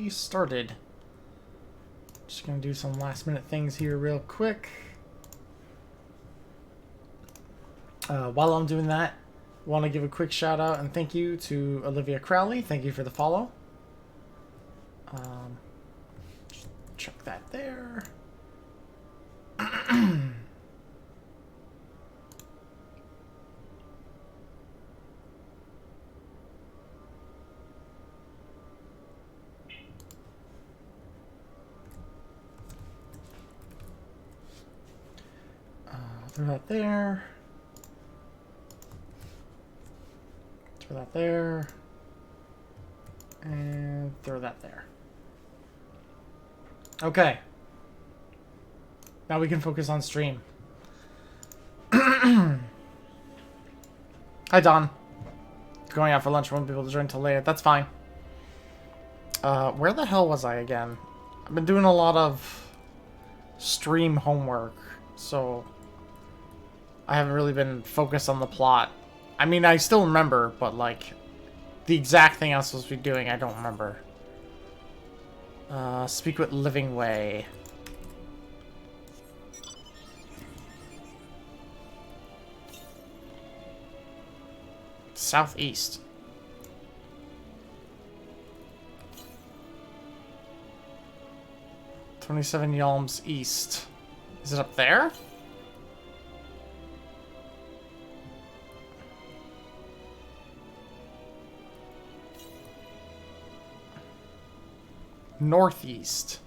started. Just gonna do some last minute things here real quick. While I'm doing that, want to give a quick shout out and thank you to Olivia Crowley. Thank you for the follow. Just check that there. Throw that there. Throw that there. And throw that there. Okay. Now we can focus on stream. Hi, Don. Going out for lunch. Won't be able to join till later. That's fine. Where the hell was I again? I've been doing a lot of stream homework, so I haven't really been focused on the plot. I mean, I still remember, but like the exact thing I was supposed to be doing, I don't remember. Speak with Living Way. Southeast. "27 Yalms East." Is it up there? Northeast.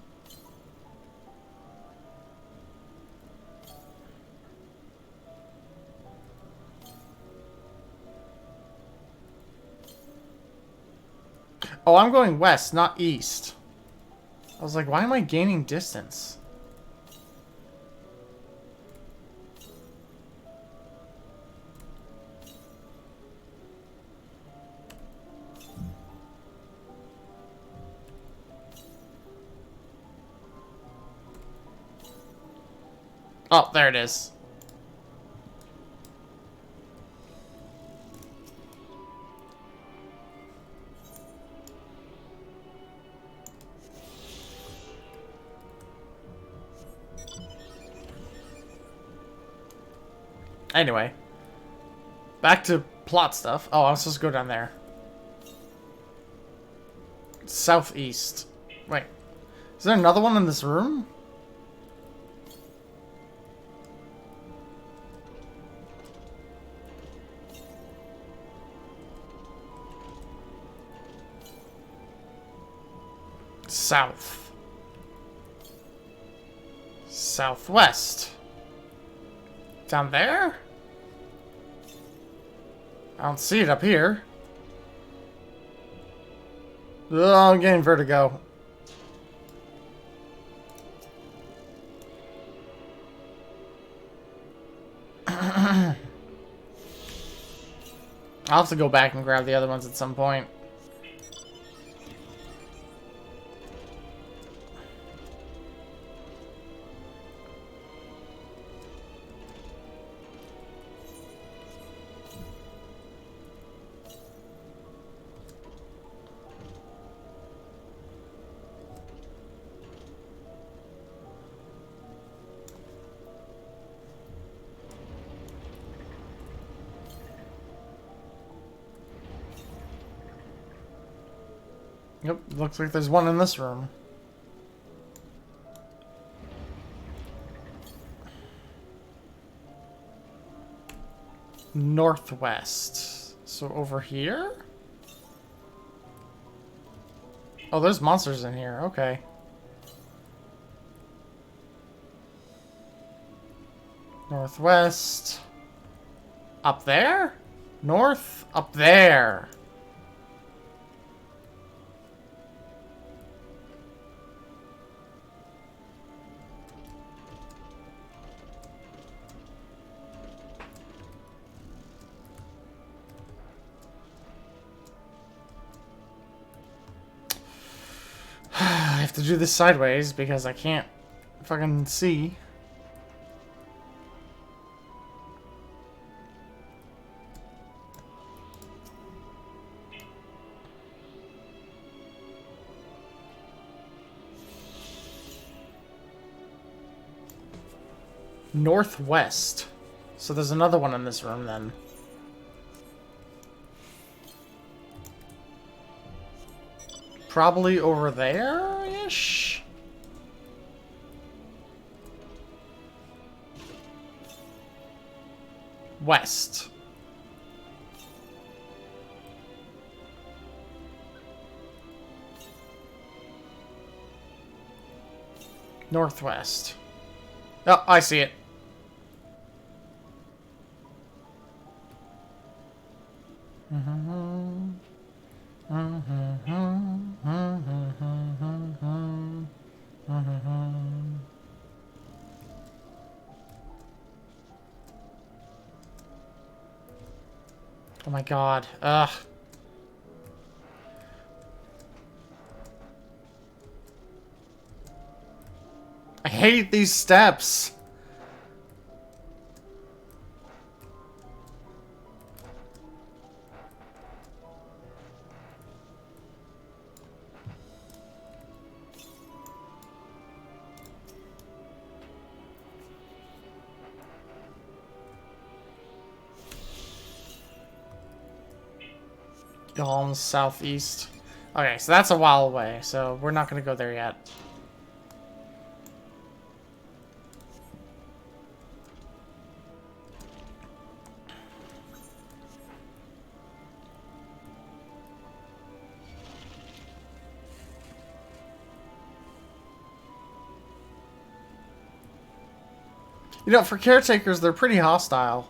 Oh, I'm going west, not east. I was like, why am I gaining distance? Oh, there it is. Anyway. Back to plot stuff. Oh, I'm supposed to go down there. Southeast. Wait. Is there another one in this room? South. Southwest. Down there? I don't see it up here. Oh, I'm getting vertigo. I'll have to go back and grab the other ones at some point. Yep, looks like there's one in this room. Northwest. So over here? Oh, there's monsters in here. Okay. Northwest. Up there? North? Up there. I have to do this sideways because I can't fucking see. Northwest. So there's another one in this room then. Probably over there-ish? West. Northwest. Oh, I see it. Oh my god. Ugh. I hate these steps. Yalm's southeast. Okay, so that's a while away, so we're not gonna go there yet. You know, for caretakers, they're pretty hostile.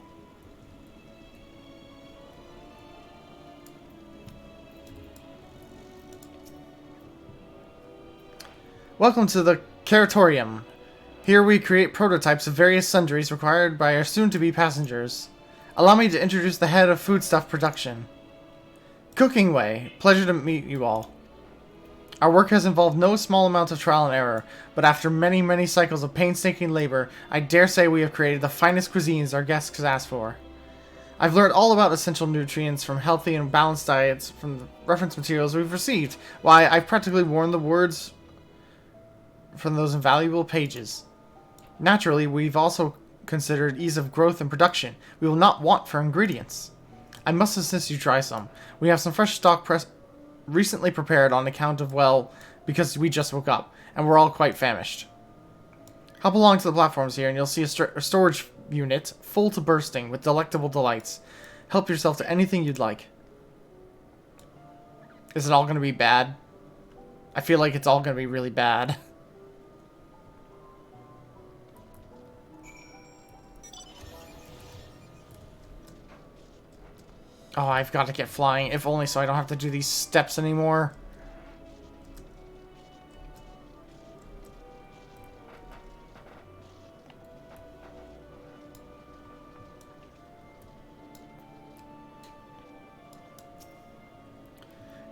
Welcome to the Curatorium. Here we create prototypes of various sundries required by our soon-to-be passengers. Allow me to introduce the head of foodstuff production. Cooking Way. Pleasure to meet you all. Our work has involved no small amount of trial and error, but after many, many cycles of painstaking labor, I dare say we have created the finest cuisines our guests could ask for. I've learned all about essential nutrients from healthy and balanced diets from the reference materials we've received. Why, I've practically worn the words from those invaluable pages. Naturally, we've also considered ease of growth and production. We will not want for ingredients. I must insist you try some. We have some fresh stock recently prepared on account of, well, because we just woke up, and we're all quite famished. Hop along to the platforms here, and you'll see a storage unit full to bursting with delectable delights. Help yourself to anything you'd like. Is it all going to be bad? I feel like it's all going to be really bad. Oh, I've got to get flying, if only so I don't have to do these steps anymore.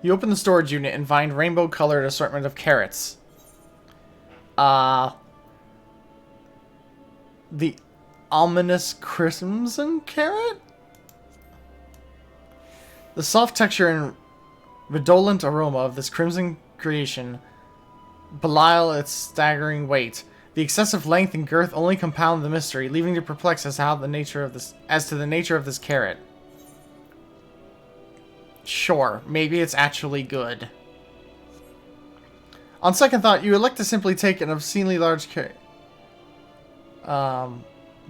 You open the storage unit and find rainbow-colored assortment of carrots. The ominous crimson carrot? The soft texture and redolent aroma of this crimson creation belie its staggering weight. The excessive length and girth only compound the mystery, leaving you perplexed as to the nature of this carrot. Sure, maybe it's actually good. On second thought, you elect to simply take an obscenely large carrot.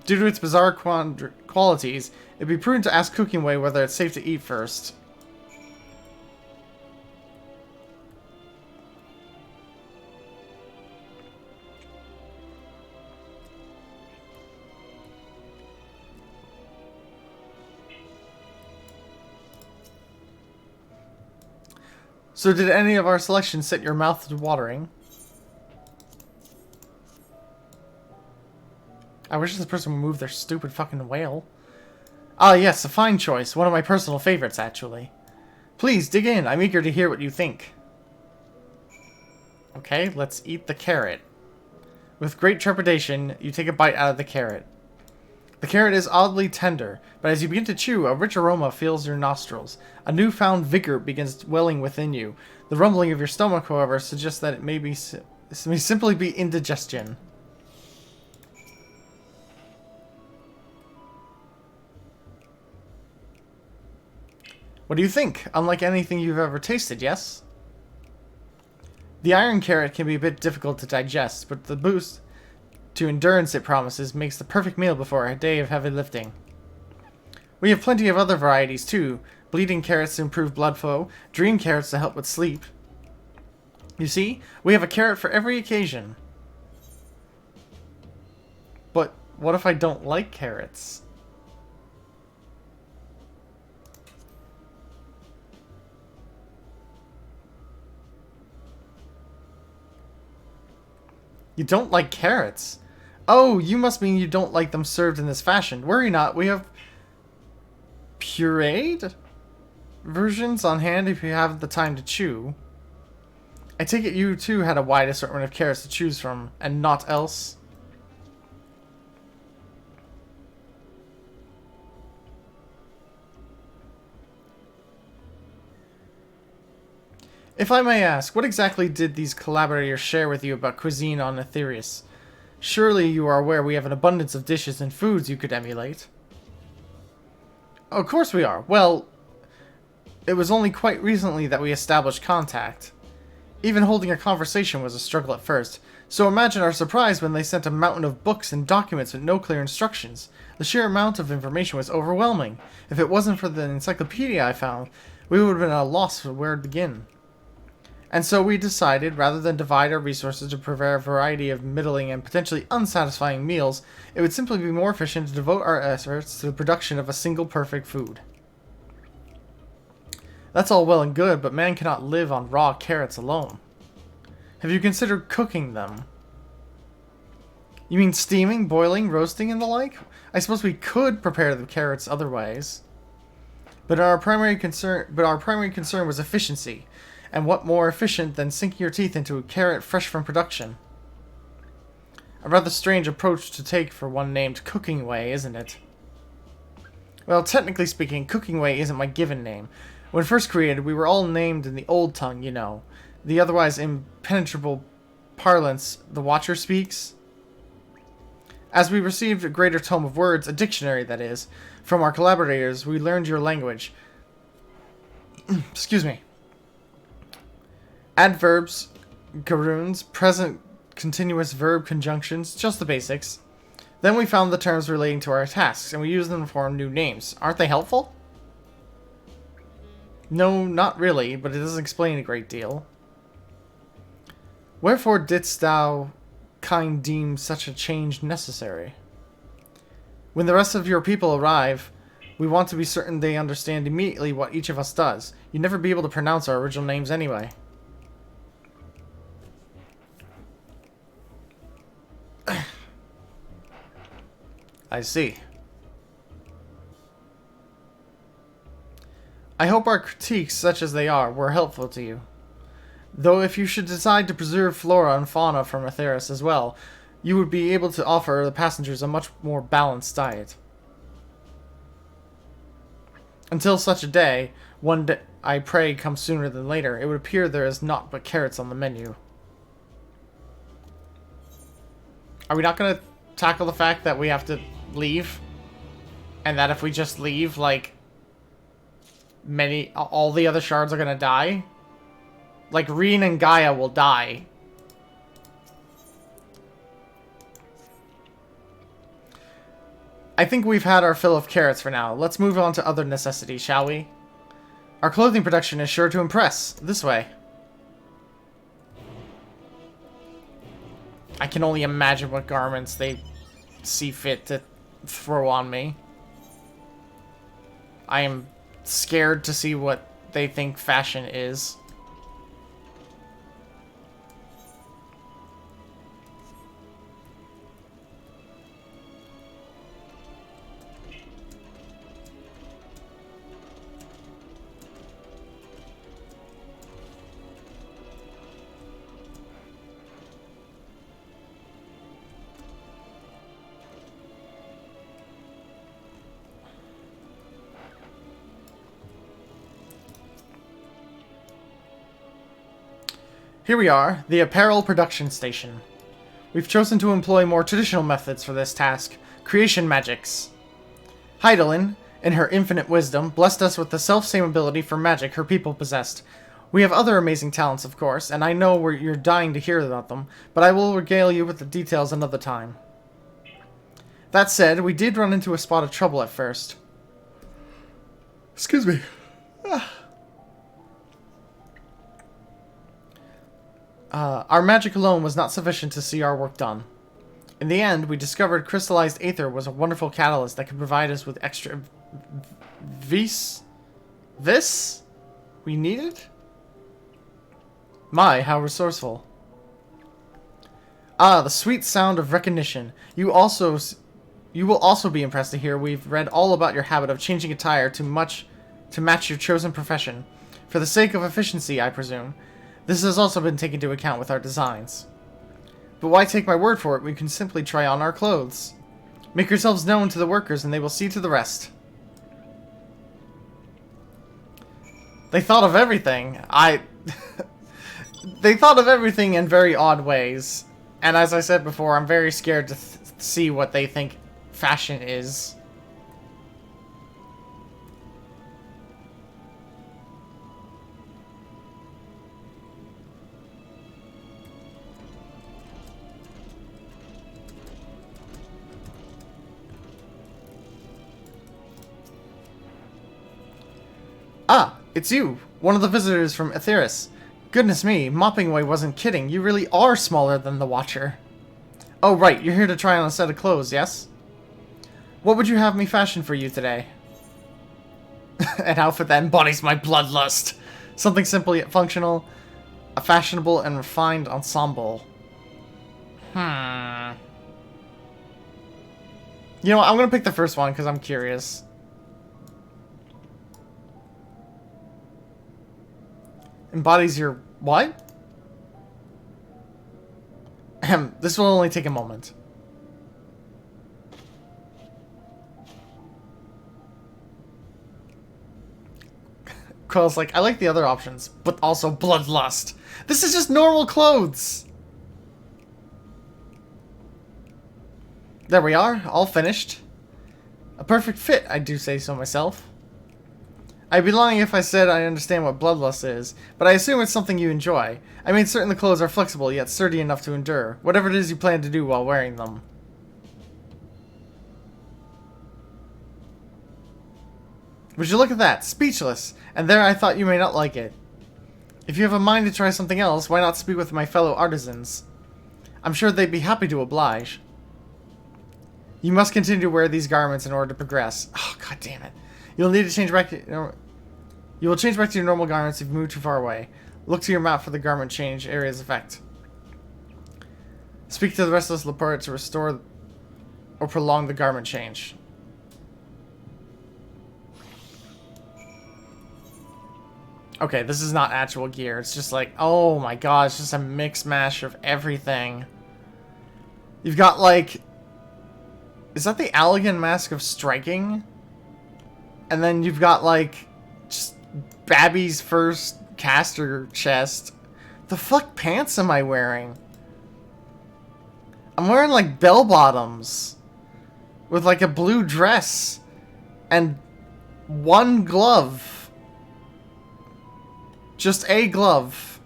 Due to its bizarre qualities, it'd be prudent to ask Cooking Way whether it's safe to eat first. So did any of our selections set your mouth to watering? I wish this person would move their stupid fucking whale. Ah yes, a fine choice. One of my personal favorites, actually. Please, dig in. I'm eager to hear what you think. Okay, let's eat the carrot. With great trepidation, you take a bite out of the carrot. The carrot is oddly tender, but as you begin to chew, a rich aroma fills your nostrils. A newfound vigor begins welling within you. The rumbling of your stomach, however, suggests that it may simply be indigestion. What do you think? Unlike anything you've ever tasted, yes? The iron carrot can be a bit difficult to digest, but the boost to endurance it promises makes the perfect meal before a day of heavy lifting. We have plenty of other varieties too. Bleeding carrots to improve blood flow, dream carrots to help with sleep. You see, we have a carrot for every occasion. But what if I don't like carrots? You don't like carrots? Oh, you must mean you don't like them served in this fashion. Worry not, we have pureed versions on hand if you have the time to chew. I take it you too had a wide assortment of carrots to choose from, and naught else? If I may ask, what exactly did these collaborators share with you about cuisine on Aetherius? Surely you are aware we have an abundance of dishes and foods you could emulate. Of course we are. Well, it was only quite recently that we established contact. Even holding a conversation was a struggle at first, so imagine our surprise when they sent a mountain of books and documents with no clear instructions. The sheer amount of information was overwhelming. If it wasn't for the encyclopedia I found, we would have been at a loss for where to begin. And so we decided, rather than divide our resources to prepare a variety of middling and potentially unsatisfying meals, it would simply be more efficient to devote our efforts to the production of a single perfect food. That's all well and good, but man cannot live on raw carrots alone. Have you considered cooking them? You mean steaming, boiling, roasting, and the like? I suppose we could prepare the carrots other ways. But our primary concern was efficiency. And what more efficient than sinking your teeth into a carrot fresh from production? A rather strange approach to take for one named Cooking Way, isn't it? Well, technically speaking, Cooking Way isn't my given name. When first created, we were all named in the old tongue, you know. The otherwise impenetrable parlance the Watcher speaks. As we received a greater tome of words, a dictionary that is, from our collaborators, we learned your language. Excuse me. Adverbs, garoons, present continuous verb conjunctions, just the basics. Then we found the terms relating to our tasks, and we used them to form new names. Aren't they helpful? No, not really, but it does explain a great deal. Wherefore didst thou, kind, deem such a change necessary? When the rest of your people arrive, we want to be certain they understand immediately what each of us does. You'd never be able to pronounce our original names anyway. I see. I hope our critiques, such as they are, were helpful to you. Though if you should decide to preserve flora and fauna from Aetherius as well, you would be able to offer the passengers a much more balanced diet. Until such a day, one day I pray comes sooner than later, it would appear there is naught but carrots on the menu. Are we not going to tackle the fact that we have to leave? And that if we just leave, like, all the other shards are going to die? Like, Reen and Gaia will die. I think we've had our fill of carrots for now. Let's move on to other necessities, shall we? Our clothing production is sure to impress. This way. I can only imagine what garments they see fit to throw on me. I am scared to see what they think fashion is. Here we are, the apparel production station. We've chosen to employ more traditional methods for this task, creation magics. Heidelin, in her infinite wisdom, blessed us with the self-same ability for magic her people possessed. We have other amazing talents, of course, and I know you're dying to hear about them, but I will regale you with the details another time. That said, we did run into a spot of trouble at first. Excuse me. Our magic alone was not sufficient to see our work done. In the end, we discovered crystallized aether was a wonderful catalyst that could provide us with extra vis we needed? My, how resourceful. Ah, the sweet sound of recognition. You will also be impressed to hear we've read all about your habit of changing attire to match your chosen profession. For the sake of efficiency, I presume. This has also been taken into account with our designs. But why take my word for it? We can simply try on our clothes. Make yourselves known to the workers and they will see to the rest. They thought of everything. They thought of everything in very odd ways. And as I said before, I'm very scared to see what they think fashion is. Ah, it's you, one of the visitors from Aetheris. Goodness me, Mopping Away wasn't kidding. You really are smaller than the Watcher. Oh, right, you're here to try on a set of clothes, yes? What would you have me fashion for you today? An outfit that embodies my bloodlust. Something simple yet functional. A fashionable and refined ensemble. You know what, I'm gonna pick the first one because I'm curious. Embodies your... what? This will only take a moment. Quill's like, I like the other options, but also bloodlust. This is just normal clothes! There we are, all finished. A perfect fit, I do say so myself. I'd be lying if I said I understand what bloodlust is, but I assume it's something you enjoy. I mean, certain the clothes are flexible, yet sturdy enough to endure, whatever it is you plan to do while wearing them. Would you look at that? Speechless! And there I thought you may not like it. If you have a mind to try something else, why not speak with my fellow artisans? I'm sure they'd be happy to oblige. You must continue to wear these garments in order to progress. Oh, god damn it. You'll need to change back to... You will change back to your normal garments if you move too far away. Look to your map for the garment change area's effect. Speak to the restless Laporte to restore or prolong the garment change. Okay, this is not actual gear. It's just like, oh my god, it's just a mix mash of everything. You've got like... Is that the Allegan Mask of Striking? And then you've got like... just Babby's first caster chest. The fuck pants am I wearing? I'm wearing like bell bottoms. With like a blue dress. And one glove. Just a glove.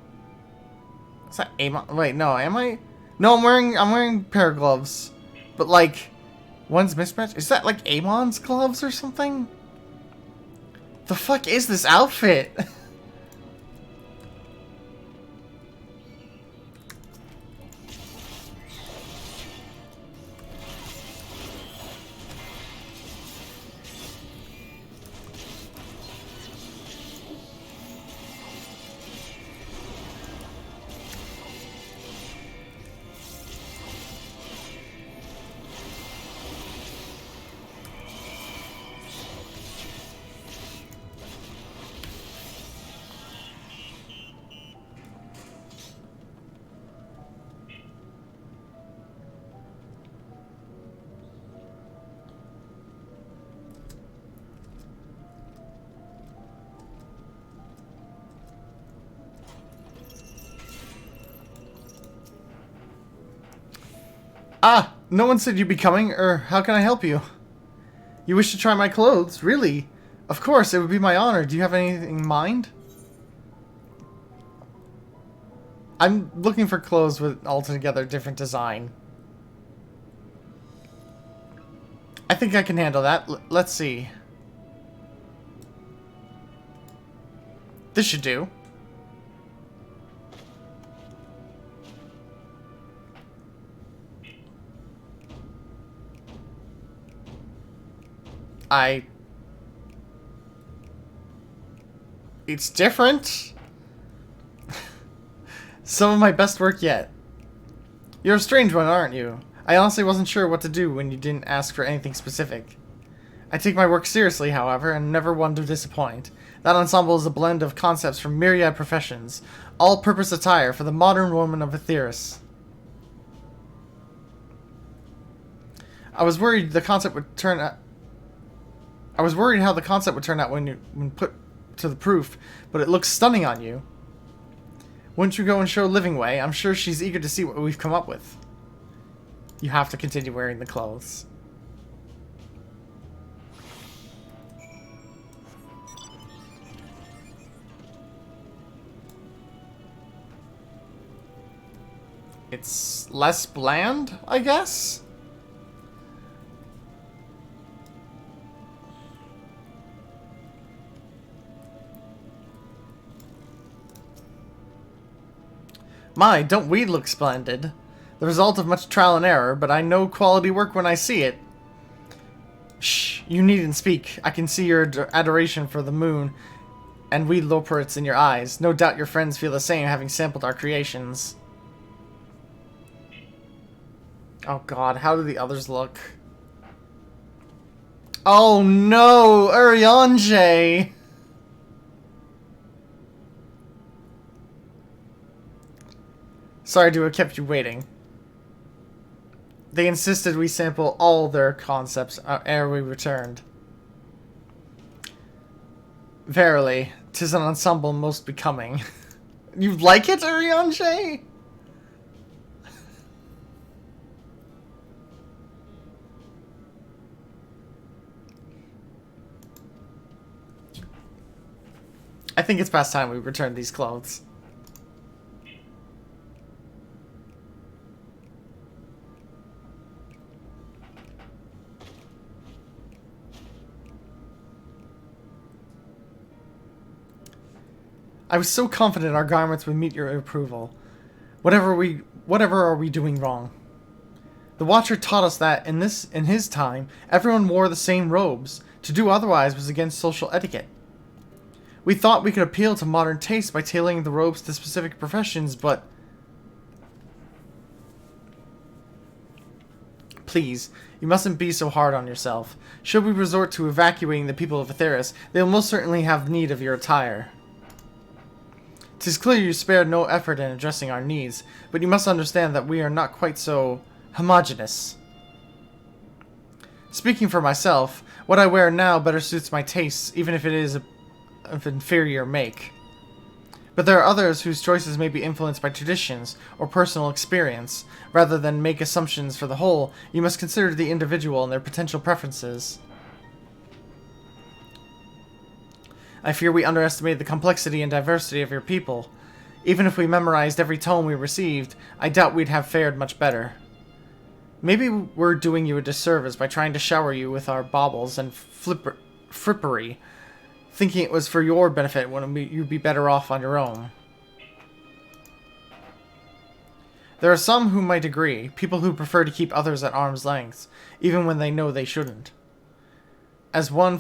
Is that Amon? Wait, no, am I? No, I'm wearing a pair of gloves. But like, one's mismatched. Is that like Amon's gloves or something? The fuck is this outfit? Ah, no one said you'd be coming, or how can I help you? You wish to try my clothes? Really? Of course, it would be my honor. Do you have anything in mind? I'm looking for clothes with altogether different design. I think I can handle that. Let's see. This should do. It's different. Some of my best work yet. You're a strange one, aren't you? I honestly wasn't sure what to do when you didn't ask for anything specific. I take my work seriously, however, and never one to disappoint. That ensemble is a blend of concepts from myriad professions, all-purpose attire for the modern woman of Aetheris. I was worried how the concept would turn out when put to the proof, but it looks stunning on you. Wouldn't you go and show Living Way? I'm sure she's eager to see what we've come up with. You have to continue wearing the clothes. It's less bland, I guess? My, don't we look splendid? The result of much trial and error, but I know quality work when I see it. Shh, you needn't speak. I can see your adoration for the moon and weed loporits in your eyes. No doubt your friends feel the same, having sampled our creations. Oh god, how do the others look? Oh no, Urianger! Sorry to have kept you waiting. They insisted we sample all their concepts ere we returned. Verily, 'tis an ensemble most becoming. You like it, Urianger? I think it's past time we return these clothes. I was so confident our garments would meet your approval. Whatever are we doing wrong? The Watcher taught us that in his time, everyone wore the same robes. To do otherwise was against social etiquette. We thought we could appeal to modern taste by tailoring the robes to specific professions, but... Please, you mustn't be so hard on yourself. Should we resort to evacuating the people of Aetheris, they will most certainly have need of your attire. 'Tis clear you spared no effort in addressing our needs, but you must understand that we are not quite so homogeneous. Speaking for myself, what I wear now better suits my tastes, even if it is of inferior make. But there are others whose choices may be influenced by traditions or personal experience. Rather than make assumptions for the whole, you must consider the individual and their potential preferences. I fear we underestimated the complexity and diversity of your people. Even if we memorized every tome we received, I doubt we'd have fared much better. Maybe we're doing you a disservice by trying to shower you with our baubles and frippery, thinking it was for your benefit when you'd be better off on your own. There are some who might agree, people who prefer to keep others at arm's length, even when they know they shouldn't. As one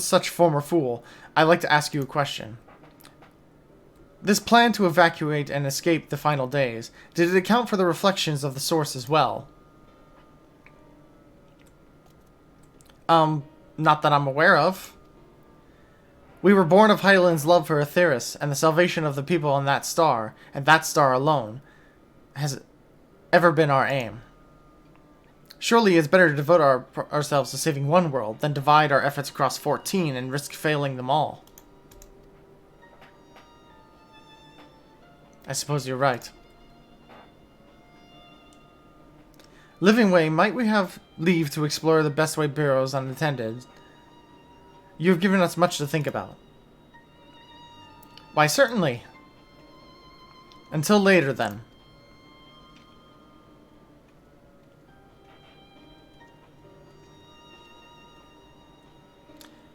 such former fool, I'd like to ask you a question. This plan to evacuate and escape the final days, did it account for the reflections of the source as well? Not that I'm aware of. We were born of Hydaelyn's love for Aetheris, and the salvation of the people on that star, and that star alone, has ever been our aim. Surely it's better to devote ourselves to saving one world than divide our efforts across 14 and risk failing them all. I suppose you're right. Living Way, might we have leave to explore the best way burrows unattended? You have given us much to think about. Why, certainly. Until later, then.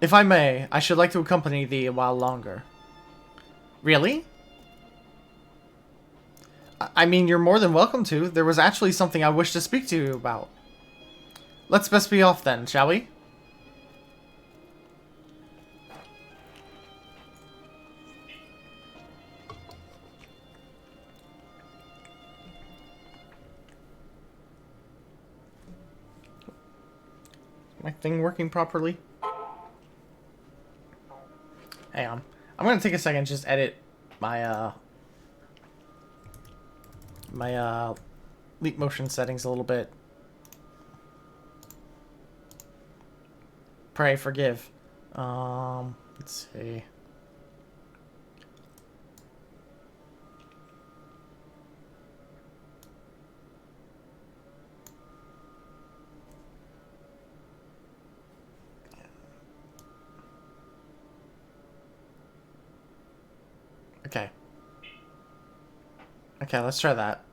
If I may, I should like to accompany thee a while longer. Really? I mean, you're more than welcome to. There was actually something I wish to speak to you about. Let's best be off then, shall we? My thing working properly? Hang on. I'm gonna take a second and just edit my leap motion settings a little bit. Pray, forgive. Let's see. Okay. Okay, let's try that.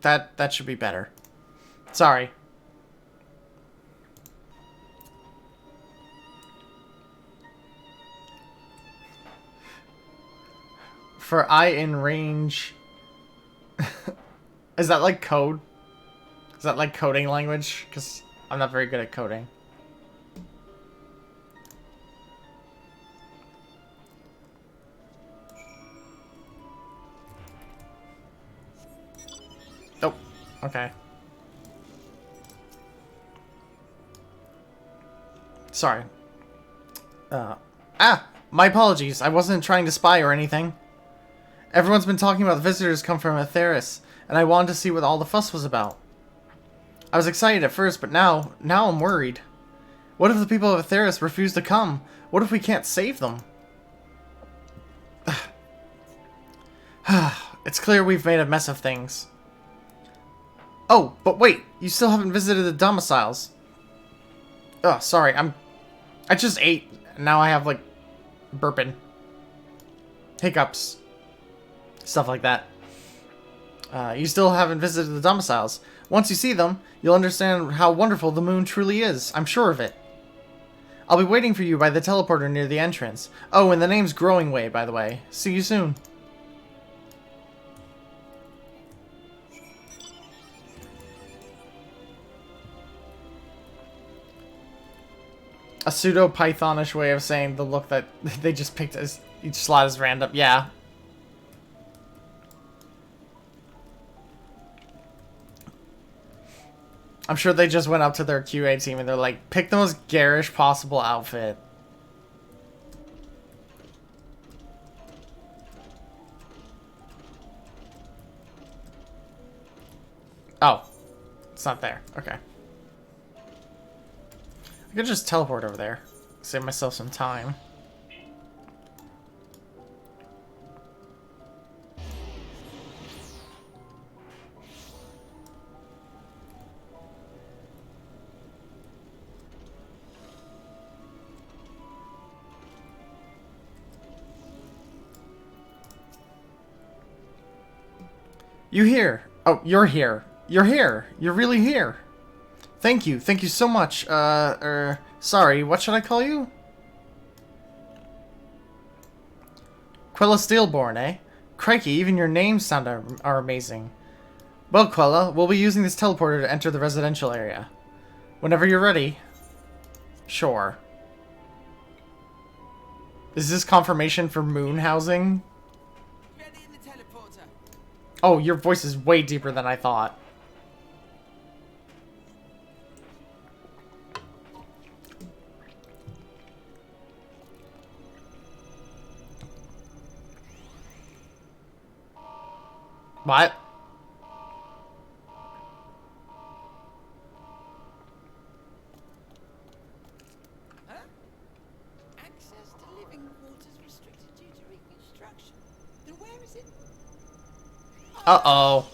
That should be better. Sorry. For I in range. Is that like code? Is that like coding language? Because I'm not very good at coding. Oh, okay. Sorry. My apologies. I wasn't trying to spy or anything. Everyone's been talking about the visitors come from Atheris, and I wanted to see what all the fuss was about. I was excited at first, but now I'm worried. What if the people of Atheris refuse to come? What if we can't save them? It's clear we've made a mess of things. Oh, but wait, you still haven't visited the domiciles. Oh, sorry, I just ate, and now I have, like, burping. Hiccups. Stuff like that. You still haven't visited the domiciles. Once you see them, you'll understand how wonderful the moon truly is. I'm sure of it. I'll be waiting for you by the teleporter near the entrance. Oh, and the name's Growing Way, by the way. See you soon. A pseudo-Pythonish way of saying the look that they just picked as each slot is random. Yeah. I'm sure they just went up to their QA team and they're like, pick the most garish possible outfit. Oh. It's not there. Okay. I could just teleport over there. Save myself some time. You here? Oh, you're here. You're here. You're really here. Thank you. Thank you so much. Sorry, what should I call you? Quella Steelborn, eh? Crikey, even your names are amazing. Well, Quella, we'll be using this teleporter to enter the residential area. Whenever you're ready. Sure. Is this confirmation for moon housing? Ready in the teleporter. Oh, your voice is way deeper than I thought. What? Huh? Access to living quarters restricted due to reconstruction. Then where is it? Uh-oh.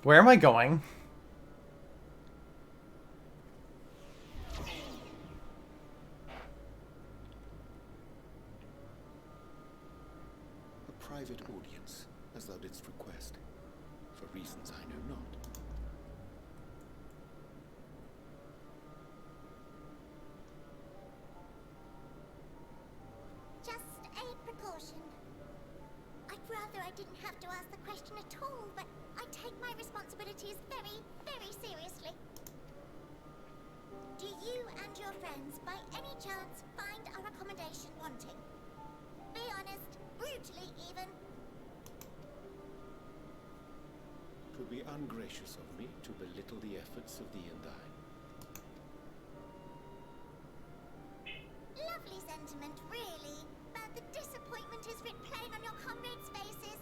Where am I going? A private audience, as thou didst request, for reasons I know not. Just a precaution. I'd rather I didn't have to ask the question at all, but I take my responsibilities very, very seriously. Do you and your friends, by any chance, find our accommodation wanting? Be honest, brutally even. It would be ungracious of me to belittle the efforts of the Endwalker. Lovely sentiment, really, but the disappointment is writ plain on your comrades' faces.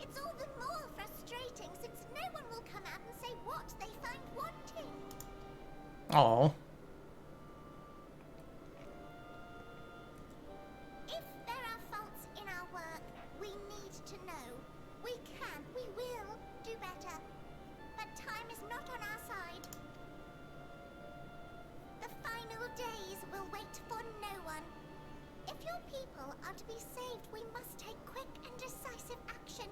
It's all the more frustrating since no one will come out and say what they find wanting. Oh. If there are faults in our work, we need to know. We can, we will do better. But time is not on our side. The final days will wait for no one. If your people are to be saved, we must take quick and decisive action.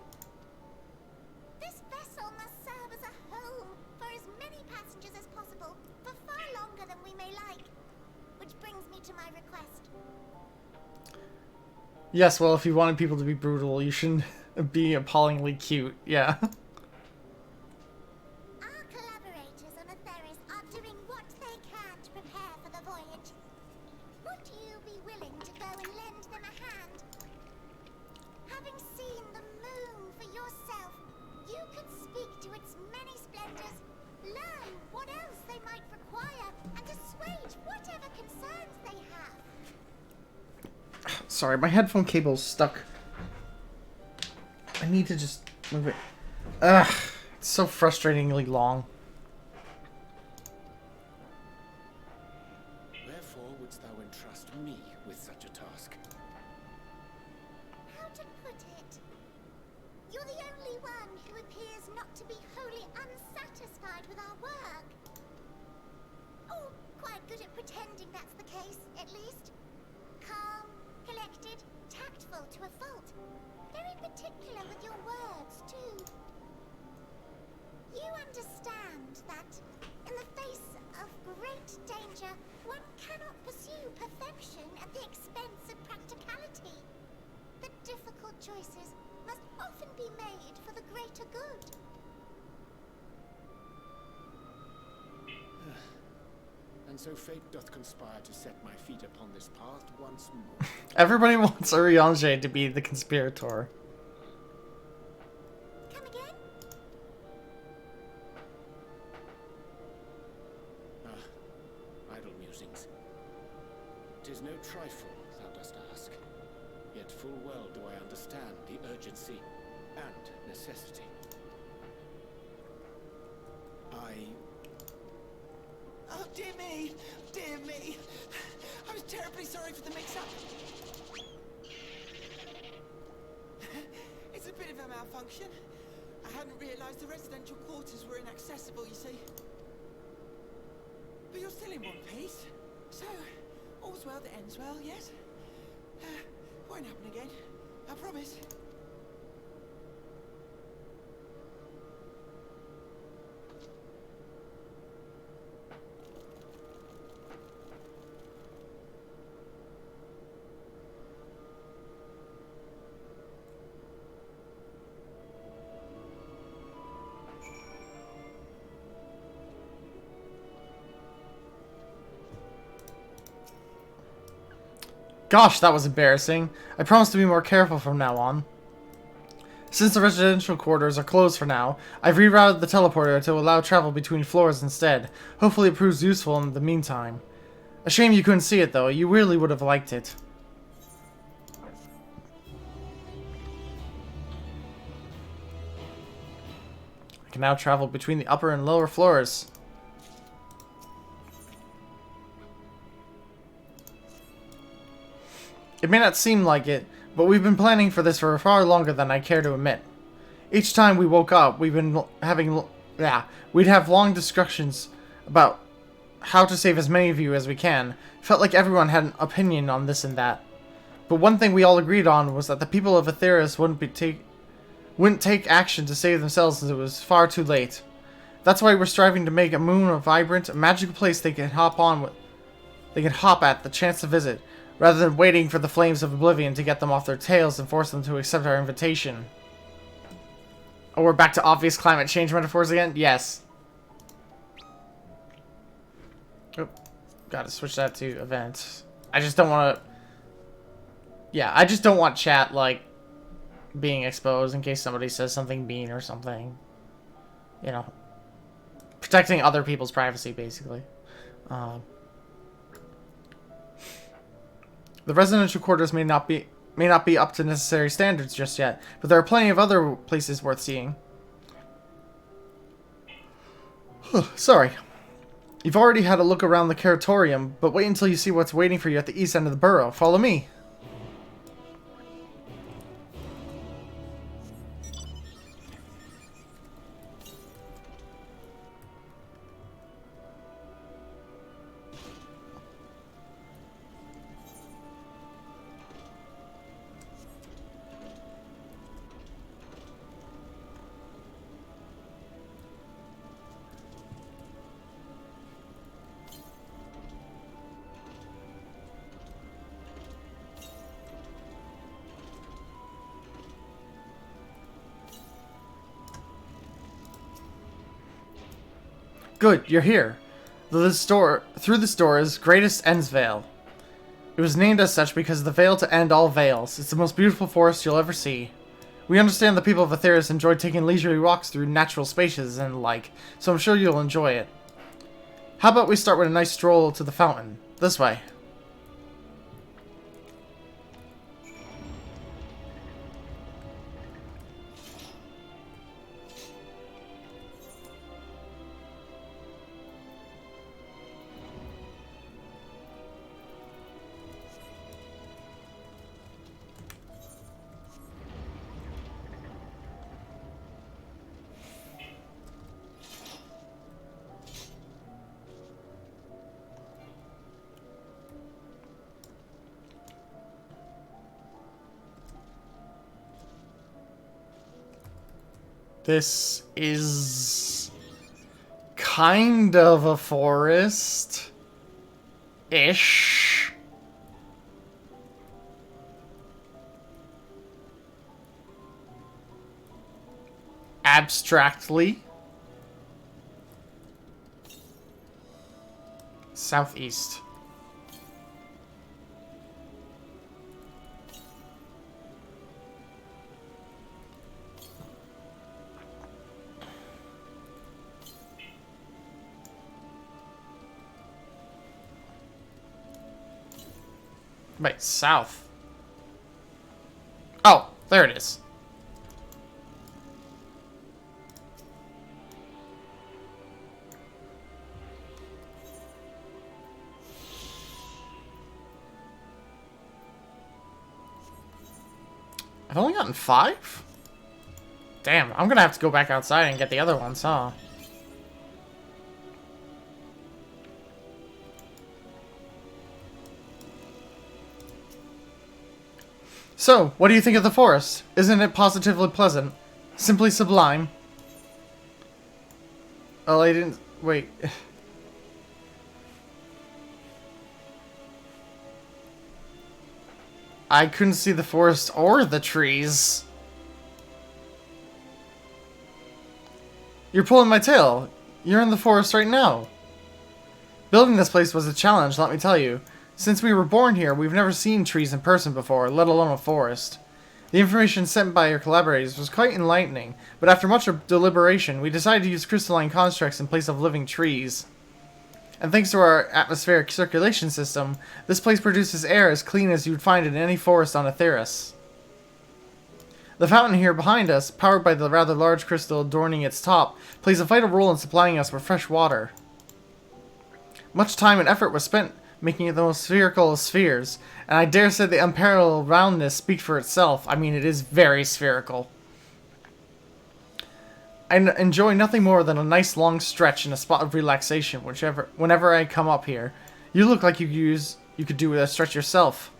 This vessel must serve as a home for as many passengers as possible, for far longer than we may like. Which brings me to my request. Yes, well, if you wanted people to be brutal, you shouldn't be appallingly cute. Yeah. Our collaborators on Atheris are doing what they can to prepare for the voyage. Would you be willing to go and lend them a hand? Having seen the moon for yourself, you could speak to its many splendors, learn what else they might require, and assuage whatever concerns they have. Sorry, my headphone cable's stuck. I need to just move it. Ugh, it's so frustratingly long. Wherefore wouldst thou entrust me with such a task? How to put it? You're the only one who appears not to be wholly unsatisfied with our work. Or quite good at pretending that's the case, at least. Calm, collected, tactful to a fault. Very particular with your words, too. You understand that, in the face of great danger, one cannot pursue perfection at the expense of practicality. The difficult choices must often be made for the greater good. And so fate doth conspire to set my feet upon this path once more. Everybody wants Urianger to be the conspirator. Come again? Idle musings. 'Tis no trifle, thou dost ask. Yet full well do I understand the urgency and necessity. Oh, dear me! Dear me! I'm terribly sorry for the mix-up. It's a bit of a malfunction. I hadn't realised the residential quarters were inaccessible, you see. But you're still in one piece. So, all's well that ends well, yes? Won't happen again. I promise. Gosh, that was embarrassing. I promise to be more careful from now on. Since the residential quarters are closed for now, I've rerouted the teleporter to allow travel between floors instead. Hopefully it proves useful in the meantime. A shame you couldn't see it though, you really would have liked it. I can now travel between the upper and lower floors. It may not seem like it, but we've been planning for this for far longer than I care to admit. Each time we woke up, we'd have long discussions about how to save as many of you as we can. Felt like everyone had an opinion on this and that. But one thing we all agreed on was that the people of Aetheris wouldn't take action to save themselves since it was far too late. That's why we're striving to make a moon a vibrant, magical place they can hop at the chance to visit, rather than waiting for the flames of oblivion to get them off their tails and force them to accept our invitation. Oh, we're back to obvious climate change metaphors again? Yes. Oh, gotta switch that to event. I just don't want to... Yeah, I just don't want chat, like, being exposed in case somebody says something mean or something. You know. Protecting other people's privacy, basically. The residential quarters may not be up to necessary standards just yet, but there are plenty of other places worth seeing. Sorry. You've already had a look around the Curatorium, but wait until you see what's waiting for you at the east end of the borough. Follow me. Good, you're here. Through this door is Greatest Endsvale. It was named as such because of the veil to end all veils. It's the most beautiful forest you'll ever see. We understand the people of Aetheris enjoy taking leisurely walks through natural spaces and the like, so I'm sure you'll enjoy it. How about we start with a nice stroll to the fountain? This way. This is kind of a forest-ish. Abstractly. Southeast. Wait, south. Oh, there it is. I've only gotten 5? Damn, I'm gonna have to go back outside and get the other ones, huh? So, what do you think of the forest? Isn't it positively pleasant? Simply sublime? Oh, I didn't... Wait. I couldn't see the forest or the trees. You're pulling my tail. You're in the forest right now. Building this place was a challenge, let me tell you. Since we were born here, we've never seen trees in person before, let alone a forest. The information sent by your collaborators was quite enlightening, but after much deliberation, we decided to use crystalline constructs in place of living trees. And thanks to our atmospheric circulation system, this place produces air as clean as you'd find in any forest on Aetheris. The fountain here behind us, powered by the rather large crystal adorning its top, plays a vital role in supplying us with fresh water. Much time and effort was spent making it the most spherical of spheres, and I dare say the unparalleled roundness speaks for itself. I mean, it is very spherical. enjoy nothing more than a nice long stretch and a spot of relaxation whenever I come up here. You look like you could do a stretch yourself.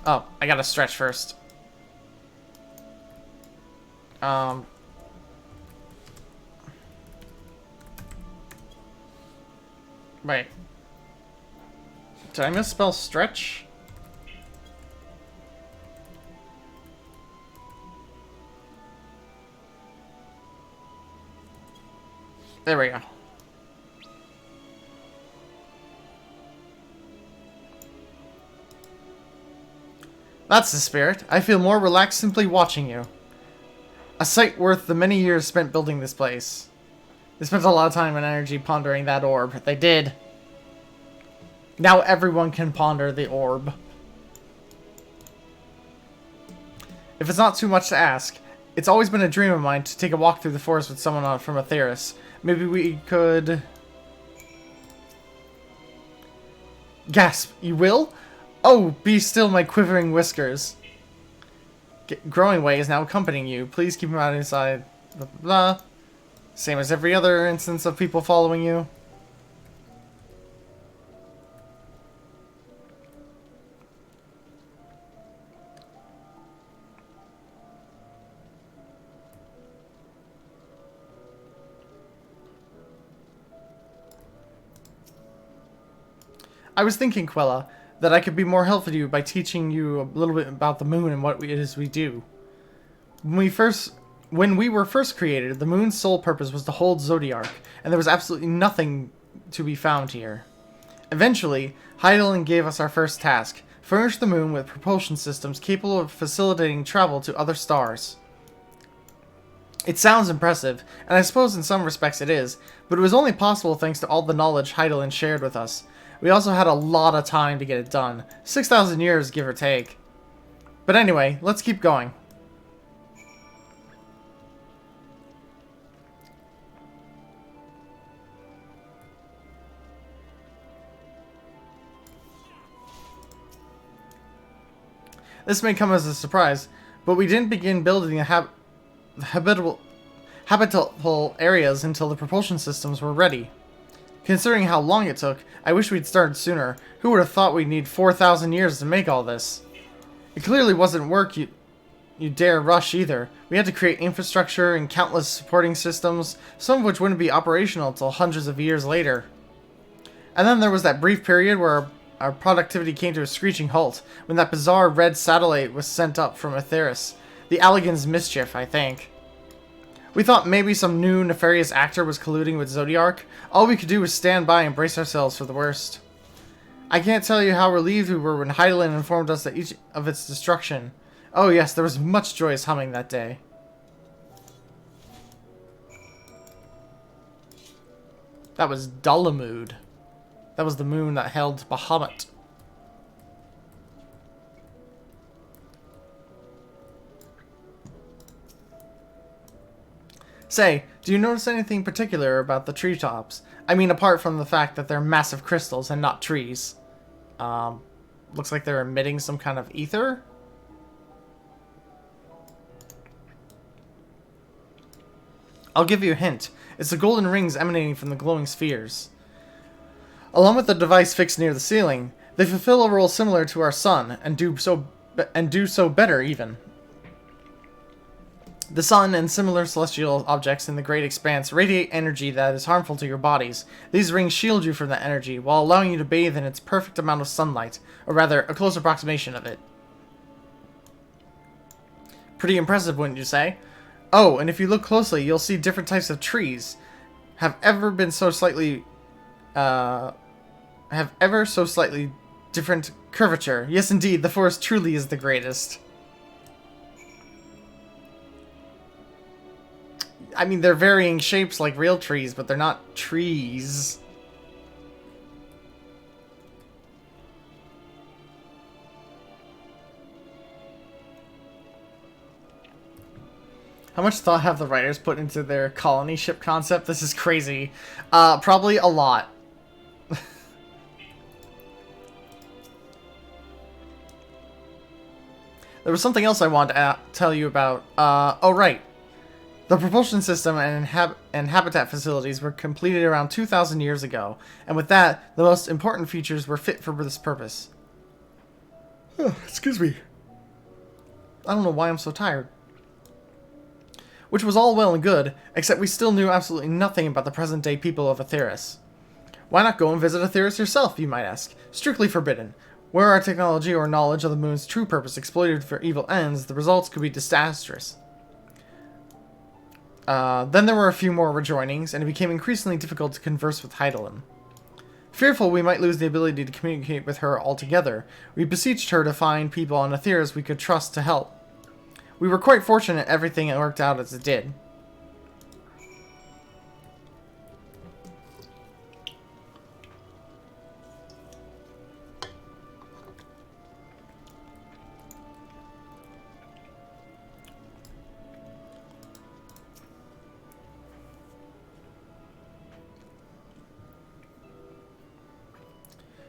Oh, I gotta stretch first. Wait. Did I misspell stretch? There we go. That's the spirit. I feel more relaxed simply watching you. A sight worth the many years spent building this place. They spent a lot of time and energy pondering that orb. They did. Now everyone can ponder the orb. If it's not too much to ask, it's always been a dream of mine to take a walk through the forest with someone from Atheris. Maybe we could... Gasp, you will? Oh, be still my quivering whiskers. Growing Way is now accompanying you. Please keep him out inside. Blah, blah, blah. Same as every other instance of people following you. I was thinking, Quella, that I could be more helpful to you by teaching you a little bit about the moon and what it is we do. When we were first created, the moon's sole purpose was to hold Zodiark, and there was absolutely nothing to be found here. Eventually, Heidelin gave us our first task: furnish the moon with propulsion systems capable of facilitating travel to other stars. It sounds impressive, and I suppose in some respects it is, but it was only possible thanks to all the knowledge Heidelin shared with us. We also had a lot of time to get it done. 6,000 years, give or take. But anyway, let's keep going. This may come as a surprise, but we didn't begin building the habitable areas until the propulsion systems were ready. Considering how long it took, I wish we'd started sooner. Who would have thought we'd need 4,000 years to make all this? It clearly wasn't work you dare rush either. We had to create infrastructure and countless supporting systems, some of which wouldn't be operational until hundreds of years later. And then there was that brief period where our productivity came to a screeching halt, when that bizarre red satellite was sent up from Atheris. The Allagan's mischief, I think. We thought maybe some new nefarious actor was colluding with Zodiark. All we could do was stand by and brace ourselves for the worst. I can't tell you how relieved we were when Heidelin informed us that each of its destruction. Oh yes, there was much joyous humming that day. That was Dullamood. That was the moon that held Bahamut. Say, do you notice anything particular about the treetops? I mean, apart from the fact that they're massive crystals and not trees. Looks like they're emitting some kind of ether? I'll give you a hint. It's the golden rings emanating from the glowing spheres. Along with the device fixed near the ceiling, they fulfill a role similar to our sun, and do so better even. The sun and similar celestial objects in the great expanse radiate energy that is harmful to your bodies. These rings shield you from that energy, while allowing you to bathe in its perfect amount of sunlight, or rather, a close approximation of it. Pretty impressive, wouldn't you say? Oh, and if you look closely, you'll see different types of trees have ever so slightly different curvature. Yes, indeed, the forest truly is the greatest. I mean, they're varying shapes like real trees, but they're not trees. How much thought have the writers put into their colony ship concept? This is crazy. Probably a lot. There was something else I wanted to tell you about. Oh right. The propulsion system and habitat facilities were completed around 2,000 years ago, and with that, the most important features were fit for this purpose. Oh, excuse me. I don't know why I'm so tired. Which was all well and good, except we still knew absolutely nothing about the present-day people of Aetheris. Why not go and visit Aetheris yourself, you might ask? Strictly forbidden. Were our technology or knowledge of the moon's true purpose exploited for evil ends, the results could be disastrous. Then there were a few more rejoinings, and it became increasingly difficult to converse with Heidelin. Fearful we might lose the ability to communicate with her altogether, we beseeched her to find people on Aetheris we could trust to help. We were quite fortunate everything worked out as it did.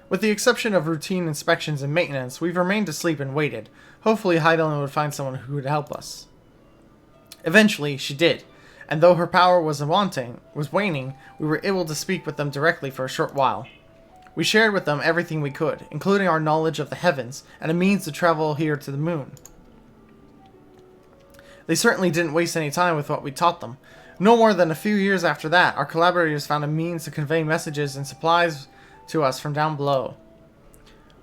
With the exception of routine inspections and maintenance, we've remained asleep and waited. Hopefully Heidelin would find someone who would help us. Eventually, she did, and though her power was waning, we were able to speak with them directly for a short while. We shared with them everything we could, including our knowledge of the heavens, and a means to travel here to the moon. They certainly didn't waste any time with what we taught them. No more than a few years after that, our collaborators found a means to convey messages and supplies to us from down below.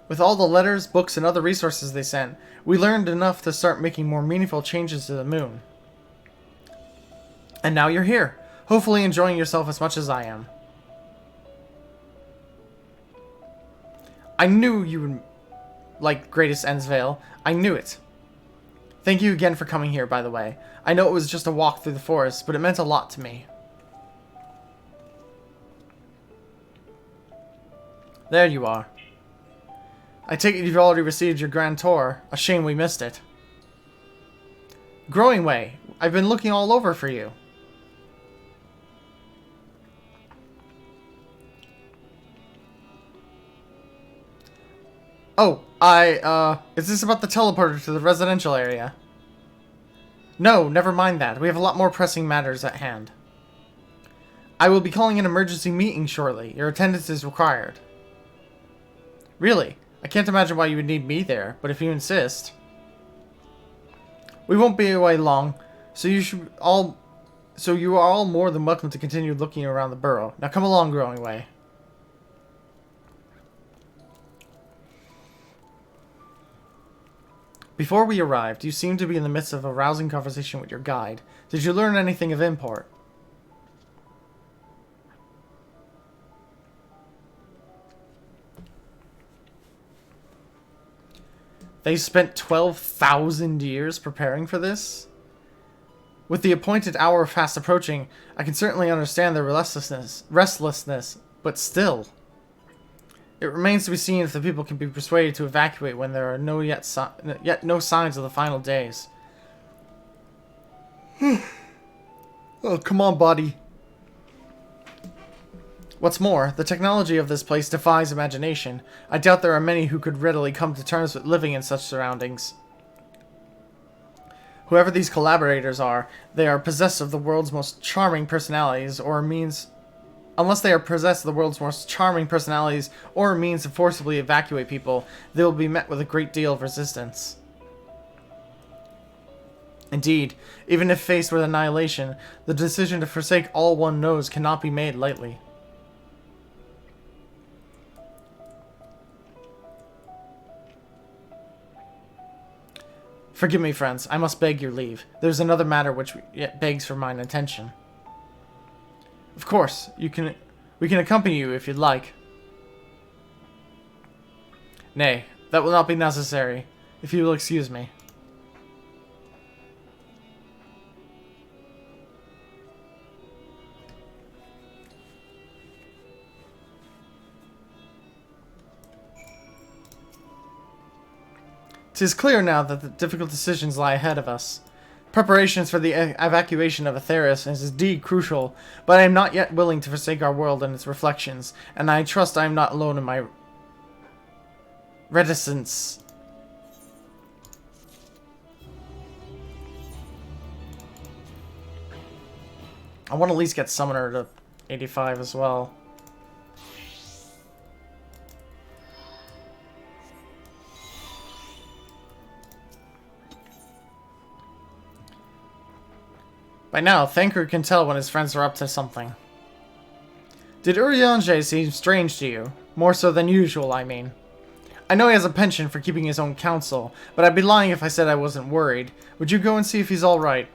With all the letters, books, and other resources they sent, we learned enough to start making more meaningful changes to the moon. And now you're here, hopefully enjoying yourself as much as I am. I knew you would like Greatest Endsvale. I knew it. Thank you again for coming here, by the way. I know it was just a walk through the forest, but it meant a lot to me. There you are. I take it you've already received your grand tour. A shame we missed it. Growing Way, I've been looking all over for you. Oh, is this about the teleporter to the residential area? No, never mind that. We have a lot more pressing matters at hand. I will be calling an emergency meeting shortly. Your attendance is required. Really? I can't imagine why you would need me there, but if you insist. We won't be away long, so you are all more than welcome to continue looking around the burrow. Now come along, Growing Way. Before we arrived, you seemed to be in the midst of a rousing conversation with your guide. Did you learn anything of import? They spent 12,000 years preparing for this? With the appointed hour fast approaching, I can certainly understand their restlessness, but still. It remains to be seen if the people can be persuaded to evacuate when there are yet no signs of the final days. Oh, come on, buddy. What's more, the technology of this place defies imagination. I doubt there are many who could readily come to terms with living in such surroundings. Whoever these collaborators are, they are possessed of the world's most charming personalities, unless they are possessed of the world's most charming personalities or a means to forcibly evacuate people, they will be met with a great deal of resistance. Indeed, even if faced with annihilation, the decision to forsake all one knows cannot be made lightly. Forgive me, friends. I must beg your leave. There's another matter which yet begs for mine attention. Of course, we can accompany you if you'd like. Nay, that will not be necessary, if you will excuse me. 'Tis clear now that the difficult decisions lie ahead of us. Preparations for the evacuation of Aetheris is indeed crucial, but I am not yet willing to forsake our world and its reflections, and I trust I am not alone in my reticence. I want to at least get Summoner to 85 as well. By now, Thanker can tell when his friends are up to something. Did Urianger seem strange to you? More so than usual, I mean. I know he has a penchant for keeping his own counsel, but I'd be lying if I said I wasn't worried. Would you go and see if he's alright?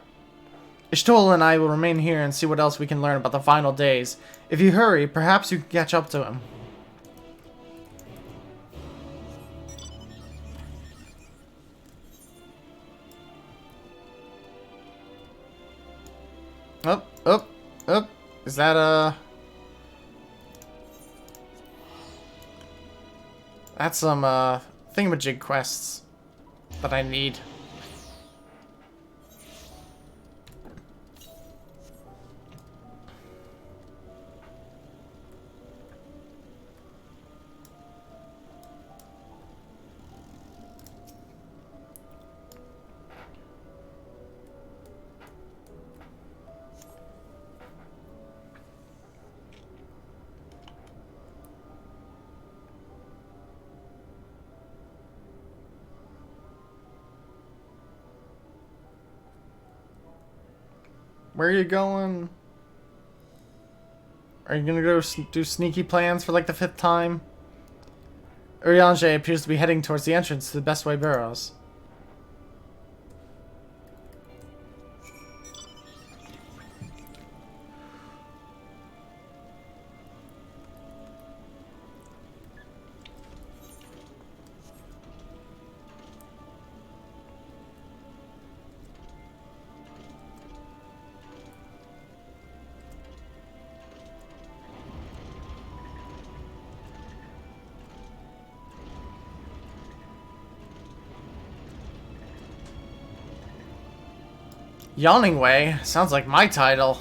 Ishtola and I will remain here and see what else we can learn about the final days. If you hurry, perhaps you can catch up to him. Up, up, up. Is that that's some thingamajig quests that I need. Where are you going? Are you gonna go do sneaky plans for like the 5th time? Urianger appears to be heading towards the entrance to the Bestway Burrows. Yawning Way? Sounds like my title.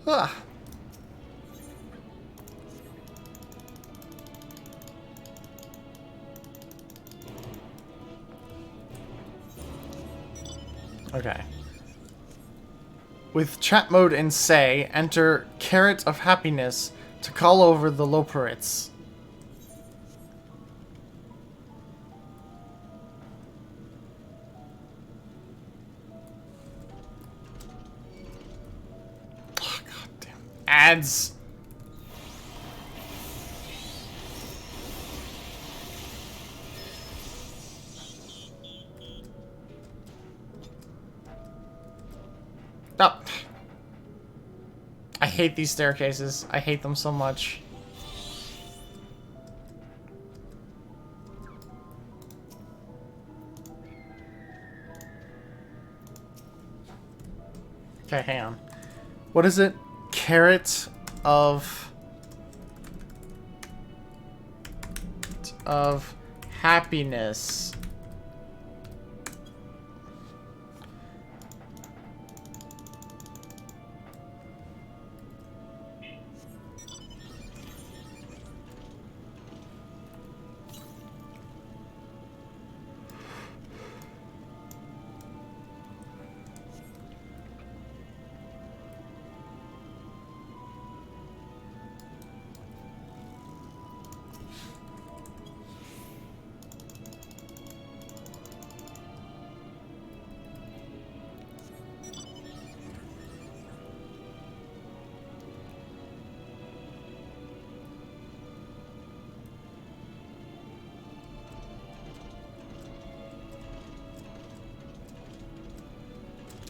Huh. Okay. With chat mode in Say, enter Carrot of Happiness to call over the Loporits. Oh, God damn. Ads. Oh. I hate these staircases. I hate them so much. Okay, hang on. What is it? Carrot of happiness.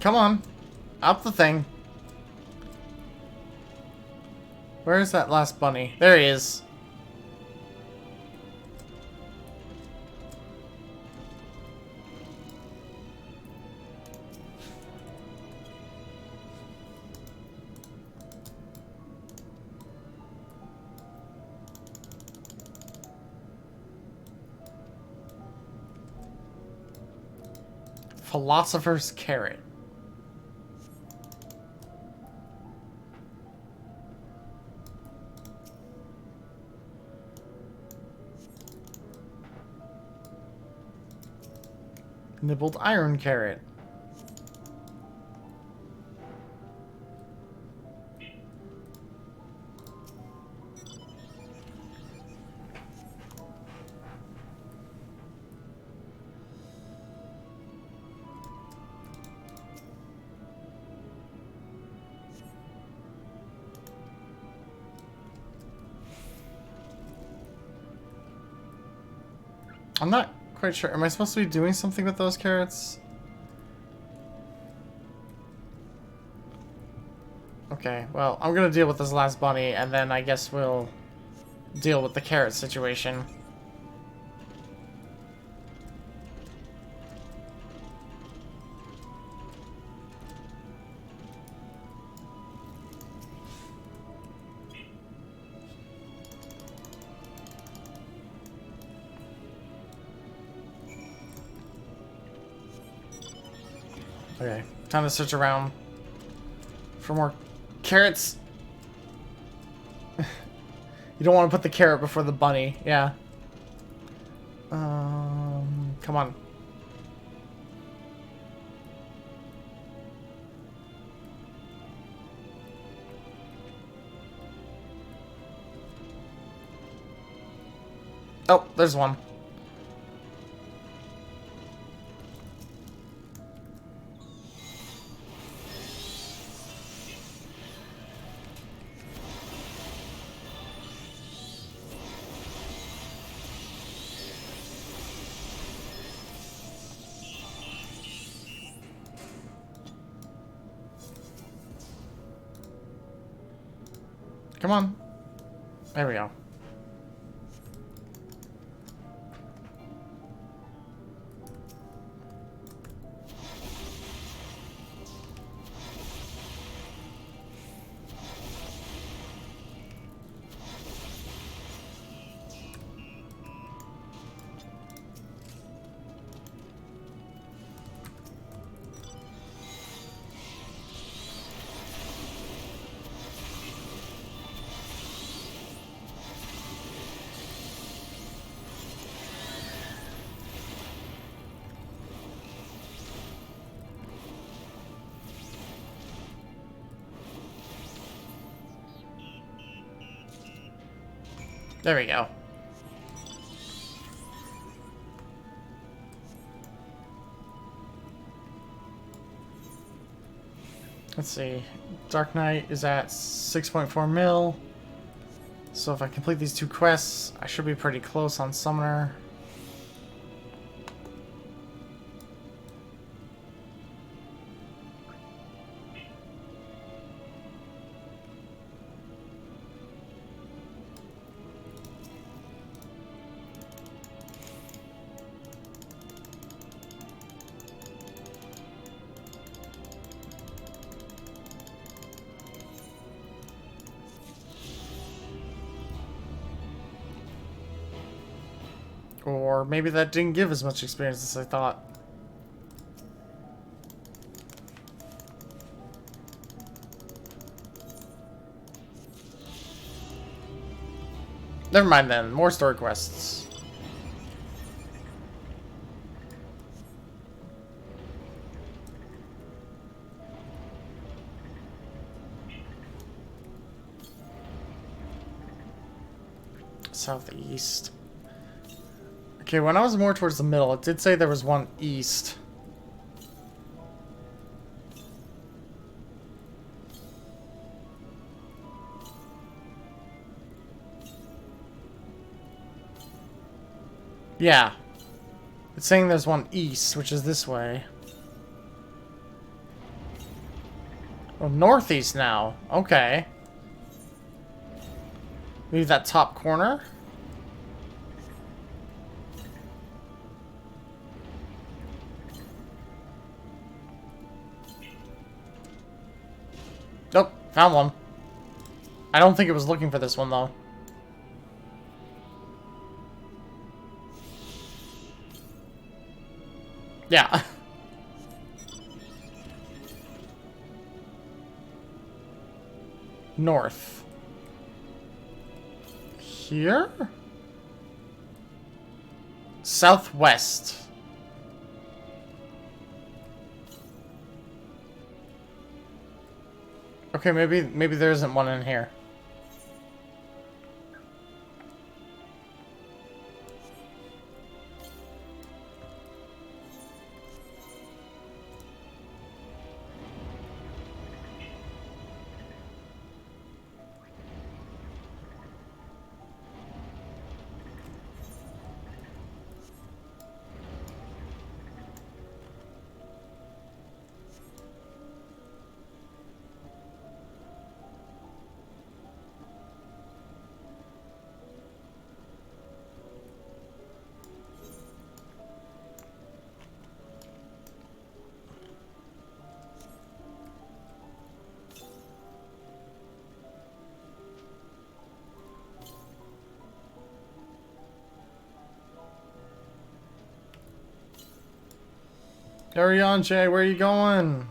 Come on. Up the thing. Where is that last bunny? There he is. Philosopher's Carrot. Nibbled iron carrot. I'm not quite sure. Am I supposed to be doing something with those carrots? Okay, well, I'm gonna deal with this last bunny, and then I guess we'll deal with the carrot situation. Okay, time to search around for more carrots. You don't want to put the carrot before the bunny, yeah. Come on. Oh, there's one. Come on. There we go. There we go. Let's see. Dark Knight is at 6.4 mil. So if I complete these 2 quests, I should be pretty close on Summoner. Or maybe that didn't give as much experience as I thought. Never mind then. More story quests. Southeast. Okay, when I was more towards the middle, it did say there was one east. Yeah. It's saying there's one east, which is this way. Oh, northeast now. Okay. Maybe that top corner? Nope, found one. I don't think it was looking for this one, though. Yeah. North. Here? Southwest. Okay, maybe there isn't one in here. Hurry on, Jay, where are you going?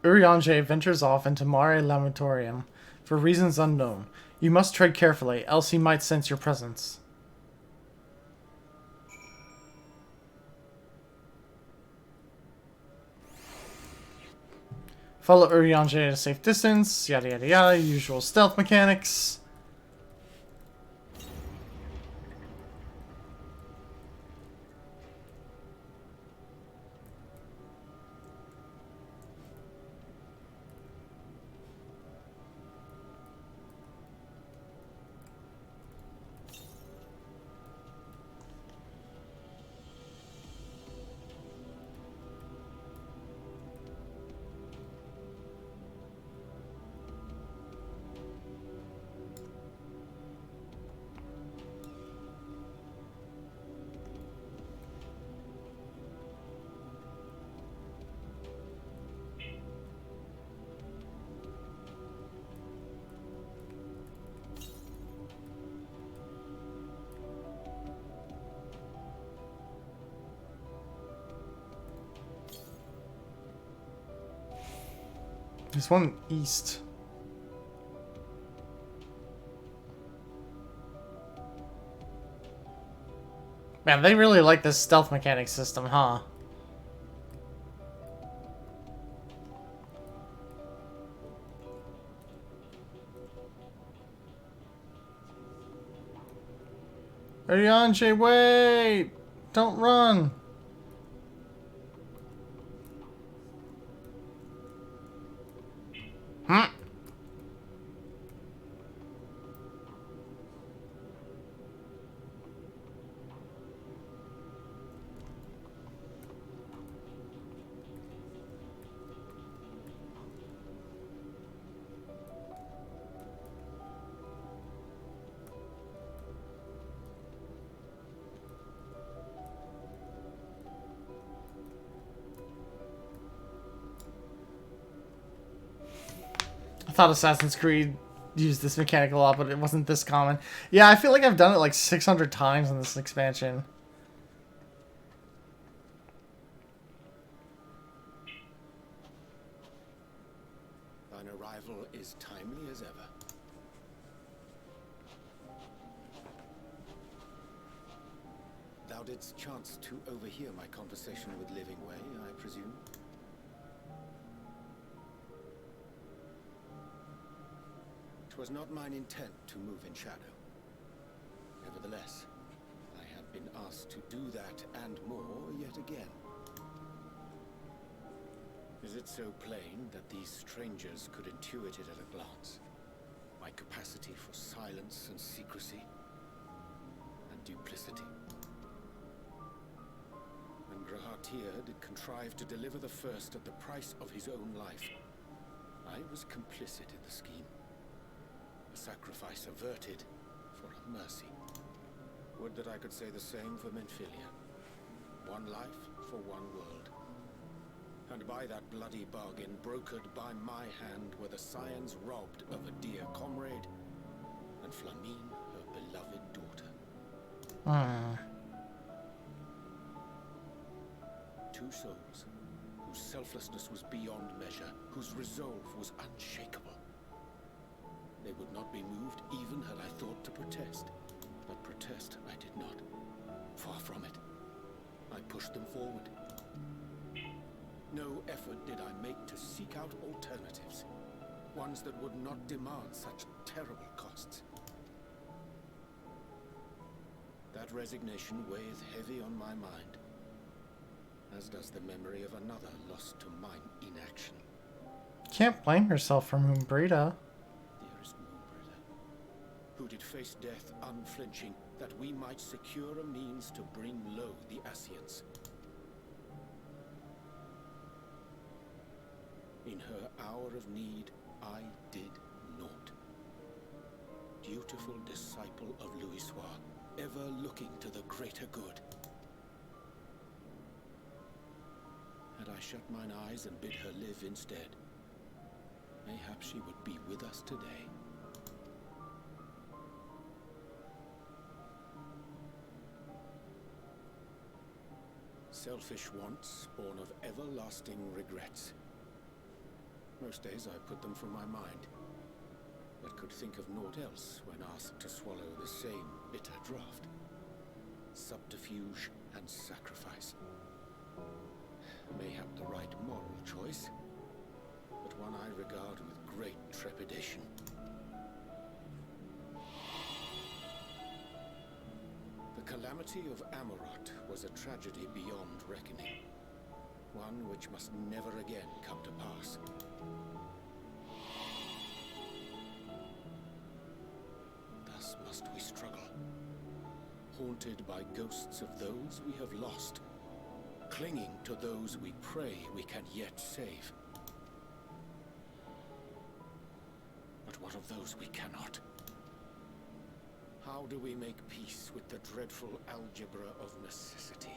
Urianger ventures off into Mare Lamentorium for reasons unknown. You must tread carefully, else he might sense your presence. Follow Urianger at a safe distance, yada yada yada, usual stealth mechanics. There's one east. Man, they really like this stealth mechanic system, huh? Urianger, wait! Don't run! Hmm? I thought Assassin's Creed used this mechanic a lot, but it wasn't this common. Yeah, I feel like I've done it like 600 times in this expansion. Thine arrival is timely as ever. Thou didst chance to overhear my conversation with Living Way, I presume? 'Twas not mine intent to move in shadow. Nevertheless, I have been asked to do that and more yet again. Is it so plain that these strangers could intuit it at a glance? My capacity for silence and secrecy and duplicity. When Grahatir did contrive to deliver the first at the price of his own life, I was complicit in the scheme. A sacrifice averted for a mercy. Would that I could say the same for Menphilia. One life for one world. And by that bloody bargain brokered by my hand were the scions robbed of a dear comrade and Flamine her beloved daughter. Hmm. Two souls whose selflessness was beyond measure, whose resolve was unshakable. They would not be moved even had I thought to protest. But protest I did not. Far from it. I pushed them forward. No effort did I make to seek out alternatives. Ones that would not demand such terrible costs. That resignation weigheth heavy on my mind, as does the memory of another lost to mine inaction. Can't blame yourself for Moonbrita. Dearest Moonbrita, who did face death unflinching, that we might secure a means to bring low the Ascians. In her hour of need, I did naught. Dutiful disciple of Louisoix, ever looking to the greater good. Had I shut mine eyes and bid her live instead, mayhap she would be with us today. Selfish wants, born of everlasting regrets. Most days I put them from my mind, but could think of naught else when asked to swallow the same bitter draught. Subterfuge and sacrifice. Mayhap the right moral choice, but one I regard with great trepidation. The calamity of Amarot was a tragedy beyond reckoning. One which must never again come to pass. Thus must we struggle, haunted by ghosts of those we have lost, clinging to those we pray we can yet save. But what of those we cannot? How do we make peace with the dreadful algebra of necessity?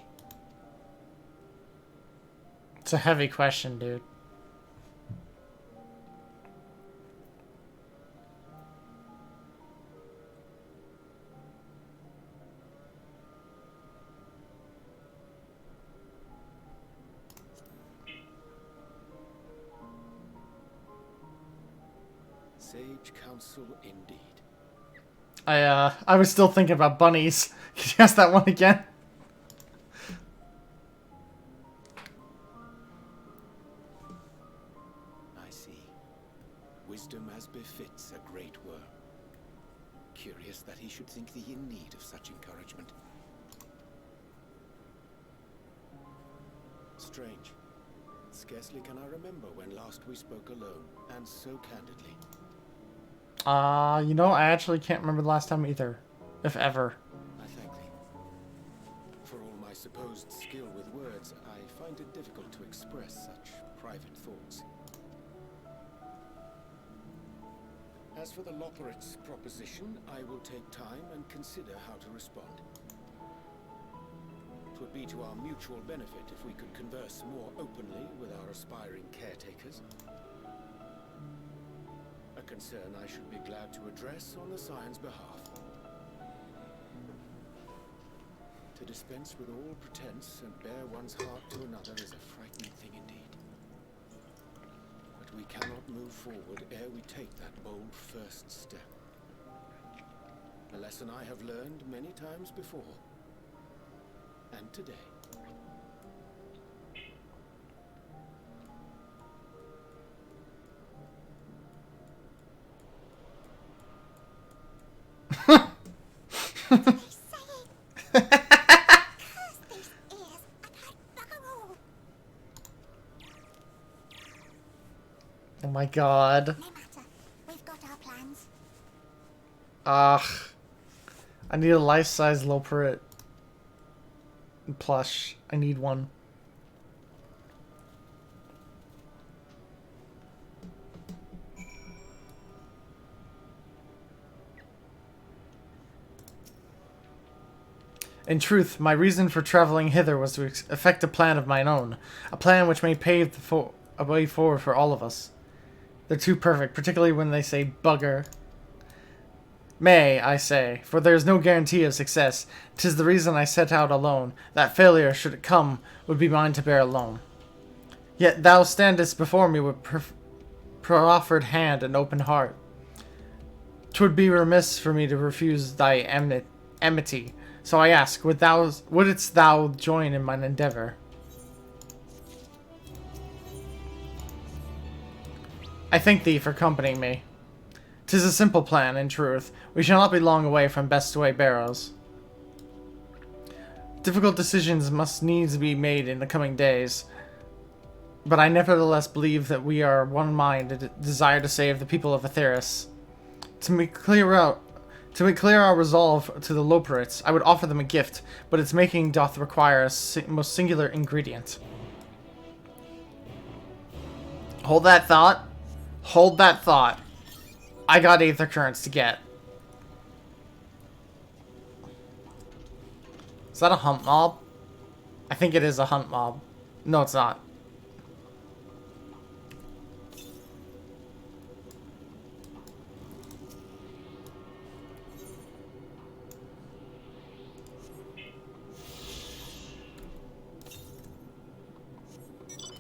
It's a heavy question, dude. Sage counsel indeed. I was still thinking about bunnies. Could you ask that one again? I see. Wisdom as befits a great worm. Curious that he should think thee in need of such encouragement. Strange. Scarcely can I remember when last we spoke alone, and so candidly. You know, I actually can't remember the last time either. If ever. I thank thee. For all my supposed skill with words, I find it difficult to express such private thoughts. As for the Loporrit's proposition, I will take time and consider how to respond. It would be to our mutual benefit if we could converse more openly with our aspiring caretakers. A concern I should be glad to address on the Scion's behalf. To dispense with all pretense and bare one's heart to another is a frightening thing indeed. But we cannot move forward ere we take that bold first step. A lesson I have learned many times before. And today. Oh my god. No matter. We've got our plans. Ugh. I need a life-size Loporrit plush. I need one. In truth, my reason for traveling hither was to effect a plan of mine own. A plan which may pave a way forward for all of us. They're too perfect, particularly when they say bugger. May, I say, for there is no guarantee of success. 'Tis the reason I set out alone, that failure, should it come, would be mine to bear alone. Yet thou standest before me with proffered hand and open heart. 'Twould be remiss for me to refuse thy enmity, so I ask, wouldst thou join in mine endeavor? I thank thee for accompanying me. 'Tis a simple plan, in truth. We shall not be long away from Bestway Barrows. Difficult decisions must needs be made in the coming days, but I nevertheless believe that we are one mind and desire to save the people of Atheris. To make clear our resolve to the Loperites, I would offer them a gift, but its making doth require a most singular ingredient. Hold that thought. Hold that thought. I got Aether Currents to get. Is that a hunt mob? I think it is a hunt mob. No, it's not.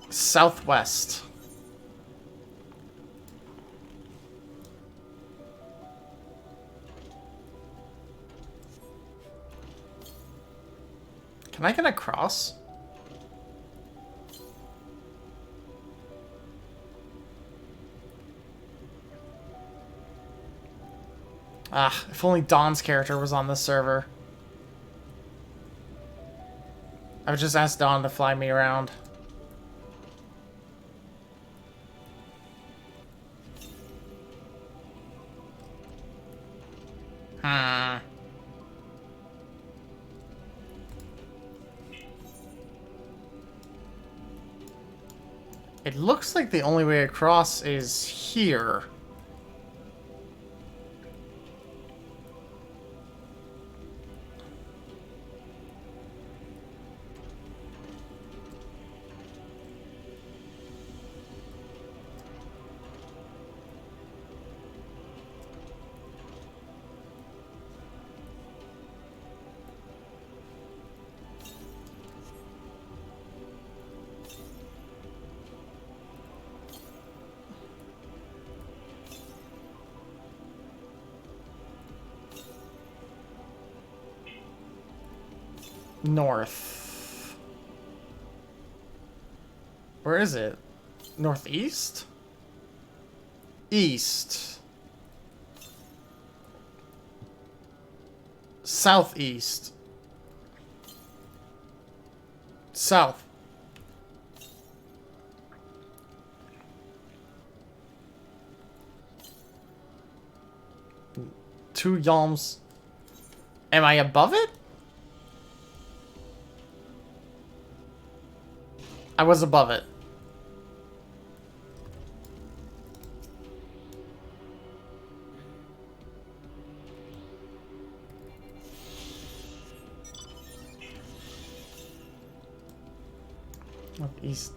Southwest. Can I get across? Ah, if only Dawn's character was on this server. I would just ask Dawn to fly me around. It looks like the only way across is here. North. Where is it? Northeast? East. Southeast. South. Two yalms. Am I above it? I was above it. Northeast.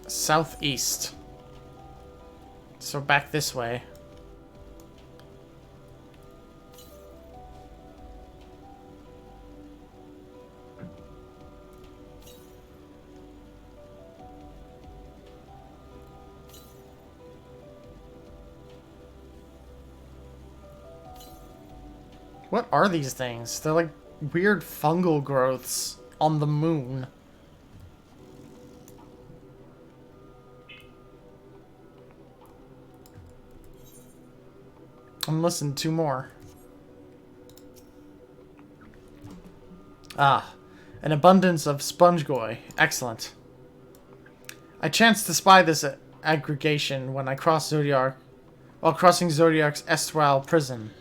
Southeast. So back this way. What are these things? They're like weird fungal growths on the moon. And listen, two more. Ah, an abundance of sponge-goy. Excellent. I chanced to spy this aggregation when I crossed Zodiac, while crossing Zodiac's Estral prison.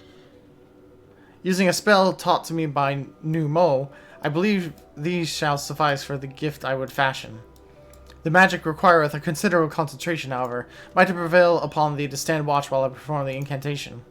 Using a spell taught to me by Nu Mo, I believe these shall suffice for the gift I would fashion. The magic requireth a considerable concentration, however. Might it prevail upon thee to stand watch while I perform the incantation?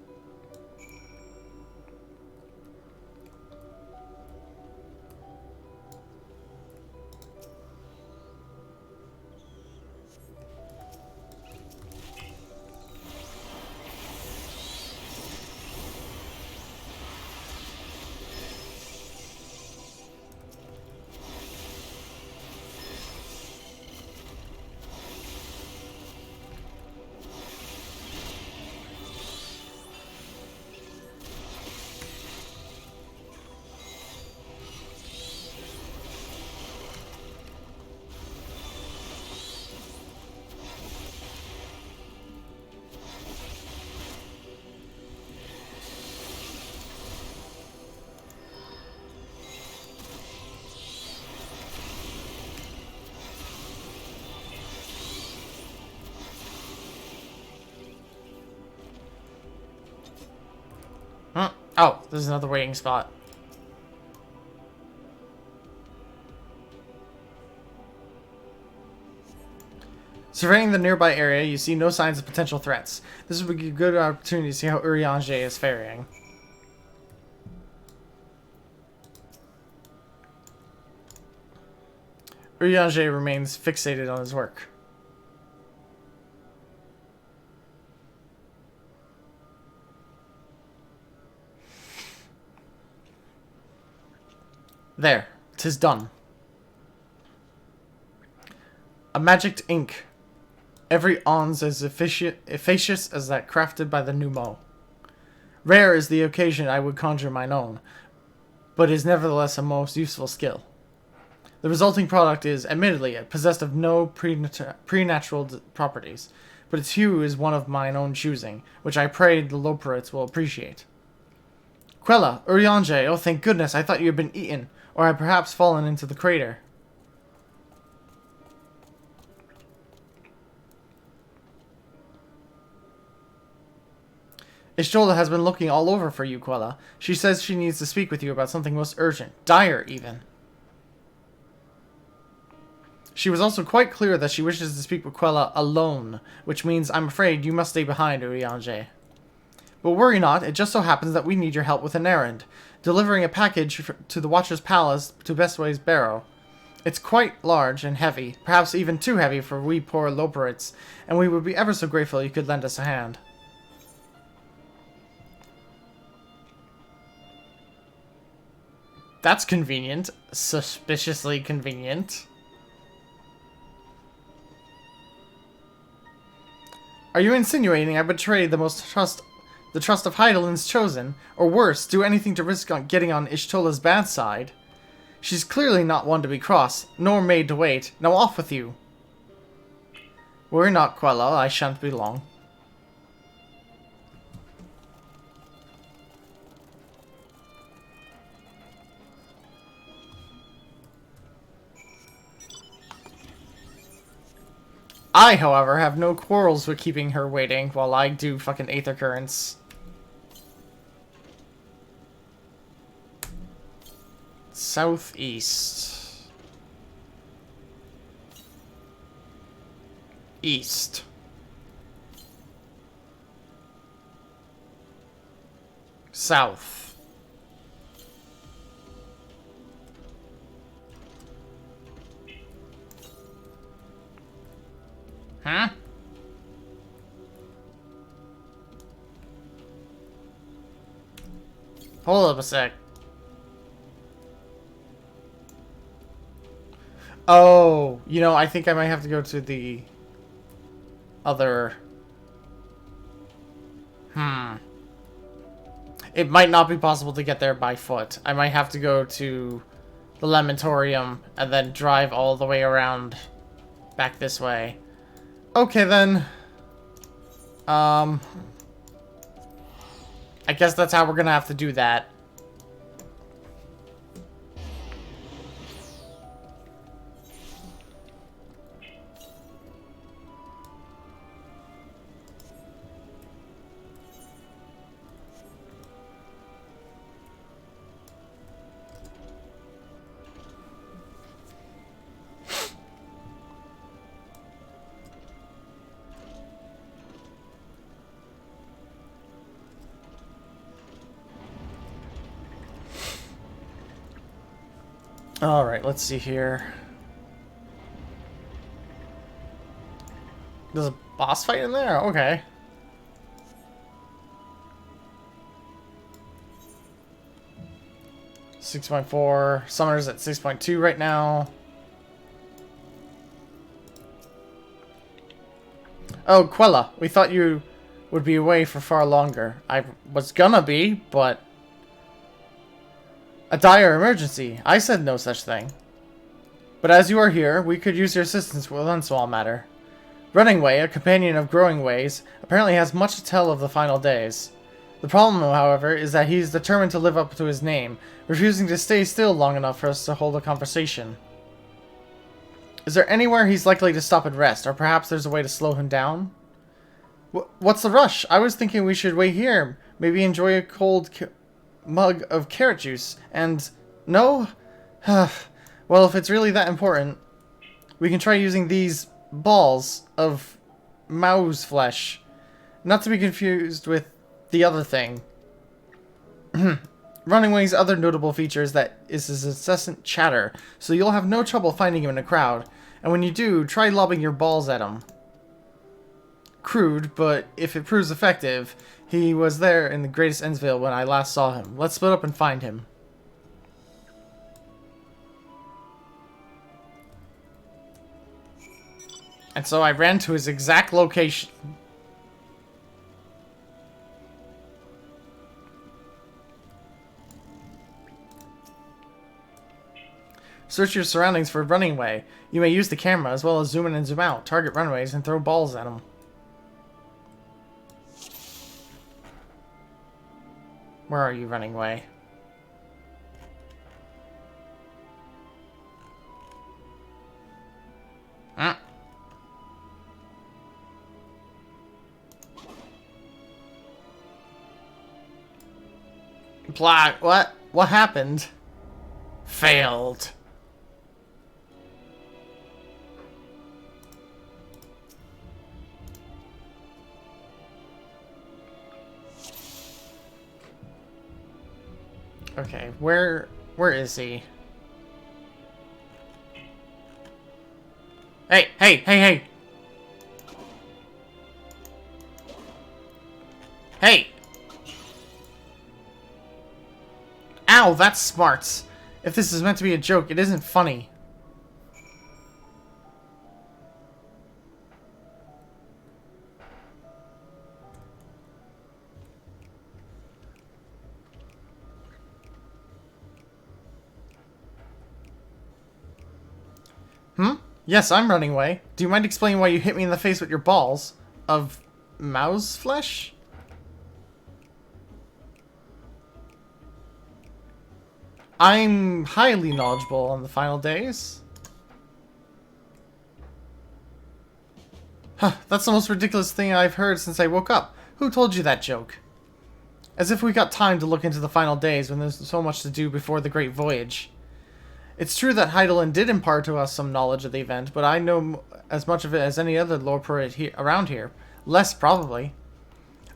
Oh, there's another waiting spot. Surveying the nearby area, you see no signs of potential threats. This would be a good opportunity to see how Urianger is faring. Urianger remains fixated on his work. There, 'tis done. A magicked ink. Every ons as efficacious as that crafted by the Pneumo. Rare is the occasion I would conjure mine own, but is nevertheless a most useful skill. The resulting product is, admittedly, possessed of no preternatural properties, but its hue is one of mine own choosing, which I pray the Loperites will appreciate. Quella, Urianger, oh thank goodness, I thought you had been eaten, or had perhaps fallen into the crater. Ishtola has been looking all over for you, Quella. She says she needs to speak with you about something most urgent, dire even. She was also quite clear that she wishes to speak with Quella alone, which means I'm afraid you must stay behind, Urianger. But worry not, it just so happens that we need your help with an errand, delivering a package to the Watcher's Palace to Bnuuys Barrow. It's quite large and heavy, perhaps even too heavy for we poor Loperites, and we would be ever so grateful you could lend us a hand. That's convenient. Suspiciously convenient. Are you insinuating I betrayed the trust of Heidelin's chosen, or worse, do anything to risk on getting on Ishtola's bad side? She's clearly not one to be cross, nor made to wait. Now off with you. Worry not, Quella, I shan't be long. I, however, have no quarrels with keeping her waiting while I do fucking Aether Currents. Southeast. East. South. Huh? Hold up a sec. Oh, you know, I think I might have to go to the other... It might not be possible to get there by foot. I might have to go to the Lamentorium and then drive all the way around back this way. Okay, then. I guess that's how we're gonna have to do that. Alright, let's see here. There's a boss fight in there? Okay. .4. Summoner's at 6.2 right now. Oh, Quella, we thought you would be away for far longer. I was gonna be, but... A dire emergency. I said no such thing. But as you are here, we could use your assistance with one small matter. Running Way, a companion of Growing Ways, apparently has much to tell of the final days. The problem, however, is that he is determined to live up to his name, refusing to stay still long enough for us to hold a conversation. Is there anywhere he's likely to stop and rest, or perhaps there's a way to slow him down? What's the rush? I was thinking we should wait here, maybe enjoy a cold mug of carrot juice, and... No? Well, if it's really that important, we can try using these balls of Bnuuys flesh. Not to be confused with the other thing. Running Way's other notable feature is that is his incessant chatter, so you'll have no trouble finding him in a crowd. And when you do, try lobbing your balls at him. Crude, but if it proves effective, he was there in the Greatest Endsvale when I last saw him. Let's split up and find him. And so I ran to his exact location. Search your surroundings for Running Way. You may use the camera as well as zoom in and zoom out, target runways, and throw balls at them. Where are you, Running Way? Huh? Black, what? What happened? Failed. Okay, where is he? Hey, hey, hey, hey! Hey! Ow, that's smart. If this is meant to be a joke, it isn't funny. Yes, I'm Running Away. Do you mind explaining why you hit me in the face with your balls? Of Bnuuys flesh? I'm highly knowledgeable on the final days. Huh, that's the most ridiculous thing I've heard since I woke up. Who told you that joke? As if we got time to look into the final days when there's so much to do before the Great Voyage. It's true that Heidelin did impart to us some knowledge of the event, but I know as much of it as any other lore poet around here. Less, probably.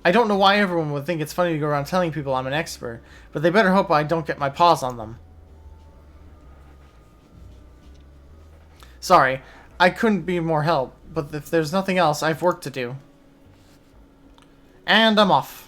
I don't know why everyone would think it's funny to go around telling people I'm an expert, but they better hope I don't get my paws on them. Sorry, I couldn't be more help, but if there's nothing else, I've work to do. And I'm off.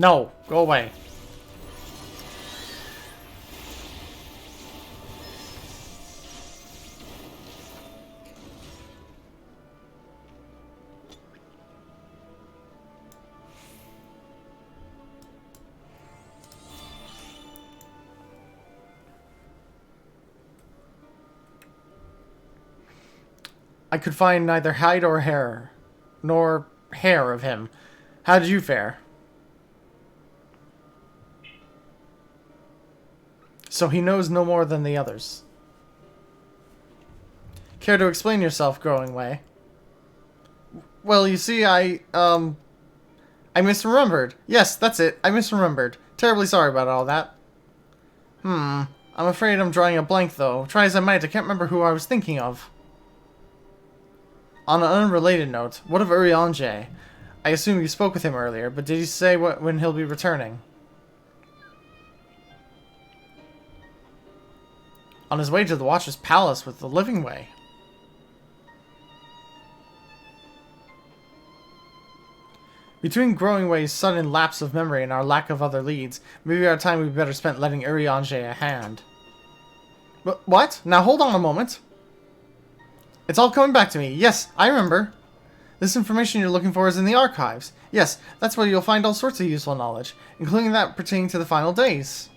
No, go away. I could find neither hide or hair, nor hair of him. How did you fare? So he knows no more than the others. Care to explain yourself, Growing Way? Well, you see, I misremembered. Yes, that's it. I misremembered. Terribly sorry about all that. I'm afraid I'm drawing a blank, though. Try as I might, I can't remember who I was thinking of. On an unrelated note, what of Urianger? I assume you spoke with him earlier, but did he say when he'll be returning? On his way to the Watcher's Palace with the Living Way. Between Growing Way's sudden lapse of memory and our lack of other leads, maybe our time would be better spent letting Urianger a hand. But what? Now hold on a moment. It's all coming back to me. Yes, I remember. This information you're looking for is in the archives. Yes, that's where you'll find all sorts of useful knowledge, including that pertaining to the final days.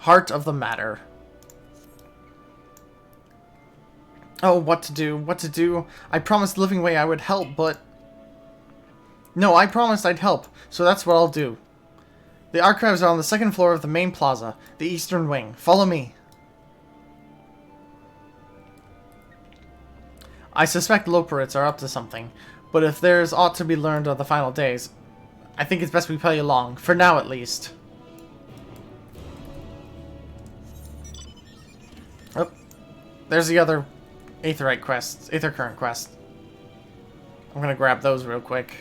Heart of the matter. Oh, what to do? What to do? I promised Living Way I would help, but... No, I promised I'd help, so that's what I'll do. The archives are on the second floor of the main plaza, the eastern wing. Follow me. I suspect Loperits are up to something, but if there's aught to be learned of the final days, I think it's best we play along, for now at least. Oh, there's the other Aetherite quests, Aether Current quest. I'm gonna grab those real quick.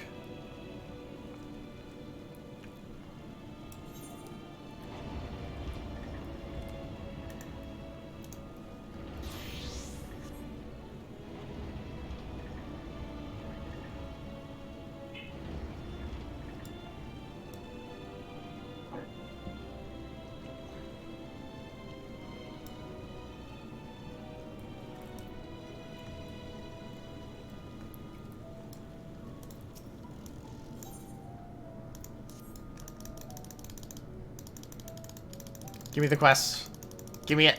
Give me the quest. Give me it.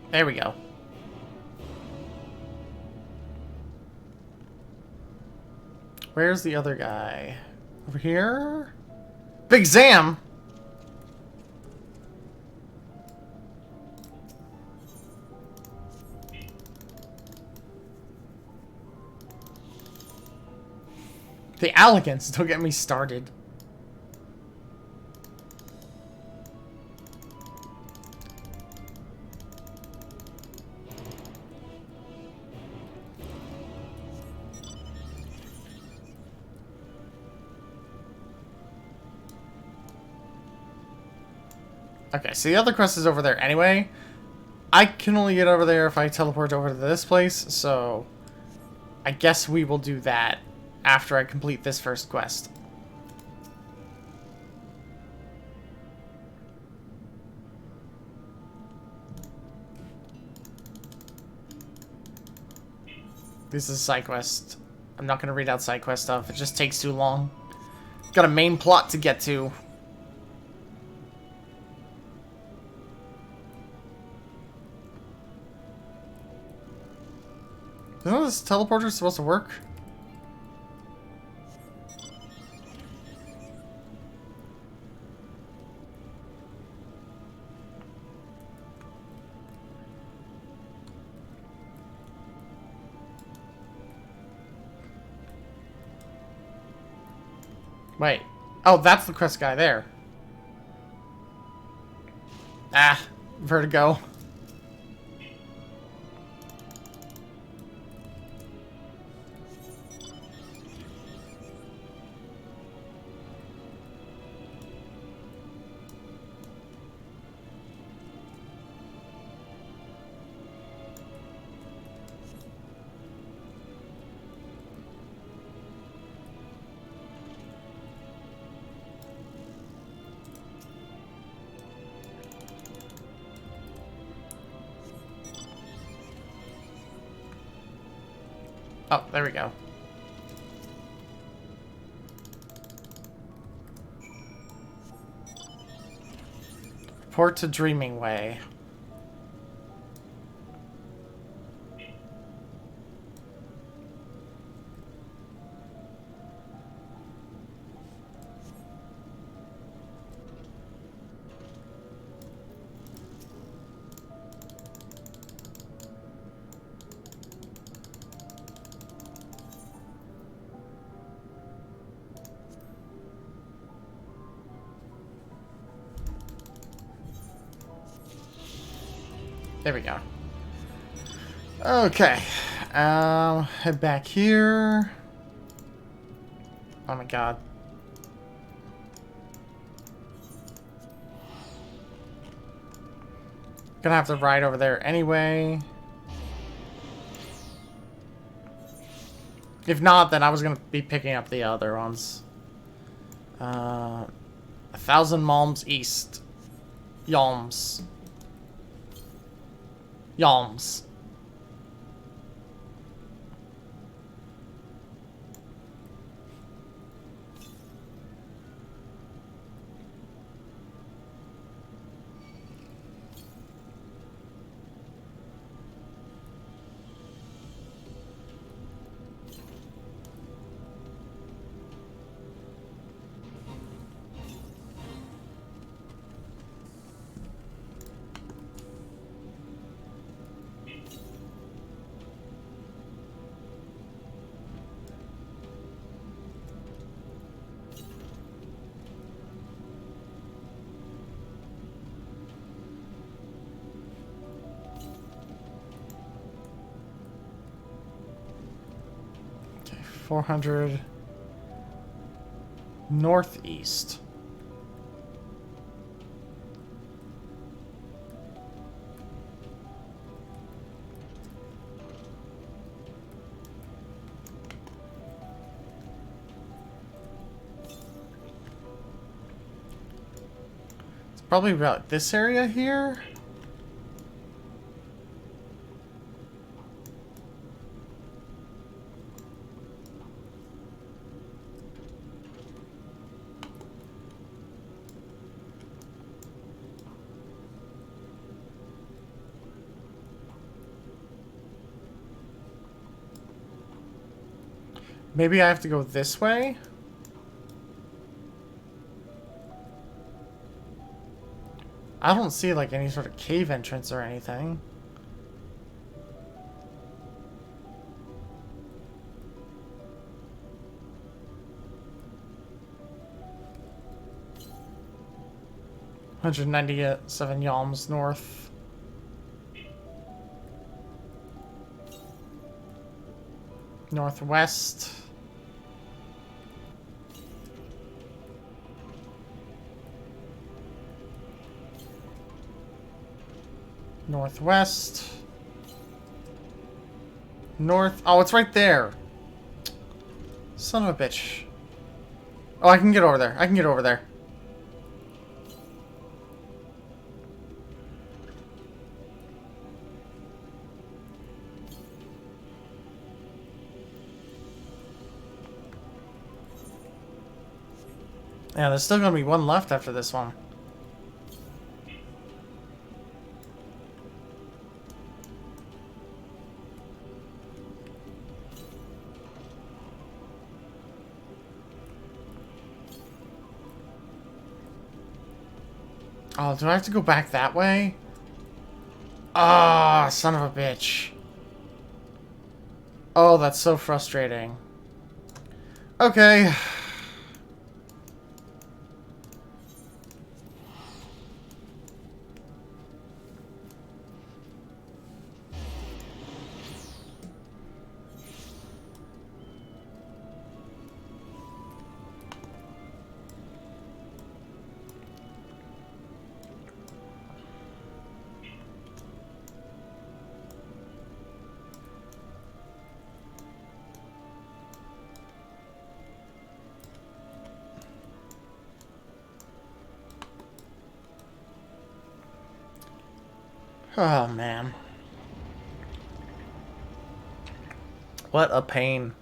There we go. Where's the other guy? Over here? Big Zam! The Alligans, don't get me started. Okay, so the other quest is over there anyway. I can only get over there if I teleport over to this place, so I guess we will do that after I complete this first quest. This is a side quest. I'm not going to read out side quest stuff. It just takes too long. Got a main plot to get to. You know this teleporter is supposed to work? Wait. Oh, that's the quest guy there. Ah, vertigo. Oh, there we go. Report to Dreaming Way. There we go. Okay. Head back here. Oh my god. Gonna have to ride over there anyway. If not, then I was gonna be picking up the other ones. 1,000 malms east. Yalms. Yalms. 400 northeast. It's probably about this area here. Maybe I have to go this way? I don't see like any sort of cave entrance or anything. $197 yalms north. Northwest. Northwest. North. Oh, it's right there. Son of a bitch. Oh, I can get over there. I can get over there. Yeah, there's still gonna be one left after this one. Oh, do I have to go back that way? Ah, son of a bitch. Oh, that's so frustrating. Okay. Oh, man. What a pain.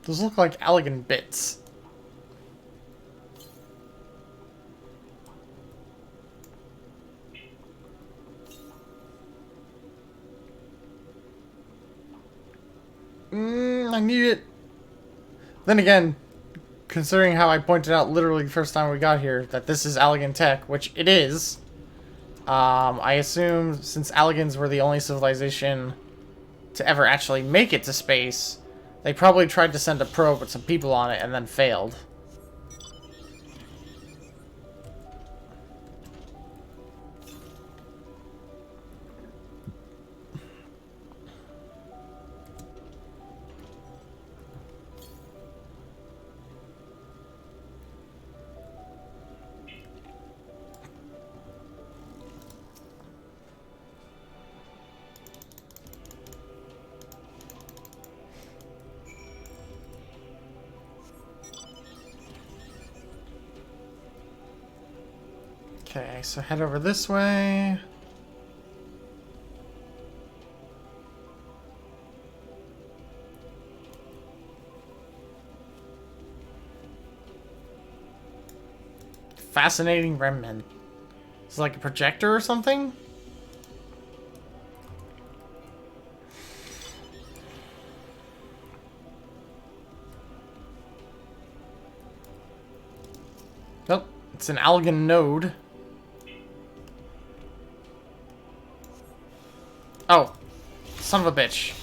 Those look like elegant bits. I need it. Then again, considering how I pointed out literally the first time we got here that this is Allegan tech, which it is, I assume since Allegans were the only civilization to ever actually make it to space, they probably tried to send a probe with some people on it and then failed. Okay, so head over this way. Fascinating remnant. Is it like a projector or something? Nope, it's an Algan node. Oh, son of a bitch.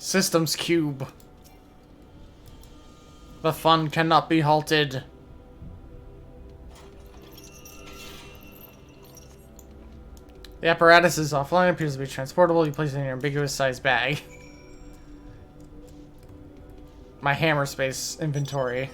Systems cube. The fun cannot be halted. The apparatus is offline, appears to be transportable. You place it in your ambiguous sized bag. My hammer space inventory.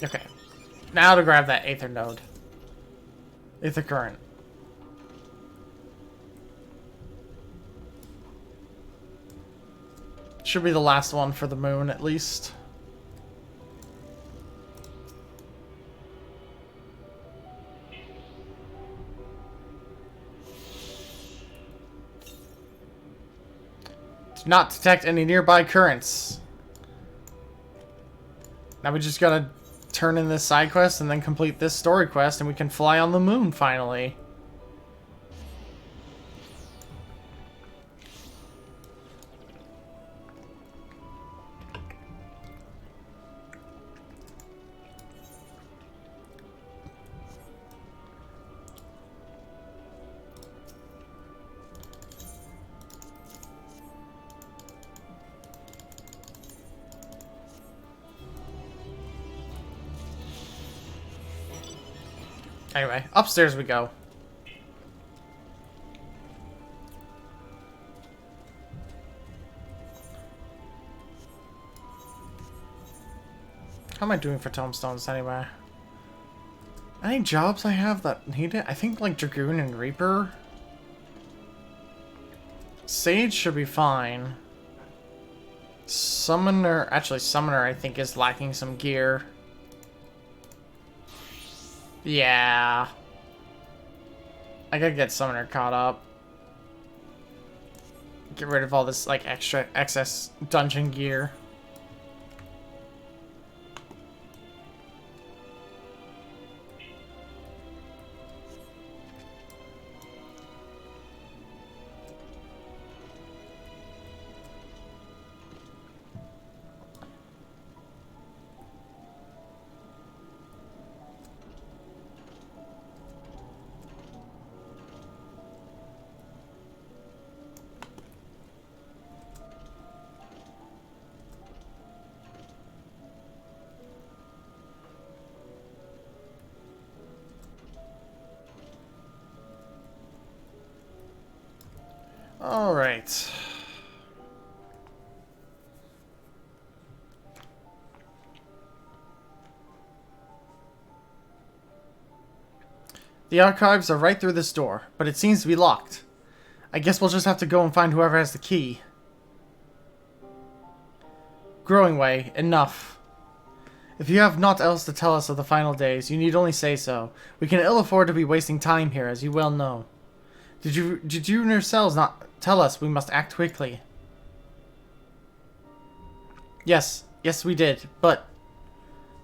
Okay. Now to grab that Aether node. Aether current. Should be the last one for the moon, at least. Do not detect any nearby currents. Now we just gotta turn in this side quest and then complete this story quest and we can fly on the moon finally. Anyway, upstairs we go. How am I doing for tomestones anyway? Any jobs I have that need it? I think like Dragoon and Reaper. Sage should be fine. Summoner, actually Summoner I think is lacking some gear. Yeah. I gotta get Summoner caught up. Get rid of all this, like, excess dungeon gear. All right. The archives are right through this door, but it seems to be locked. I guess we'll just have to go and find whoever has the key. Growing Way, enough. If you have naught else to tell us of the final days, you need only say so. We can ill afford to be wasting time here, as you well know. Did you yourselves not tell us we must act quickly? Yes, we did, but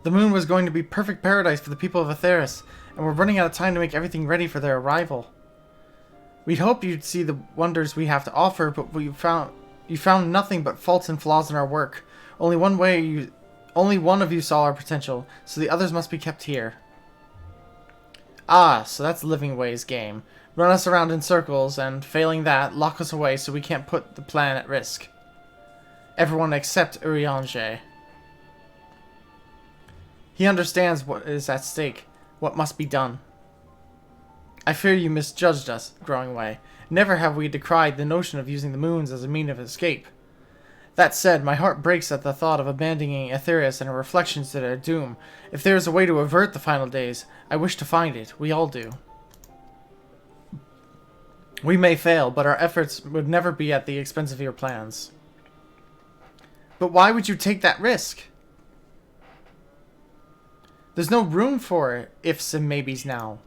the moon was going to be perfect paradise for the people of Atheris, and we're running out of time to make everything ready for their arrival. We'd hoped you'd see the wonders we have to offer, but you found nothing but faults and flaws in our work. Only one of you saw our potential, so the others must be kept here. Ah, so that's Living Way's game. Run us around in circles, and failing that, lock us away so we can't put the plan at risk. Everyone except Urianger. He understands what is at stake, what must be done. I fear you misjudged us, Growing Way. Never have we decried the notion of using the moons as a means of escape. That said, my heart breaks at the thought of abandoning Aetherius and her reflections to their doom. If there is a way to avert the final days, I wish to find it. We all do. We may fail, but our efforts would never be at the expense of your plans. But why would you take that risk? There's no room for ifs and maybes now.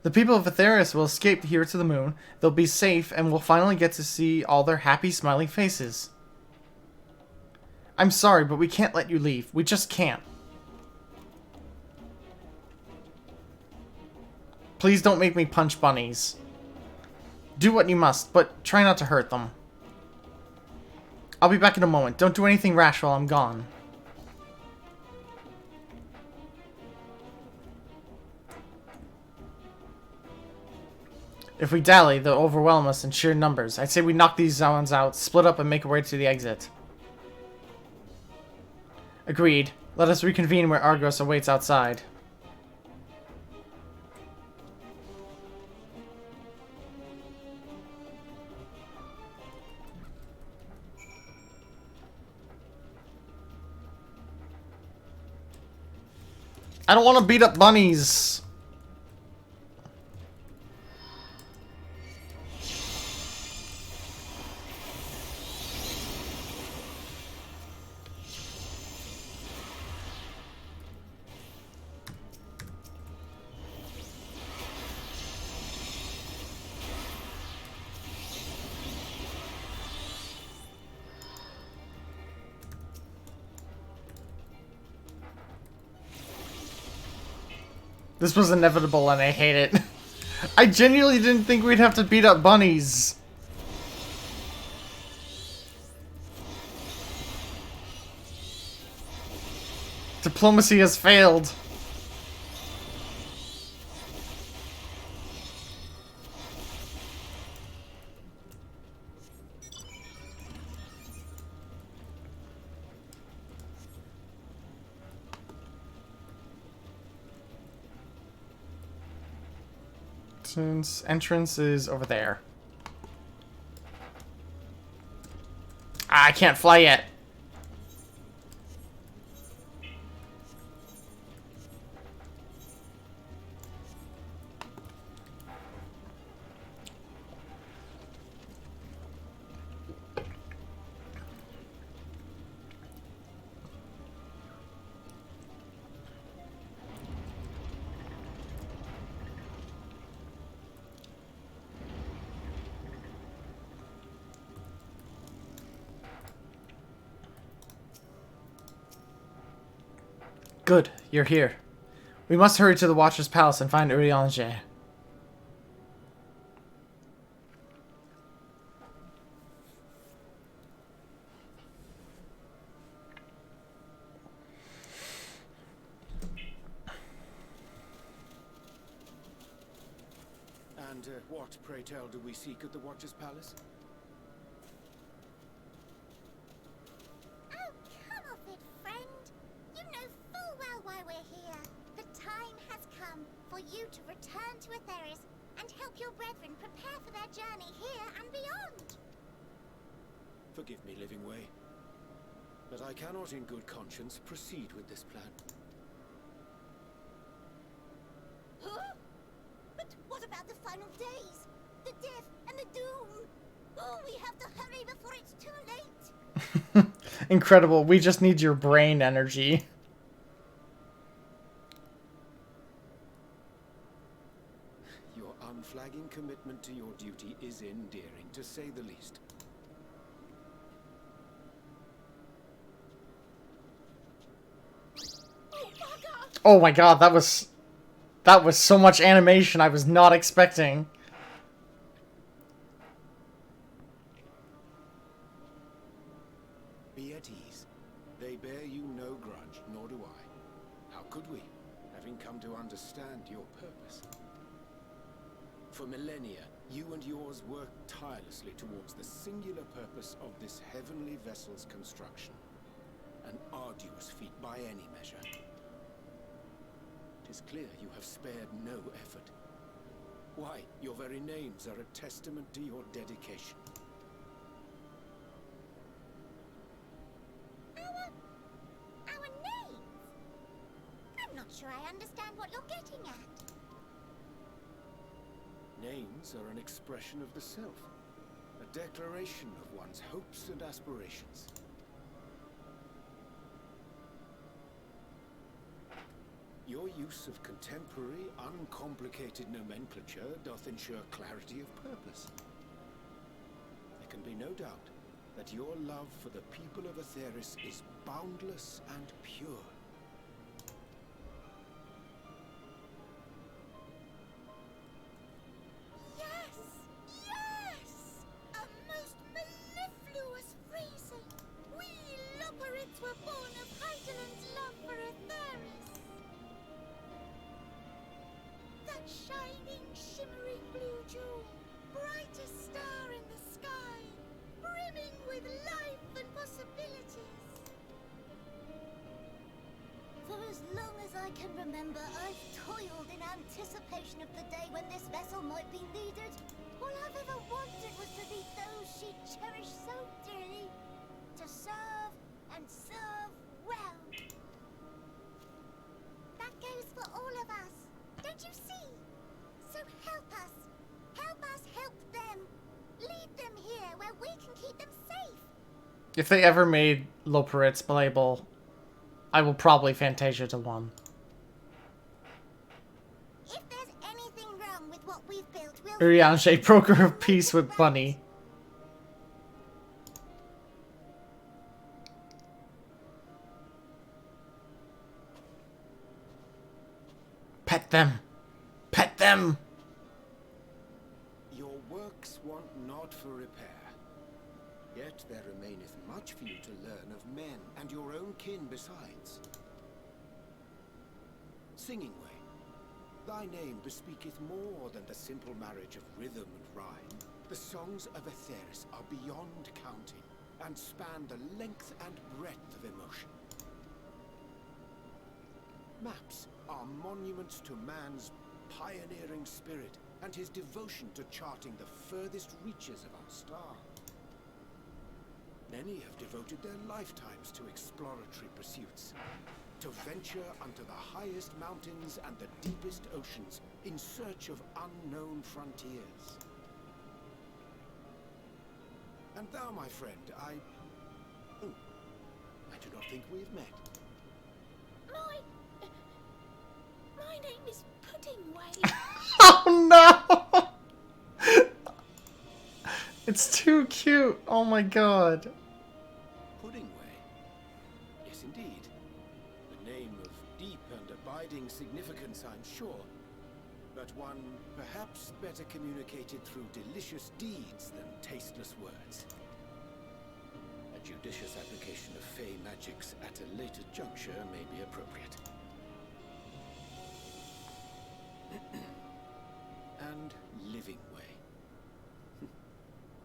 The people of Aetherius will escape here to the moon, they'll be safe, and we'll finally get to see all their happy, smiling faces. I'm sorry, but we can't let you leave. We just can't. Please don't make me punch bunnies. Do what you must, but try not to hurt them. I'll be back in a moment. Don't do anything rash while I'm gone. If we dally, they'll overwhelm us in sheer numbers. I'd say we knock these zones out, split up, and make our way to the exit. Agreed. Let us reconvene where Argos awaits outside. I don't want to beat up bunnies. This was inevitable and I hate it. I genuinely didn't think we'd have to beat up bunnies. Diplomacy has failed. Entrance is over there. Ah, I can't fly yet. Good, you're here. We must hurry to the Watcher's Palace and find Urianger. And what, pray tell, do we seek at the Watcher's Palace? Oh, come off it, friend. You know full well why we're here. The time has come for you to return to Atheris and help your brethren prepare for their journey here and beyond. Forgive me, Living Way, but I cannot in good conscience proceed with this plan. Huh? But what about the final days? The death and the the doom. Oh, we have to hurry before it's too late. Incredible. We just need your brain energy. Your unflagging commitment to your duty is endearing, to say the least. Oh my god, that was so much animation I was not expecting. Be at ease. They bear you no grudge, nor do I. How could we, having come to understand your purpose? For millennia, you and yours worked tirelessly towards the singular purpose of this heavenly vessel's construction. An arduous feat by any measure. It is clear you have spared no effort. Why, your very names are a testament to your dedication. Our names? I'm not sure I understand what you're getting at. Names are an expression of the self, a declaration of one's hopes and aspirations. Your use of contemporary, uncomplicated nomenclature doth ensure clarity of purpose. There can be no doubt that your love for the people of Atheris is boundless and pure. Yes! Yes! A most mellifluous phrasing. We Loporrits were born of Heideland's love for Atheris. That shining, shimmering blue jewel, brightest star in the sky, brimming with life and possibilities. For as long as I can remember, I've toiled in anticipation of the day when this vessel might be needed. All I've ever wanted was to meet those she cherished so dearly, to serve and serve well. That goes for all of us. Don't you see? So help us. Help us help them. Lead them here where we can keep them safe. If they ever made Loporrits playable, I will probably Fantasia to 1. If there's anything wrong with what we've built, we'll... Urianger, broker of peace with Bunny. Pet them! Pet them! Your works want not for repair. Yet there remaineth much for you to learn of men, and your own kin besides. Singing Way, thy name bespeaketh more than the simple marriage of rhythm and rhyme. The songs of Atheris are beyond counting, and span the length and breadth of emotion. Maps are monuments to man's pioneering spirit, and his devotion to charting the furthest reaches of our star. Many have devoted their lifetimes to exploratory pursuits, to venture unto the highest mountains and the deepest oceans in search of unknown frontiers. And thou, my friend, I do not think we've met. My name is Puddingway. Oh no! It's too cute. Oh my god. Puddingway? Yes, indeed. A name of deep and abiding significance, I'm sure. But one perhaps better communicated through delicious deeds than tasteless words. A judicious application of fey magics at a later juncture may be appropriate. And Living Way.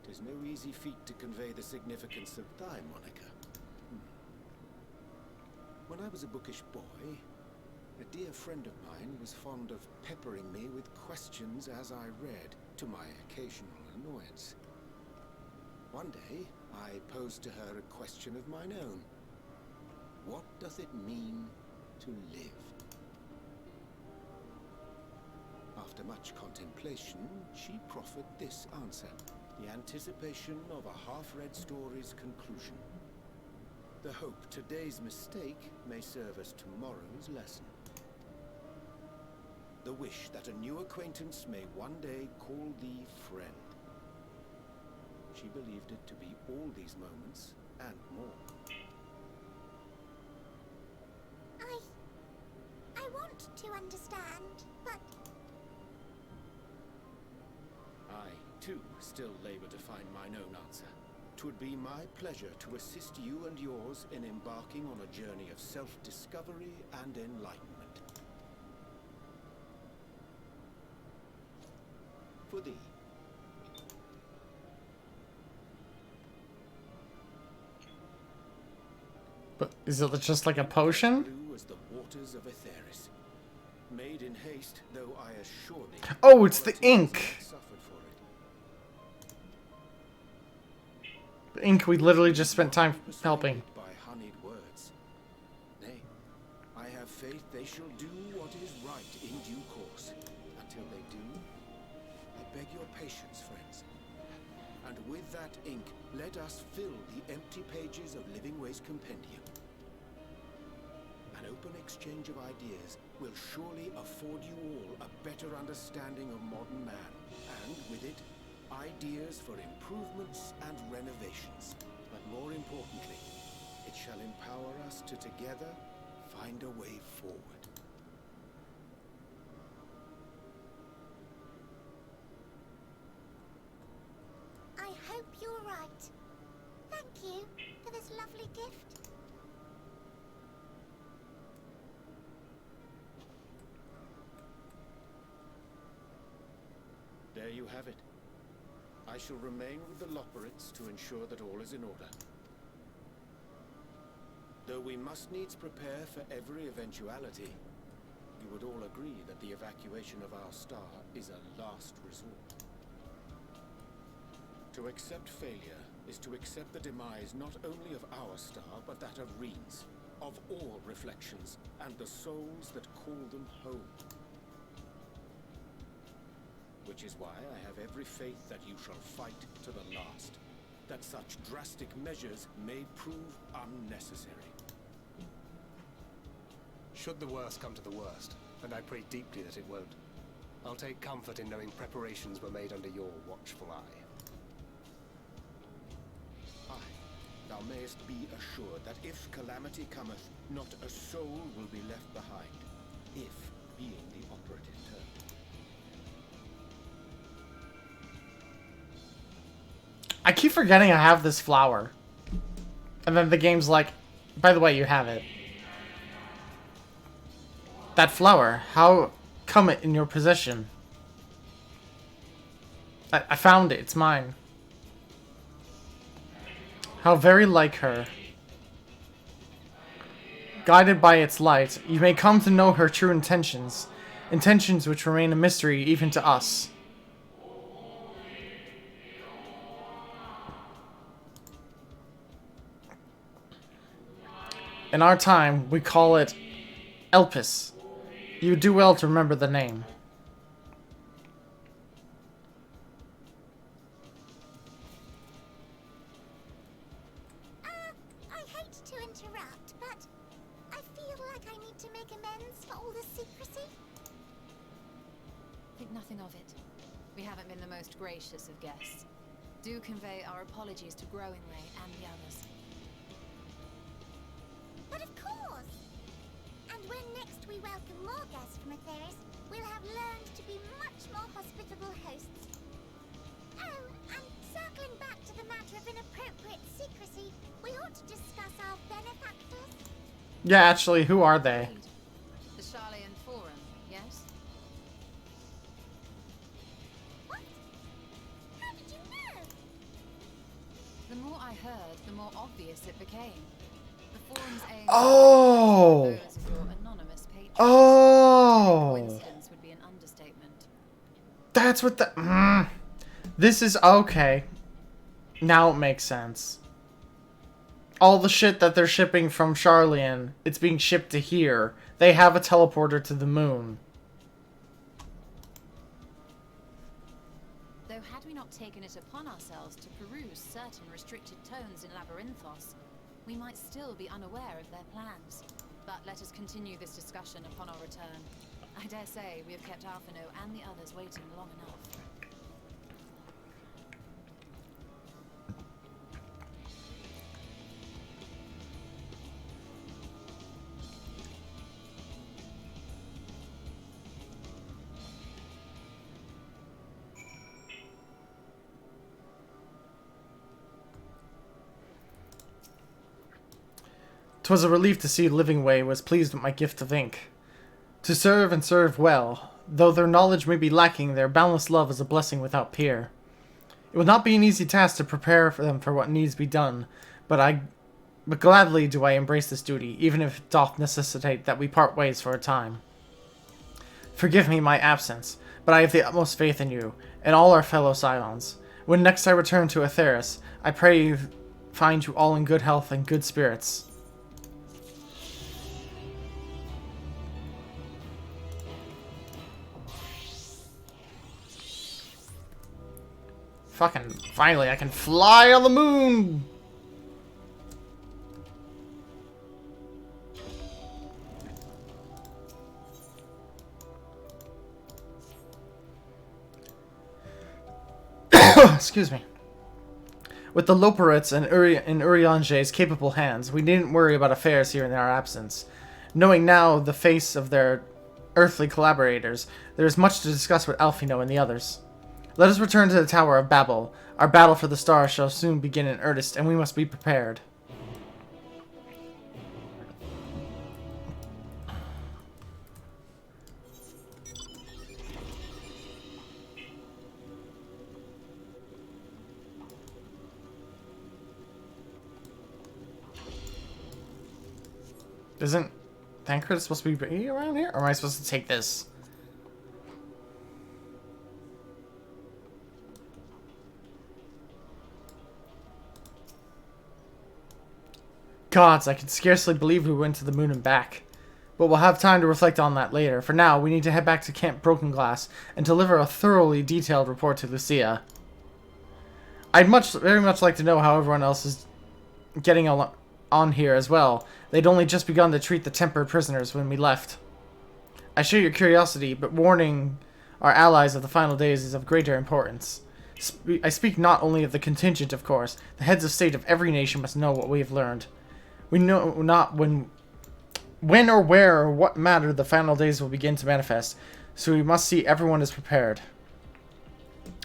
'Tis no easy feat to convey the significance of thy moniker. When I was a bookish boy, a dear friend of mine was fond of peppering me with questions as I read, to my occasional annoyance. One day, I posed to her a question of mine own. What doth it mean to live? After After much contemplation, she proffered this answer. The anticipation of a half-read story's conclusion. The hope today's mistake may serve as tomorrow's lesson. The wish that a new acquaintance may one day call thee friend. She believed it to be all these moments and more. I want to understand, but I, too, still labor to find mine own answer. 'Twould be my pleasure to assist you and yours in embarking on a journey of self-discovery and enlightenment. For thee. But is it just like a potion? Blue as the waters of Aetheris. Made in haste, though I assure thee. Oh, it's the ink. Suffered for it. The ink we literally just spent time helping. By honeyed words. Nay, I have faith they shall do what is right in due course. Until they do, I beg your patience, friends. And with that ink, let us fill the empty pages of Livingway's compendium. An open exchange of ideas will surely afford you all a better understanding of modern man, and with it, ideas for improvements and renovations. But more importantly, it shall empower us to together find a way forward. I hope you're right. Thank you for this lovely gift. There you have it. I shall remain with the Loporrits to ensure that all is in order. Though we must needs prepare for every eventuality, you would all agree that the evacuation of our star is a last resort. To accept failure is to accept the demise not only of our star, but that of Reen's, of all reflections, and the souls that call them home. Which is why I have every faith that you shall fight to the last, that such drastic measures may prove unnecessary. Should the worst come to the worst, and I pray deeply that it won't, I'll take comfort in knowing preparations were made under your watchful eye. Aye, thou mayest be assured that if calamity cometh, not a soul will be left behind, if being the operative term. I keep forgetting I have this flower. And then the game's like, by the way, you have it. That flower, how come it in your possession? I found it, it's mine. How very like her. Guided by its light, you may come to know her true intentions. Intentions which remain a mystery even to us. In our time, we call it Elpis. You would do well to remember the name. I hate to interrupt, but I feel like I need to make amends for all the secrecy. Think nothing of it. We haven't been the most gracious of guests. Do convey our apologies to Growingway and the others. But of course! And when next we welcome more guests from Aetheris, we'll have learned to be much more hospitable hosts. Oh, and circling back to the matter of inappropriate secrecy, we ought to discuss our benefactors. Yeah, actually, who are they? The Charlian Forum, yes? What? How did you know? The more I heard, the more obvious it became. The forum's aim Oh! those of your anonymous patrons. Oh! Coincidence would be an understatement. That's what the... This is... Okay. Now it makes sense. All the shit that they're shipping from Charlian, it's being shipped to here. They have a teleporter to the moon. though had we not taken it upon ourselves to peruse certain restricted tones in Labyrinthos, we might still be unaware of their plans. But let us continue this discussion upon our return. I dare say we have kept Alphino and the others waiting long enough. "'Twas a relief to see Livingway was pleased with my gift of ink. To serve and serve well, though their knowledge may be lacking, their boundless love is a blessing without peer. It will not be an easy task to prepare for them for what needs be done, but gladly do I embrace this duty, even if it doth necessitate that we part ways for a time. Forgive me my absence, but I have the utmost faith in you, and all our fellow Scions. When next I return to Atheris, I pray you find you all in good health and good spirits." Fucking finally, I can fly on the moon! Excuse me. With the Loporits and Uriange's capable hands, we needn't worry about affairs here in our absence. Knowing now the face of their earthly collaborators, there is much to discuss with Alphino and the others. Let us return to the Tower of Babel. Our battle for the stars shall soon begin in earnest, and we must be prepared. Isn't Thancred supposed to be around here? Or am I supposed to take this? Gods, I can scarcely believe we went to the moon and back. But we'll have time to reflect on that later. For now, we need to head back to Camp Broken Glass and deliver a thoroughly detailed report to Lucia. I'd very much like to know how everyone else is getting on here as well. They'd only just begun to treat the tempered prisoners when we left. I share your curiosity, but warning our allies of the final days is of greater importance. I speak not only of the contingent, of course. The heads of state of every nation must know what we have learned. We know not when or where or what matter the final days will begin to manifest, so we must see everyone is prepared.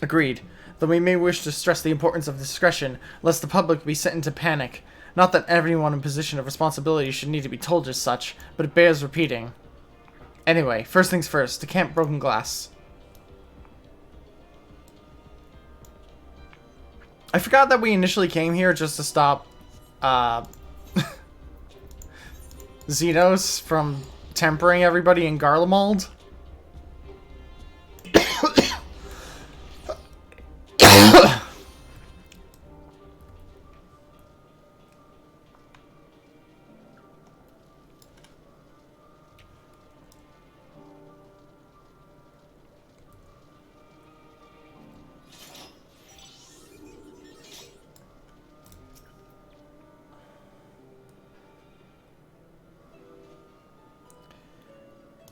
Agreed, though we may wish to stress the importance of discretion, lest the public be sent into panic. Not that everyone in position of responsibility should need to be told as such, but it bears repeating. Anyway, first things first, to Camp Broken Glass. I forgot that we initially came here just to stop, Xenos from tempering everybody in Garlemald.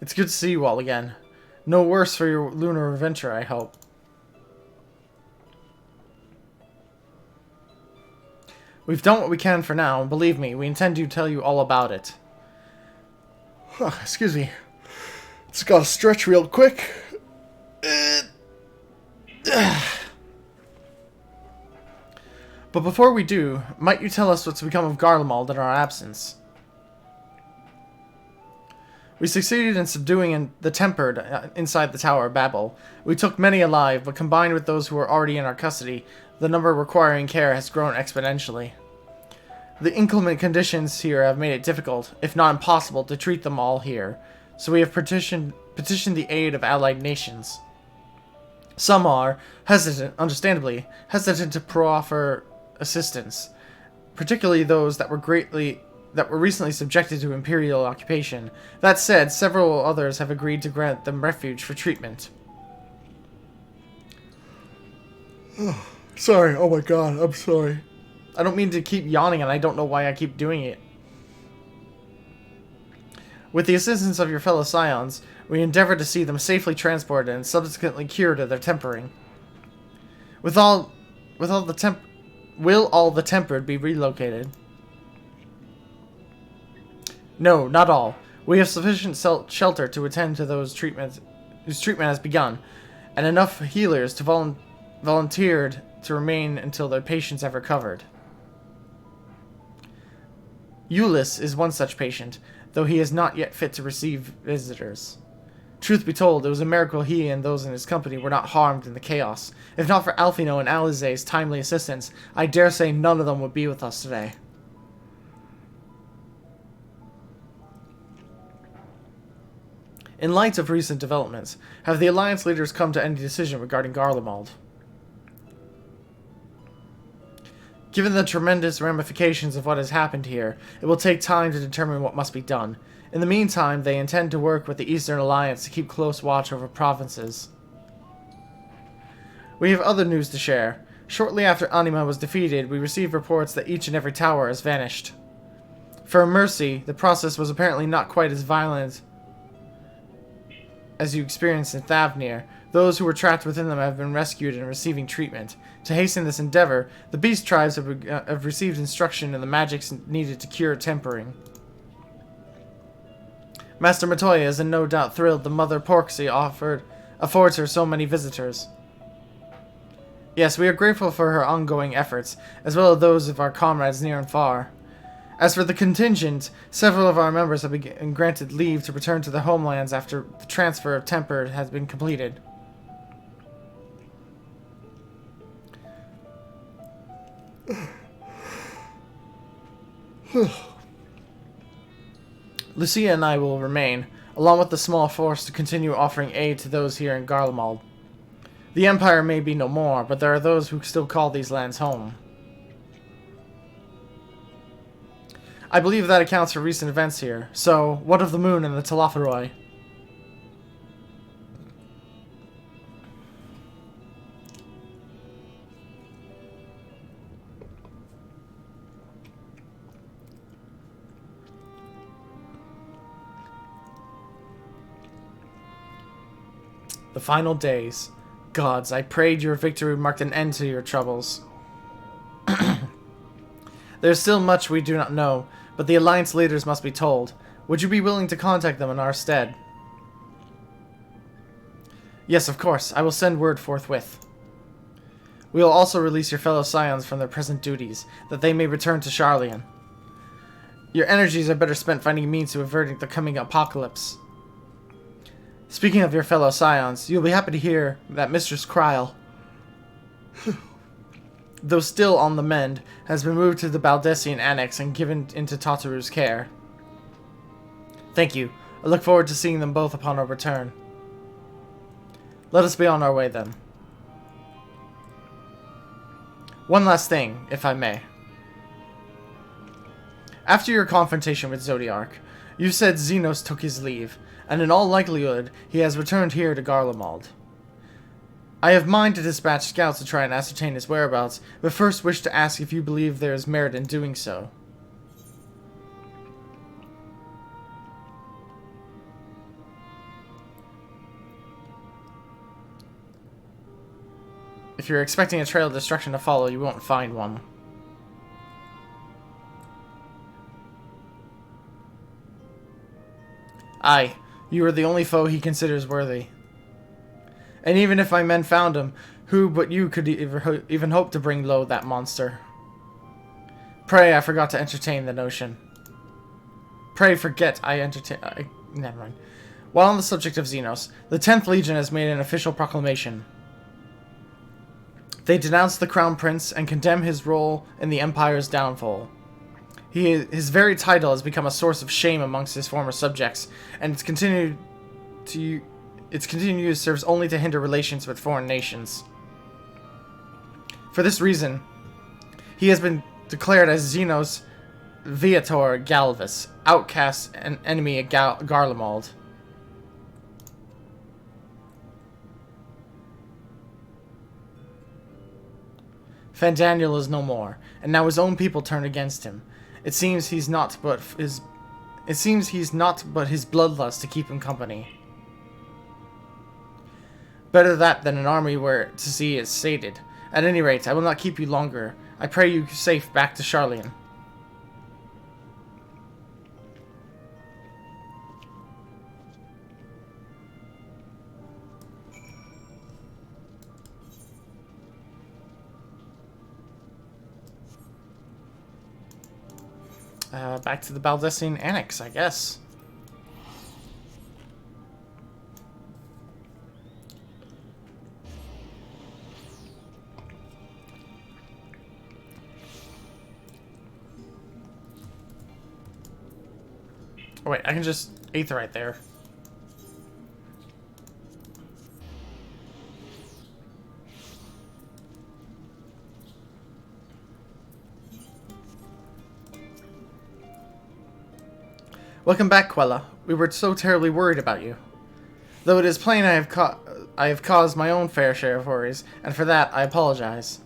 It's good to see you all again. No worse for your lunar adventure, I hope. We've done what we can for now, and believe me, we intend to tell you all about it. Excuse me. Just gotta stretch real quick. But before we do, might you tell us what's become of Garlemald in our absence? We succeeded in subduing the Tempered inside the Tower of Babel. We took many alive, but combined with those who were already in our custody, the number requiring care has grown exponentially. The inclement conditions here have made it difficult, if not impossible, to treat them all here, so we have petitioned the aid of allied nations. Some are understandably hesitant to proffer assistance, particularly those that were recently subjected to imperial occupation. That said, several others have agreed to grant them refuge for treatment. Sorry, oh my god, I'm sorry. I don't mean to keep yawning and I don't know why I keep doing it. With the assistance of your fellow scions, we endeavor to see them safely transported and subsequently cured of their tempering. Will all the tempered be relocated? No, not all. We have sufficient shelter to attend to those whose treatment has begun, and enough healers to volunteered to remain until their patients have recovered. Euless is one such patient, though he is not yet fit to receive visitors. Truth be told, it was a miracle he and those in his company were not harmed in the chaos. If not for Alfino and Alize's timely assistance, I dare say none of them would be with us today. In light of recent developments, have the Alliance leaders come to any decision regarding Garlemald? Given the tremendous ramifications of what has happened here, it will take time to determine what must be done. In the meantime, they intend to work with the Eastern Alliance to keep close watch over provinces. We have other news to share. Shortly after Anima was defeated, we received reports that each and every tower has vanished. For Mercy, the process was apparently not quite as violent as you experienced in Thavnir. Those who were trapped within them have been rescued and receiving treatment. To hasten this endeavor, the Beast Tribes have received instruction in the magics needed to cure tempering. Master Matoya is no doubt thrilled the Mother Porksy affords her so many visitors. Yes, we are grateful for her ongoing efforts, as well as those of our comrades near and far. As for the contingent, several of our members have been granted leave to return to their homelands after the transfer of Tempered has been completed. Lucia and I will remain, along with the small force, to continue offering aid to those here in Garlemald. The Empire may be no more, but there are those who still call these lands home. I believe that accounts for recent events here. So, what of the moon and the Telophoroi? The final days. Gods, I prayed your victory marked an end to your troubles. There is still much we do not know, but the Alliance leaders must be told. Would you be willing to contact them in our stead? Yes, of course. I will send word forthwith. We will also release your fellow scions from their present duties, that they may return to Sharlayan. Your energies are better spent finding means to averting the coming apocalypse. Speaking of your fellow scions, you'll be happy to hear that Mistress Kryl, though still on the mend, has been moved to the Baldessian Annex and given into Tataru's care. Thank you. I look forward to seeing them both upon our return. Let us be on our way then. One last thing, if I may. After your confrontation with Zodiark, you said Xenos took his leave, and in all likelihood, he has returned here to Garlemald. I have mind to dispatch scouts to try and ascertain his whereabouts, but first wish to ask if you believe there is merit in doing so. If you're expecting a trail of destruction to follow, you won't find one. Aye, you are the only foe he considers worthy. And even if my men found him, who but you could even hope to bring low that monster? Pray I forgot to entertain the notion. Pray forget I entertain... never mind. While on the subject of Xenos, the 10th Legion has made an official proclamation. They denounce the Crown Prince and condemn his role in the Empire's downfall. His very title has become a source of shame amongst his former subjects, and its continued use serves only to hinder relations with foreign nations. For this reason, he has been declared as Xenos Viator Galvus, outcast and enemy of Garlemald. Fandaniel is no more, and now his own people turn against him. It seems he's not but his bloodlust to keep him company. Better that than an army where to see is sated. At any rate, I will not keep you longer. I pray you safe back to Charlian. Back to the Baldessian Annex, I guess. Oh wait, I can just Aether right there. Welcome back, Quella. We were so terribly worried about you. Though it is plain I have caused my own fair share of worries, and for that I apologize.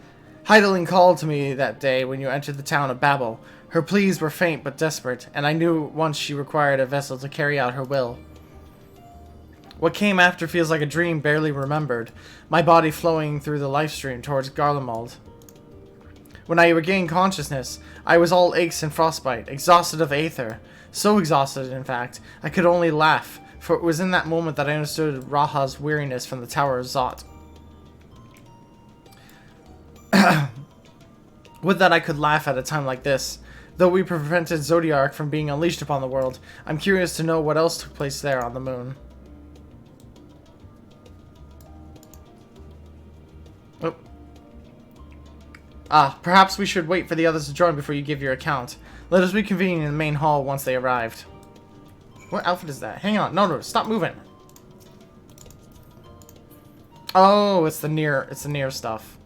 Heidelin called to me that day when you entered the town of Babel. Her pleas were faint but desperate, and I knew at once she required a vessel to carry out her will. What came after feels like a dream barely remembered, my body flowing through the life stream towards Garlemald. When I regained consciousness, I was all aches and frostbite, exhausted of Aether. So exhausted, in fact, I could only laugh, for it was in that moment that I understood Raha's weariness from the Tower of Zot. Would that I could laugh at a time like this. Though we prevented Zodiark from being unleashed upon the world, I'm curious to know what else took place there on the moon. Oh. Perhaps we should wait for the others to join before you give your account. Let us reconvene in the main hall once they arrived. What outfit is that? Hang on. No, stop moving. Oh, it's the near stuff.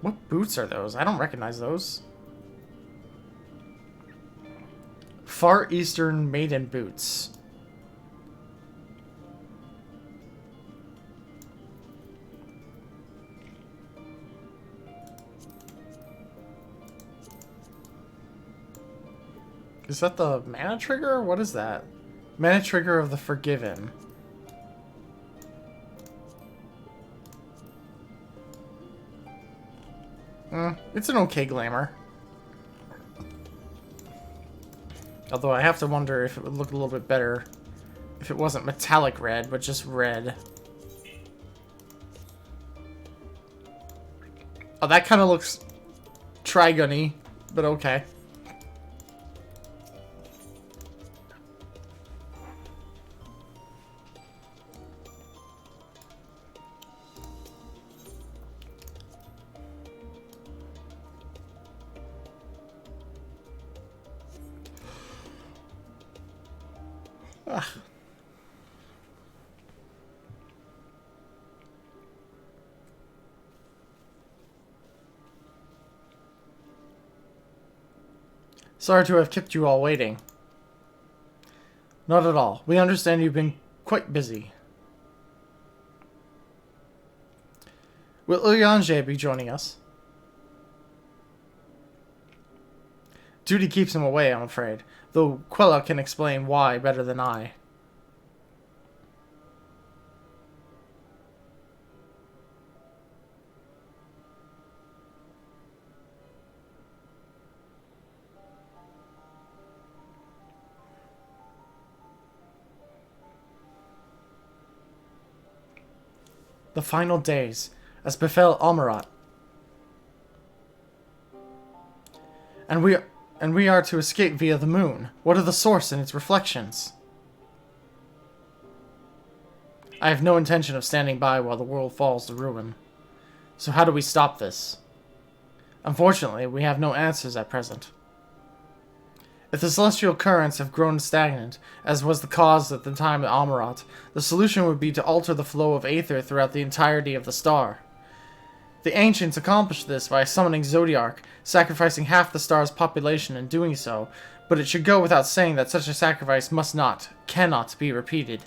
What boots are those? I don't recognize those. Far Eastern Maiden Boots. Is that the mana trigger? What is that? Mana trigger of the Forgiven. It's an okay glamour. Although I have to wonder if it would look a little bit better if it wasn't metallic red, but just red. Oh, that kind of looks Trigun-y, but okay. Sorry to have kept you all waiting. Not at all. We understand you've been quite busy. Will Ilyange be joining us? Duty keeps him away, I'm afraid, though Quella can explain why better than I. The final days, as befell Amarat. And we are to escape via the moon. What are the source and its reflections? I have no intention of standing by while the world falls to ruin. So how do we stop this? Unfortunately, we have no answers at present. If the celestial currents have grown stagnant, as was the cause at the time of Amarat, the solution would be to alter the flow of Aether throughout the entirety of the star. The ancients accomplished this by summoning Zodiark, sacrificing half the star's population in doing so, but it should go without saying that such a sacrifice cannot be repeated.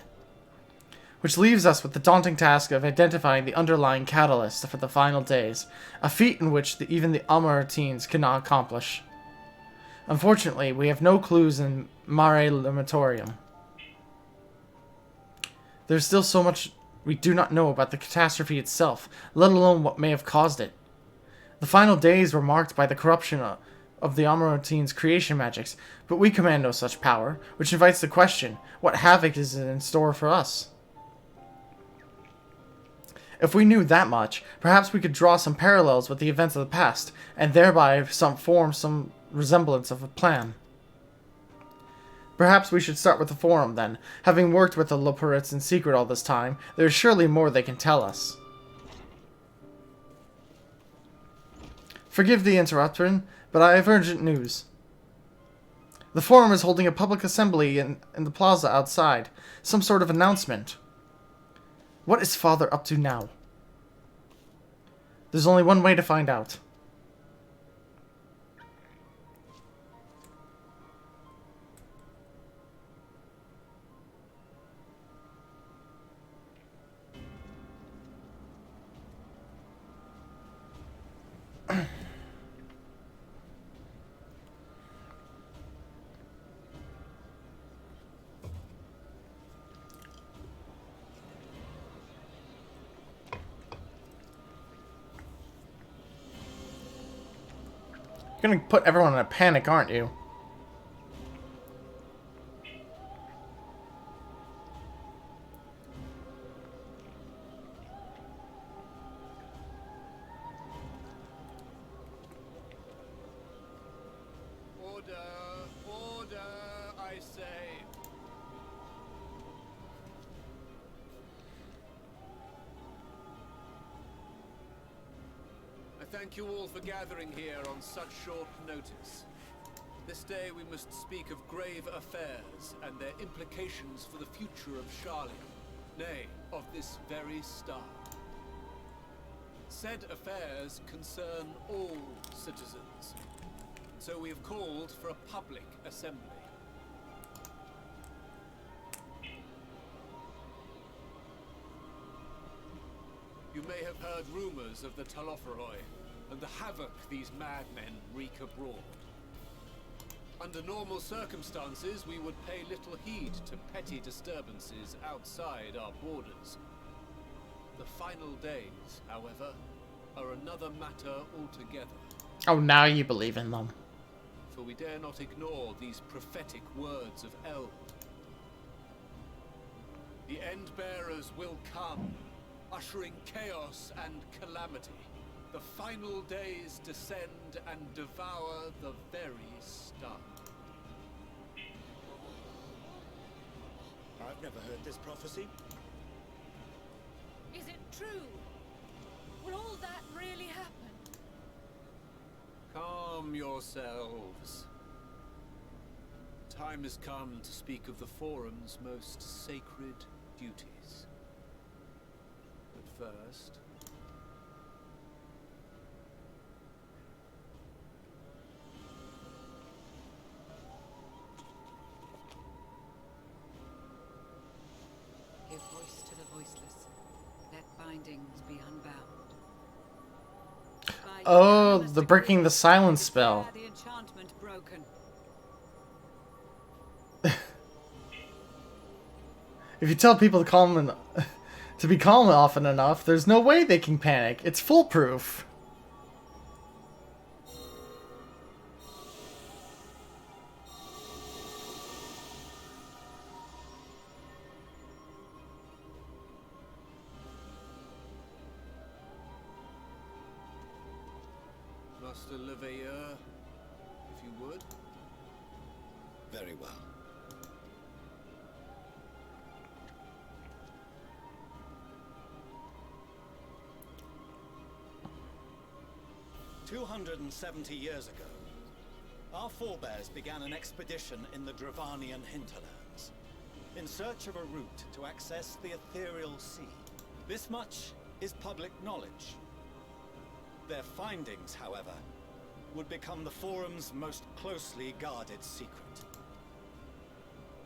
Which leaves us with the daunting task of identifying the underlying catalyst for the final days, a feat in which even the Amarantians cannot accomplish. Unfortunately, we have no clues in Mare Limitorium. There's still so much we do not know about the catastrophe itself, let alone what may have caused it. The final days were marked by the corruption of the Amarantians' creation magics, but we command no such power, which invites the question, what havoc is in store for us? If we knew that much, perhaps we could draw some parallels with the events of the past, and thereby form some resemblance of a plan. Perhaps we should start with the Forum, then. Having worked with the Loporrits in secret all this time, there is surely more they can tell us. Forgive the interruption, but I have urgent news. The Forum is holding a public assembly in the plaza outside. Some sort of announcement. What is Father up to now? There's only one way to find out. You're gonna put everyone in a panic, aren't you? Order! Order, I say! I thank you all for gathering here on such short notice. This day we must speak of grave affairs and their implications for the future of Charlia, nay, of this very star. Said affairs concern all citizens, so we have called for a public assembly. You may have heard rumors of the Talopheroi and the havoc these madmen wreak abroad. Under normal circumstances, we would pay little heed to petty disturbances outside our borders. The final days, however, are another matter altogether. Oh, now you believe in them. For we dare not ignore these prophetic words of Eld. The End-bearers will come, ushering chaos and calamity. The final days descend and devour the very star. I've never heard this prophecy. Is it true? Will all that really happen? Calm yourselves. Time has come to speak of the Forum's most sacred duties. But first... Give voice to the voiceless. Let bindings be unbound. By Oh, unanimous the breaking the decree, silence I spell. declare the enchantment broken. If you tell people to calm to be calm often enough, there's no way they can panic. It's foolproof. Master Leveilleur, if you would. Very well. "270 years ago, our forebears began an expedition in the Dravanian hinterlands, in search of a route to access the ethereal sea. This much is public knowledge. Their findings, however, would become the Forum's most closely guarded secret.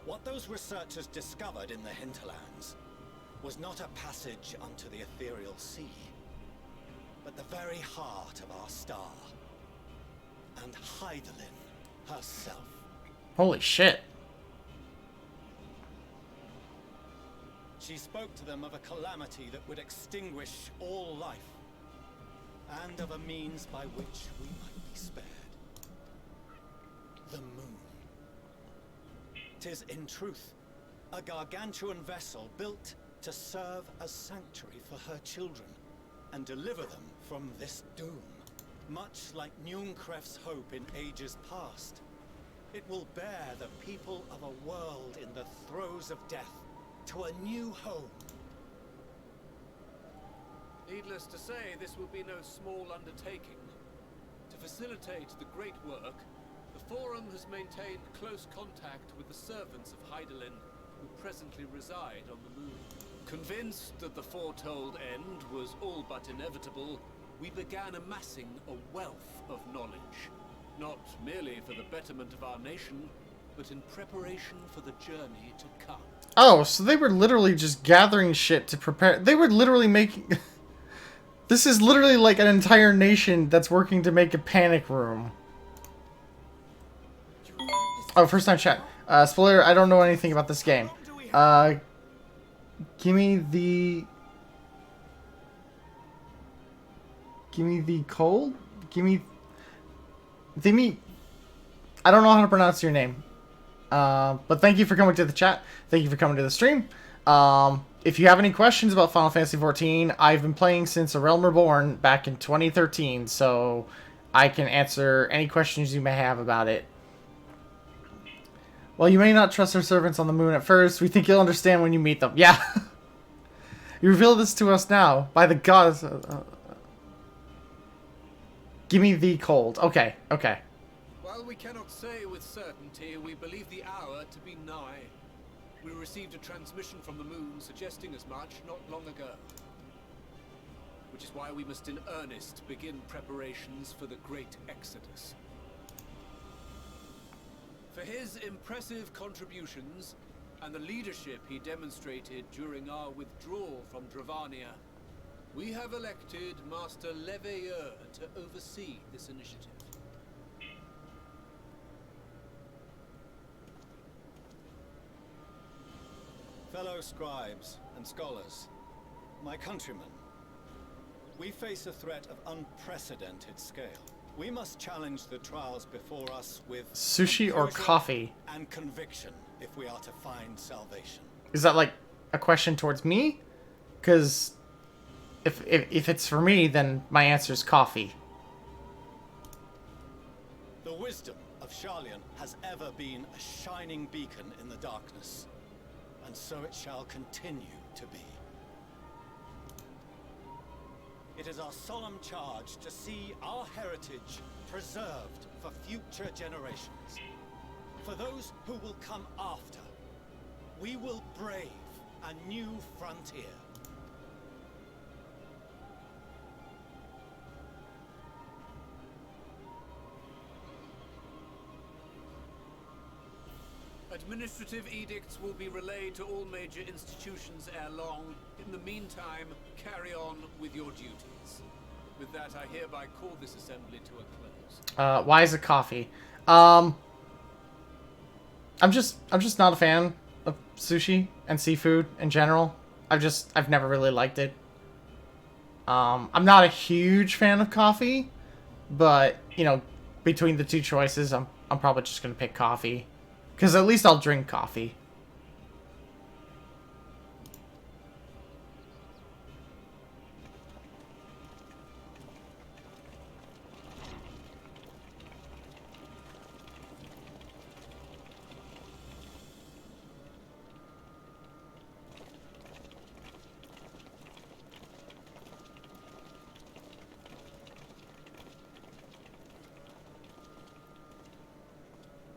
What those researchers discovered in the hinterlands was not a passage unto the ethereal sea, but the very heart of our star, and Hydaelyn herself. Holy shit. She spoke to them of a calamity that would extinguish all life, and of a means by which we might be spared. The moon. 'Tis in truth a gargantuan vessel built to serve as sanctuary for her children and deliver them from this doom. Much like Bnuuys' hope in ages past, it will bear the people of a world in the throes of death to a new home. Needless to say, this will be no small undertaking. To facilitate the great work, the Forum has maintained close contact with the servants of Hydaelyn, who presently reside on the moon. Convinced that the foretold end was all but inevitable, we began amassing a wealth of knowledge. Not merely for the betterment of our nation, but in preparation for the journey to come. Oh, so they were literally just gathering shit to prepare. They were literally making... This is literally like an entire nation that's working to make a panic room. Oh, first time chat. Spoiler, I don't know anything about this game. Give me the cold? Give me... I don't know how to pronounce your name. But thank you for coming to the chat. Thank you for coming to the stream. If you have any questions about Final Fantasy XIV, I've been playing since A Realm Reborn back in 2013, so I can answer any questions you may have about it. Well, you may not trust our servants on the moon at first. We think you'll understand when you meet them. Yeah. You reveal this to us now. By the gods. Give me the cold. Okay, okay. While we cannot say with certainty, we believe the hour to be nigh. We received a transmission from the moon suggesting as much not long ago. Which is why we must in earnest begin preparations for the great exodus. For his impressive contributions and the leadership he demonstrated during our withdrawal from Dravania, we have elected Master Leveilleur to oversee this initiative. Fellow scribes and scholars, my countrymen, we face a threat of unprecedented scale. We must challenge the trials before us with sushi or composure coffee? and conviction if we are to find salvation. Is that like a question towards me? Because if it's for me, then my answer is coffee. The wisdom of Sharlayan has ever been a shining beacon in the darkness, and so it shall continue to be. It is our solemn charge to see our heritage preserved for future generations. For those who will come after, we will brave a new frontier. Administrative edicts will be relayed to all major institutions ere long. In the meantime, carry on with your duties. With that, I hereby call this assembly to a close. Why is it coffee? I'm just not a fan of sushi and seafood in general. I've never really liked it. I'm not a huge fan of coffee, but you know, between the two choices, I'm probably just gonna pick coffee. Because at least I'll drink coffee.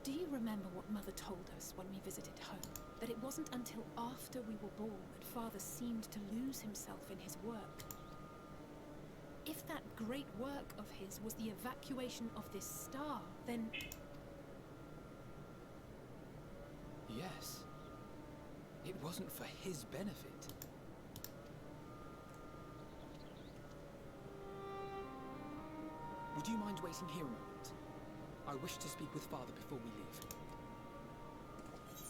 Do you remember what Mother told us when we visited home? That it wasn't until after we were born that Father seemed to lose himself in his work. If if that great work of his was the evacuation of this star, then... Yes. It wasn't for his benefit. Would you mind waiting here a moment? I wish to speak with Father before we leave.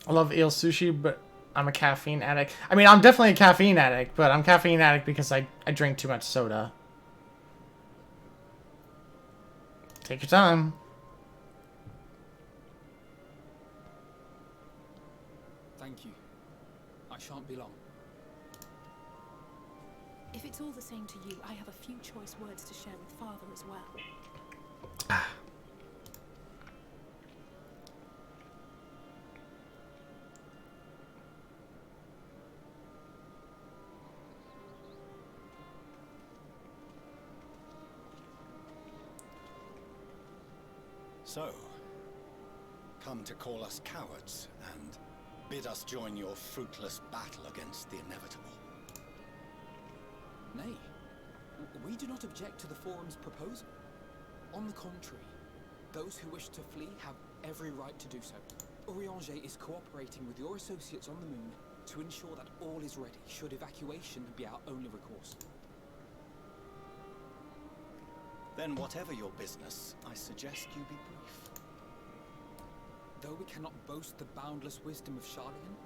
I love eel sushi, but I'm a caffeine addict. I mean, I'm definitely a caffeine addict, but I'm caffeine addict because I drink too much soda. Take your time. Thank you. I shan't be long. If it's all the same to you, I have a few choice words to share with Father as well. So, come to call us cowards and bid us join your fruitless battle against the inevitable. Nay, we do not object to the Forum's proposal. On the contrary, those who wish to flee have every right to do so. Urianger is cooperating with your associates on the moon to ensure that all is ready should evacuation be our only recourse. Then whatever your business, I suggest you be brief. Though we cannot boast the boundless wisdom of Charlemagne,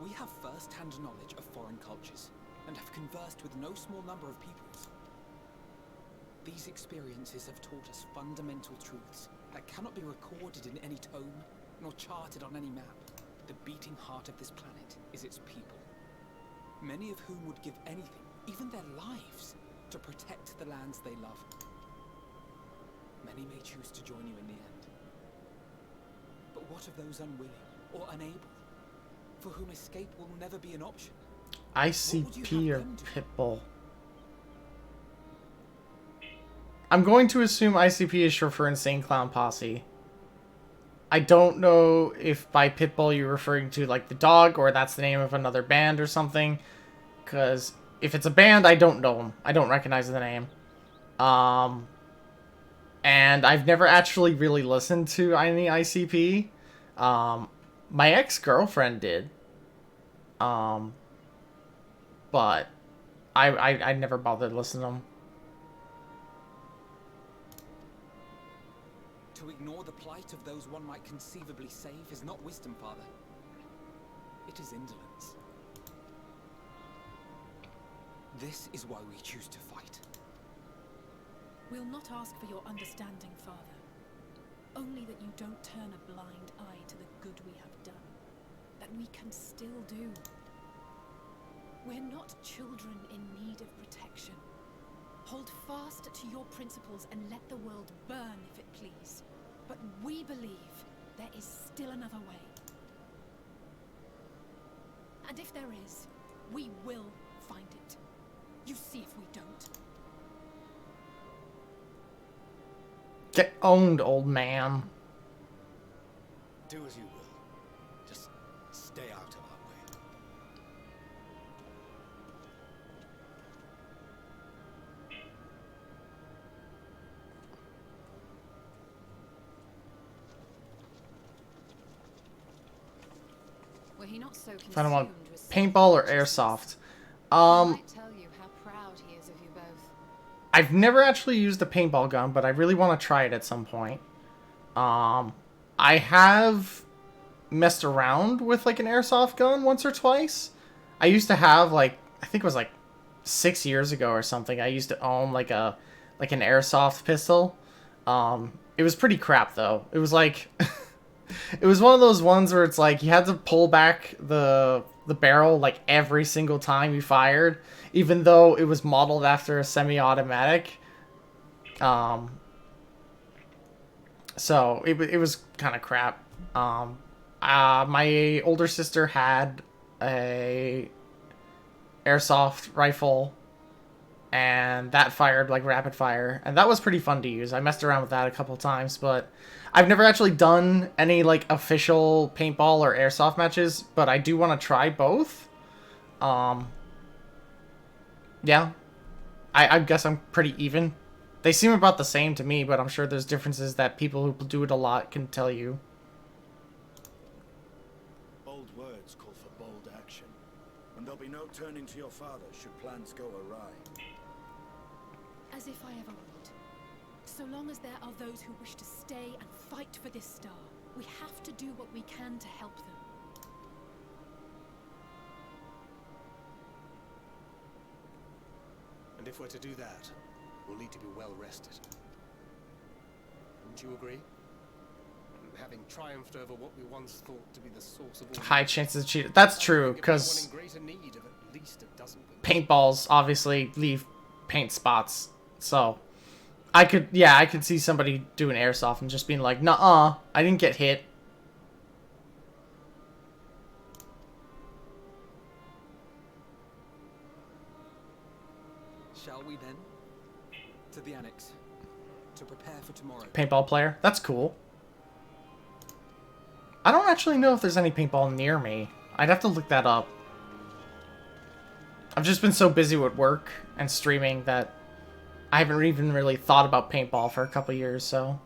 we have first-hand knowledge of foreign cultures and have conversed with no small number of peoples. These experiences have taught us fundamental truths that cannot be recorded in any tome, nor charted on any map. The beating heart of this planet is its people, many of whom would give anything, even their lives, to protect the lands they love. Many may choose to join you in the end. But what of those unwilling or unable, for whom escape will never be an option? ICP or Pitbull? I'm going to assume ICP is short for Insane Clown Posse. I don't know if by Pitbull you're referring to like the dog or that's the name of another band or something. Because if it's a band, I don't know them. I don't recognize the name. And I've never actually really listened to any ICP. My ex-girlfriend did. But I never bothered listening to them. To ignore the plight of those one might conceivably save is not wisdom, Father. It is indolence. This is why we choose to fight. We'll not ask for your understanding, Father. Only that you don't turn a blind eye to the good we have done. That we can still do. We're not children in need of protection. Hold fast to your principles and let the world burn if it please. But we believe there is still another way. And if there is, we will find it. You see if we don't. Get owned, old man. Do as you will. Just stay out of our way. Were he not so I don't want consumed with paintball or self-righteousness, airsoft. he might tell you how proud he is of you both. I've never actually used a paintball gun, but I really want to try it at some point. I have messed around with like an airsoft gun once or twice. I used to have like, I think it was like 6 years ago or something. I used to own like an airsoft pistol. It was pretty crap though. It was like it was one of those ones where it's like you had to pull back the barrel like every single time you fired, even though it was modeled after a semi-automatic. So it was kind of crap. My older sister had a airsoft rifle, and that fired like rapid fire, and that was pretty fun to use. I messed around with that a couple times, but I've never actually done any like official paintball or airsoft matches, but I do want to try both. Yeah. I guess I'm pretty even. They seem about the same to me, but I'm sure there's differences that people who do it a lot can tell you. Bold words call for bold action. And there'll be no turning to your father should plans go awry. As if I ever would. So long as there are those who wish to stay and fight for this star, we have to do what we can to help them. And if we're to do that, we'll need to be well rested. Wouldn't you agree? Having triumphed over what we once thought to be the source of all High chances of cheating. That's true, because paintballs obviously leave paint spots. So, I could see somebody doing airsoft and just being like, nuh-uh, I didn't get hit. Shall we then? To the annex. To prepare for tomorrow. Paintball player. That's cool. I don't actually know if there's any paintball near me. I'd have to look that up. I've just been so busy with work and streaming that I haven't even really thought about paintball for a couple years, so...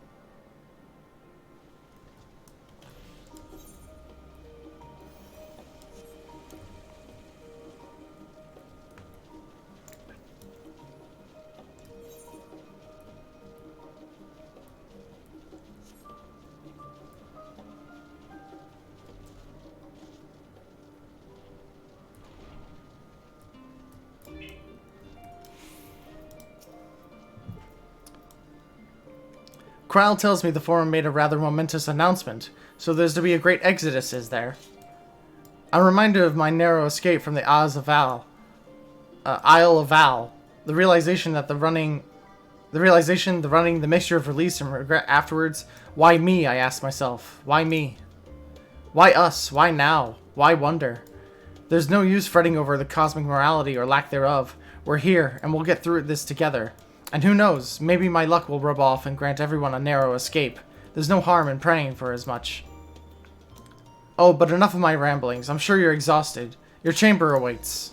Kryle tells me the Forum made a rather momentous announcement, so there's to be a great exodus, is there? I'm reminded of my narrow escape from the Isle of Val. The realization, the mixture of release and regret afterwards. Why me, I ask myself. Why me? Why us? Why now? Why wonder? There's no use fretting over the cosmic morality or lack thereof. We're here, and we'll get through this together. And who knows, maybe my luck will rub off and grant everyone a narrow escape. There's no harm in praying for as much. Oh, but enough of my ramblings. I'm sure you're exhausted. Your chamber awaits.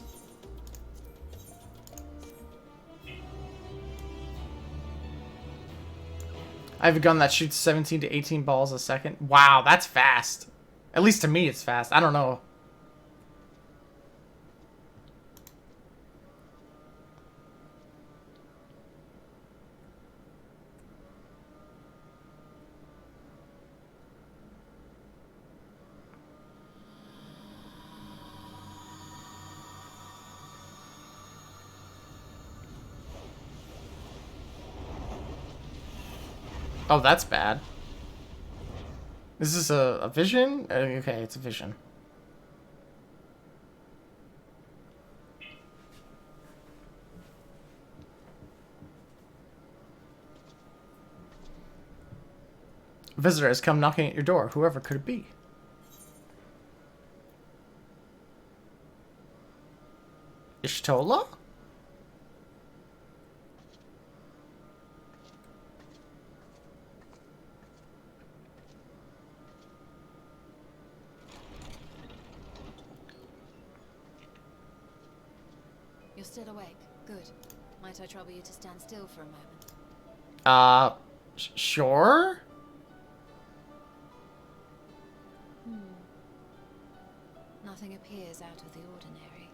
I have a gun that shoots 17 to 18 balls a second. Wow, that's fast. At least to me it's fast. I don't know. Oh, that's bad. Is this a vision? Okay, it's a vision. A visitor has come knocking at your door. Whoever could it be? Ishtola? You're still awake. Good. Might I trouble you to stand still for a moment? Sure? Nothing appears out of the ordinary.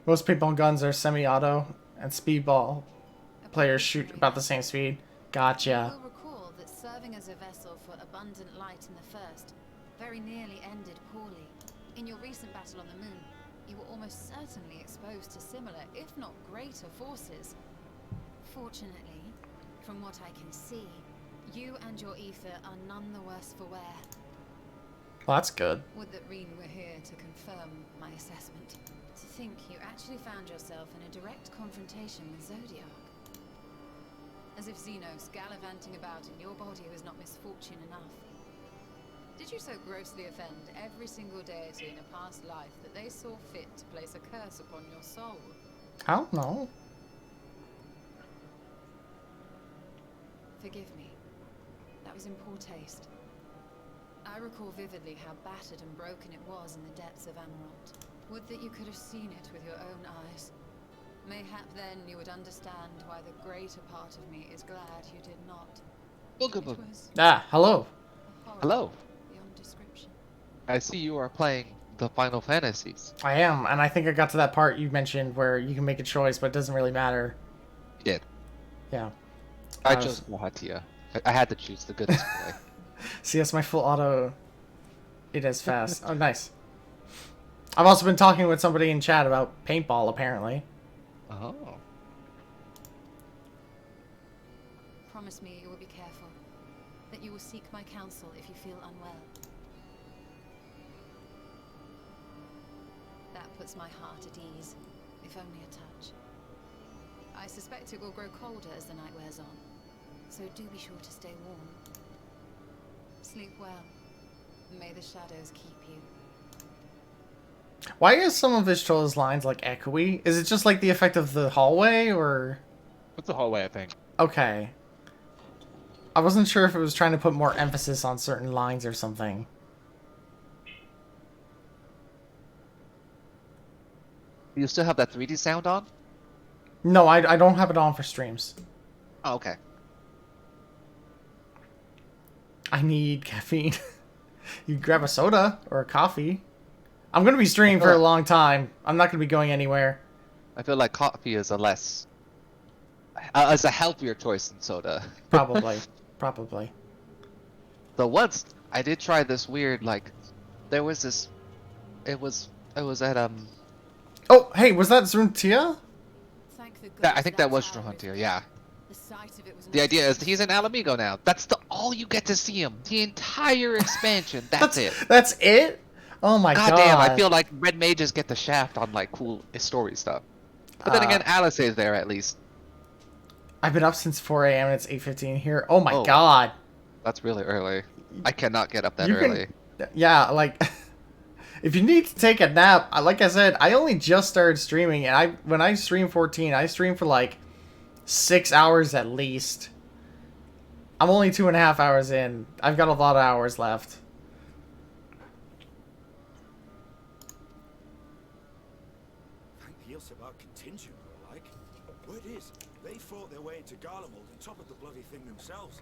Most paintball guns are semi-auto, and speedball players shoot about the same speed. Gotcha. You'll recall that serving as a vessel for abundant light in the first very nearly ended poorly. In your recent battle on the moon, you were almost certainly exposed to similar, if not greater, forces. Fortunately, from what I can see, you and your ether are none the worse for wear. Well, that's good. Would that Reen were here to confirm my assessment. To think you actually found yourself in a direct confrontation with Zodiac. As if Xenos gallivanting about in your body was not misfortune enough. Did you so grossly offend every single deity in a past life that they saw fit to place a curse upon your soul? I don't know. Forgive me. That was in poor taste. I recall vividly how battered and broken it was in the depths of Amarant. Would that you could have seen it with your own eyes. Mayhap then you would understand why the greater part of me is glad you did not. Welcome. It was Hello. a horror Hello. beyond description. I see you are playing the Final Fantasies. I am, and I think I got to that part you mentioned where you can make a choice, but it doesn't really matter. You did. Yeah. I chose Hatia. I had to choose the goodest boy. See, that's my full auto. It is fast. Oh, nice. I've also been talking with somebody in chat about paintball, apparently. Oh. Promise me you will be careful. That you will seek my counsel if you feel unwell. That puts my heart at ease, if only a touch. I suspect it will grow colder as the night wears on, so do be sure to stay warm. Sleep well. May the shadows keep you. Why is some of his Cholla's lines like echoey? Is it just like the effect of the hallway, or? What's the hallway, I think? Okay. I wasn't sure if it was trying to put more emphasis on certain lines or something. Do you still have that 3D sound on? No, I don't have it on for streams. Oh, okay. I need caffeine. You grab a soda or a coffee. I'm going to be streaming for a long time. I'm not going to be going anywhere. I feel like coffee is a healthier choice than soda. Probably. Probably. The once I did try this weird, like, there was this, it was at, Oh, hey, was that Zruntia? yeah, I think that was Strahuntir, yeah. The idea is he's in Alamigo now. That's all you get to see him. The entire expansion. That's it. That's it? Oh my god. God damn, I feel like red mages get the shaft on like cool story stuff. But then again, Alice is there at least. I've been up since 4 a.m. and it's 8:15 here. Oh my god. That's really early. I cannot get up that early. Yeah, like if you need to take a nap, like I said, I only just started streaming, and when I stream 14, I stream for like 6 hours at least. I'm only 2.5 hours in. I've got a lot of hours left. Here's about contingent, more like. Word is, they fought their way into Garlemald on top of the bloody thing themselves.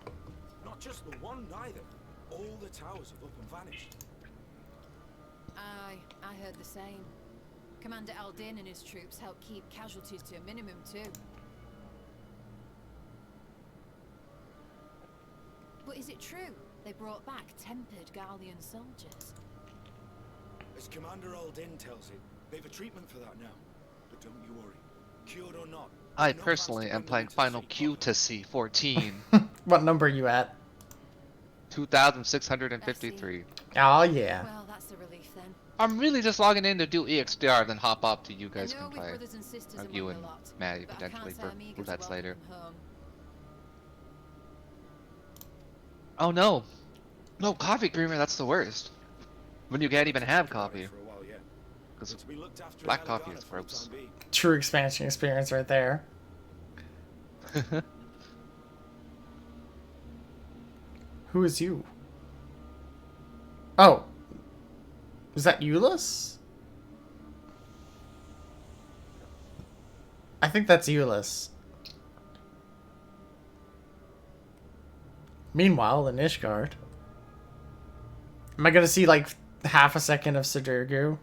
Not just the one, neither. All the towers have up and vanished. Aye, I heard the same. Commander Aldin and his troops helped keep casualties to a minimum too. But is it true they brought back tempered Gallian soldiers? As Commander Aldin tells it, they've a treatment for that now. But don't you worry. Cured or not. I personally am playing Final Q to C14. What number are you at? 2,653. Oh yeah. Well, that's a relief then. I'm really just logging in to do EXDR, then hop up to you guys I know can we play. brothers and sisters Or you among and the lot, Maddie but I potentially can't say for I'm eager to that's welcome later. them home. Oh no! No, coffee creamer, that's the worst. When you can't even have coffee. Because black coffee is gross. True expansion experience right there. Who is you? Oh. Is that Euless? I think that's Euless. Meanwhile, in Ishgard. Am I gonna see like half a second of Sidurgu?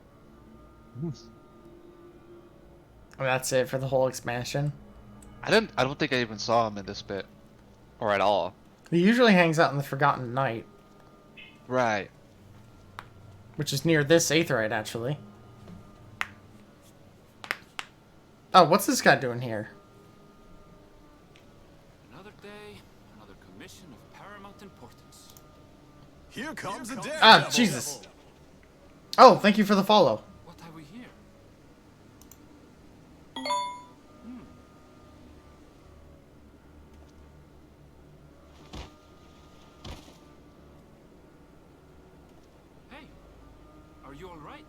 And that's it for the whole expansion. I don't think I even saw him in this bit. Or at all. He usually hangs out in the Forgotten Night. Right. Which is near this Aetheryte, actually. Oh, what's this guy doing here? Another day, another commission of paramount importance. Here comes a daredevil. Ah, Jesus. Oh, thank you for the follow. What have we here? Hey, are you all right?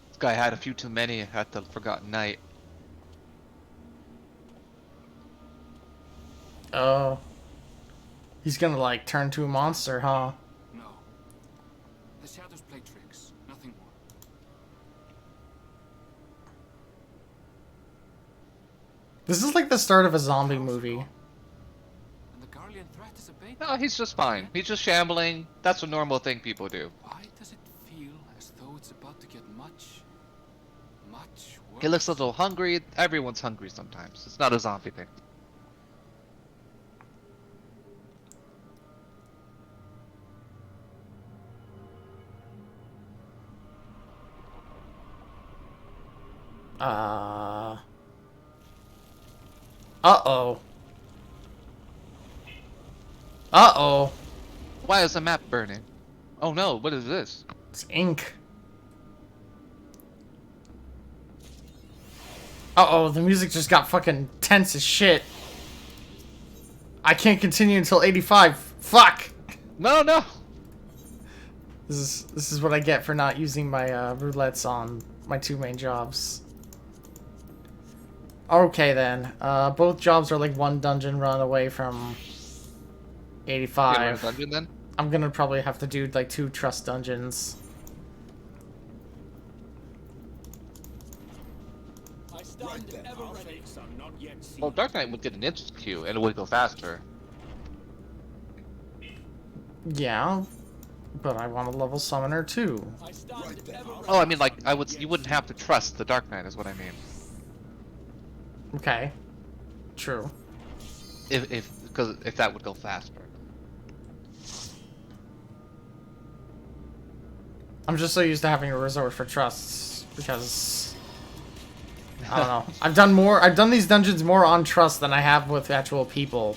This guy had a few too many at the Forgotten Night. Oh. He's gonna, like, turn to a monster, huh? No. The shadows play tricks. This is like the start of a zombie movie. And the Garlean threat is abated. No, he's just fine. He's just shambling. That's a normal thing people do. Why does it feel as though it's about to get much worse? He looks a little hungry. Everyone's hungry sometimes. It's not a zombie thing. Uh-oh. Uh-oh. Why is the map burning? Oh no, what is this? It's ink. Uh-oh, the music just got fucking tense as shit. I can't continue until 85. Fuck! No, no! This is what I get for not using my roulettes on my 2 main jobs. Okay then. Both jobs are like 1 dungeon run away from 85. You want a dungeon then? I'm gonna probably have to do like 2 trust dungeons. I stand ever ready. Well, Dark Knight would get an instant queue and it would go faster. Yeah, but I want a level summoner too. I stand ever ready. Oh, I mean, like, you wouldn't have to trust the Dark Knight, is what I mean. Okay. True. Because if that would go faster. I'm just so used to having a resort for trusts because I don't know. I've done these dungeons more on trust than I have with actual people.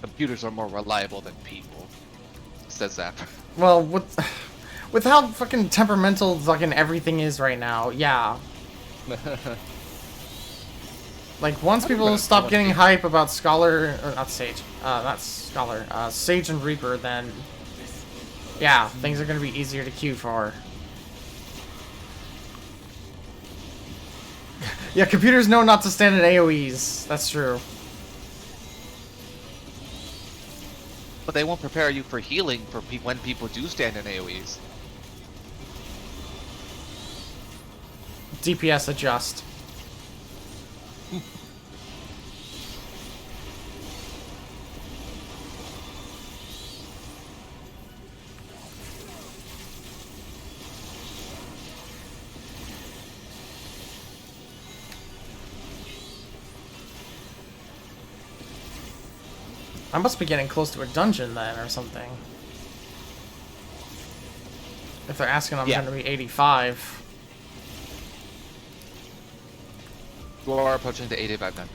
Computers are more reliable than people. Says that. Well, with how fucking temperamental fucking everything is right now, yeah. Like, once people stop getting hype about Scholar, or not Sage, not Scholar, Sage and Reaper, then, yeah, things are gonna be easier to queue for. Yeah, computers know not to stand in AoEs, that's true. But they won't prepare you for healing for when people do stand in AoEs. DPS adjust. I must be getting close to a dungeon then, or something. If they're asking, I'm gonna be 85. You are approaching the 85 dungeon.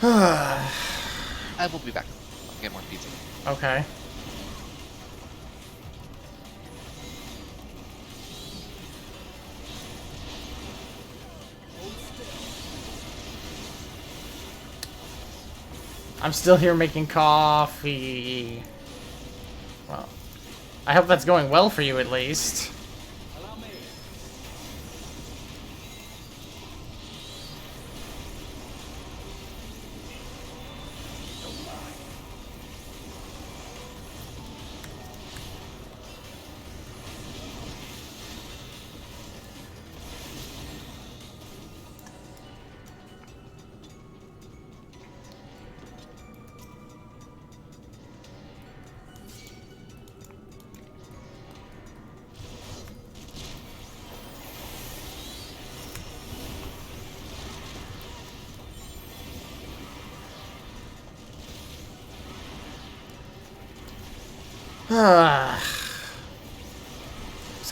I will be back. I'll get more pizza. Okay. I'm still here making coffee. Well, I hope that's going well for you at least.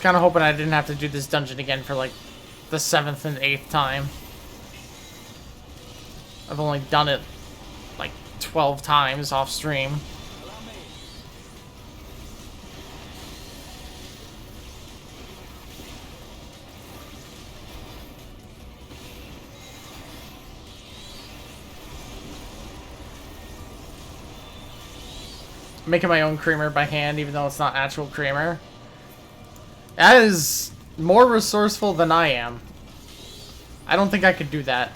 Was kind of hoping I didn't have to do this dungeon again for like the 7th and 8th time. I've only done it like 12 times off stream. Making my own creamer by hand, even though it's not actual creamer. That is more resourceful than I am. I don't think I could do that.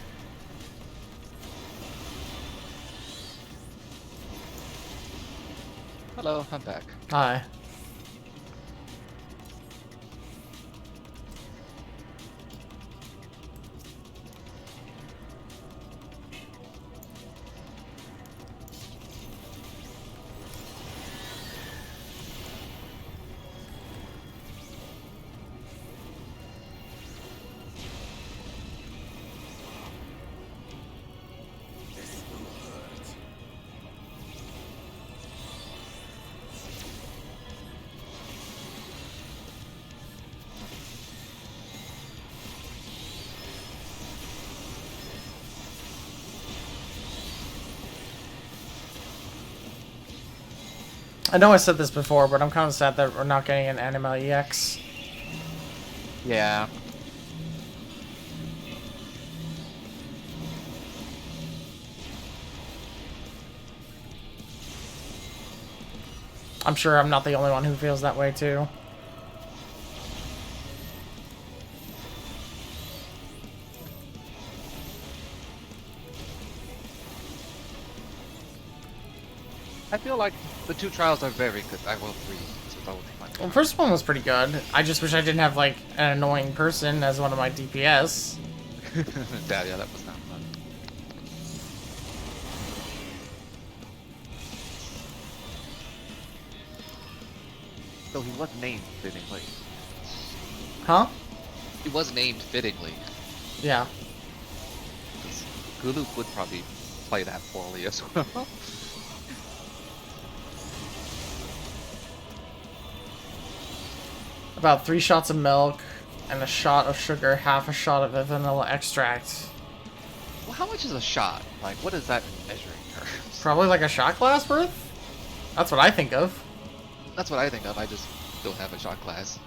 Hello, I'm back. Hi. I know I said this before, but I'm kind of sad that we're not getting an Anima EX. Yeah. I'm sure I'm not the only one who feels that way too. I feel like the two trials are very good. I will agree. So that will be my Well, the first one was pretty good. I just wish I didn't have like an annoying person as one of my DPS. yeah, that was not fun. So he was named fittingly. Huh? He was named fittingly. Yeah. Gulu would probably play that poorly as well. About 3 shots of milk and a shot of sugar, half a shot of vanilla extract. Well, how much is a shot? Like, what is that in measuring terms? Probably like a shot glass worth? That's what I think of. That's what I think of. I just don't have a shot glass.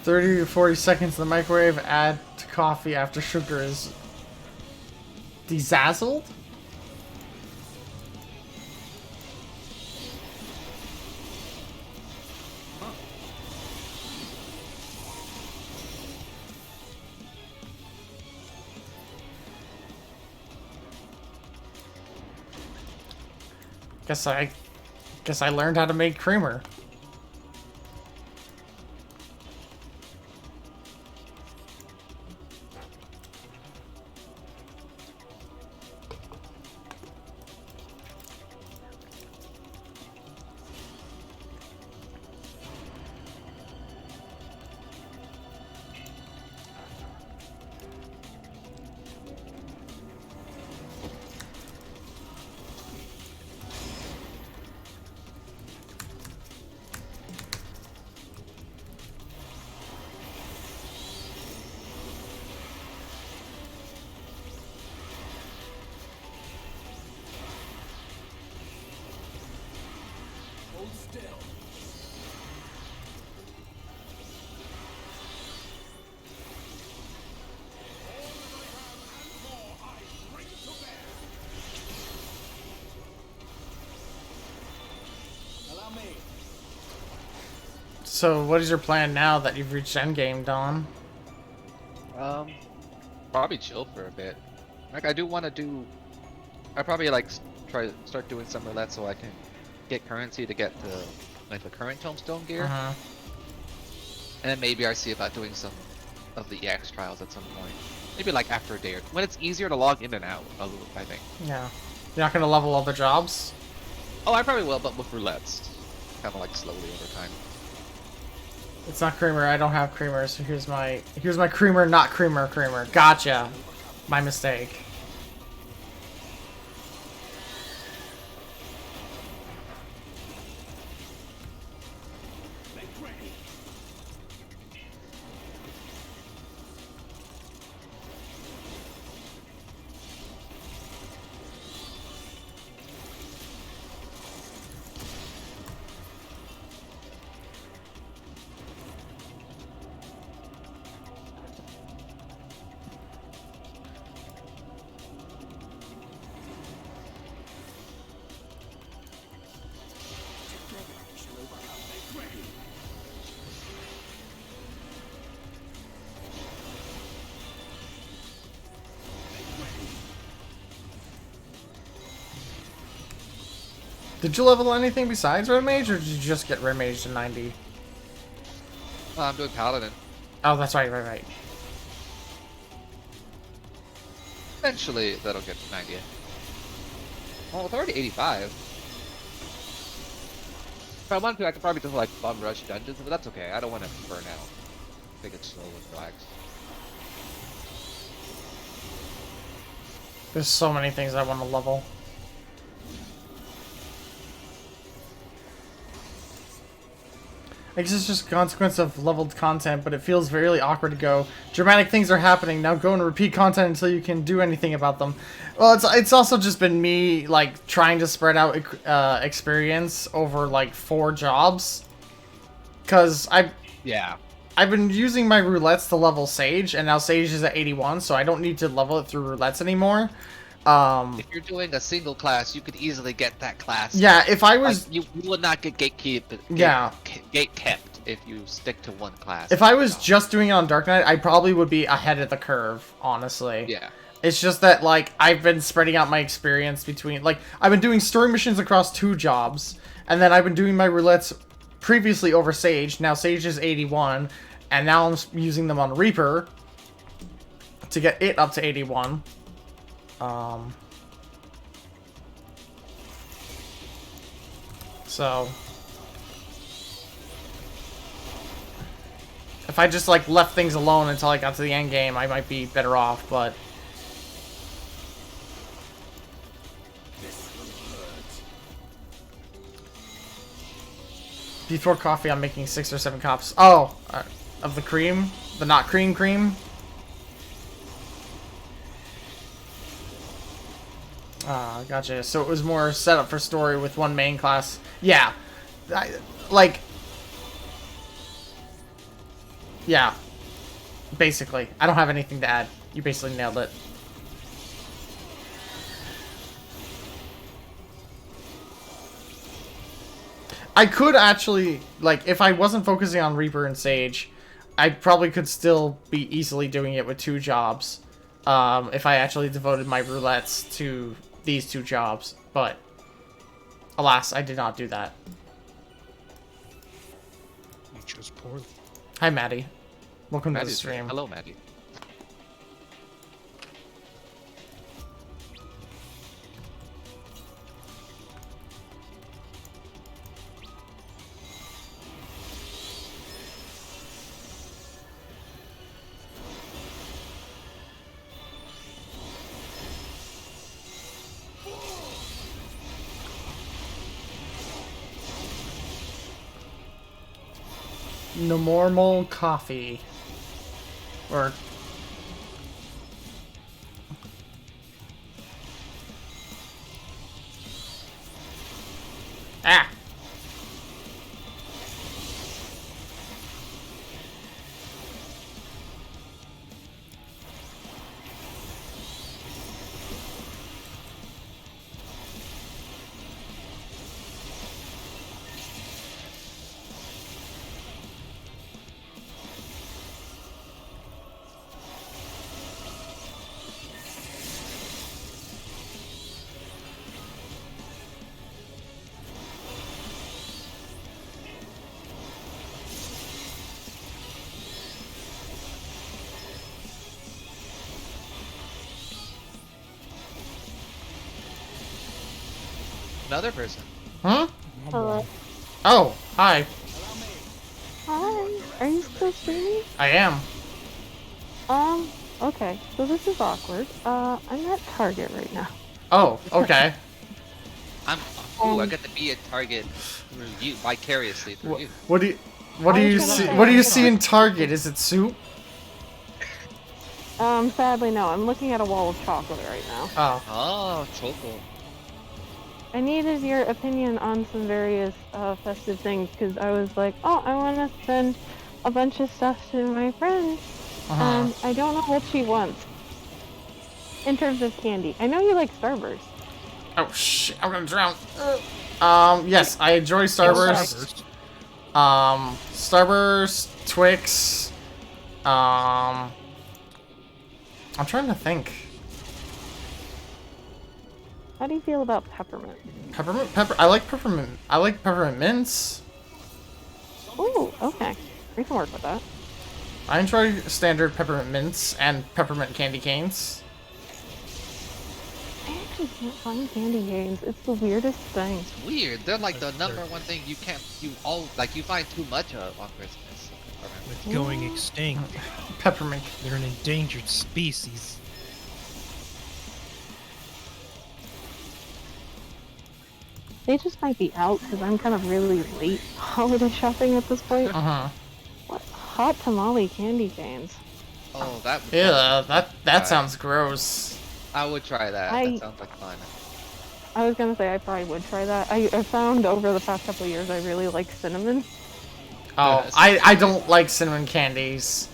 "30 to 40 seconds in the microwave, add to coffee after sugar is dezazzled?" Guess I learned how to make creamer. So, what is your plan now that you've reached endgame, Don? Probably chill for a bit. Like, I do want to do... I probably, like, try to start doing some roulette so I can get currency to get the, like, the current tombstone gear. And then maybe I see about doing some of the EX trials at some point. Maybe, like, after a day or two. When it's easier to log in and out, I think. Yeah. You're not gonna level other jobs? Oh, I probably will, but with roulettes. Kind of, like, slowly over time. It's not creamer. I don't have creamer, so here's my creamer, not creamer. Gotcha. My mistake. Did you level anything besides Red Mage, or did you just get Red Mage to 90? I'm doing Paladin. Oh, that's right. Eventually, that'll get to 90. Well, it's already 85. If I wanted to, I could probably just, like, bum rush dungeons, but that's okay. I don't want to burn out. Take it slow and relax. There's so many things I want to level. I guess it's just a consequence of leveled content, but it feels very awkward to go, dramatic things are happening, now go and repeat content until you can do anything about them. Well, it's also just been me, like, trying to spread out experience over, like, 4 jobs. Because I've been using my roulettes to level Sage, and now Sage is at 81, so I don't need to level it through roulettes anymore. If you're doing a single class, you could easily get that class. Yeah, if I was... Like, you would not get gate kept if you stick to one class. If I was just doing it on Dark Knight, I probably would be ahead of the curve, honestly. Yeah. It's just that, like, I've been spreading out my experience between... Like, I've been doing story missions across 2 jobs, and then I've been doing my roulettes previously over Sage. Now Sage is 81, and now I'm using them on Reaper to get it up to 81. So if I just, like, left things alone until I got to the end game, I might be better off, but before coffee, I'm making 6 or 7 cups. Oh, of the cream, the not cream. Ah, gotcha. So it was more set up for story with one main class. Yeah. Yeah. Basically. I don't have anything to add. You basically nailed it. I could actually, like, if I wasn't focusing on Reaper and Sage, I probably could still be easily doing it with 2 jobs. If I actually devoted my roulettes to these 2 jobs, but alas, I did not do that. You chose poorly. Hi, Maddie. Welcome to the Maddie's stream. here. Hello, Maddie. Normal coffee. Or... Ah! Another person. Huh? Hello. Oh, hi. Hi. Are you still streaming? I am. Okay. So this is awkward. I'm at Target right now. Oh, okay. I get to be a target through you, vicariously through you. What do you see? What do you see in Target? Is it soup? Sadly no. I'm looking at a wall of chocolate right now. Oh. Oh, chocolate. I needed your opinion on some various festive things because I was like, oh, I want to send a bunch of stuff to my friend, and I don't know what she wants in terms of candy. I know you like Starburst. Oh shit! I'm gonna drown. Yes, I enjoy Starburst. Starburst, Twix. I'm trying to think. How do you feel about peppermint? I like peppermint. I like peppermint mints. Ooh, okay. We can work with that. I enjoy standard peppermint mints and peppermint candy canes. I actually can't find candy canes. It's the weirdest thing. It's weird. They're like the number one thing you find too much of on Christmas. They're going extinct. Peppermint. They're an endangered species. They just might be out because I'm kind of really late holiday shopping at this point. What hot tamale candy canes? Oh, that. Yeah, that sounds gross. I would try that. That sounds like fun. I was gonna say I probably would try that. I found over the past couple of years I really like cinnamon. Oh, I don't like cinnamon candies.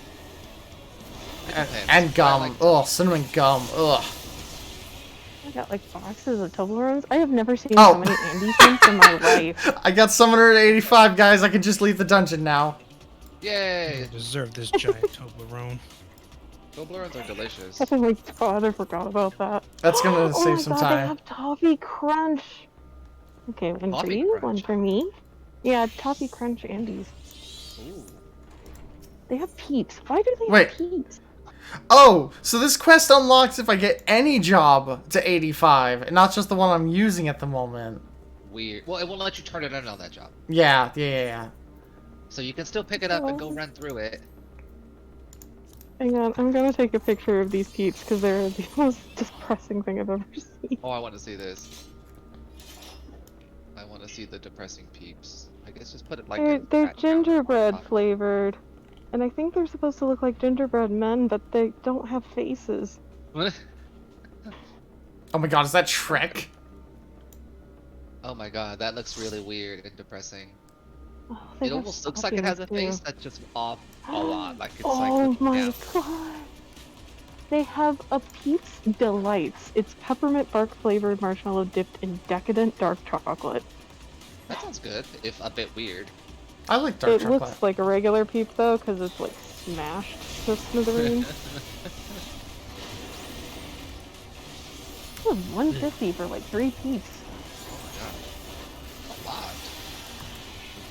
And gum. Ugh, cinnamon gum. Ugh. I got like boxes of Toblerones. I have never seen so many Andy things in my life. I got summoner at 85, guys. I can just leave the dungeon now. Yay! You deserve this giant Toblerone. Toblerones are delicious. Oh my god, I forgot about that. That's gonna save some They time. have Toffee Crunch. Okay, one for you, one for me. Yeah, Toffee Crunch Andes. Ooh. They have Peeps. Why do they Wait. have Peeps? Oh, so this quest unlocks if I get any job to 85, and not just the one I'm using at the moment. Weird. Well, it won't let you turn it in on that job. Yeah. So you can still pick it up and go run through it. Hang on, I'm gonna take a picture of these Peeps because they're the most depressing thing I've ever seen. Oh, I want to see this. I want to see the depressing peeps. I guess just put it like They're gingerbread flavored. And I think they're supposed to look like gingerbread men, but they don't have faces. What? Oh my god, is that Shrek? Oh my god, that looks really weird and depressing. Oh, It almost looks like it has a face that's just off a lot. Like it's oh like my god. They have a Peeps Delights. It's peppermint bark flavored marshmallow dipped in decadent dark chocolate. That sounds good, if a bit weird. I like dark chocolate. It looks like a regular Peep though, because it's like smashed to smithereens. It was $150 for like 3 Peeps. Oh my gosh. A lot.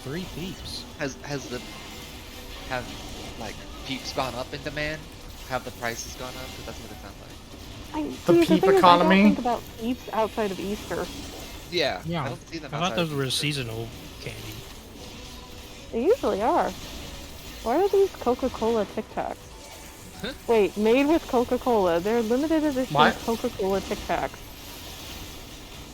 3 Peeps. Have like Peeps gone up in demand? Have the prices gone up? Because that's what it sounds like. The Peep economy? I don't think about Peeps outside of Easter. Yeah. Yeah. I don't see them I outside thought those of were Easter. seasonal candy. They usually are. Why are these Coca-Cola Tic Tacs? Wait, made with Coca-Cola. They're limited edition Coca-Cola Tic Tacs.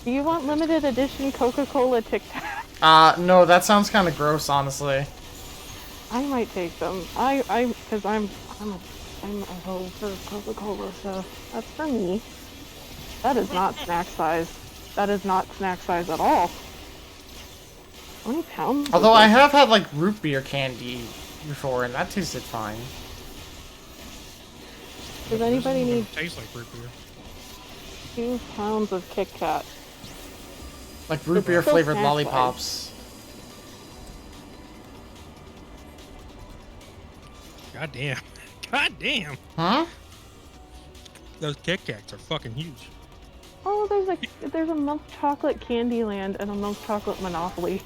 Do you want limited edition Coca-Cola Tic Tacs? No, that sounds kind of gross, honestly. I might take them. Because I'm a hoe for Coca-Cola, so that's for me. That is not snack size. That is not snack size at all. How many pounds? Although I have had like root beer candy before, and that tasted fine. Does anybody need Tastes like root beer. 2 pounds of Kit Kat? Like root beer flavored lollipops. God damn. God damn. Huh? Those Kit Kats are fucking huge. Oh, there's a milk chocolate Candyland and a milk chocolate Monopoly.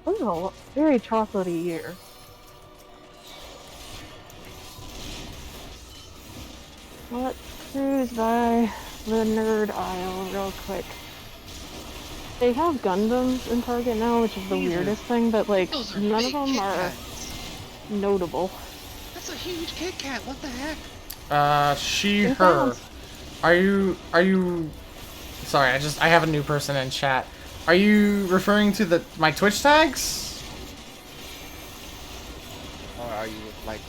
This is a very chocolatey year. Let's cruise by. the nerd aisle real quick. They have Gundams in Target now, which is the weirdest thing, but like Those are none of big them Kit are Kats. notable. That's a huge Kit Kat. What the heck? She, It her. sounds- Are you? Sorry, I have a new person in chat. Are you referring to my Twitch tags? Or are you like,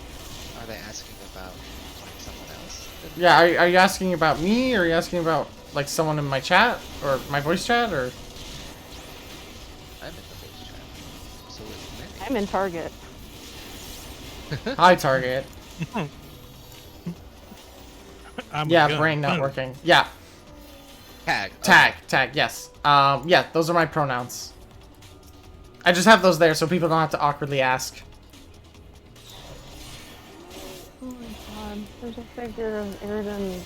are they asking about like someone else? Yeah, are you asking about me, or are you asking about like someone in my chat or my voice chat, or? I'm in the voice chat. So is Mary. I'm in Target. Hi, Target. Yeah, gun. brain not working. Yeah. Tag. Tag, yes. Yeah, those are my pronouns. I just have those there so people don't have to awkwardly ask. Oh my god, there's a figure of Airden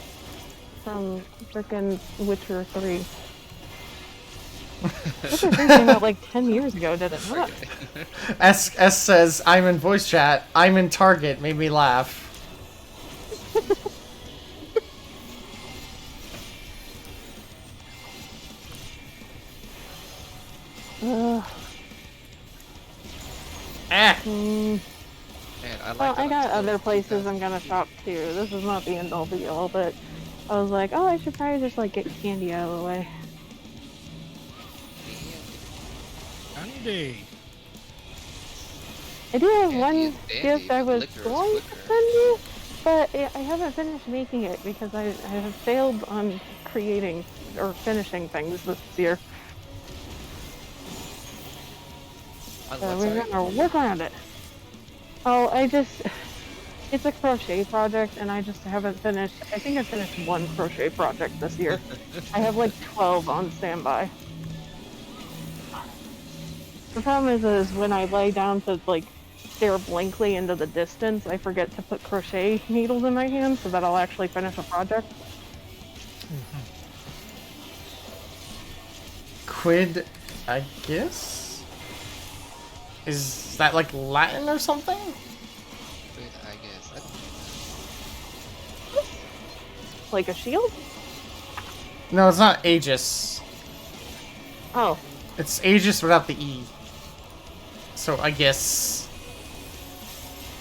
from frickin' Witcher 3. Witcher 3 came out like 10 years ago, did it not? S says, I'm in voice chat. I'm in Target. Made me laugh. Man, Well, I got other places I'm gonna shop too. This is not the end all be all, but I was like, oh, I should probably just like get candy out of the way. Candy. I do have Candy one is dandy, gift I but was liquor is going to liquor. send you, but I haven't finished making it because I have failed on creating or finishing things this year. We're gonna work on it. Oh, it's a crochet project and I just haven't finished. I think I finished one crochet project this year. I have like 12 on standby. The problem is when I lay down to like stare blankly into the distance, I forget to put crochet needles in my hand so that I'll actually finish a project. Quid, I guess? Is that like Latin or something? Quid, I guess. I don't know. Like a shield? No, it's not Aegis. Oh. It's Aegis without the E. So I guess.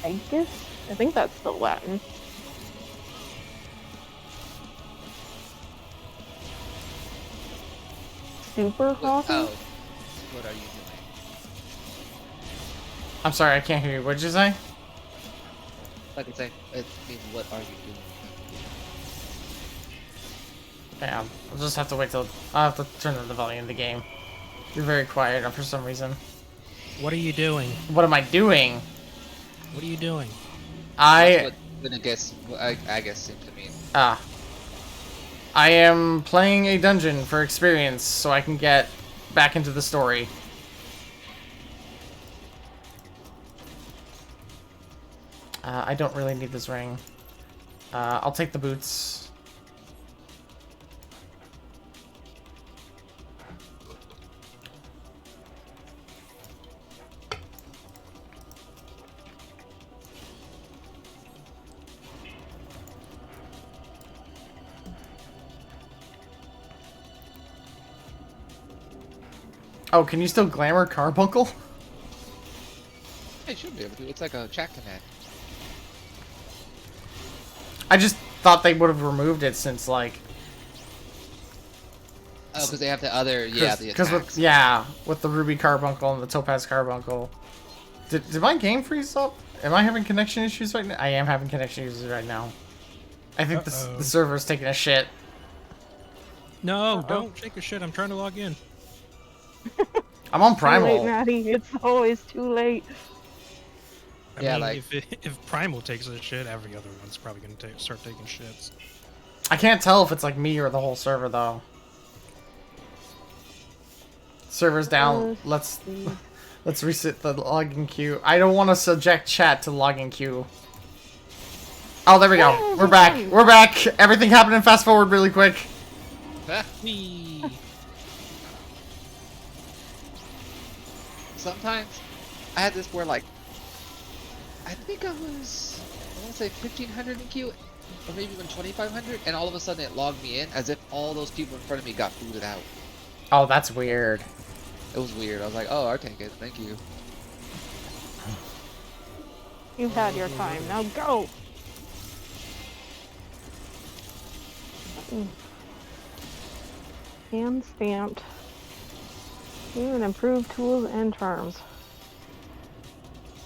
I think that's still Latin. Super coffee? Oh. What are you doing? I'm sorry, I can't hear you. What did you say? Like I say, it means what are you doing? Yeah, I'll just have to wait till. I'll have to turn the volume of the game. You're very quiet for some reason. What are you doing? What am I doing? What are you doing? That's what I guess seemed to mean. I am playing a dungeon for experience so I can get back into the story. I don't really need this ring. I'll take the boots. Oh, can you still glamour Carbuncle? I should be able to. It's like a chat connect. I just thought they would have removed it since, like... Oh, because they have the other, the attacks. With the Ruby Carbuncle and the Topaz Carbuncle. Did my game freeze up? Am I having connection issues right now? I am having connection issues right now. I think the server's taking a shit. No, don't take a shit. I'm trying to log in. I'm on Primal. Too late, Maddie. It's always too late. I mean, if Primal takes a shit, every other one's probably gonna start taking shits. I can't tell if it's like me or the whole server though. Server's down. Let's reset the login queue. I don't want to subject chat to login queue. Oh, there we go. We're back. We're back. Everything happened in fast forward really quick. Sometimes I had this where like I think I want to say 1500 in queue, or maybe even 2500, and all of a sudden it logged me in as if all those people in front of me got booted out. Oh, that's weird. It was weird. I was like, oh, I'll take it. Thank you. You've had your time. Now go. Hand stamped. New and improved tools and charms.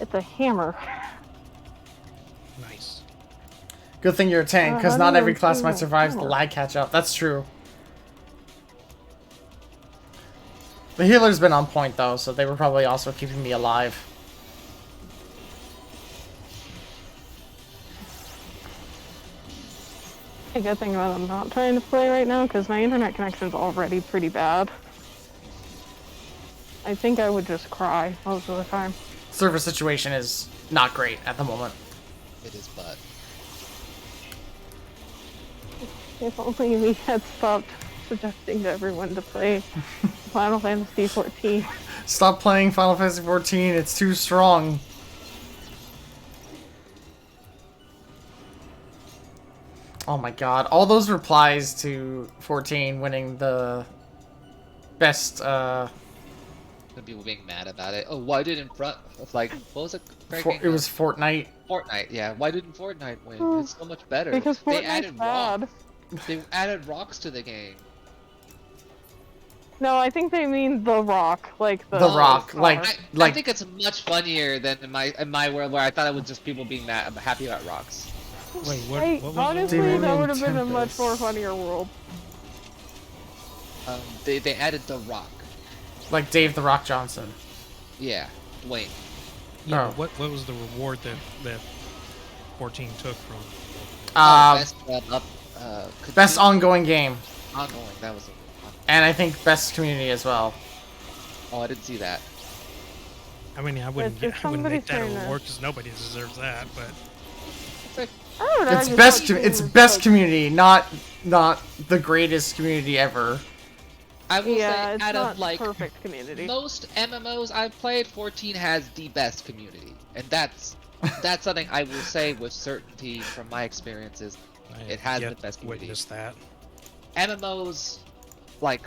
It's a hammer. Nice. Good thing you're a tank, because how not do every you class do might that? survive the Hammer. lag catch up. That's true. The healer's been on point though, so they were probably also keeping me alive. A good thing about I'm not trying to play right now because my internet connection's already pretty bad. I think I would just cry most of the time. Server situation is not great at the moment. It is, but If only we had stopped suggesting to everyone to play Final Fantasy XIV. Stop playing Final Fantasy XIV, it's too strong. Oh my god, all those replies to 14 winning the best, the people being mad about it. Oh, why didn't front of like what was it? it was Fortnite. Fortnite, yeah. Why didn't Fortnite win? It's so much better. Because They Fortnite's added bad. rocks. They added rocks to the game. No, I think they mean The Rock, like the Rock, star. I think it's much funnier than in my world where I thought it was just people being mad, happy about rocks. Wait, what was honestly, Demon that would have been a much Tempest. more funnier world. They added the rock. Like Dave the Rock Johnson. Yeah, Dwayne. Yeah, Oh. what was the reward that 14 took from? Best ongoing game. Ongoing, that was it. And I think best community as well. Oh, I didn't see that. I mean, I wouldn't If I wouldn't make that a somebody's reward because nobody deserves that, but I don't know, I It's just best. thought It's it was best like- community, not the greatest community ever. I will Yeah, say, it's out not of like perfect community. most MMOs I've played, 14 has the best community, and that's something I will say with certainty from my experiences. It has the best community. Witness that. MMOs, like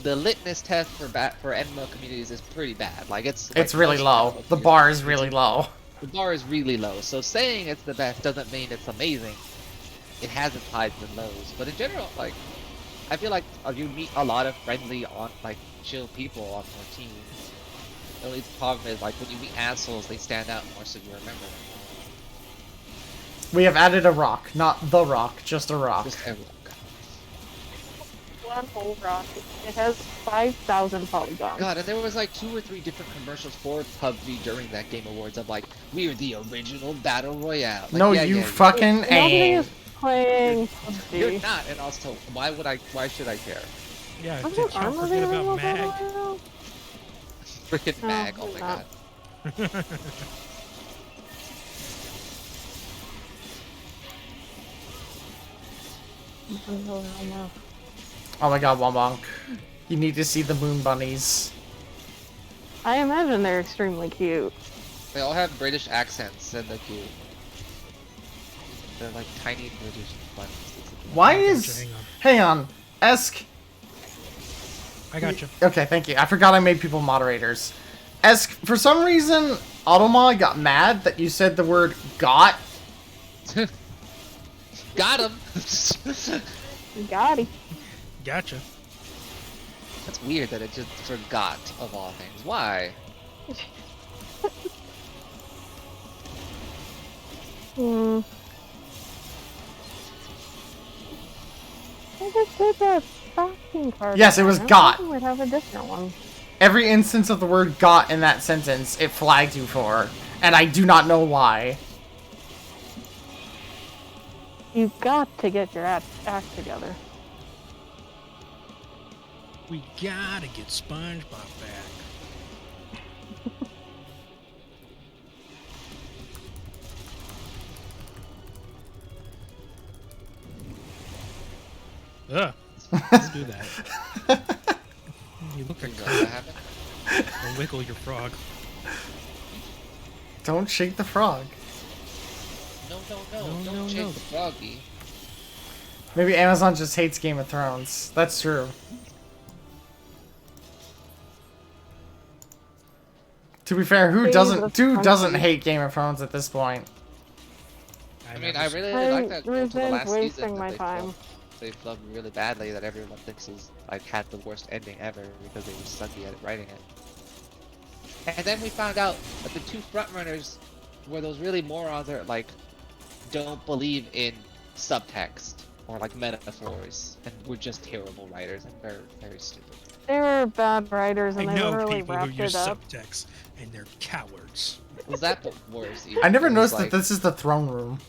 the litmus test for MMO communities is pretty bad. Like it's really low. The bar is really low. The bar is really low. So saying it's the best doesn't mean it's amazing. It has its highs and lows, but in general, like I feel like you meet a lot of friendly, chill people on 14. The only problem is like when you meet assholes, they stand out more, so you remember them. We have added a rock, not the rock, just a rock. Just a rock. One whole rock. It has 5,000 polygons. God, and there was like 2 or 3 different commercials for PUBG during that Game Awards. I'm like, we're the original battle royale. Like, No, yeah, you yeah, fucking Nobody aim. is playing You're PUBG. not, and also, why should I care? Yeah, Wasn't did y'all Armor forget available about for a Mag? while? Freaking No, Mag, oh it's my not. god. Oh my god, Wombonk. You need to see the moon bunnies. I imagine they're extremely cute. They all have British accents, and they're cute. They're like tiny British bunnies. Why is... Hang on. Esk... I got you. Okay, thank you. I forgot I made people moderators. Esk, for some reason, Automa got mad that you said the word got. Got him! Got it. Gotcha. That's weird that it just forgot, of all things. Why? Hmm. I just did that stocking card. Yes, it was again. I got. We'd have a different one. Every instance of the word got in that sentence, it flagged you for. And I do not know why. You've got to get your act together. We gotta get SpongeBob back. Ugh. Let's do that. You look like Things like that happen. Or wiggle your frog. Don't shake the frog. No, don't shake the froggy. Maybe Amazon just hates Game of Thrones. That's true. To be fair, who doesn't hate Game of Thrones at this point? I mean, I really like that until the last season that they flubbed really badly that everyone thinks is like had the worst ending ever because they were sucky at writing it. And then we found out that the two frontrunners were those really morons that like don't believe in subtext or like metaphors and were just terrible writers and very, very stupid. They were bad writers and I they know literally people who wrapped use it up. subtext and they're cowards. Was that the worst? I never noticed that this is the throne room.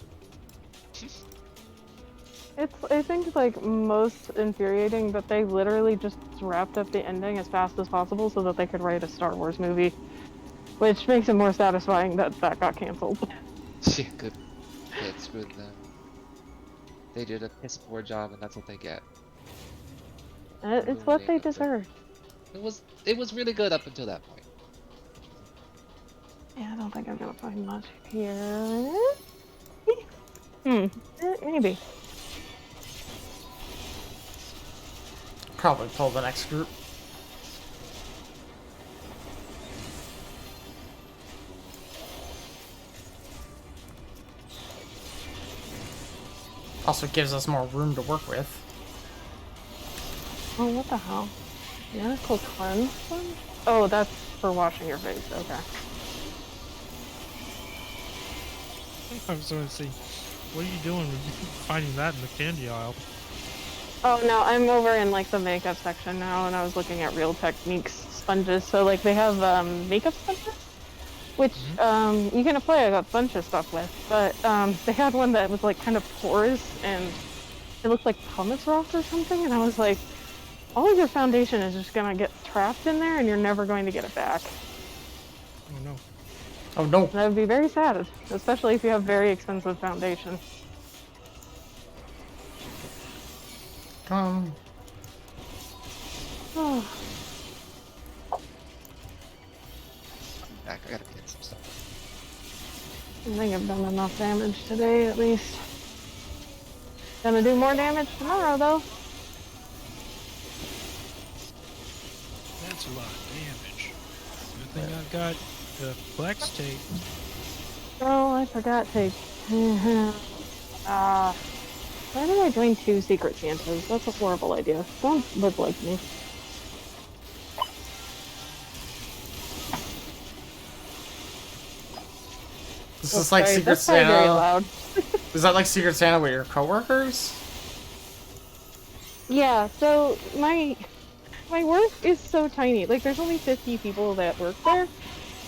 I think it's like most infuriating that they literally just wrapped up the ending as fast as possible so that they could write a Star Wars movie. Which makes it more satisfying that that got canceled. Yeah, good. Yeah, screwed them. They did a piss poor job and that's what they get. It's what they deserve. It was really good up until that point. Yeah, I don't think I'm gonna find much here. Maybe. Probably pull the next group. Also gives us more room to work with. Oh, what the hell? Miracle cleanse? Oh, that's for washing your face. Okay. I was going to see, what are you doing finding that in the candy aisle? Oh no, I'm over in like the makeup section now, and I was looking at Real Techniques sponges. So like they have makeup sponges, which you can apply a bunch of stuff with. But they had one that was like kind of porous, and it looked like pumice rock or something. And I was like, all of your foundation is just gonna get trapped in there, and you're never going to get it back. Oh no. Oh no. That would be very sad, especially if you have very expensive foundation. Oh. Back, I gotta get some stuff. I think I've done enough damage today, at least. Gonna do more damage tomorrow, though. That's a lot of damage. Good thing I've got the flex tape. Oh, I forgot tape. Why did I join 2 Secret Santas? That's a horrible idea. Don't live like me. This is like Secret Santa. Very loud. Is that like Secret Santa with your coworkers? Yeah, so my work is so tiny. Like there's only 50 people that work there,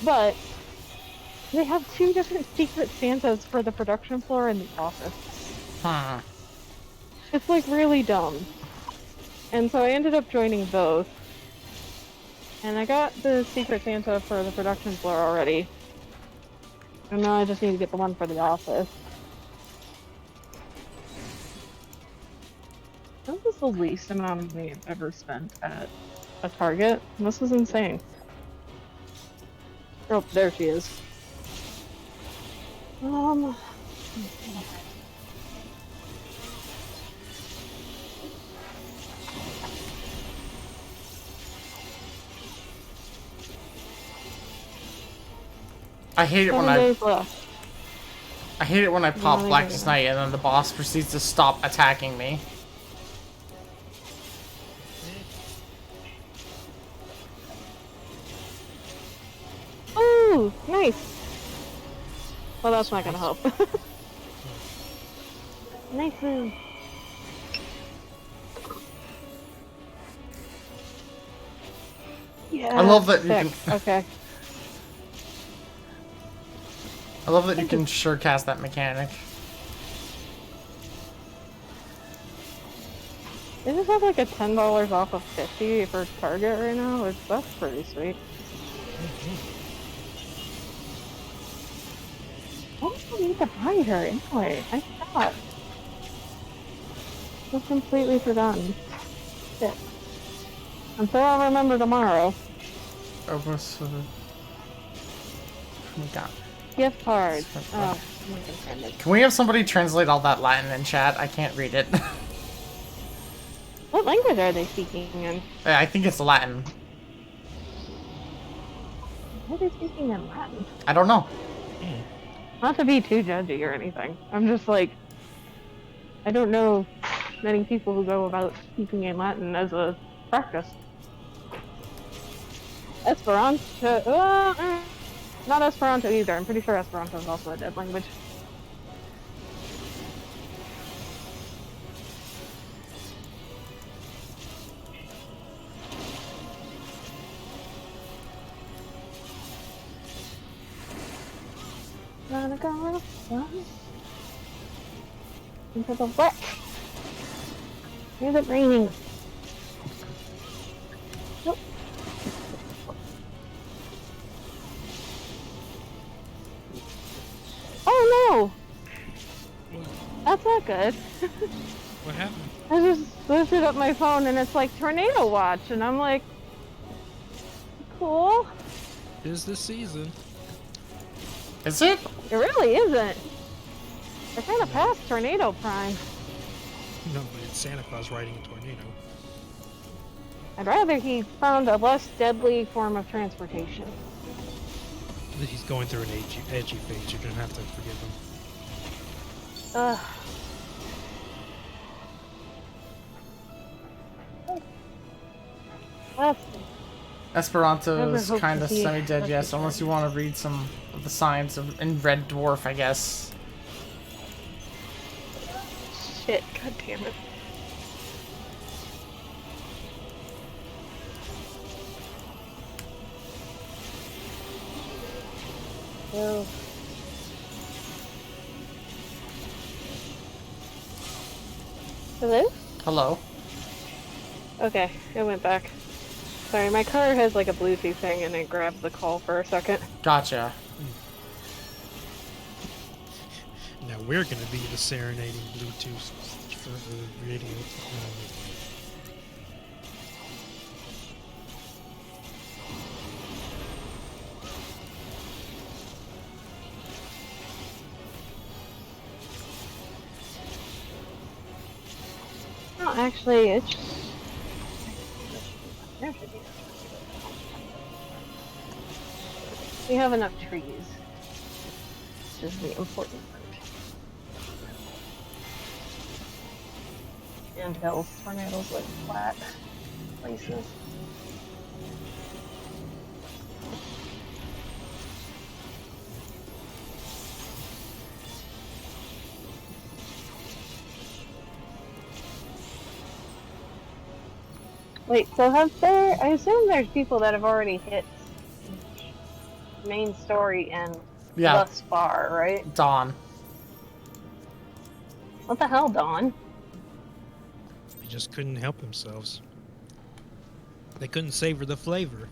but they have 2 different Secret Santas for the production floor and the office. Huh. It's like really dumb. And so I ended up joining both. And I got the Secret Santa for the production floor already. And now I just need to get the one for the office. This is the least amount of money I've ever spent at a Target. This is insane. Oh, there she is. I hate it when 7 days left. I hate it when I pop Blackest Night and then the boss proceeds to stop attacking me. Ooh, nice. Well, that's not gonna help. Nice move. Yeah. I love that you can. Okay. I love that you can sure cast that mechanic. They just have like a $10 off of 50 for Target right now, which that's pretty sweet. What do I need to buy her anyway? I forgot. I've completely forgotten. Shit. I'm sure I'll remember tomorrow. Oh my god. Gift cards. Oh, Can we have somebody translate all that Latin in chat? I can't read it. what language are they speaking in? I think it's Latin. Why are they speaking in Latin? I don't know. Not to be too judgy or anything. I'm just like, I don't know many people who go about speaking in Latin as a practice. Esperanto, not Esperanto either. I'm pretty sure Esperanto is also a dead language. Gonna go into the wet. Here's it raining. Nope. Oh no! That's not good. What happened? I just lifted up my phone and it's like tornado watch, and I'm like, cool. Tis the season. Is it? It really isn't. We're kind of past tornado prime. No, but it's Santa Claus riding a tornado. I'd rather he found a less deadly form of transportation. He's going through an edgy phase. You're gonna have to forgive him. Esperanto is Never hope kind to of see semi-dead, such a yes, unless you want to read some of the signs in Red Dwarf, I guess. Shit, god damn it. Oh. Hello? Hello. Okay, it went back. Sorry, my car has like a Bluetooth thing and it grabbed the call for a second. Gotcha. Now we're gonna be the serenading Bluetooth for the radio. No, actually, it's... There should be. We have enough trees. This is the important part. And hills. Tornadoes like flat places. Wait, so have there... I assume there's people that have already hit main story and thus far, right? Dawn. What the hell, Dawn? They just couldn't help themselves. They couldn't savor the flavor.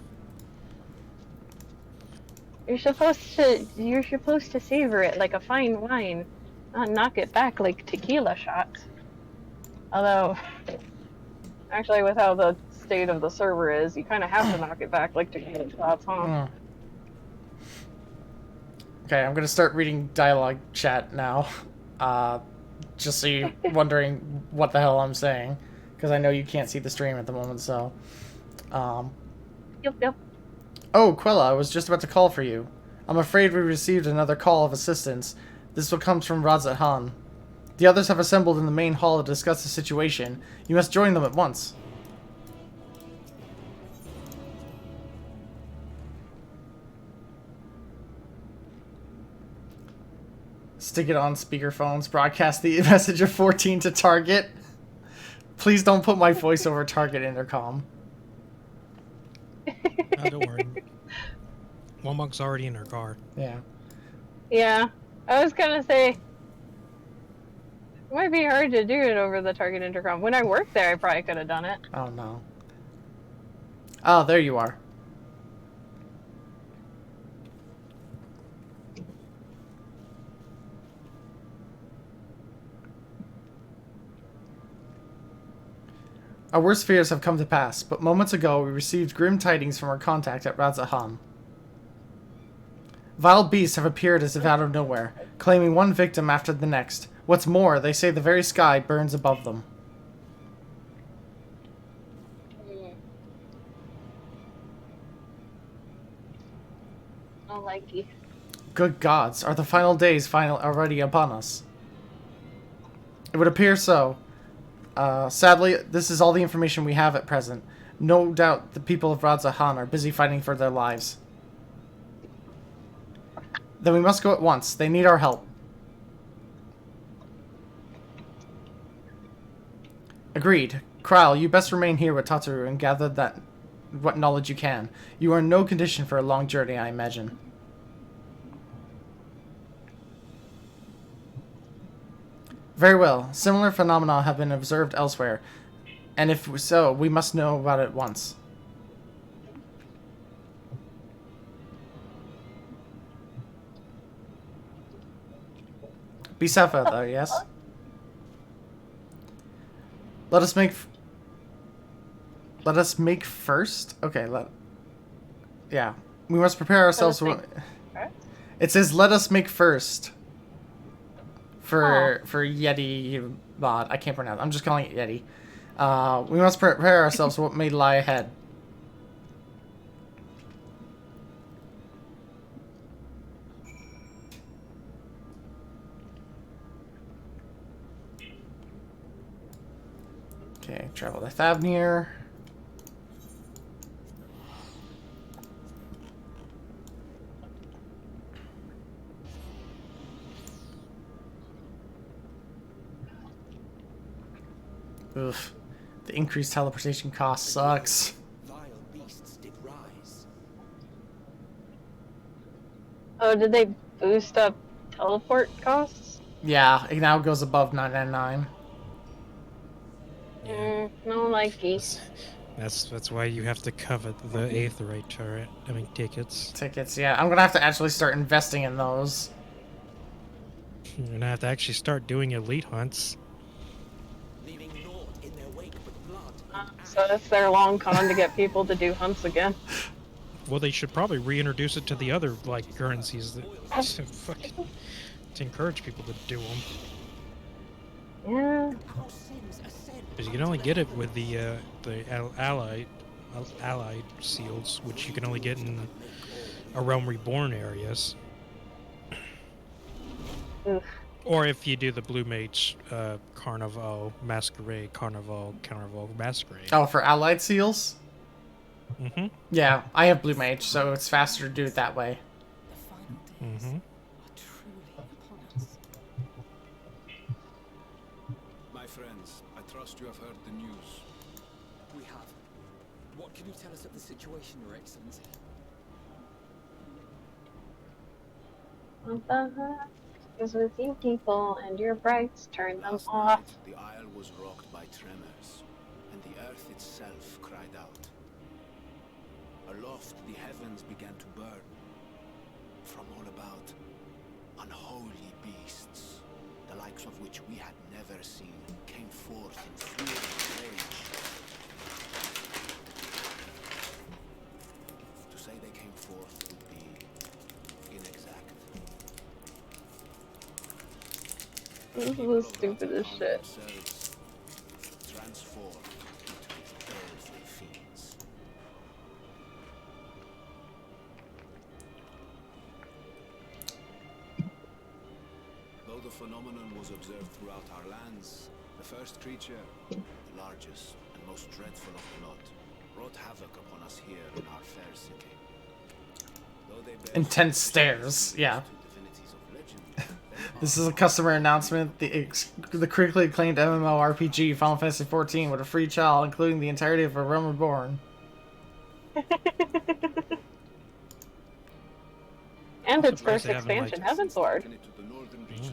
You're supposed to savor it like a fine wine, not knock it back like tequila shots. Although, actually, with how the state of the server is, you kind of have to knock it back like tequila shots, huh? Okay, I'm gonna start reading dialogue chat now. Just so you're wondering what the hell I'm saying. Because I know you can't see the stream at the moment, so... Yep. Oh, Quella, I was just about to call for you. I'm afraid we received another call of assistance. This one comes from Razat Han. The others have assembled in the main hall to discuss the situation. You must join them at once. Stick it on speakerphones. Broadcast the message of 14 to target. Please don't put my voice over target intercom. Oh, don't worry. Wombug's already in her car. Yeah. Yeah. I was gonna say, it might be hard to do it over the target intercom. When I worked there, I probably could have done it. Oh, no. Oh, there you are. Our worst fears have come to pass, but moments ago we received grim tidings from our contact at Razahan. Vile beasts have appeared as if out of nowhere, claiming one victim after the next. What's more, they say the very sky burns above them. I like you. Good gods, are the final days already upon us? It would appear so. Sadly, this is all the information we have at present. No doubt the people of Radzahan are busy fighting for their lives. Then we must go at once. They need our help. Agreed. Krile, you best remain here with Tataru and gather what knowledge you can. You are in no condition for a long journey, I imagine. Very well. Similar phenomena have been observed elsewhere, and if so, we must know about it at once. Be safer, though, yes? Let us make first? Okay, yeah. We must prepare ourselves. It says, let us make first. For Yeti mod. I can't pronounce it. I'm just calling it Yeti. We must prepare ourselves for what may lie ahead. Okay, travel to Thavnir. Oof. The increased teleportation cost sucks. Vile beasts did rise. Oh, did they boost up teleport costs? Yeah, it now goes above 999. No likey. That's why you have to covet the Aetherite turret. I mean, tickets. Tickets, yeah. I'm gonna have to actually start investing in those. You're gonna have to actually start doing elite hunts. So that's their long con to get people to do hunts again. Well, they should probably reintroduce it to the other like currencies that to encourage people to do them. Yeah. Because you can only get it with the allied seals, which you can only get in a Realm Reborn areas. Oof. Or if you do the Blue Mage Carnival Masquerade, Carnival Masquerade. Oh, for allied seals? Mm-hmm. Yeah, I have Blue Mage, so it's faster to do it that way. Mm-hmm. My friends, I trust you have heard the news. We have. What can you tell us of the situation, Your Excellency? What the heck is with you people and your brights? Turn them Last off. night, the isle was rocked by tremors, and the earth itself cried out. Aloft, the heavens began to burn. From all about, unholy beasts, the likes of which we had never seen, came forth in fury and rage. To say they came forth would be inexact. This is stupid as shit. Transformed into its baleful fiends. Though the phenomenon was observed throughout our lands, the first creature, the largest and most dreadful of the lot, wrought havoc upon us here in our fair city. Though they bear Intense stares, yeah. divinities of legend, This is a customer announcement. The critically acclaimed MMORPG Final Fantasy XIV with a free trial, including the entirety of A Realm Reborn. And its first they haven't, like, expansion, Heavensward.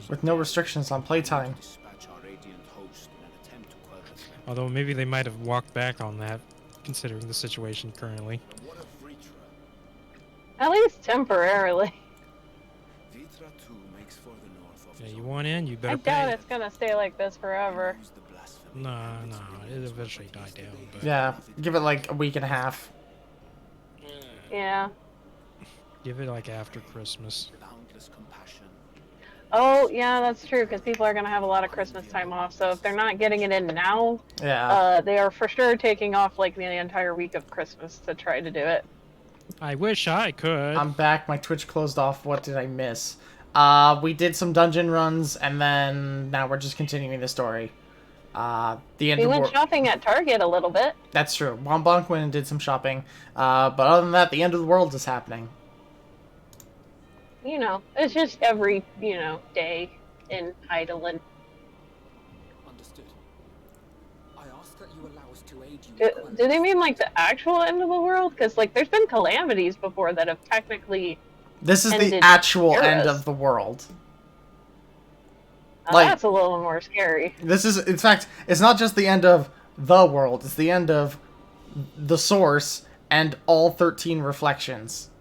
With no restrictions on playtime. dispatch our radiant host in an attempt to quell the threat. Although maybe they might have walked back on that, considering the situation currently. What of Vritra? At least temporarily. Vritra too makes for the north of Yeah, you want in, you better I doubt pay. it's gonna stay like this forever. Use the blasphemy. No, it'll eventually die down. But Yeah, give it like a week and a half. Yeah. Give it like after Christmas. Boundless compassion. Oh, yeah, that's true, because people are going to have a lot of Christmas time off, so if they're not getting it in now, Yeah. they are for sure taking off, like, the entire week of Christmas to try to do it. I wish I could. I'm back. My Twitch closed off. What did I miss? We did some dungeon runs, and then now we're just continuing the story. The end We of went shopping at Target a little bit. That's true. Bonbonk went and did some shopping. But other than that, the end of the world is happening. You know, it's just every, day in Heidelin. Understood. I ask that you allow us to aid you. Do they mean, like, the actual end of the world? Because, like, there's been calamities before that have technically This is the actual end eras. of the world. That's a little more scary. This is, in fact, it's not just the end of the world. It's the end of the source and all 13 reflections.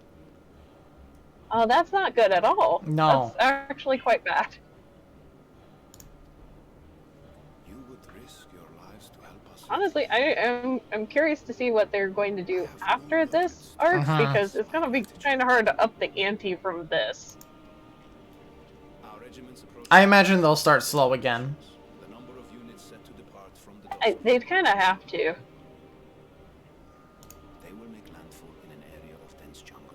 Oh, that's not good at all. No. That's actually quite bad. You would risk your lives to help us. Honestly, I'm curious to see what they're going to do after this arc, because it's going to be kind of hard to up the ante from this. I imagine they'll start slow again. The number of units set to depart from the They'd kind of have to. They will make landfall in an area of dense jungle,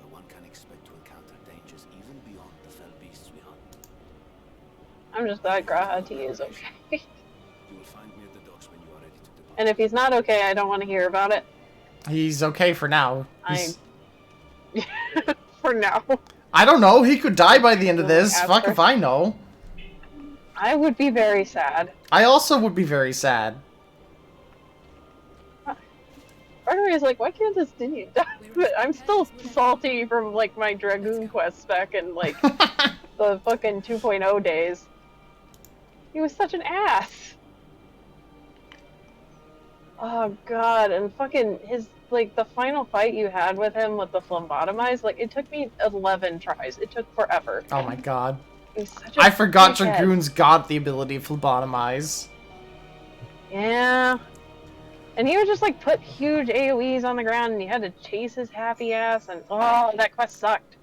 where one can expect to encounter dangers even beyond the fell beasts we hunt. I'm just glad Grahati is okay. You will find me at the docks when you are ready to depart. And if he's not okay, I don't want to hear about it. He's okay for now. For now. I don't know. He could die by the end of this. Fuck if I know. I would be very sad. I also would be very sad. Part of me is like, why can't this dude die? But I'm still salty from, like, my Dragoon quests back in, like, the fucking 2.0 days. He was such an ass. Oh god, and fucking his, like, the final fight you had with him with the phlebotomized, like, it took me 11 tries. It took forever. Oh my god. He's such a I forgot dickhead. Dragoons got the ability to phlebotomize. Yeah. And he would just, like, put huge AoEs on the ground and you had to chase his happy ass, and oh, that quest sucked.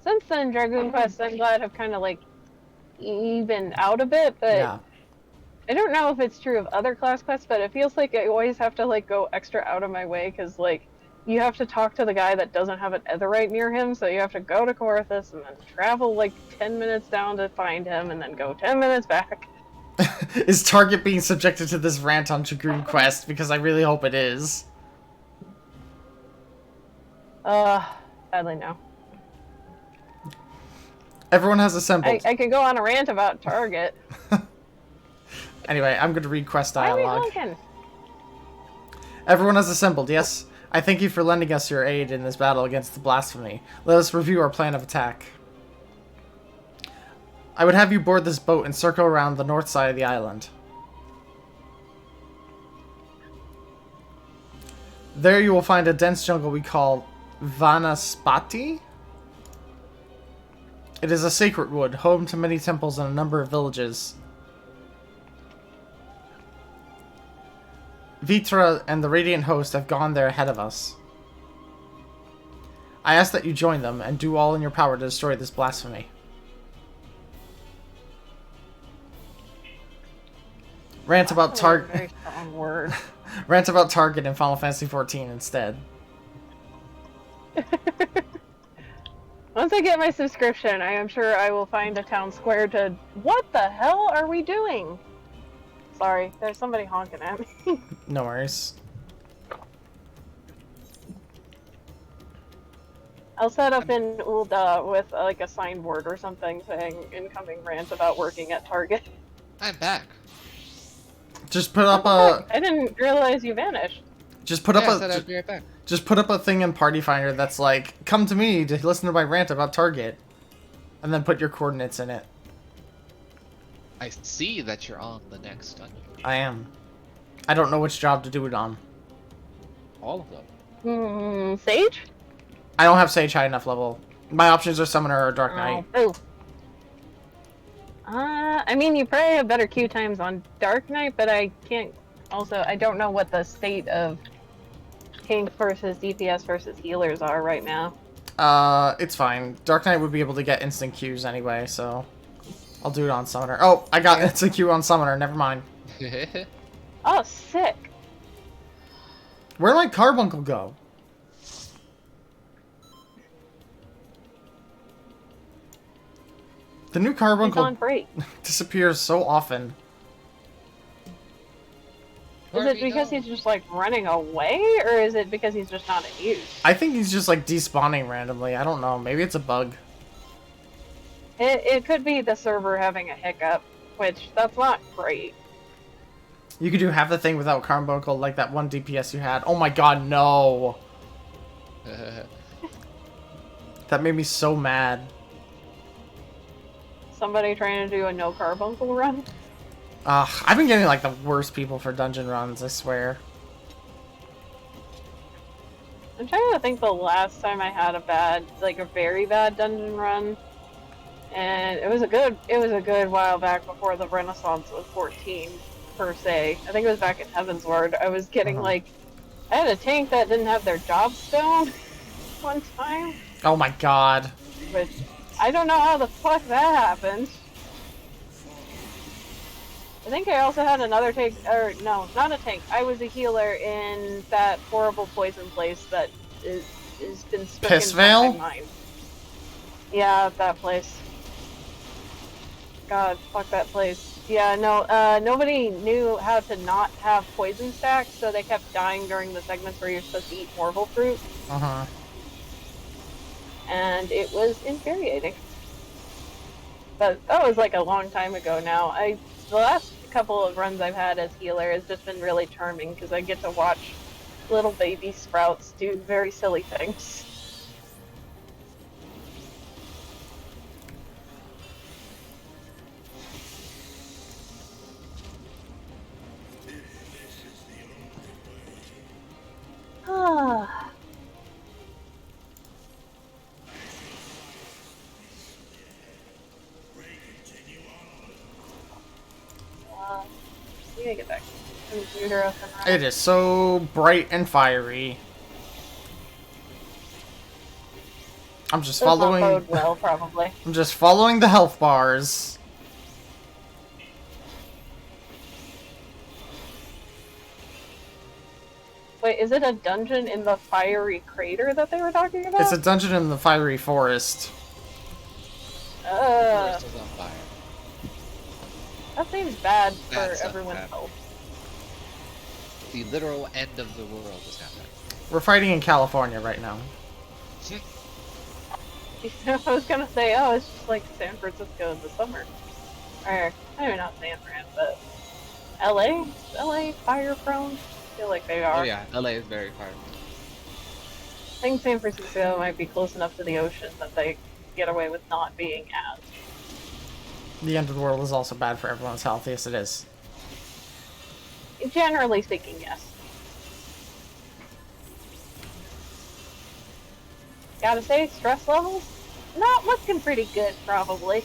Since then, Dragoon quests, I'm glad, have kind of, like, evened out a bit, but Yeah. I don't know if it's true of other class quests, but it feels like I always have to, like, go extra out of my way, because, like, you have to talk to the guy that doesn't have an Etherite near him, so you have to go to Corythus and then travel, like, 10 minutes down to find him, and then go 10 minutes back. Is Target being subjected to this rant on Dragoon Quest? Because I really hope it is. Sadly no. Everyone has assembled. I could go on a rant about Target. Anyway, I'm going to read quest Why are we dialogue. honking? Everyone has assembled, yes. I thank you for lending us your aid in this battle against the blasphemy. Let us review our plan of attack. I would have you board this boat and circle around the north side of the island. There you will find a dense jungle we call Vanaspati. It is a sacred wood, home to many temples and a number of villages. Vitra and the Radiant Host have gone there ahead of us. I ask that you join them and do all in your power to destroy this blasphemy. Rant about Target. Very strong word. Rant about Target in Final Fantasy XIV instead. Once I get my subscription, I am sure I will find a town square to... What the hell are we doing? Sorry, there's somebody honking at me. No worries. I'll set up in Ulda with like a signboard or something saying incoming rant about working at Target. I'm back. Just put up a... I didn't realize you vanished. Just put up Yeah, I a... said I'd be right back. Just put up a thing in Party Finder that's like, come to me to listen to my rant about Target. And then put your coordinates in it. I see that you're on the next dungeon. I am. I don't know which job to do it on. All of them. Sage? I don't have Sage high enough level. My options are Summoner or Dark Knight. Oh. I mean, you probably have better queue times on Dark Knight, but I can't. Also, I don't know what the state of tank versus DPS versus healers are right now. It's fine. Dark Knight would be able to get instant queues anyway, so I'll do it on Summoner. Oh, I got instant queue on Summoner. Never mind. Oh, sick. Where'd my carbuncle go? The new carbuncle disappears so often. Is it because he's just like running away, or is it because he's just not in use? I think he's just like despawning randomly. I don't know. Maybe it's a bug. It could be the server having a hiccup, which that's not great. You could do half the thing without carbuncle, like that one DPS you had. Oh my god, no! That made me so mad. Somebody trying to do a no carbuncle run? I've been getting like the worst people for dungeon runs, I swear. I'm trying to think the last time I had a very bad dungeon run. And it was a good while back before the renaissance of 14, per se. I think it was back in Heavensward. I was getting I had a tank that didn't have their job stone one time. Oh my god. Which, I don't know how the fuck that happened. I think I also had another tank, or no, not a tank. I was a healer in that horrible poison place that has been stricken from my mind. Yeah, that place. God, fuck that place. Yeah, no, nobody knew how to not have poison stacks, so they kept dying during the segments where you're supposed to eat Morval fruit. And it was infuriating. But that was like a long time ago now. The last couple of runs I've had as healer has just been really charming because I get to watch little baby sprouts do very silly things. Ah. We gotta get back to the computer up and running. It is so bright and fiery. I'm just following. Not bode well, probably. I'm just following the health bars. Wait, is it a dungeon in the fiery crater that they were talking about? It's a dungeon in the fiery forest. Forest is on fire. That seems bad for That's everyone's health. The literal end of the world is happening. We're fighting in California right now. I was gonna say, oh, it's just like San Francisco in the summer. Or, maybe not San Fran, but LA? Is LA fire prone? I feel like they are. Oh yeah, LA is very fire prone. I think San Francisco might be close enough to the ocean that they get away with not being as. The end of the world is also bad for everyone's health. Yes, it is. Generally speaking, yes. Gotta say, stress levels? Not looking pretty good, probably.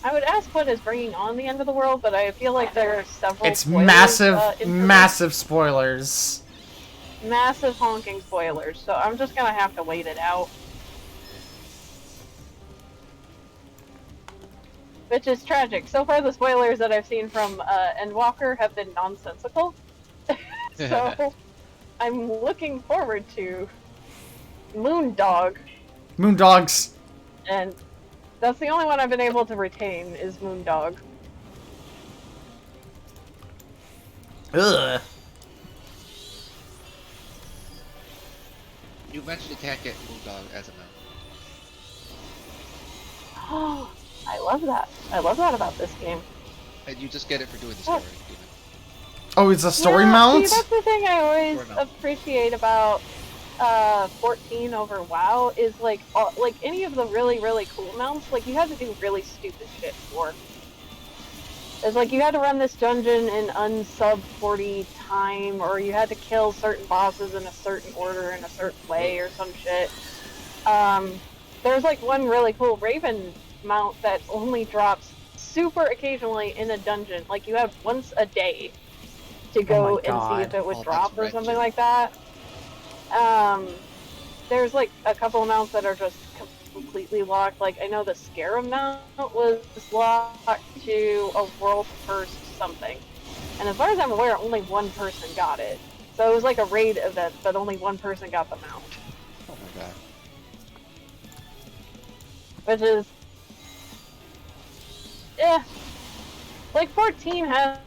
I would ask what is bringing on the end of the world, but I feel like there are several It's spoilers, massive spoilers. Massive honking spoilers, so I'm just gonna have to wait it out. Which is tragic. So far the spoilers that I've seen from Endwalker have been nonsensical. So I'm looking forward to Moondog. Moondogs. And that's the only one I've been able to retain is Moondog. Ugh. You mentioned you can't get Moondog as a mount. Oh, I love that. I love that about this game. And you just get it for doing the story. Oh, it's a story mount? See, that's the thing I always appreciate about 14 over WoW is like any of the really, really cool mounts, like you had to do really stupid shit for. It's like you had to run this dungeon in unsub 40 time, or you had to kill certain bosses in a certain order in a certain way or some shit. There's like one really cool Raven mount that only drops super occasionally in a dungeon. Like you have once a day to go and see if it would drop or something like that. There's like a couple mounts that are just completely locked. Like I know the Scarab mount was locked to a world first something, and as far as I'm aware, only one person got it. So it was like a raid event, but only one person got the mount. Oh my god. Which is, yeah, like 14 has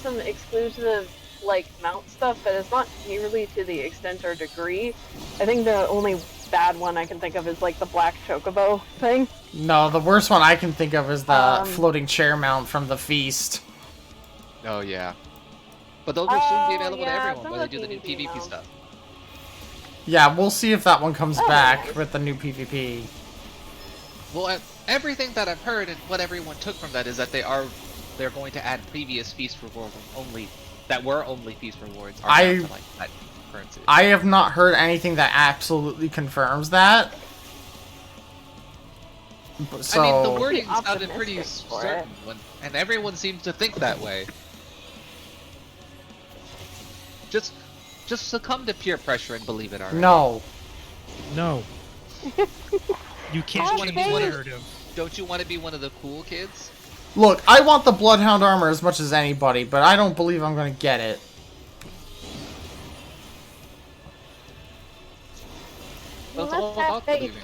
some exclusive like mount stuff, but it's not nearly to the extent or degree. I think the only bad one I can think of is like the black chocobo thing. No, the worst one I can think of is the floating chair mount from the feast. Oh yeah. But those will soon be available to everyone when they do the new PvP stuff. Yeah, we'll see if that one comes back with the new PvP. Well, everything that I've heard and what everyone took from that is that they're going to add previous feast rewards only that were only feast rewards. Like that currency. I have not heard anything that absolutely confirms that. So, I mean, the wording sounded pretty certain, and everyone seems to think that way. Just succumb to peer pressure and believe it already. No. No. You can't change the narrative. Don't you want to be one of the cool kids? Look, I want the Bloodhound armor as much as anybody, but I don't believe I'm going to get it. Well, it's all about believing.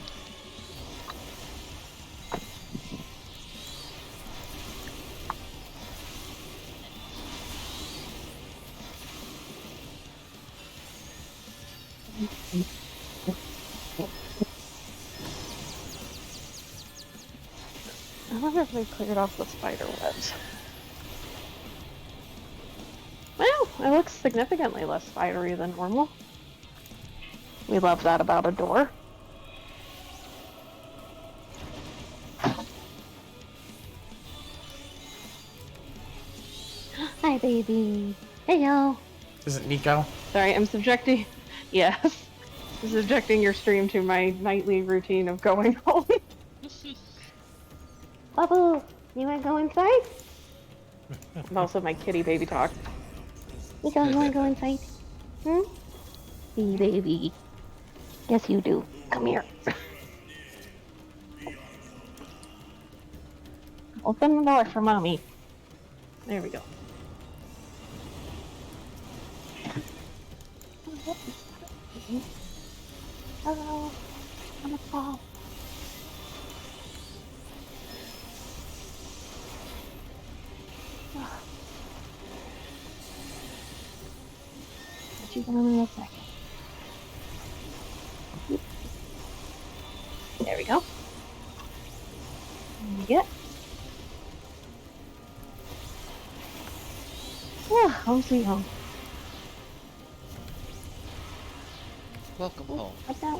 I wonder if they cleared off the spider webs. Well, it looks significantly less spidery than normal. We love that about a door. Hi, baby. Hello. Is it Nico? Sorry, I'm subjecting... Yes. I'm subjecting your stream to my nightly routine of going home. Bubble, you wanna go inside? And also my kitty baby talk. You wanna go inside? Hmm? Hey, baby. Yes, you do. Come here. Open the door for mommy. There we go. Hello. I'm a fall. Put you down in a second. There we go. Yep. Yeah, home sweet home. Welcome home. What's that?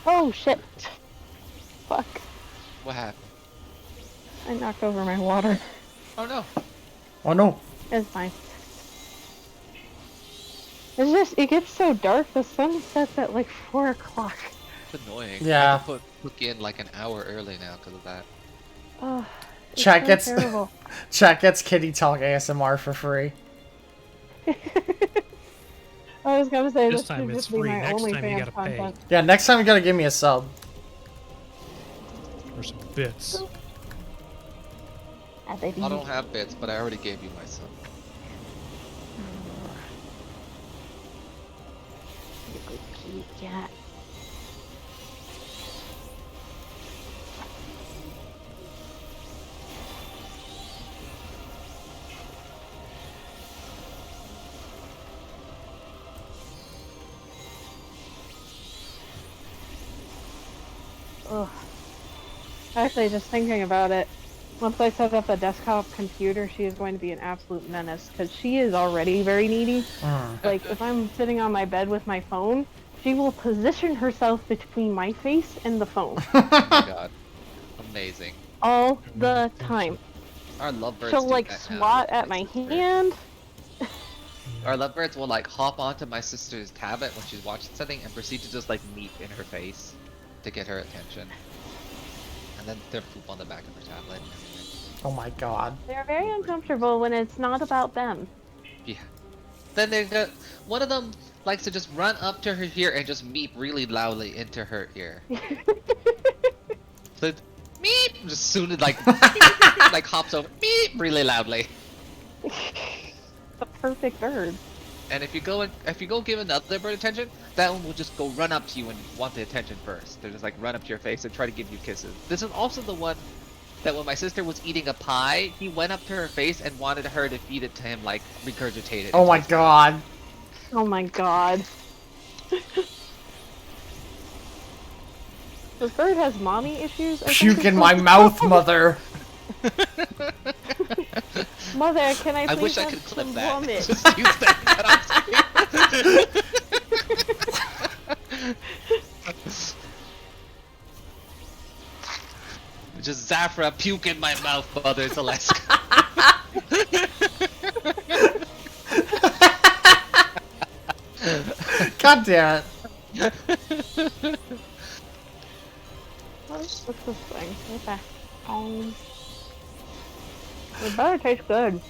Oh shit. Fuck. What happened? I knocked over my water. Oh no. Oh no. It's fine. It's just, it gets so dark, the sun sets at like 4 o'clock. It's annoying. Yeah. I can book in like an hour early now because of that. Oh, Chat so gets terrible. Chat gets Kitty Talk ASMR for free. I was gonna say This this time should it's just be free. my Next time you OnlyFans gotta pay. content. Yeah, next time you gotta give me a sub. Or some bits. Hi, baby. I don't have bits, but I already gave you my son. You're a good kitty cat. Ugh. Actually, just thinking about it, once I set up a desktop computer, she is going to be an absolute menace, because she is already very needy. Like, if I'm sitting on my bed with my phone, she will position herself between my face and the phone. Oh my god. Amazing. All the time. Our lovebirds She'll, do like, that now. swat at my hand. our lovebirds will like hop onto my sister's tablet when she's watching something and proceed to just like meep in her face to get her attention. And then they'll poop on the back of her tablet and everything. Oh my god. They're very uncomfortable when it's not about them. Yeah. Then one of them likes to just run up to her ear and just meep really loudly into her ear. So meep, just soon it like like hops over meep really loudly. The perfect bird. And if you go give another bird attention, that one will just go run up to you and want the attention first. They'll just like run up to your face and try to give you kisses. This is also the one that when my sister was eating a pie, he went up to her face and wanted her to feed it to him, like regurgitated. Oh my god. Oh my god. This bird has mommy issues? Puke in my mouth, mother. Mother, can I please I wish I have could clip some that. vomit? Just use that. Just Zafra, puke in my mouth, Mother Celeste. God damn it. What's this thing? Okay. It better taste good.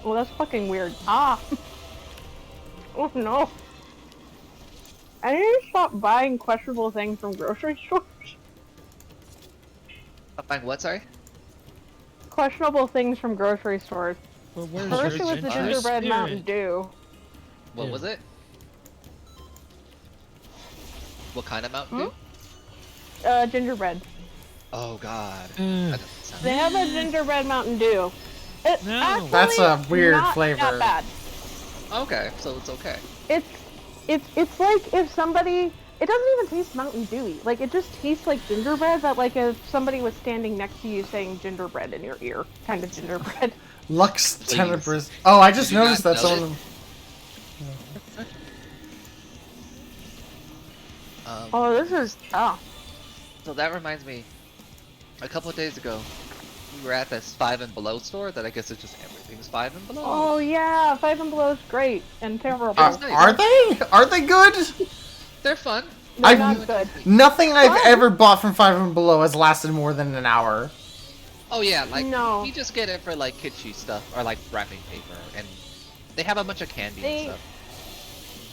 Well, that's fucking weird. Ah! Oh no. I need to stop buying questionable things from grocery stores. Buying what, sorry? Questionable things from grocery stores. Well, where's First your it was the ginger gingerbread spirit? Mountain Dew. What Yeah. was it? What kind of Mountain Dew? Gingerbread. Oh god. Mm. That doesn't sound They have a gingerbread Mountain Dew. It's No. actually That's a weird not flavor. that bad. Okay, so it's okay. It's like if somebody, it doesn't even taste Mountain Dewy. Like it just tastes like gingerbread, but like if somebody was standing next to you saying gingerbread in your ear, kind of gingerbread. Lux Please. Tenebris. Oh, I just Did you noticed not that know someone. Oh, this is So that reminds me, a couple of days ago, we were at this 5 and Below store that I guess it's just everything's 5 and Below. Oh yeah, 5 and Below's great and terrible. Are they? Are they good? They're fun. They're not good. Nothing I've Fun? ever bought from 5 and Below has lasted more than an hour. Oh yeah, like, No. you just get it for like kitschy stuff, or like wrapping paper, and they have a bunch of candy and stuff.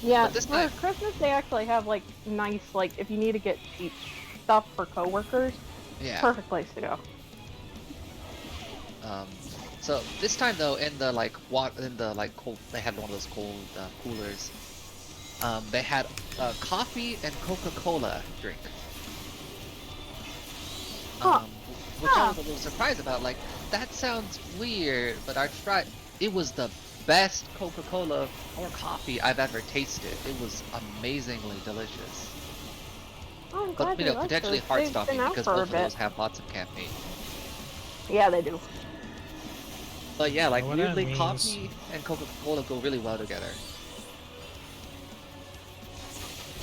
Yeah, But this for time- Christmas they actually have like nice, like if you need to get cheap stuff for coworkers, Yeah. perfect place to go. So this time though, in the like cold, they had one of those cold coolers. They had coffee and Coca-Cola drink. Huh. Which I was a little surprised about. Like, that sounds weird, but I tried. It was the best Coca-Cola or coffee I've ever tasted. It was amazingly delicious. Oh, I'm But glad you you know, like potentially those. heart They've stopping been out because for a both of bit. those have lots of caffeine. Yeah, they do. But yeah, like Know what that weirdly, means. coffee and Coca-Cola go really well together.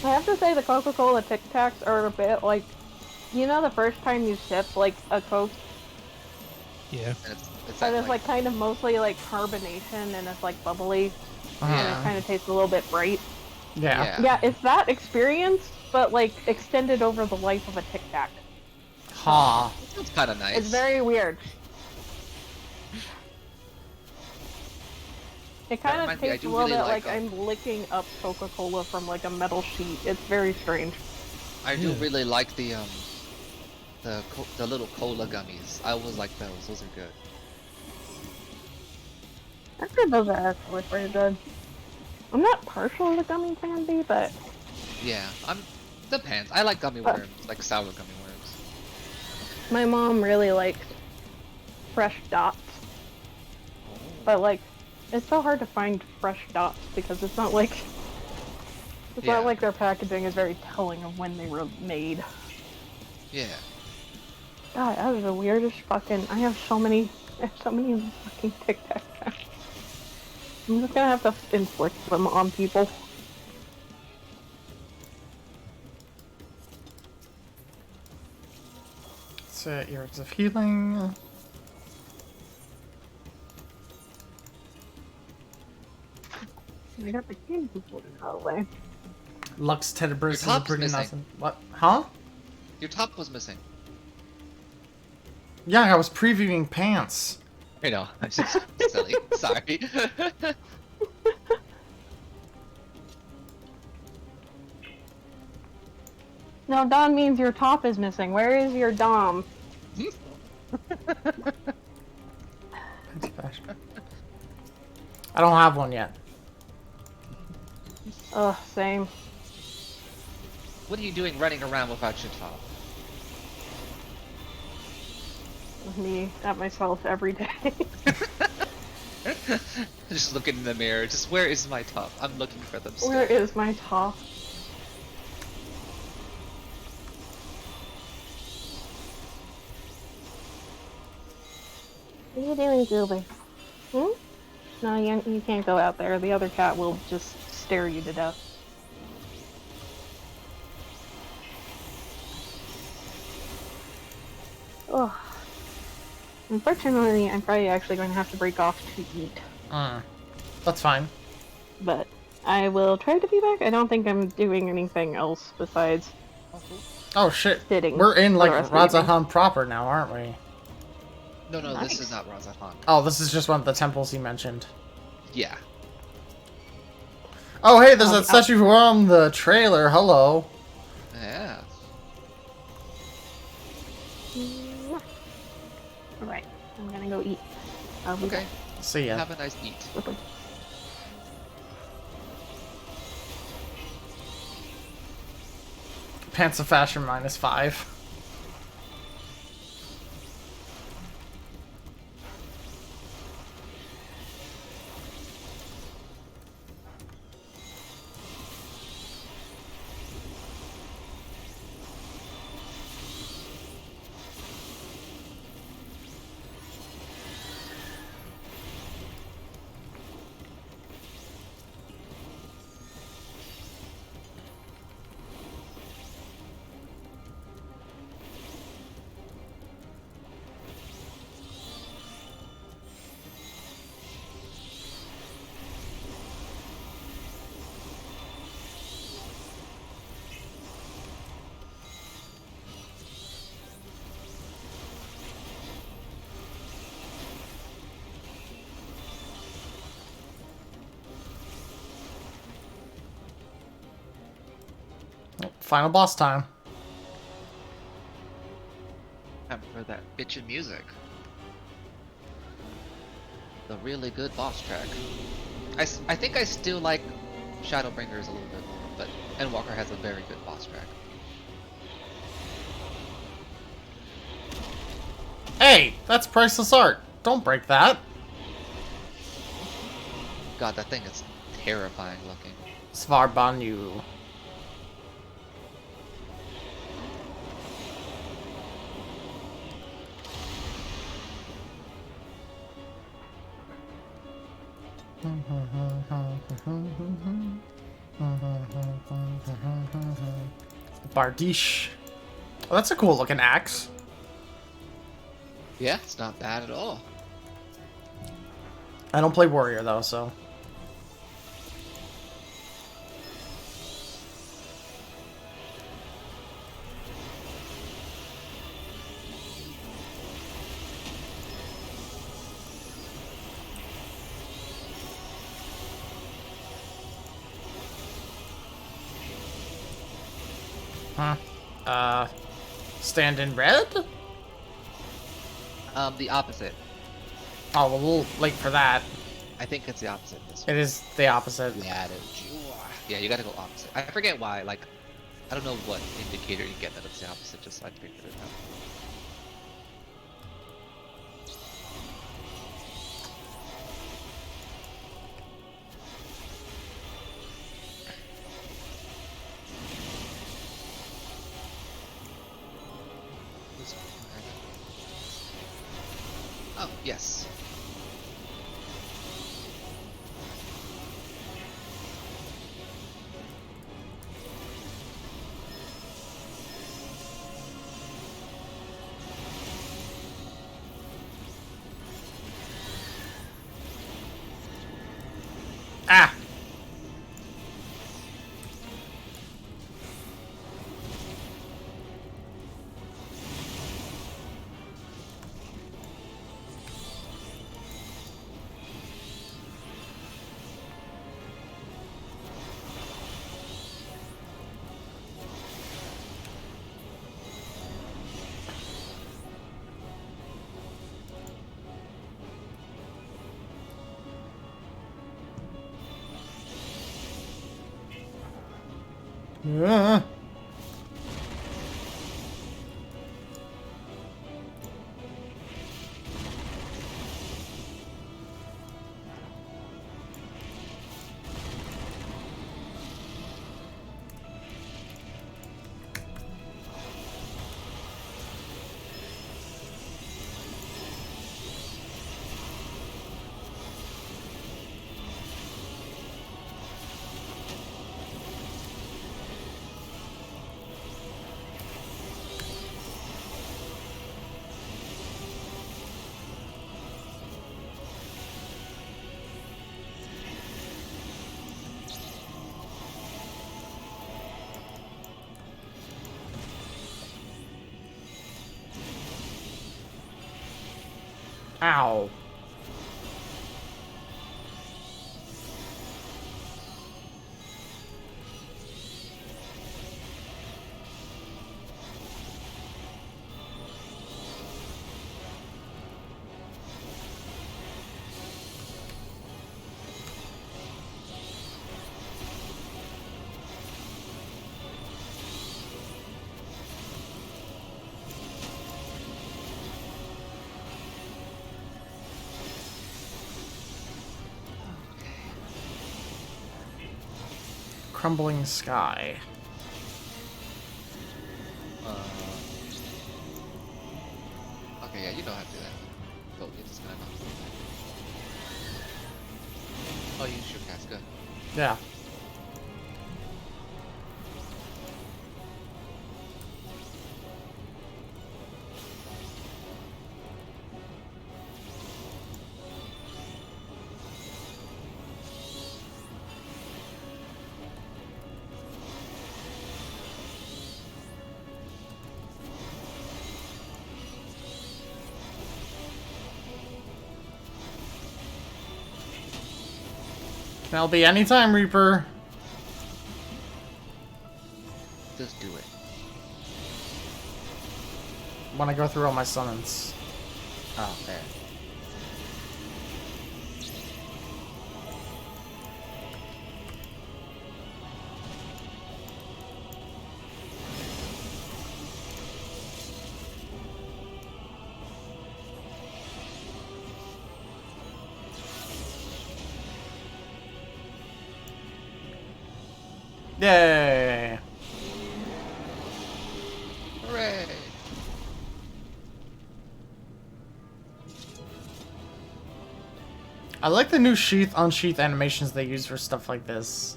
I have to say the Coca-Cola Tic Tacs are a bit like, you know, the first time you sip like a Coke, Yeah. And it's but that, it's like kind of mostly like carbonation and it's like bubbly and Uh-huh. it kind of tastes a little bit bright. Yeah. Yeah, it's that experience, but like extended over the life of a Tic Tac. Ha. That's kind of nice. It's very weird. It kind of reminds me, I tastes a do little really bit like, like I'm licking up Coca-Cola from like a metal sheet. It's very strange. I do Yeah. really like the little cola gummies. I always like those. Those are good. I think those are actually pretty good. I'm not partial to the gummy candy, but Yeah, depends. I like gummy worms, like sour gummy worms. my mom really likes fresh dots. But like, it's so hard to find fresh dots because it's not like Yeah. their packaging is very telling of when they were made. Yeah. God, that was the weirdest fucking. I have so many fucking Tic Tacs. I'm just gonna have to inflict them on people. So, Ears of Healing. I got the candy before out of the way. Lux Tenebrous is top's pretty missing. nothing. What? Huh? Your top was missing. Yeah, I was previewing pants. I know. I'm just silly. Sorry. No, Dom means your top is missing. Where is your Dom? I don't have one yet. Ugh, same. What are you doing running around without your top? Me at myself every day. Just looking in the mirror. Just where is my top? I'm looking for them still. Where is my top? What are you doing, Goober? Hmm? No, you can't go out there. The other cat will just stare you to death. Ugh. Unfortunately, I'm probably actually going to have to break off to eat. That's fine. But I will try to be back. I don't think I'm doing anything else besides Oh shit. sitting. We're in for like the rest of the evening. Razahan proper now, aren't we? No, this Nice. is not Razahan. Oh, this is just one of the temples he mentioned. Yeah. Oh hey, there's that statue from the trailer. Hello. Yeah. Alright, I'm gonna go eat. I'll be Okay. back. See ya. Have a nice eat. Bye-bye. Pants of Fashion -5. Final boss time. Time for that bitchin' music. The really good boss track. I think I still like Shadowbringers a little bit more, but Endwalker has a very good boss track. Hey, that's priceless art. Don't break that. God, that thing is terrifying looking. Svarbanyu. Bardiche. Oh, that's a cool looking axe. Yeah, it's not bad at all. I don't play warrior though, so. Huh. Stand in red? The opposite. Oh, well, we'll late for that. I think it's the opposite this It is the opposite. Yeah, it is. Yeah, you gotta go opposite. I forget why, like, I don't know what indicator you get that it's the opposite, just so I figured it out. Oh, yes. Ah! Yeah. Ow. Crumbling sky. Okay, yeah, you know how to do that. Oh, you're just gonna knock. Oh, you shoot cast, good. Yeah. That'll be anytime, Reaper. Just do it. When I go through all my summons. Oh, man. Yay! Hooray! I like the new sheath unsheath animations they use for stuff like this.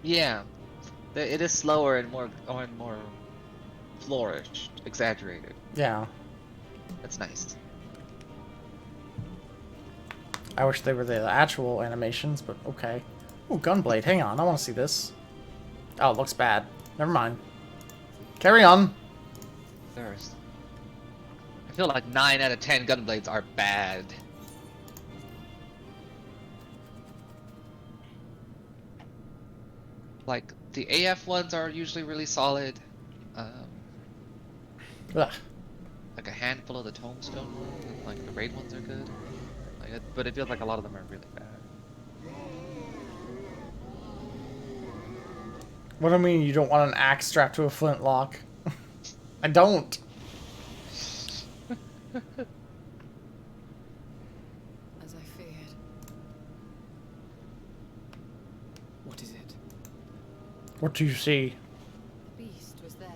Yeah, it is slower and more flourished, exaggerated. Yeah. That's nice. I wish they were the actual animations, but okay. Ooh, Gunblade. Hang on, I want to see this. Oh, it looks bad. Never mind. Carry on. There's. I feel like 9 out of 10 Gunblades are bad. Like, the AF ones are usually really solid. Ugh. Like a handful of the Tombstone ones, and like the Raid ones are good. Like, but it feels like a lot of them are really bad. What do you mean you don't want an axe strapped to a flintlock? I don't. As I feared. What is it? What do you see? The beast was there,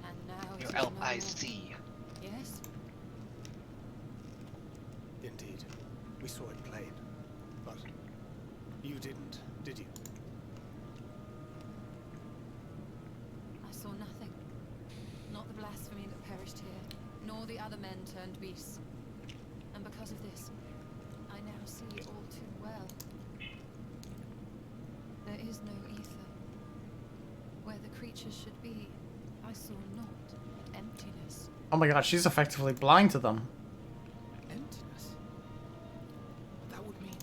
and now Your it is no more. LIC. Yes? Indeed. We saw it plain. But you didn't, did you? I saw nothing. Not the blasphemy that perished here, nor the other men turned beasts. And because of this, I now see all too well. There is no ether. Where the creatures should be, I saw naught but emptiness. Oh my god, she's effectively blind to them. Emptiness? That would mean...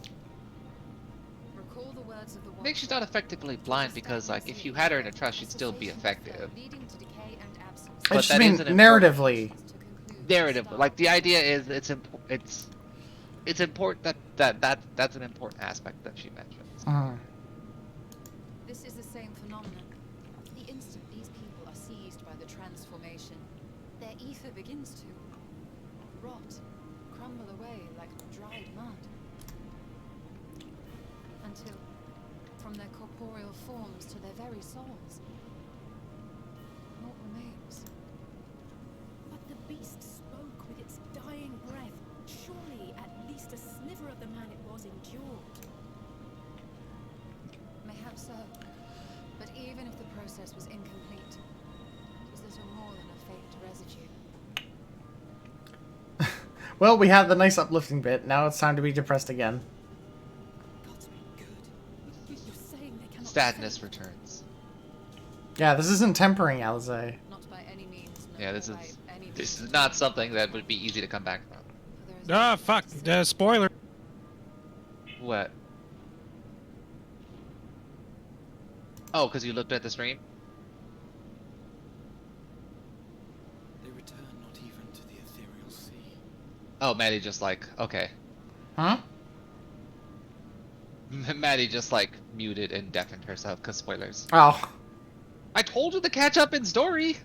Recall the words of the I think she's not effectively blind because, like, if you had her in a trust, she'd still be effective. I just mean narratively. Narrative, like the idea is, it's important that's an important aspect that she mentions. This is the same phenomenon. The instant transformation, their ether begins to rot, crumble away like dried mud. Until, from their corporeal forms to their very souls, naught remains. But the beast spoke with its dying breath. Surely at least a sliver of the man it was endured. Mayhap so. But even if the process was incomplete, it was little more than a faked residue. Well, we had the nice uplifting bit. Now it's time to be depressed again. Sadness returns. Yeah, this isn't tempering, Alize. Not by any means. No, Yeah, this by any is not something that would be easy to come back from. Ah, fuck! Spoiler. What? Oh, because you looked at the stream? They return not even to the ethereal sea. Oh, Maddie just like, okay. Huh? Maddie just like muted and deafened herself because spoilers. Oh. I told you to catch up in story!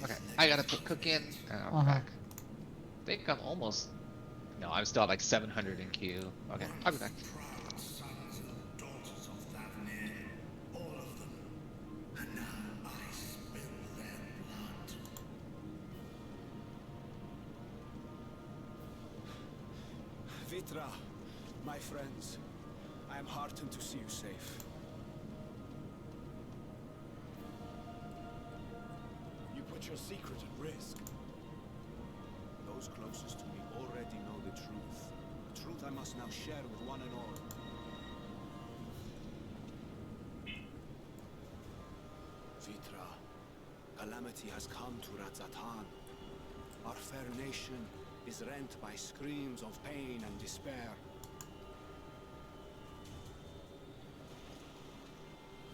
Okay, I gotta put Cook in, and I'll be back. I think I'm almost... No, I'm still at like 700 in queue. Okay, I'll be back. Vitra, my friends, I am heartened to see you safe. You put your secret at risk. Those closest to me already know the truth. A truth I must now share with one and all. Vitra, calamity has come to Radzatan. Our fair nation is rent by screams of pain and despair.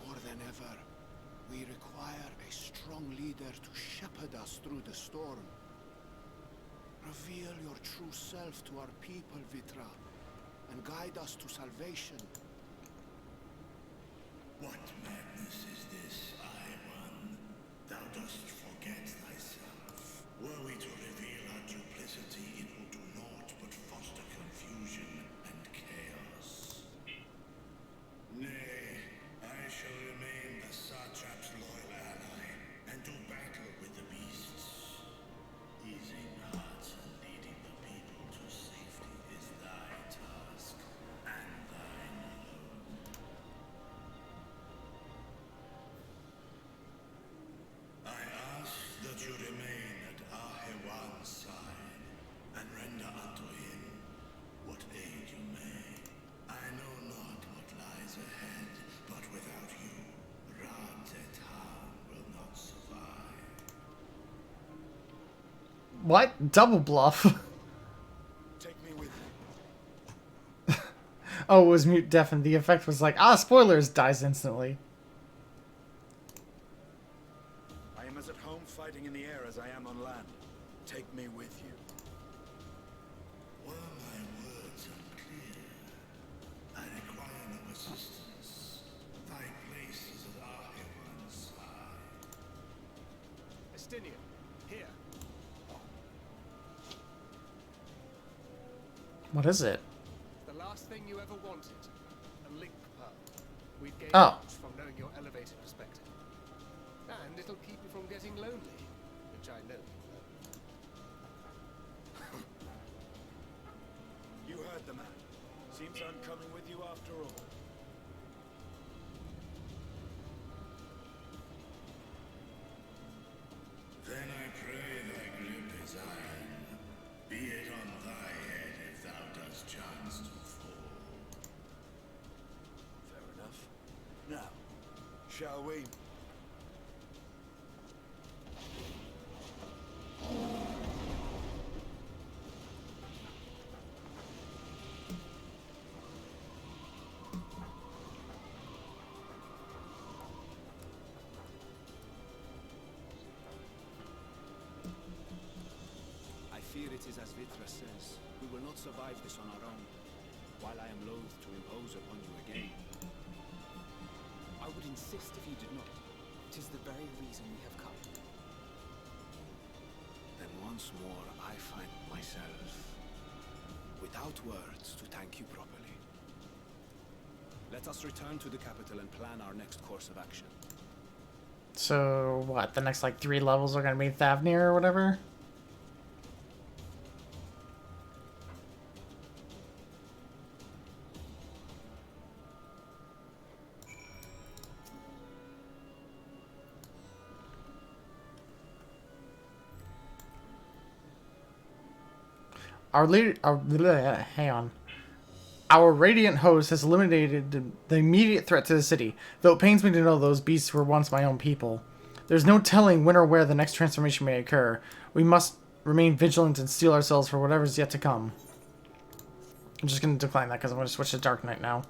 More than ever, we require a strong leader to shepherd us through the storm. Reveal your true self to our people, Vitra, and guide us to salvation. What madness is this, Iwan? Thou dost forget thyself. Were we to reveal our duplicity, it will do naught but foster confusion and chaos. Nay, I shall remain the Satrap's loyal ally, and do battle with the beasts. Easing hearts and leading the people to safety is thy task, and thine alone. I ask that you remain at Ahewan's side, and render unto him what aid you may. I know not what lies ahead, but without you, Radzatan will not survive. What? Double bluff? Take me with you. Oh, it was mute deafened. The effect was like, spoilers, dies instantly. I am as at home fighting in the air as I am on land. Take me with you. Were my words unclear? I require no assistance. Thy place is at Ahewan's side. Estinian, here. What is it? The last thing you ever wanted. A link pearl. We'd gain Oh. much from knowing your elevated perspective. And it'll keep you from getting lonely, which I know you You heard the man. Seems I'm coming with you after all. Then I pray thy grip is iron. Be it on thy head if thou dost chance to fall. Fair enough. Now, shall we? fear it is as Vitra says. We will not survive this on our own. While I am loath to impose upon you again. I would insist if you did not. 'Tis the very reason we have come. Then once more I find myself without words to thank you properly. Let us return to the capital and plan our next course of action. So, what? The next, like, 3 levels are gonna be Thavnir or whatever? Hang on. Our radiant host has eliminated the immediate threat to the city, though it pains me to know those beasts were once my own people. There's no telling when or where the next transformation may occur. We must remain vigilant and steel ourselves for whatever's yet to come. I'm just going to decline that because I'm going to switch to Dark Knight now.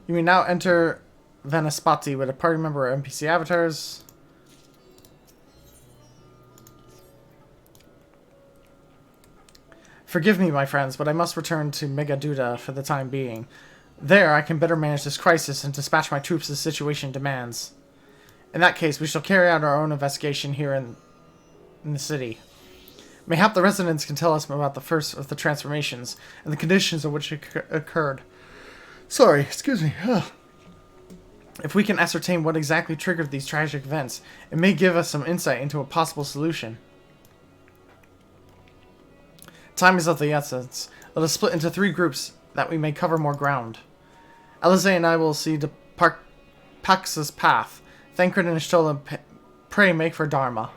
You may now enter Vanaspati with a party member or NPC avatars. Forgive me, my friends, but I must return to Megaduda for the time being. There, I can better manage this crisis and dispatch my troops as the situation demands. In that case, we shall carry out our own investigation here in the city. Mayhap the residents can tell us about the first of the transformations and the conditions in which it occurred. Sorry, excuse me. Ugh. If we can ascertain what exactly triggered these tragic events, it may give us some insight into a possible solution. Time is of the essence. Let us split into 3 groups that we may cover more ground. Alize and I will see to Pax's path. Thancred and Ishtola pray make for Dharma.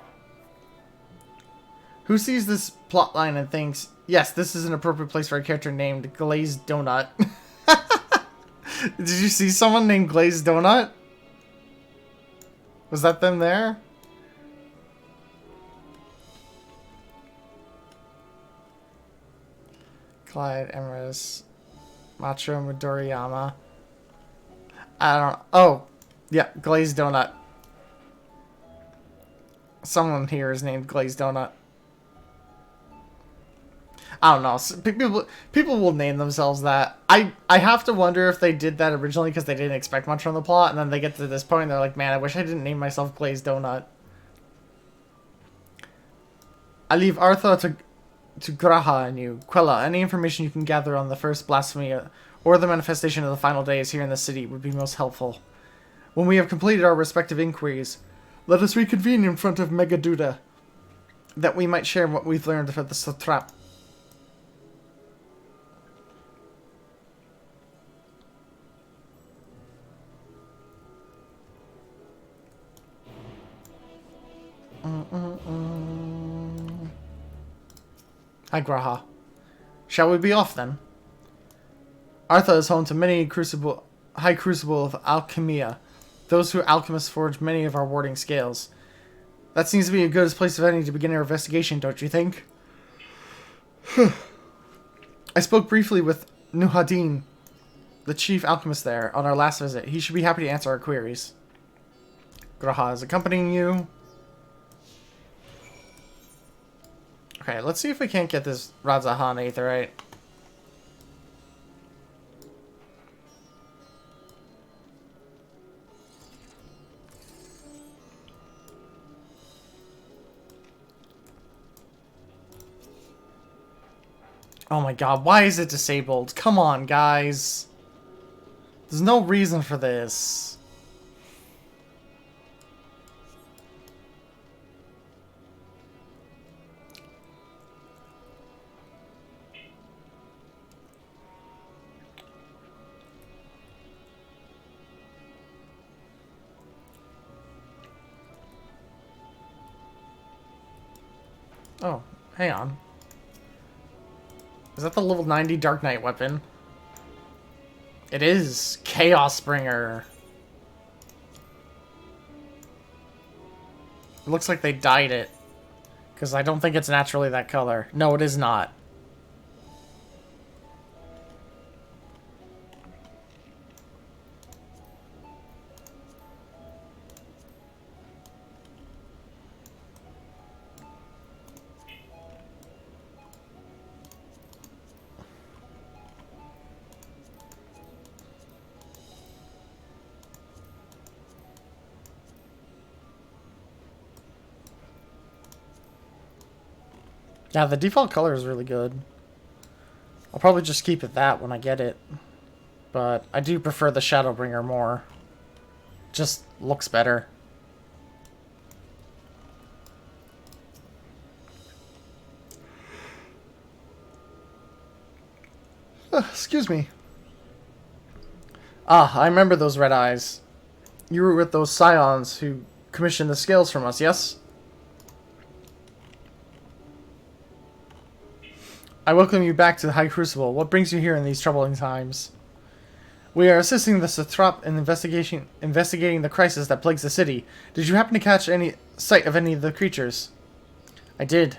Who sees this plotline and thinks, yes, this is an appropriate place for a character named Glazed Donut? Did you see someone named Glazed Donut? Was that them there? Clyde, Emrys, Macho Midoriyama. I don't know. Oh, yeah, Glazed Donut. Someone here is named Glazed Donut. I don't know. People will name themselves that. I have to wonder if they did that originally because they didn't expect much from the plot, and then they get to this point and they're like, man, I wish I didn't name myself Glazed Donut. I leave Artha to Graha and you. Quella, any information you can gather on the first blasphemy or the manifestation of the final days here in the city would be most helpful. When we have completed our respective inquiries, let us reconvene in front of Megaduda, that we might share what we've learned for the satrap. Hi, Graha. Shall we be off, then? Artha is home to many high crucible of alchemia, those who alchemists forge many of our warding scales. That seems to be a good place of any to begin our investigation, don't you think? I spoke briefly with Nuhadin, the chief alchemist there, on our last visit. He should be happy to answer our queries. Graha is accompanying you. Okay, let's see if we can't get this Radzahan Aetherite. Oh my god, why is it disabled? Come on, guys. There's no reason for this. Oh, hang on. Is that the level 90 Dark Knight weapon? It is! Chaos Bringer! It looks like they dyed it. Because I don't think it's naturally that color. No, it is not. Yeah, the default color is really good. I'll probably just keep it that when I get it. But I do prefer the Shadowbringer more. Just looks better. Excuse me. Ah, I remember those red eyes. You were with those scions who commissioned the scales from us, yes? I welcome you back to the High Crucible. What brings you here in these troubling times? We are assisting the Satrap in investigating the crisis that plagues the city. Did you happen to catch any sight of any of the creatures? I did.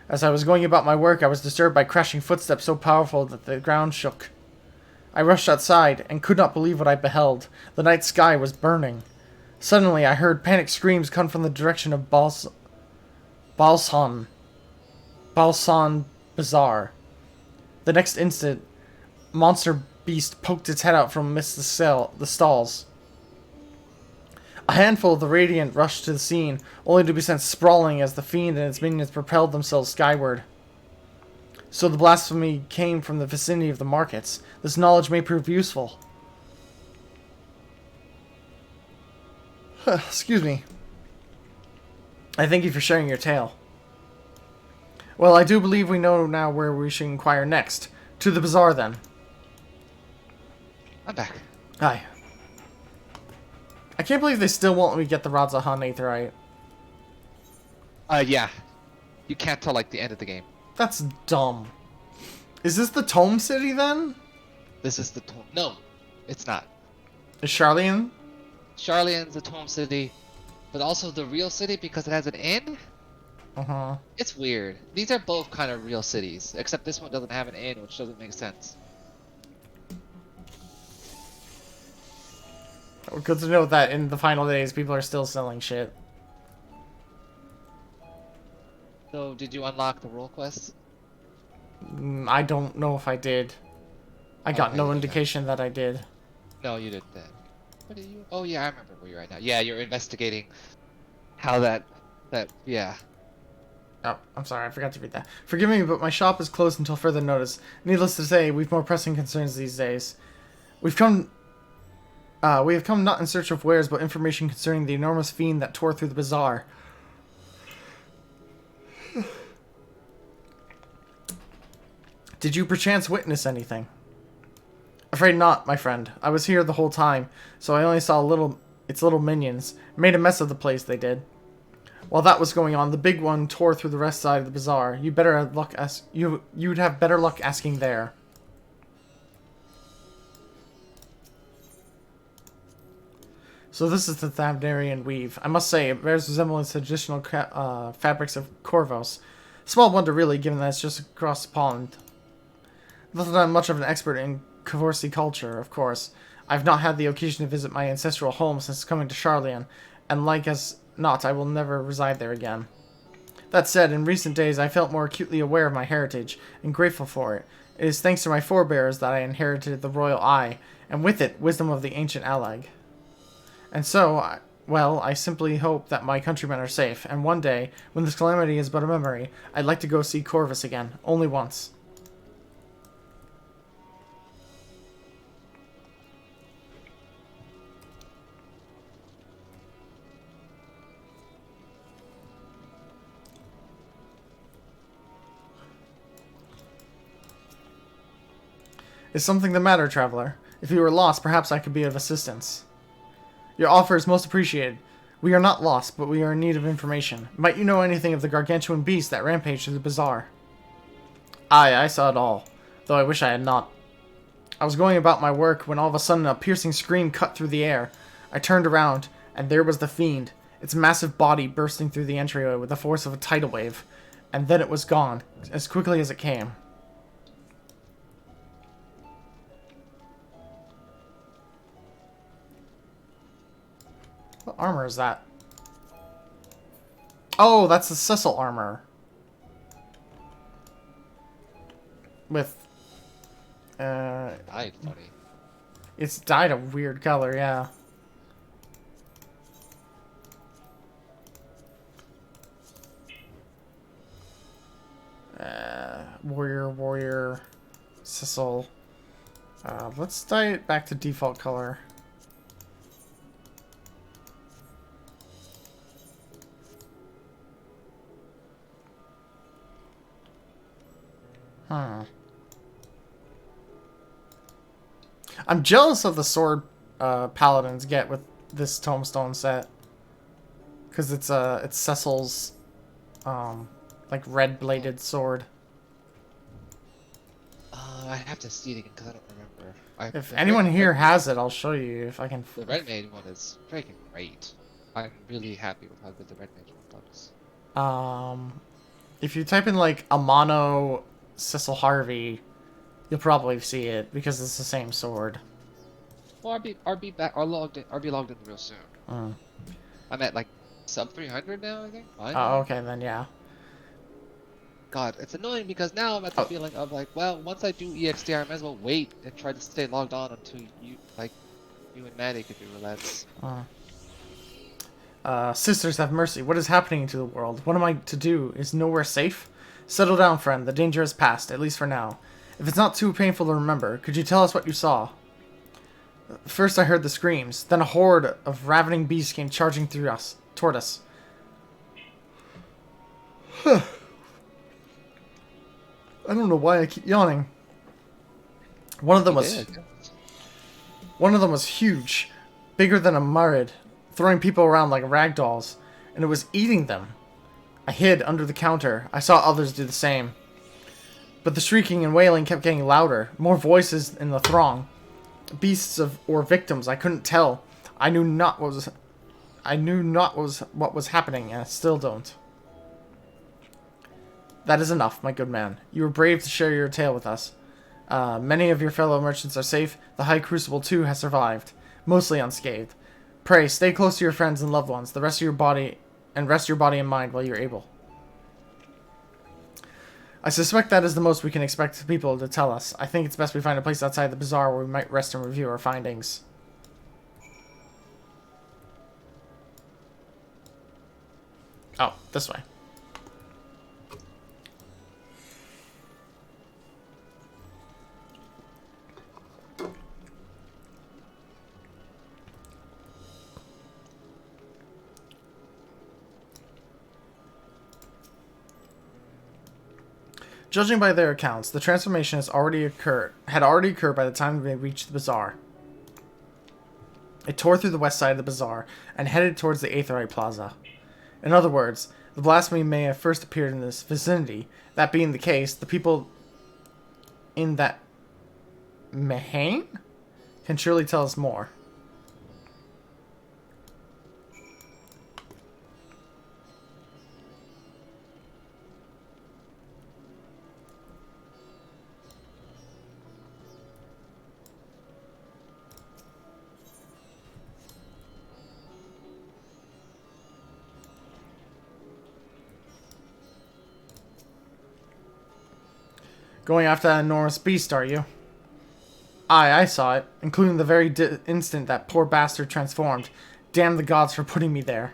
As I was going about my work, I was disturbed by crashing footsteps so powerful that the ground shook. I rushed outside and could not believe what I beheld. The night sky was burning. Suddenly, I heard panicked screams come from the direction of Balsan Bazaar. The next instant, monster beast poked its head out from amidst the stalls. A handful of the Radiant rushed to the scene, only to be sent sprawling as the fiend and its minions propelled themselves skyward. So the blasphemy came from the vicinity of the markets. This knowledge may prove useful. Excuse me. I thank you for sharing your tale. Well, I do believe we know now where we should inquire next. To the bazaar, then. I'm back. Hi. I can't believe they still won't let me get the Radzahan Aetherite. Yeah. You can't tell, like, the end of the game. That's dumb. Is this the Tome City, then? This is the Tome... No, it's not. Is Charlian? Charlian's the Tome City, but also the real city because it has an inn? Uh-huh. It's weird. These are both kind of real cities, except this one doesn't have an inn, which doesn't make sense. Good to know that in the final days, people are still selling shit. So, did you unlock the role quests? I don't know if I did. I got no indication that I did. No, you did that. What are you? Oh yeah, I remember where you're at now. Yeah, you're investigating how that yeah. Oh, I'm sorry, I forgot to read that. Forgive me, but my shop is closed until further notice. Needless to say, we've more pressing concerns these days. We have come not in search of wares, but information concerning the enormous fiend that tore through the bazaar. Did you perchance witness anything? Afraid not, my friend. I was here the whole time, so I only saw its little minions. Made a mess of the place, they did. While that was going on, the big one tore through the rest side of the bazaar. You'd have better luck asking there. So this is the Thavnarian weave. I must say, it bears resemblance to traditional fabrics of Corvos. Small wonder, really, given that it's just across the pond. Though I'm much of an expert in Kavorsi culture, of course, I've not had the occasion to visit my ancestral home since coming to Charlian, and like as not, I will never reside there again. That said, in recent days I felt more acutely aware of my heritage, and grateful for it. It is thanks to my forebears that I inherited the royal eye, and with it, wisdom of the ancient Alag. And so, well, I simply hope that my countrymen are safe, and one day, when this calamity is but a memory, I'd like to go see Corvus again, only once. Is something the matter, traveler? If you were lost, perhaps I could be of assistance. Your offer is most appreciated. We are not lost, but we are in need of information. Might you know anything of the gargantuan beast that rampaged through the bazaar? Aye, I saw it all, though I wish I had not. I was going about my work when all of a sudden a piercing scream cut through the air. I turned around, and there was the fiend, its massive body bursting through the entryway with the force of a tidal wave. and then it was gone, as quickly as it came. What armor is that? Oh, that's the Cecil armor. With... Dyed funny. It's dyed a weird color, yeah. Warrior, Cecil. Let's dye it back to default color. I'm jealous of the sword paladins get with this tombstone set, because it's Cecil's like red bladed sword. I have to see it again because I don't remember. If anyone here has it, I'll show you if I can. The red mage one is freaking great. I'm really happy with how good the red mage one looks. If you type in like Amano Cecil Harvey, you'll probably see it because it's the same sword. Well, RB logged in real soon. I'm at like sub 300 now, I think. Oh, okay then, yeah. God, it's annoying because now I'm at the feeling of like, well, once I do EXD, I might as well wait and try to stay logged on until you and Maddie could do roulette. Sisters have mercy. What is happening to the world? What am I to do? Is nowhere safe? Settle down, friend. The danger is past, at least for now. If it's not too painful to remember, could you tell us what you saw? First I heard the screams, then a horde of ravening beasts came charging toward us. I don't know why I keep yawning. One of them was huge, bigger than a Marid, throwing people around like rag dolls, and it was eating them. I hid under the counter. I saw others do the same. But the shrieking and wailing kept getting louder, more voices in the throng. Beasts or victims, I couldn't tell. I knew not what was happening, and I still don't. That is enough, my good man. You were brave to share your tale with us. Many of your fellow merchants are safe. The High Crucible, too, has survived, mostly unscathed. Pray, stay close to your friends and loved ones, rest your body and mind while you're able. I suspect that is the most we can expect people to tell us. I think it's best we find a place outside the bazaar where we might rest and review our findings. Oh, this way. Judging by their accounts, the transformation had already occurred by the time they reached the bazaar. It tore through the west side of the bazaar and headed towards the Aetherite Plaza. In other words, the blasphemy may have first appeared in this vicinity. That being the case, the people in that Mahane can surely tell us more. Going after that enormous beast, are you? Aye, I saw it, including the very instant that poor bastard transformed. Damn the gods for putting me there.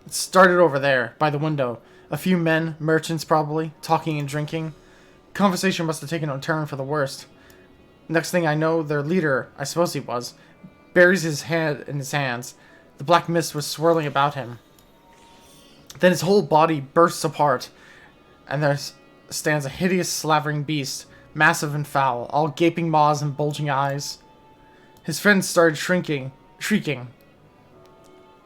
It started over there, by the window. A few men, merchants probably, talking and drinking. Conversation must have taken a turn for the worst. Next thing I know, their leader, I suppose he was, buries his head in his hands. The black mist was swirling about him. Then his whole body bursts apart, and there stands a hideous slavering beast, massive and foul, all gaping maws and bulging eyes. His friends started shrieking,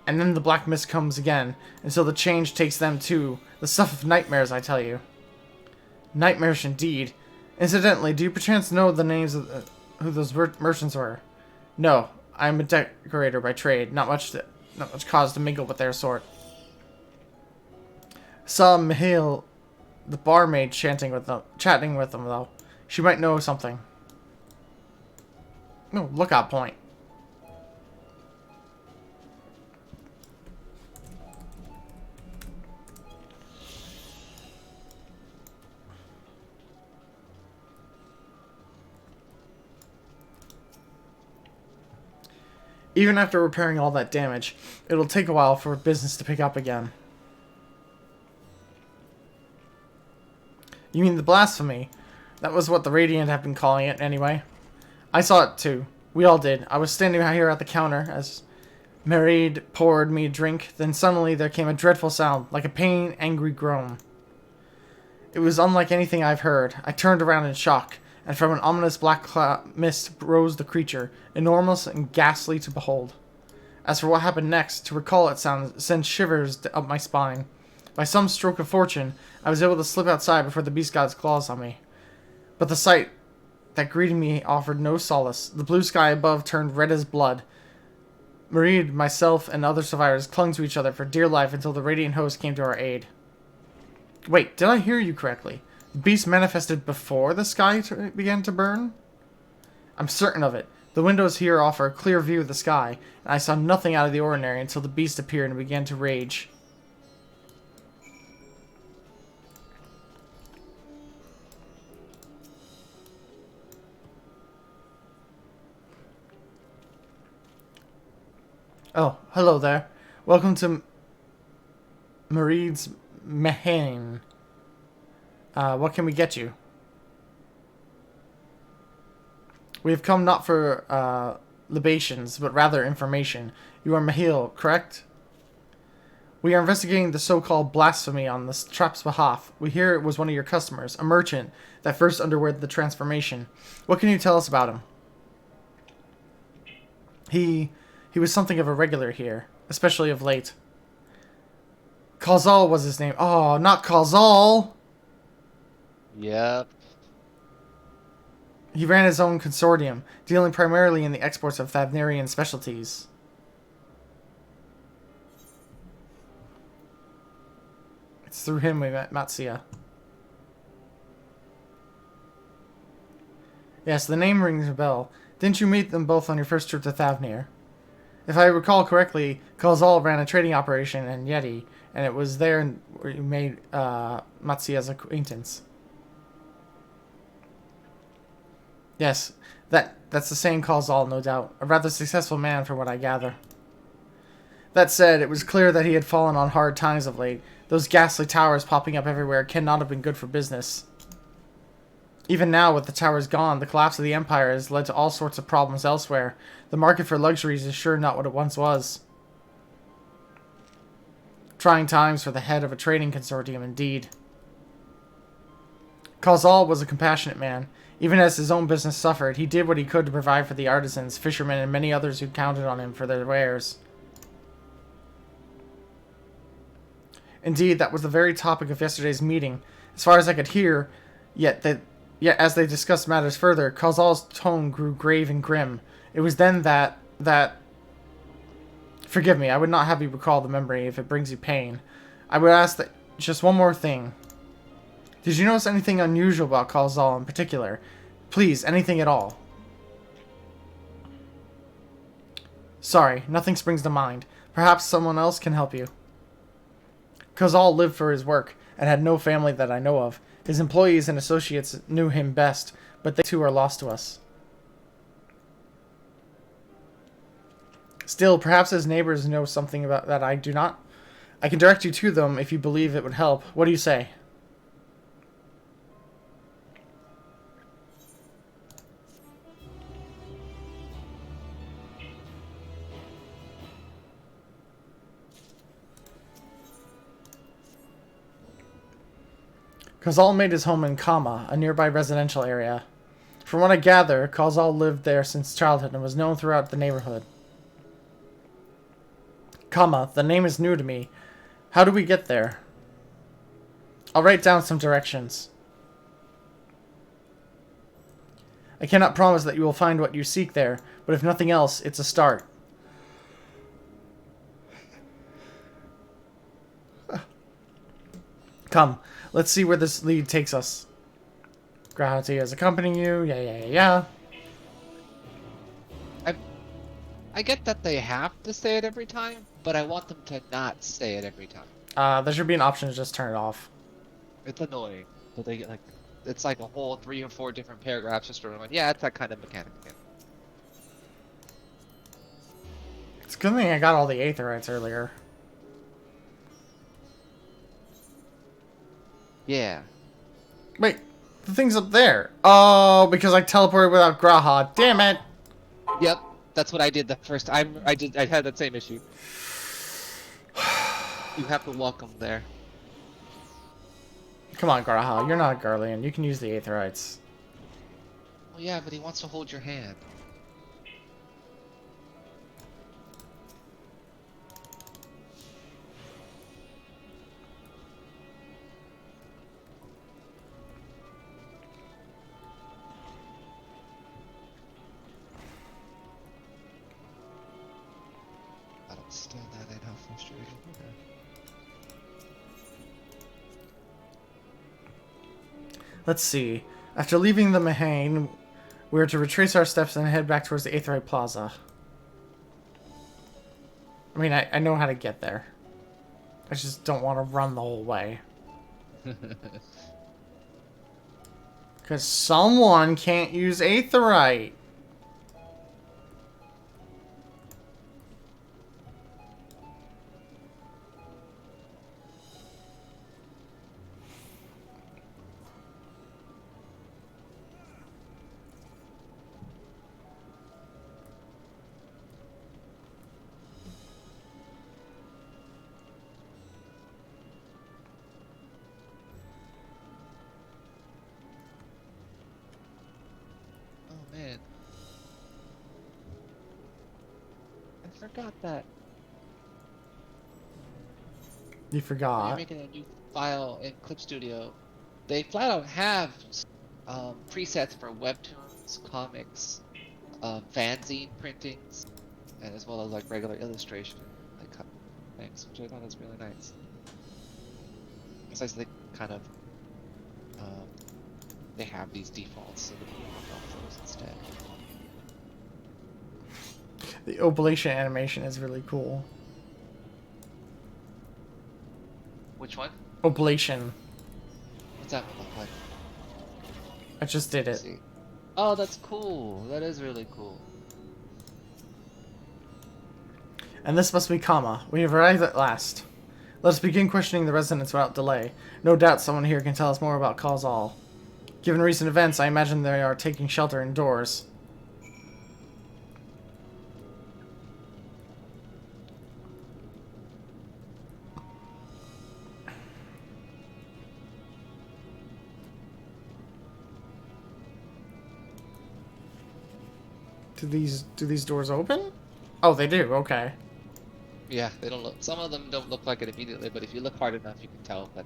and then the black mist comes again, until the change takes them too. The stuff of nightmares, I tell you. Nightmarish indeed. Incidentally, do you perchance know the names of who those merchants were? No, I am a decorator by trade, not much cause to mingle with their sort. Saw Mihail the barmaid chatting with them, though. She might know something. No, lookout point. Even after repairing all that damage, it'll take a while for business to pick up again. You mean the blasphemy? That was what the Radiant have been calling it, anyway. I saw it too. We all did. I was standing out here at the counter as Mairead poured me a drink. Then suddenly there came a dreadful sound, like a pain, angry groan. It was unlike anything I've heard. I turned around in shock, and from an ominous black mist rose the creature, enormous and ghastly to behold. As for what happened next, to recall it sent shivers up my spine. By some stroke of fortune, I was able to slip outside before the beast got its claws on me. But the sight that greeted me offered no solace. The blue sky above turned red as blood. Mairead, myself, and other survivors clung to each other for dear life until the Radiant host came to our aid. Wait, did I hear you correctly? The beast manifested before the sky began to burn? I'm certain of it. The windows here offer a clear view of the sky, and I saw nothing out of the ordinary until the beast appeared and began to rage. Oh, hello there. Welcome to Mairead's Mehane. What can we get you? We have come not for libations, but rather information. You are Mahil, correct? We are investigating the so-called blasphemy on the trap's behalf. We hear it was one of your customers, a merchant, that first underwent the transformation. What can you tell us about him? He was something of a regular here, especially of late. Khazal was his name. Oh, not Khazal! Yep. He ran his own consortium, dealing primarily in the exports of Thavnarian specialties. It's through him we met Matsia. Yes, the name rings a bell. Didn't you meet them both on your first trip to Thavnir? If I recall correctly, Khazal ran a trading operation in Yeti, and it was there where you made Matsia's acquaintance. Yes, that's the same Khazal, no doubt. A rather successful man from what I gather. That said, it was clear that he had fallen on hard times of late. Those ghastly towers popping up everywhere cannot have been good for business. Even now, with the towers gone, the collapse of the Empire has led to all sorts of problems elsewhere. The market for luxuries is sure not what it once was. Trying times for the head of a trading consortium, indeed. Khazal was a compassionate man. Even as his own business suffered, he did what he could to provide for the artisans, fishermen, and many others who counted on him for their wares. Indeed, that was the very topic of yesterday's meeting. As far as I could hear, yet as they discussed matters further, Khazal's tone grew grave and grim. It was then that... Forgive me, I would not have you recall the memory if it brings you pain. I would ask that just one more thing. Did you notice anything unusual about Khazal in particular? Please, anything at all. Sorry, nothing springs to mind. Perhaps someone else can help you. Khazal lived for his work, and had no family that I know of. His employees and associates knew him best, but they too are lost to us. Still, perhaps his neighbors know something about that I do not. I can direct you to them if you believe it would help. What do you say? Khazal made his home in Kama, a nearby residential area. From what I gather, Khazal lived there since childhood and was known throughout the neighborhood. Kama, the name is new to me. How do we get there? I'll write down some directions. I cannot promise that you will find what you seek there, but if nothing else, it's a start. Come, let's see where this lead takes us. Grahati is accompanying you. Yeah. I get that they have to say it every time, but I want them to not say it every time. There should be an option to just turn it off. It's annoying. So they get like, it's like a whole 3 or 4 different paragraphs just sort of like, yeah, it's that kind of mechanic again. It's a good thing I got all the aetherites earlier. Yeah. Wait, the thing's up there. Oh, because I teleported without Graha. Damn it. Yep, that's what I did the first time. I had that same issue. You have to walk them there. Come on, Graha. You're not a Garlean. You can use the aetherites. Well, yeah, but he wants to hold your hand. I don't stand that in how frustrating. Okay. Let's see. After leaving the Mahane, we are to retrace our steps and head back towards the Aetherite Plaza. I mean, I know how to get there. I just don't want to run the whole way. Because someone can't use Aetherite. Oh man. I forgot that. You forgot. You're making a new file in Clip Studio. They flat out have presets for webtoons, comics, fanzine printings, and as well as like regular illustration like things, which I thought was really nice. Besides, they kind of they have these defaults, so we can work off those instead. The oblation animation is really cool. Which one? Oblation. What's that one look like? I just did it. See. Oh, that's cool. That is really cool. And this must be Kama. We have arrived at last. Let us begin questioning the residents without delay. No doubt someone here can tell us more about Khazal. Given recent events, I imagine they are taking shelter indoors. Do these doors open? Oh, they do. Okay. Yeah, they don't look. Some of them don't look like it immediately, but if you look hard enough, you can tell that.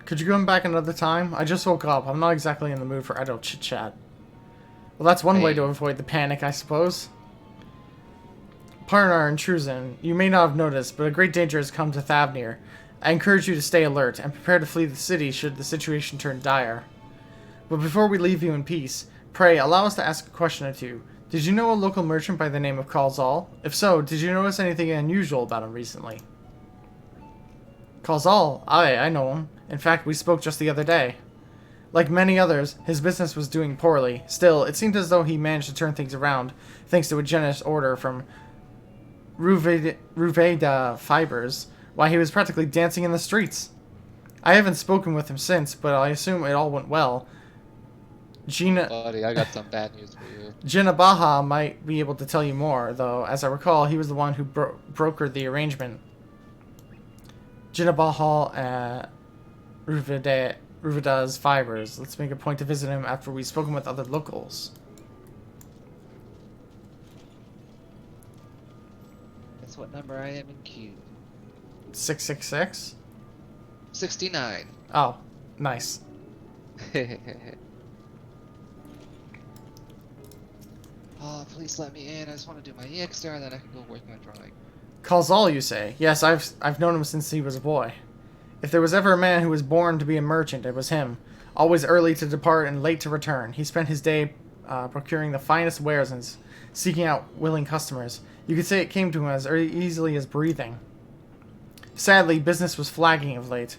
Could you come back another time? I just woke up. I'm not exactly in the mood for idle chit chat. Well, that's one way to avoid the panic, I suppose. Pardon our intrusion. You may not have noticed, but a great danger has come to Thavnir. I encourage you to stay alert and prepare to flee the city should the situation turn dire. But before we leave you in peace, pray allow us to ask a question or two. Did you know a local merchant by the name of Khazal? If so, did you notice anything unusual about him recently? Khazal? I know him. In fact, we spoke just the other day. Like many others, his business was doing poorly. Still, it seemed as though he managed to turn things around, thanks to a generous order from Ruveda Fibers, while he was practically dancing in the streets. I haven't spoken with him since, but I assume it all went well. Buddy, I got some bad news for you. Jinabaha might be able to tell you more, though, as I recall, he was the one who brokered the arrangement. Jinabaha Ruveda's Fibers. Let's make a point to visit him after we've spoken with other locals. Guess what number I am in queue? 666? 69. Oh, nice. Oh, please let me in. I just want to do my EX there, and then I can go work my drawing. Khazal, you say? Yes, I've known him since he was a boy. If there was ever a man who was born to be a merchant, it was him. Always early to depart and late to return, he spent his day procuring the finest wares and seeking out willing customers. You could say it came to him as easily as breathing. Sadly, business was flagging of late.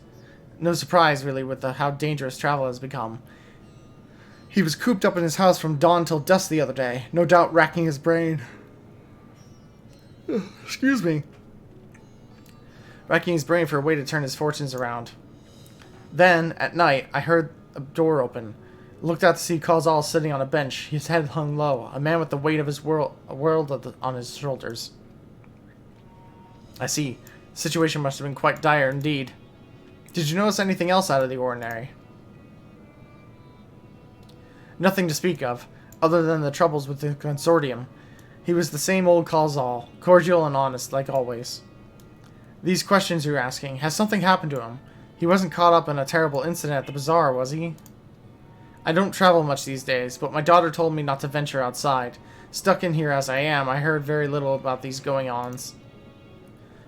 No surprise, really, with how dangerous travel has become. He was cooped up in his house from dawn till dusk the other day, no doubt racking his brain. Excuse me. Racking his brain for a way to turn his fortunes around. Then, at night, I heard a door open. Looked out to see Cazal sitting on a bench, his head hung low, a man with the weight of his world on his shoulders. I see. The situation must have been quite dire indeed. Did you notice anything else out of the ordinary? Nothing to speak of, other than the troubles with the consortium. He was the same old Cazal, cordial and honest, like always. These questions you're asking, has something happened to him? He wasn't caught up in a terrible incident at the bazaar, was he? I don't travel much these days, but my daughter told me not to venture outside. Stuck in here as I am, I heard very little about these going-ons.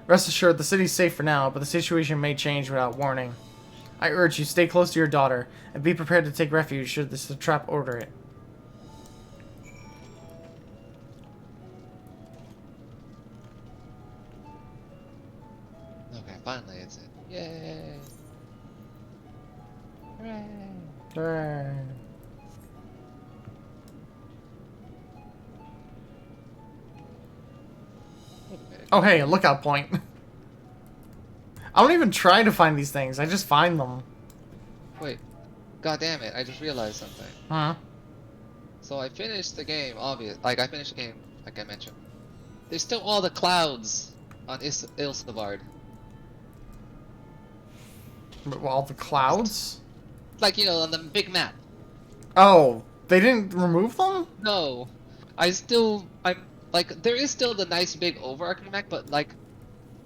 Rest assured, the city's safe for now, but the situation may change without warning. I urge you, stay close to your daughter, and be prepared to take refuge should the trap order it. Okay, finally it's in. Yay! Hooray! Hooray. Oh hey, a lookout point. I don't even try to find these things, I just find them. Wait, god damn it, I just realized something. Huh? So I finished the game, I finished the game, like I mentioned. There's still all the clouds on Ilsevard. All the clouds? Like, you know, on the big map. Oh, they didn't remove them? No. Like, there is still the nice big overarching map, but, like,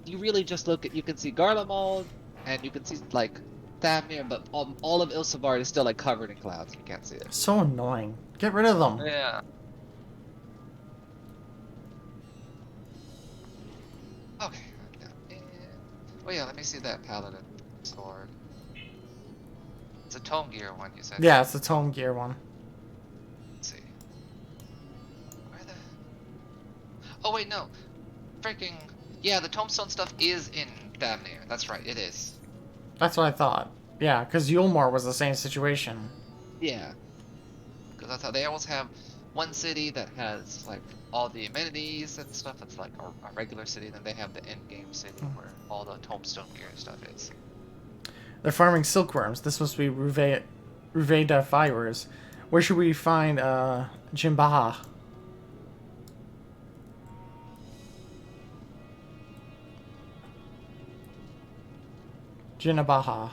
you really just look at, you can see Garlemald, and you can see, like, Thavnir, but all of Ilsevard is still, like, covered in clouds. You can't see it. So annoying. Get rid of them. Yeah. Okay. Oh yeah, let me see that paladin sword. It's a tome gear one, you said? Yeah, it's the tome gear one. Let's see. Where the... Oh wait, no. Freaking... Yeah, the tombstone stuff is in Thavnir. That's right, it is. That's what I thought. Yeah, because Yulmore was the same situation. Yeah. Because that's how they always have one city that has, like, all the amenities and stuff. It's like a regular city. Then they have the end game city where all the tombstone gear and stuff is. They're farming silkworms. This must be Ruveda fibers. Where should we find Jimbaha? Jinabaha.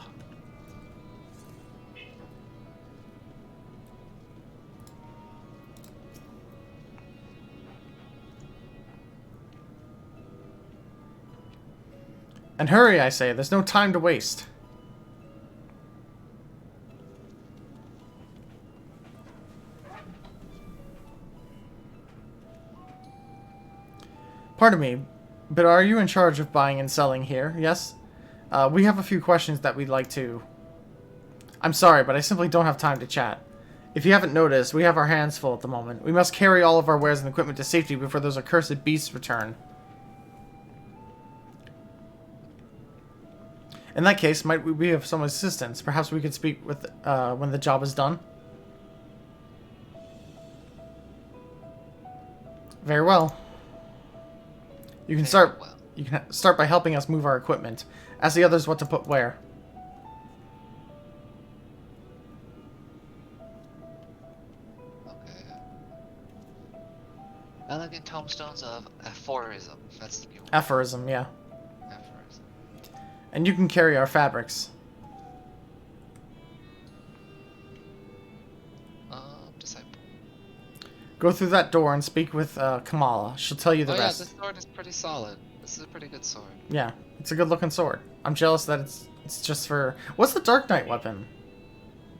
And hurry, I say. There's no time to waste. Pardon me, but are you in charge of buying and selling here? Yes? We have a few questions that we'd like to... I'm sorry, but I simply don't have time to chat. If you haven't noticed, we have our hands full at the moment. We must carry all of our wares and equipment to safety before those accursed beasts return. In that case, might we be of some assistance? Perhaps we could speak with when the job is done? Very well. You can start by helping us move our equipment. Ask the others what to put where. Okay. Elegant tombstones of aphorism. That's the new one. Aphorism, yeah. Aphorism. And you can carry our fabrics. Disciple. Go through that door and speak with Kamala. She'll tell you the rest. Yeah, this sword is pretty solid. This is a pretty good sword. Yeah, it's a good looking sword. I'm jealous that it's just for... What's the Dark Knight weapon?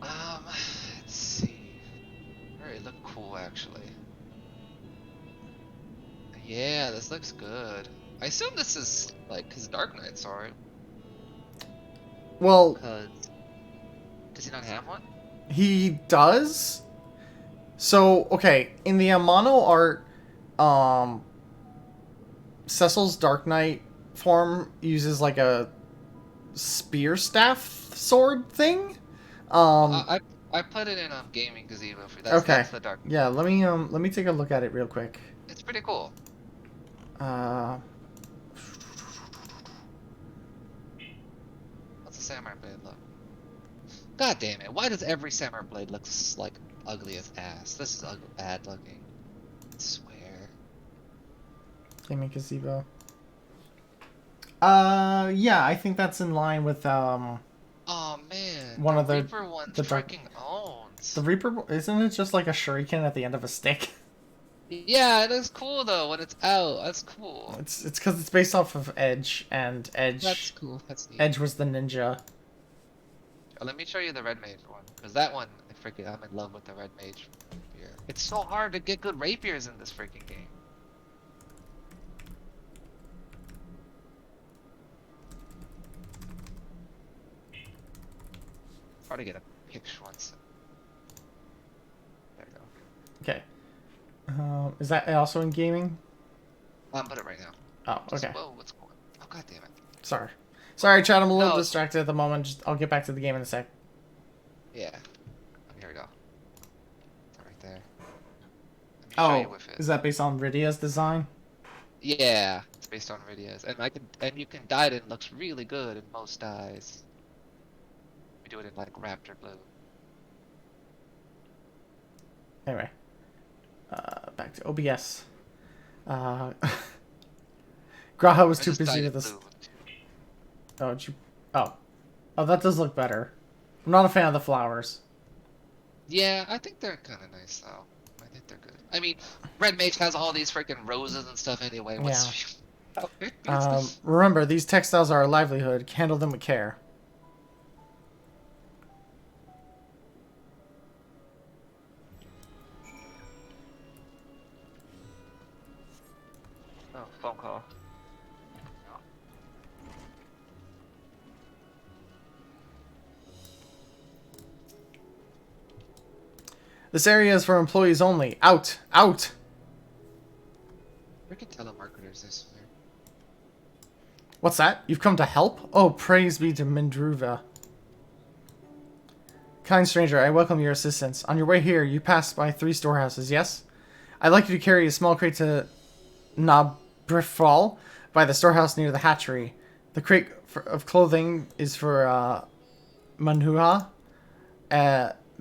Let's see. Very look cool, actually. Yeah, this looks good. I assume this is, like, his Dark Knight sword. Well, does he not have one? he does. So, okay, in the Amano art, Cecil's Dark Knight form uses like a spear staff sword thing. I put it in gaming gazebo for that. Okay. That's the dark. Yeah, let me take a look at it real quick. It's pretty cool. What's the samurai blade look? God damn it! Why does every samurai blade look like ugly as ass? This is ugly, bad looking. I swear. Gaming gazebo. Yeah, I think that's in line with Oh man, one of the Reaper one's the dark. freaking owns. The Reaper, isn't it just like a shuriken at the end of a stick? Yeah, it looks cool though when it's out. That's cool. It's because it's based off of Edge, and Edge. That's cool. That's neat. Edge was the ninja. Oh, let me show you the red mage one, because that one, I'm in love with the red mage rapier. It's so hard to get good rapiers in this freaking game. Hard to get a picture once. There we go. Okay. Is that also in gaming? Put it right now. Oh, okay. Whoa, what's going on? Oh, god damn it. Sorry, Chad, I'm a little distracted at the moment. I'll get back to the game in a sec. Yeah. Here we go. It's right there. Oh, is that based on Rydia's design? Yeah, it's based on Rydia's. And you can dye it and it looks really good in most dyes. We do it in like Raptor Blue. Anyway. Back to OBS. Graha was too busy with this. Oh, oh, that does look better. I'm not a fan of the flowers. Yeah, I think they're kind of nice though. I think they're good. I mean, Red Mage has all these freaking roses and stuff anyway. Yeah. Remember, these textiles are our livelihood. Handle them with care. Oh, phone call. This area is for employees only. Out! Out! Freaking telemarketers, I swear. What's that? You've come to help? Oh, praise be to Mindruva. Kind stranger, I welcome your assistance. On your way here, you passed by 3 storehouses, yes? I'd like you to carry a small crate to Nabrifal by the storehouse near the hatchery. The crate of clothing is for Manhuha.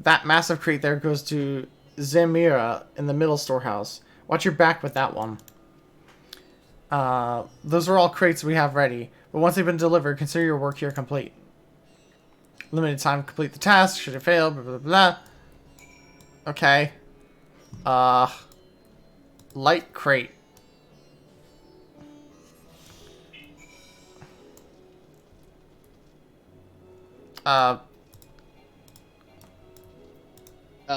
That massive crate there goes to Zemira in the middle storehouse. Watch your back with that one. Those are all crates we have ready, but once they've been delivered, consider your work here complete. Limited time to complete the task. Should it fail, blah, blah, blah. Okay. Light crate.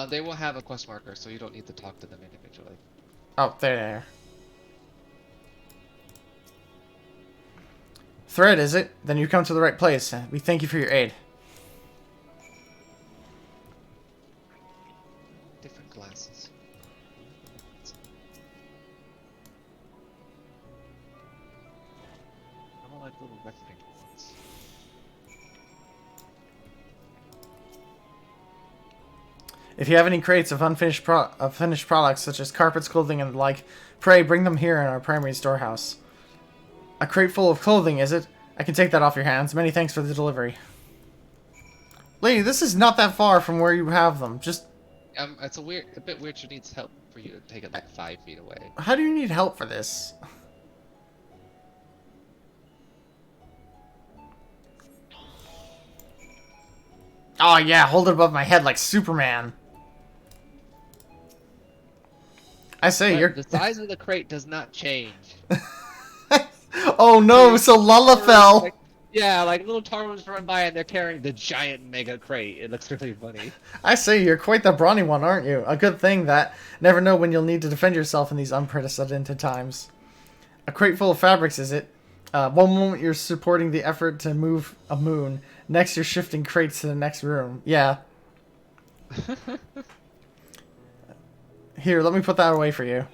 They will have a quest marker, so you don't need to talk to them individually. Oh, there. Thread, is it? Then you come to the right place. We thank you for your aid. Different glasses. I don't like little rectangle ones. If you have any crates of unfinished finished products, such as carpets, clothing, and the like, pray bring them here in our primary storehouse. A crate full of clothing, is it? I can take that off your hands. Many thanks for the delivery. Lady, this is not that far from where you have them. Just... It's a bit weird she needs help for you to take it like 5 feet away. How do you need help for this? Oh yeah, hold it above my head like Superman. I say, you're... The size of the crate does not change. Oh no, so Lullafell... Yeah, like little Tarwans run by and they're carrying the giant mega crate. It looks really funny. I say, you're quite the brawny one, aren't you? A good thing that never know when you'll need to defend yourself in these unprecedented times. A crate full of fabrics, is it? One moment you're supporting the effort to move a moon, Next, you're shifting crates to the next room. Yeah. Here, let me put that away for you.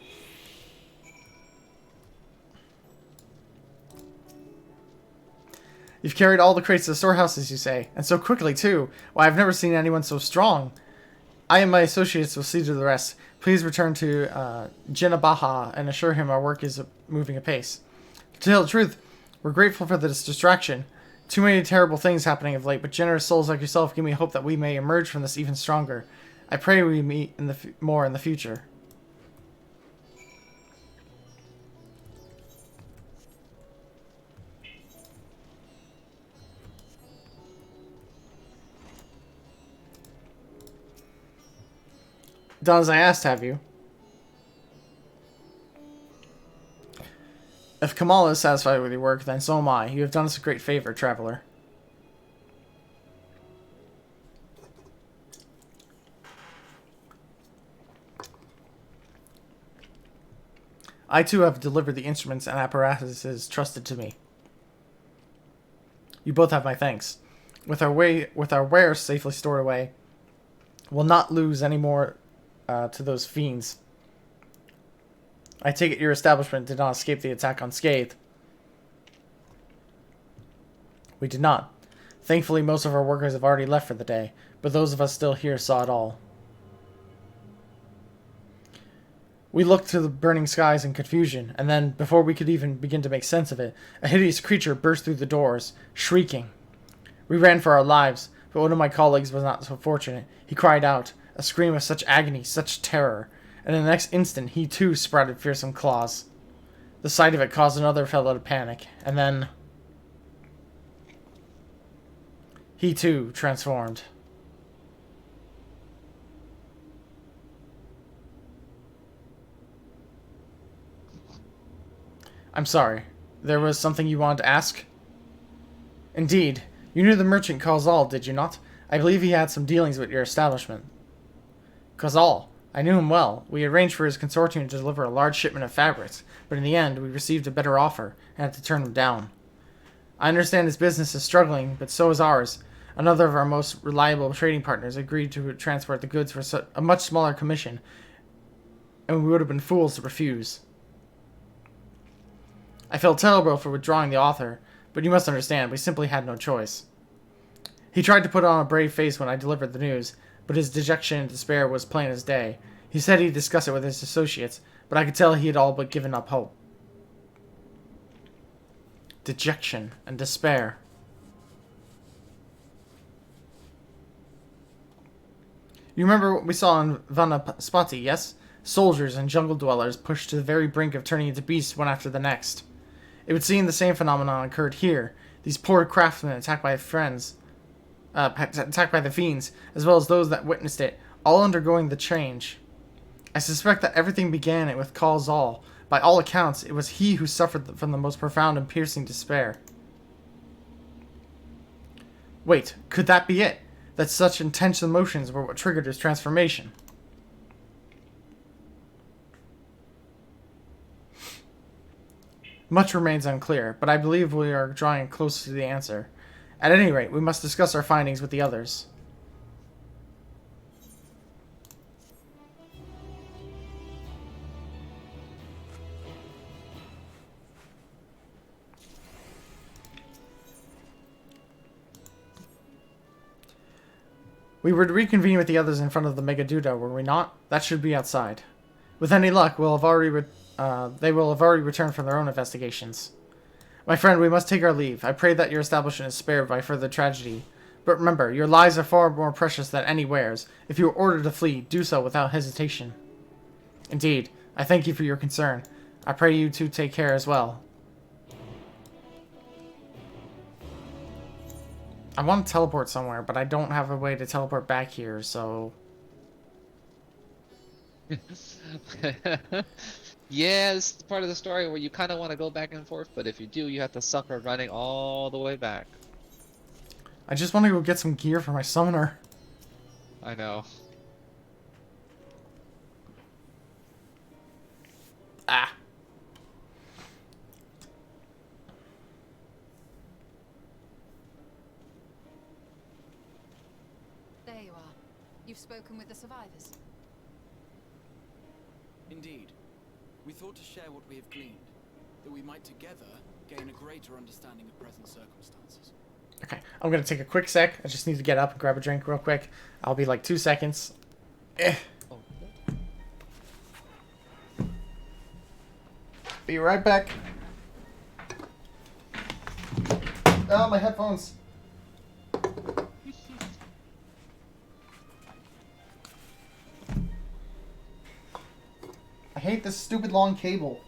You've carried all the crates to the storehouses, you say, and so quickly, too. Why, I've never seen anyone so strong. I and my associates will see to the rest. Please return to Jinabaha and assure him our work is moving apace. To tell the truth, we're grateful for this distraction. Too many terrible things happening of late, but generous souls like yourself give me hope that we may emerge from this even stronger. I pray we meet in the more in the future. Done as I asked, have you? If Kamala is satisfied with your work, then so am I. You have done us a great favor, traveler. I too have delivered the instruments and apparatuses trusted to me. You both have my thanks. With our wares safely stored away, we'll not lose any more to those fiends. I take it your establishment did not escape the attack unscathed. We did not. Thankfully, most of our workers have already left for the day, but those of us still here saw it all. We looked to the burning skies in confusion, and then, before we could even begin to make sense of it, a hideous creature burst through the doors, shrieking. We ran for our lives, but one of my colleagues was not so fortunate. He cried out, a scream of such agony, such terror, and in the next instant he too sprouted fearsome claws. The sight of it caused another fellow to panic, and then he too transformed. I'm sorry. There was something you wanted to ask? Indeed. You knew the merchant Cazal, did you not? I believe he had some dealings with your establishment. Cazal. I knew him well. We arranged for his consortium to deliver a large shipment of fabrics, but in the end we received a better offer and had to turn him down. I understand his business is struggling, but so is ours. Another of our most reliable trading partners agreed to transport the goods for a much smaller commission, and we would have been fools to refuse. I felt terrible for withdrawing the author, but you must understand, we simply had no choice. He tried to put on a brave face when I delivered the news, but his dejection and despair was plain as day. He said he'd discuss it with his associates, but I could tell he had all but given up hope. Dejection and despair. You remember what we saw in Vanaspati, yes? Soldiers and jungle dwellers pushed to the very brink of turning into beasts one after the next. It would seem the same phenomenon occurred here. These poor craftsmen attacked by the fiends, as well as those that witnessed it, all undergoing the change. I suspect that everything began with Cazal. By all accounts, it was he who suffered from the most profound and piercing despair. Wait, could that be it? That such intense emotions were what triggered his transformation? Much remains unclear, but I believe we are drawing close to the answer. At any rate, we must discuss our findings with the others. We were to reconvene with the others in front of the Megaduda, were we not? That should be outside. With any luck, they will have already returned from their own investigations. My friend, we must take our leave. I pray that your establishment is spared by further tragedy. But remember, your lives are far more precious than any wares. If you are ordered to flee, do so without hesitation. Indeed, I thank you for your concern. I pray you to take care as well. I want to teleport somewhere, but I don't have a way to teleport back here, so... Yeah, this is part of the story where you kind of want to go back and forth, but if you do, you have to suffer running all the way back. I just want to go get some gear for my summoner. I know. Ah. spoken with the survivors? Indeed. We thought to share what we have gleaned, that we might together gain a greater understanding of present circumstances. Okay, I'm gonna take a quick sec. I just need to get up and grab a drink real quick. I'll be like 2 seconds. Be right back. Oh, my headphones. I hate this stupid long cable.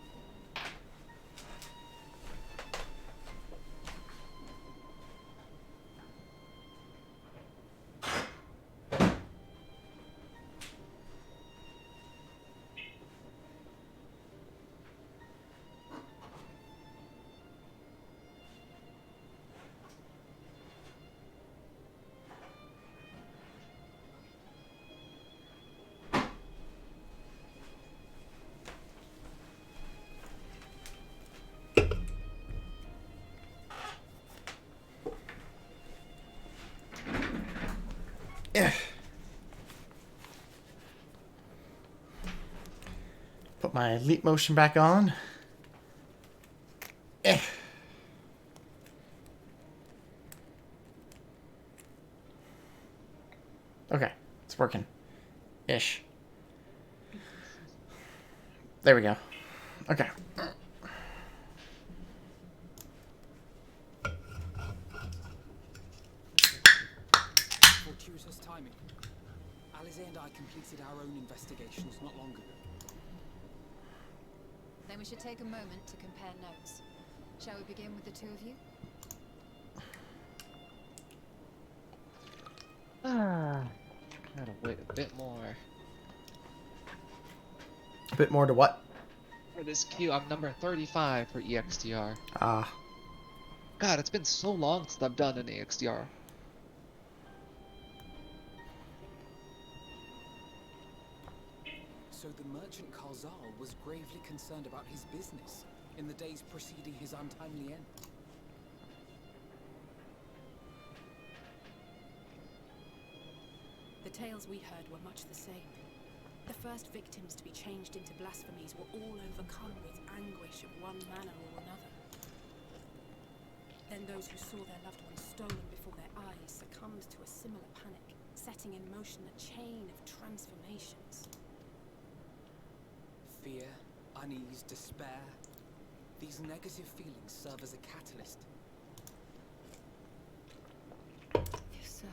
Put my leap motion back on. Okay, it's working. Ish. There we go. Okay. Fortuitous timing. Alize and I completed our own investigations not long ago. Then we should take a moment to compare notes. Shall we begin with the two of you? Gotta wait a bit more. A bit more to what? For this queue, I'm number 35 for EXTR. Ah. God, it's been so long since I've done an EXTR. So the merchant Karzal was gravely concerned about his business in the days preceding his untimely end. The tales we heard were much the same. The first victims to be changed into blasphemies were all overcome with anguish of one manner or another. Then those who saw their loved ones stolen before their eyes succumbed to a similar panic, setting in motion a chain of transformations. Fear, unease, despair. These negative feelings serve as a catalyst. If so,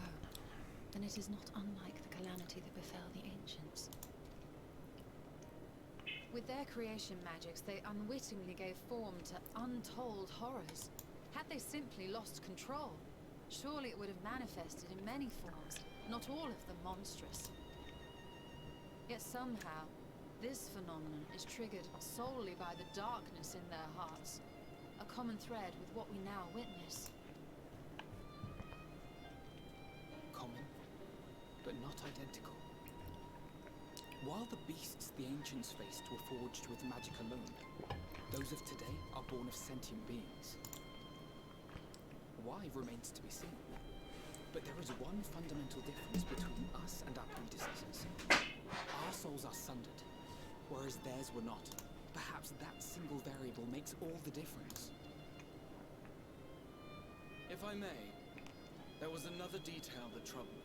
then it is not unlike the calamity that befell the ancients. With their creation magics, they unwittingly gave form to untold horrors. Had they simply lost control, surely it would have manifested in many forms, not all of them monstrous. Yet somehow, this phenomenon is triggered solely by the darkness in their hearts, a common thread with what we now witness. Common, but not identical. While the beasts the ancients faced were forged with magic alone, those of today are born of sentient beings. Why remains to be seen. But there is one fundamental difference between us and our predecessors. Our souls are sundered, whereas theirs were not. Perhaps that single variable makes all the difference. If I may, there was another detail that troubled me.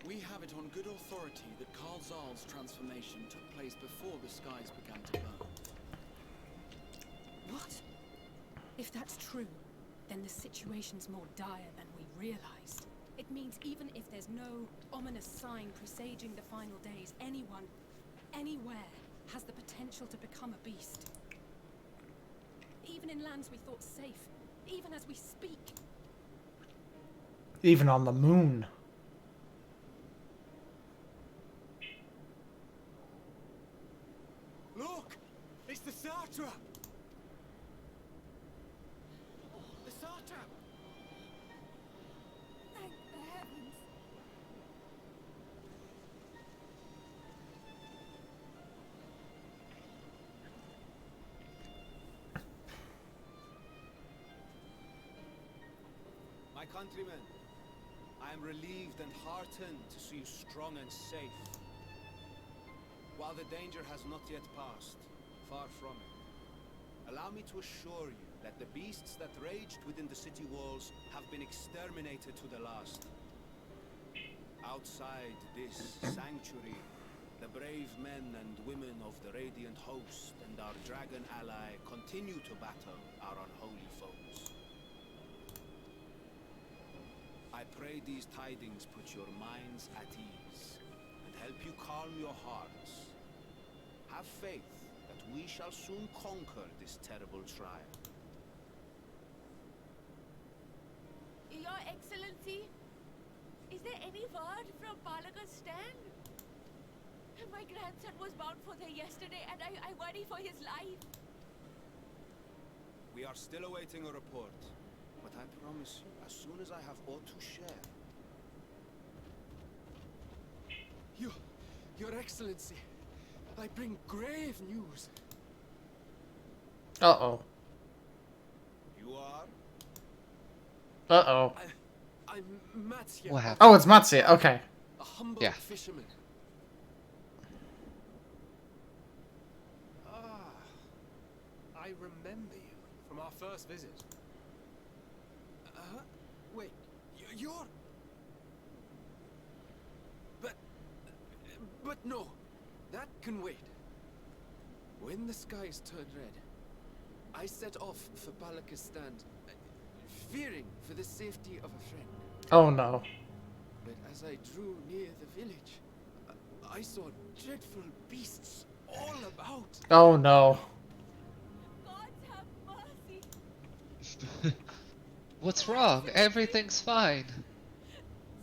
We have it on good authority that Karzal's transformation took place before the skies began to burn. What? If that's true, then the situation's more dire than we realized. It means even if there's no ominous sign presaging the final days, anyone, anywhere, has the potential to become a beast. Even in lands we thought safe, even as we speak. Even on the moon. Look! It's the satrap! The satrap! Thank the heavens. My countrymen, I I am relieved and heartened to see you strong and safe. While the danger has not yet passed, far from it, allow me to assure you that the beasts that raged within the city walls have been exterminated to the last. Outside this sanctuary, the brave men and women of the Radiant Host and our dragon ally continue to battle our unholy foes. I pray these tidings put your minds at ease and help you calm your hearts. Have faith that we shall soon conquer this terrible trial. Your Excellency, is there any word from Balaga's stand? My grandson was bound for there yesterday, and I worry for his life. We are still awaiting a report, but I promise you, as soon as I have aught to share. Your Excellency, I bring grave news. Uh-oh. You are? Uh-oh. I'm Matsya. What happened? Oh, it's Matsya. Okay. A humble Yeah. fisherman. I remember you from our first visit. Wait, you're... But no, that can wait. When the skies turned red, I set off for Balaga's stand, fearing for the safety of a friend. Oh no. But as I drew near the village, I saw dreadful beasts all about. Oh no. God have mercy. What's wrong? Everything's fine.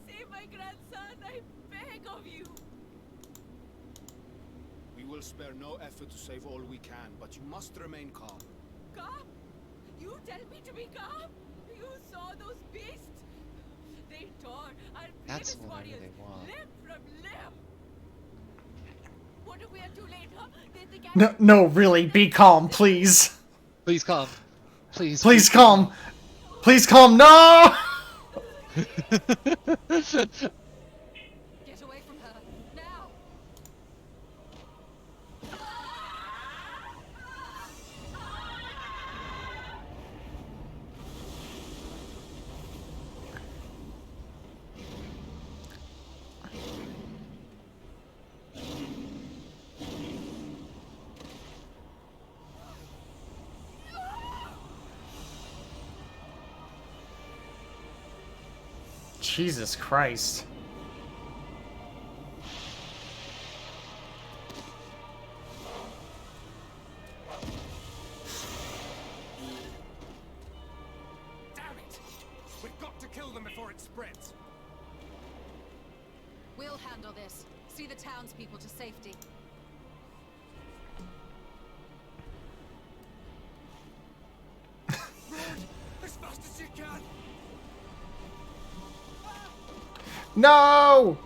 Save my grandson, I beg of you. We will spare no effort to save all we can, but you must remain calm. Calm? You tell me to be calm? You saw those beasts? They tore our That's bravest whatever warriors they want. limb from limb. What if we are too late, huh? They can't... No, no, really, be calm, please. Please calm. Please. Please calm. Please calm. No! Get away from her, now! Jesus Christ. Damn it! We've got to kill them before it spreads. We'll handle this. See the townspeople to safety. Run as fast as you can. No!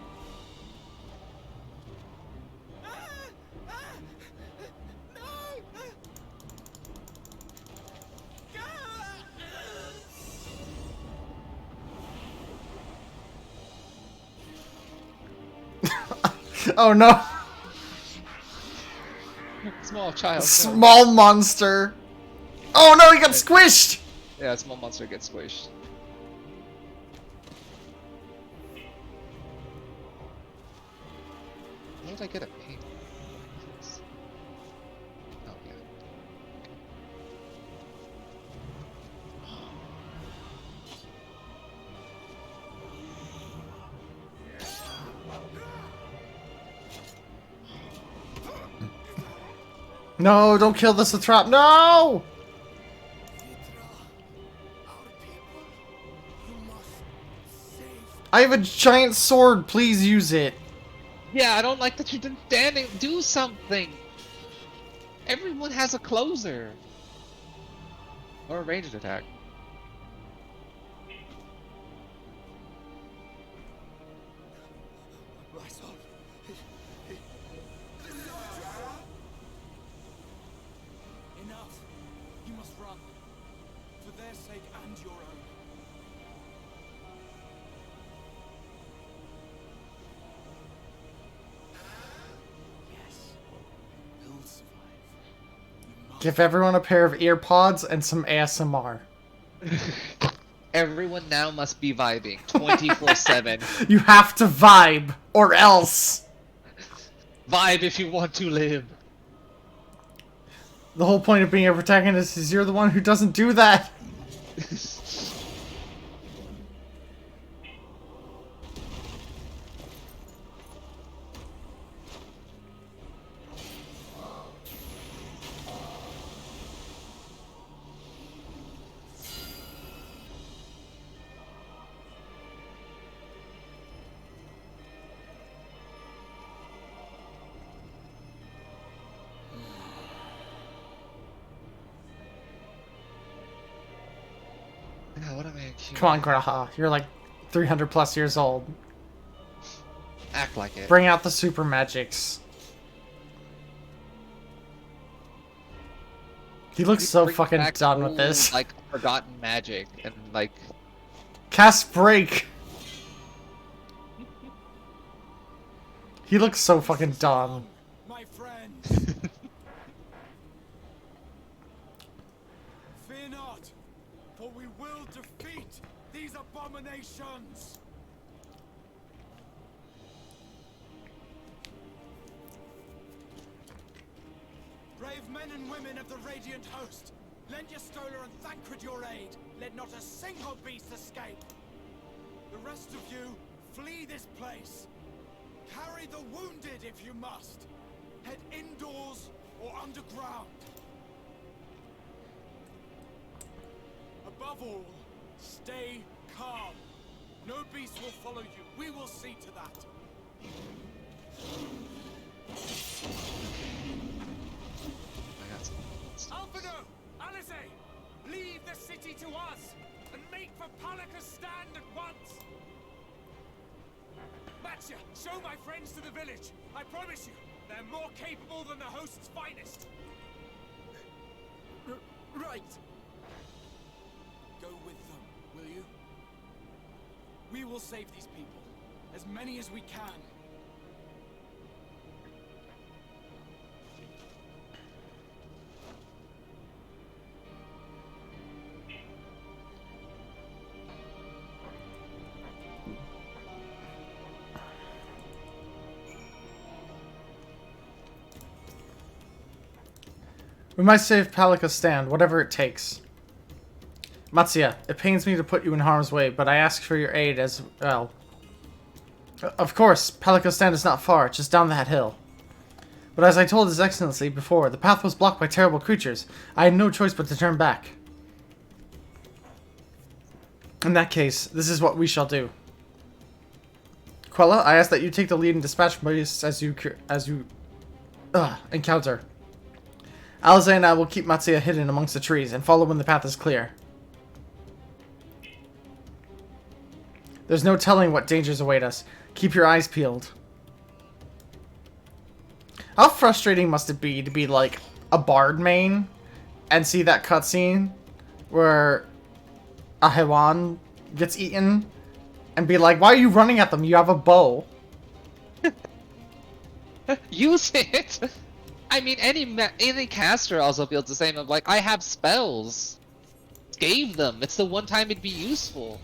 Oh no! Small child. no. Small monster! Oh no, he got squished! Yeah, small monster gets squished. How did I get a ping? Oh yeah. No, don't kill this trap. No! I have a giant sword. Please use it. Yeah, I don't like that you didn't do something. Everyone has a closer. Or a ranged attack. My son. Enough. You must run. For their sake and your own. Give everyone a pair of ear pods and some ASMR. Everyone now must be vibing 24/7. You have to vibe, or else. Vibe if you want to live. The whole point of being a protagonist is you're the one who doesn't do that. What am I accused? Come on, Graha. You're like 300 plus years old. Act like it. Bring out the super magics. He looks so Bring fucking back done with old, this. like forgotten magic and like Cast break. He looks so fucking done. My friend. Fear not, for we will defeat these abominations. Brave men and women of the Radiant Host, lend your Stola and Thancred your aid. Let not a single beast escape. The rest of you, flee this place. Carry the wounded if you must. Head indoors or underground. Above all, stay calm. No beast will follow you. We will see to that. Alphino! Alice! Leave the city to us and make for Palaka's stand at once! Matya, show my friends to the village. I promise you, they're more capable than the host's finest. Right. Go with them, will you? We will save these people. As many as we can. We might save Palaka's stand, whatever it takes. Matsuya, it pains me to put you in harm's way, but I ask for your aid as well. Of course, Palaka's stand is not far, just down that hill. But as I told His Excellency before, the path was blocked by terrible creatures. I had no choice but to turn back. In that case, this is what we shall do. Quella, I ask that you take the lead and dispatch beasts as you encounter. Alize and I will keep Matsuya hidden amongst the trees and follow when the path is clear. There's no telling what dangers await us. Keep your eyes peeled. How frustrating must it be to be like a bard main and see that cutscene where a Hewan gets eaten and be like, why are you running at them? You have a bow. use it. I mean, any caster also feels the same. Of like, I have spells. Gave them. It's the one time it'd be useful.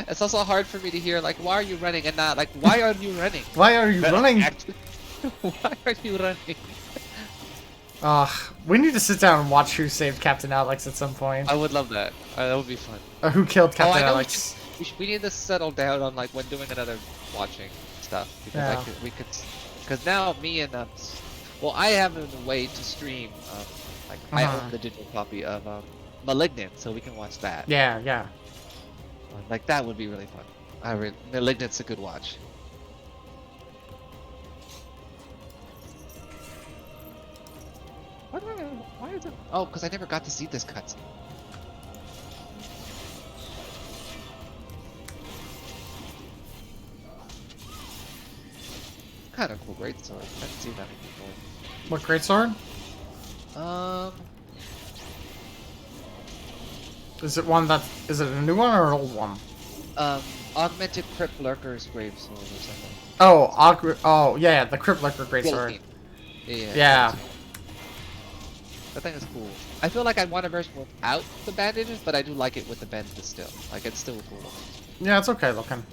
It's also hard for me to hear like, why are you running, and not like, why are you running? Why are you running? Why are you running? We need to sit down and watch who saved Captain Alex at some point. I would love that. That would be fun. Or who killed Captain Alex. We need to settle down on like when doing another watching stuff, because because now me and well, I have a way to stream. Like I own the digital copy of Malignant, so we can watch that. Yeah. Like that would be really fun. Malignant's a good watch. Why is it? Oh, because I never got to see this cutscene. Kind of cool greatsword. I haven't seen that before. What greatsword? Is it one that? Is it a new one or an old one? Augmented Crypt Lurker's Gravesword or something. Oh, yeah, the Crypt Lurker Greatsword. Yeah. Yeah. That thing is cool. I feel like I'd want a version without the bandages, but I do like it with the bandages still. Like, it's still cool. Yeah, it's okay looking.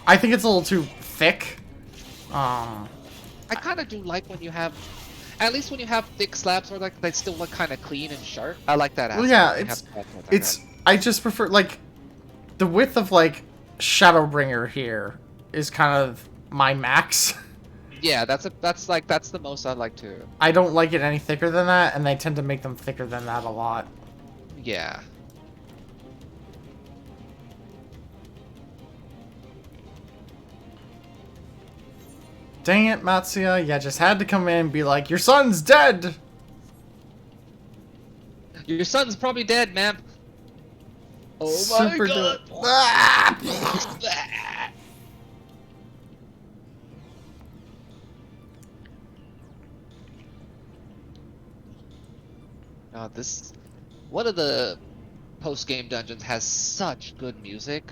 I think it's a little too thick. I kind of do like when you have, at least when you have thick slabs, or like they still look kind of clean and sharp. I like that aspect. Well, yeah, I just prefer, like, the width of, like, Shadowbringer here is kind of my max. Yeah, that's the most I'd like to. I don't like it any thicker than that, and they tend to make them thicker than that a lot. Yeah. Dang it, Matsuya. Yeah, just had to come in and be like, your son's dead! Your son's probably dead, ma'am. Oh Super my god! This... One of the post-game dungeons has such good music.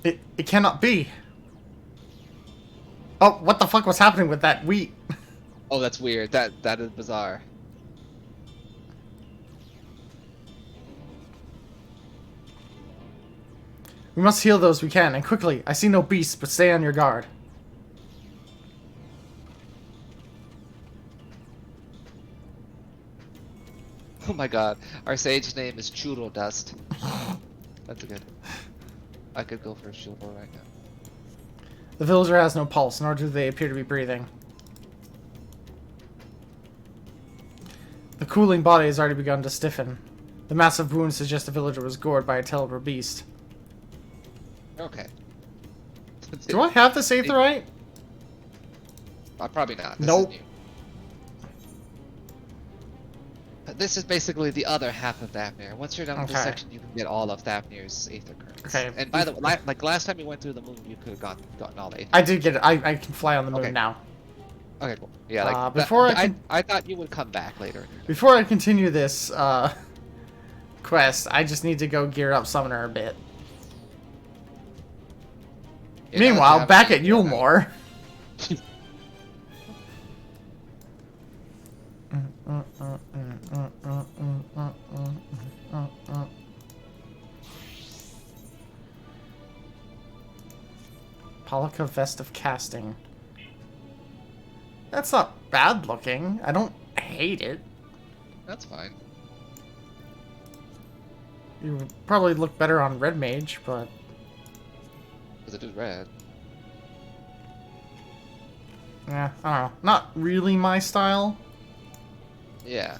It cannot be. Oh, what the fuck was happening with that wheat? Oh, that's weird. That is bizarre. We must heal those we can, and quickly. I see no beasts, but stay on your guard. Oh my god. Our sage's name is Churro Dust. That's a good... I could go for a Churro right now. The villager has no pulse, nor do they appear to be breathing. The cooling body has already begun to stiffen. The massive wound suggests the villager was gored by a terrible beast. Okay. Do I have this Aetherite? Probably not. Nope. This is basically the other half of Thafnir. Once you're done with this section, you can get all of Thafnir's Aether currents. Okay. And by the way, like last time you went through the moon, you could have gotten all the Aether. I did get it. I can fly on the moon now. Okay, cool. Yeah, like before I thought you would come back later. Before I continue this quest, I just need to go gear up Summoner a bit. Yeah, meanwhile, back at Yulmore. Polika Vest of Casting. That's not bad looking. I don't hate it. That's fine. You would probably look better on Red Mage, but... Because it is red. Yeah, I don't know. Not really my style. Yeah.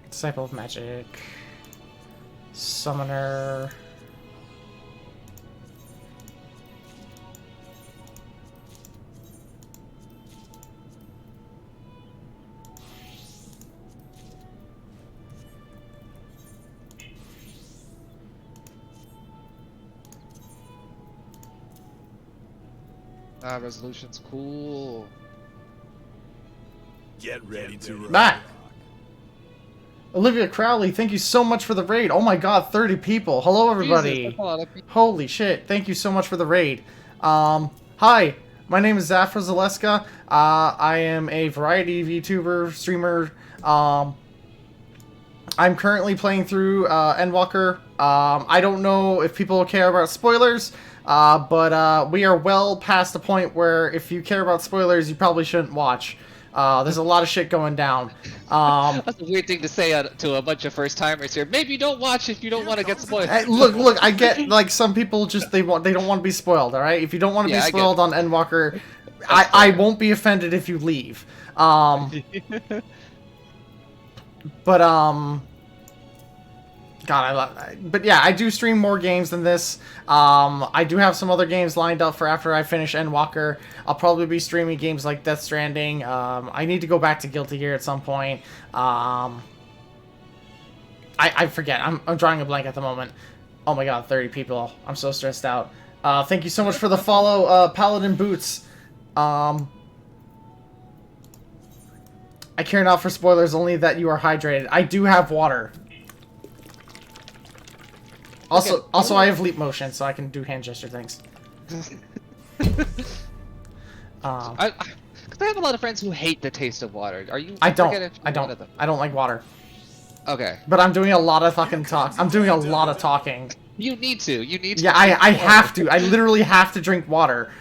Disciple of Magic. Summoner. Resolution's cool. Get ready to rock. Back. Olivia Crowley, thank you so much for the raid. Oh my god, 30 people. Hello, everybody. Jesus, holy shit. Thank you so much for the raid. Hi. My name is Zafra Zaleska. I am a variety VTuber, streamer. I'm currently playing through Endwalker. I don't know if people care about spoilers, but we are well past the point where if you care about spoilers, you probably shouldn't watch. There's a lot of shit going down. That's a weird thing to say to a bunch of first-timers here. Maybe don't watch if you don't want to get spoiled. Look, I get, like, some people just, they don't want to be spoiled, alright? If you don't want to be spoiled on Endwalker, I won't be offended if you leave. God, I love that. But yeah, I do stream more games than this. I do have some other games lined up for after I finish Endwalker. I'll probably be streaming games like Death Stranding. I need to go back to Guilty Gear at some point. I forget. I'm drawing a blank at the moment. Oh my god, 30 people. I'm so stressed out. Thank you so much for the follow, Paladin Boots. I care not for spoilers, only that you are hydrated. I do have water. Also, Okay. also I have leap motion, so I can do hand gesture things. I have a lot of friends who hate the taste of water. Are you? I don't. forget if you're I one don't. of them. I don't like water. Okay. But I'm doing a lot of fucking talk. I'm doing a lot of talking. You need to. You need to. Yeah, I have to. I literally have to drink water.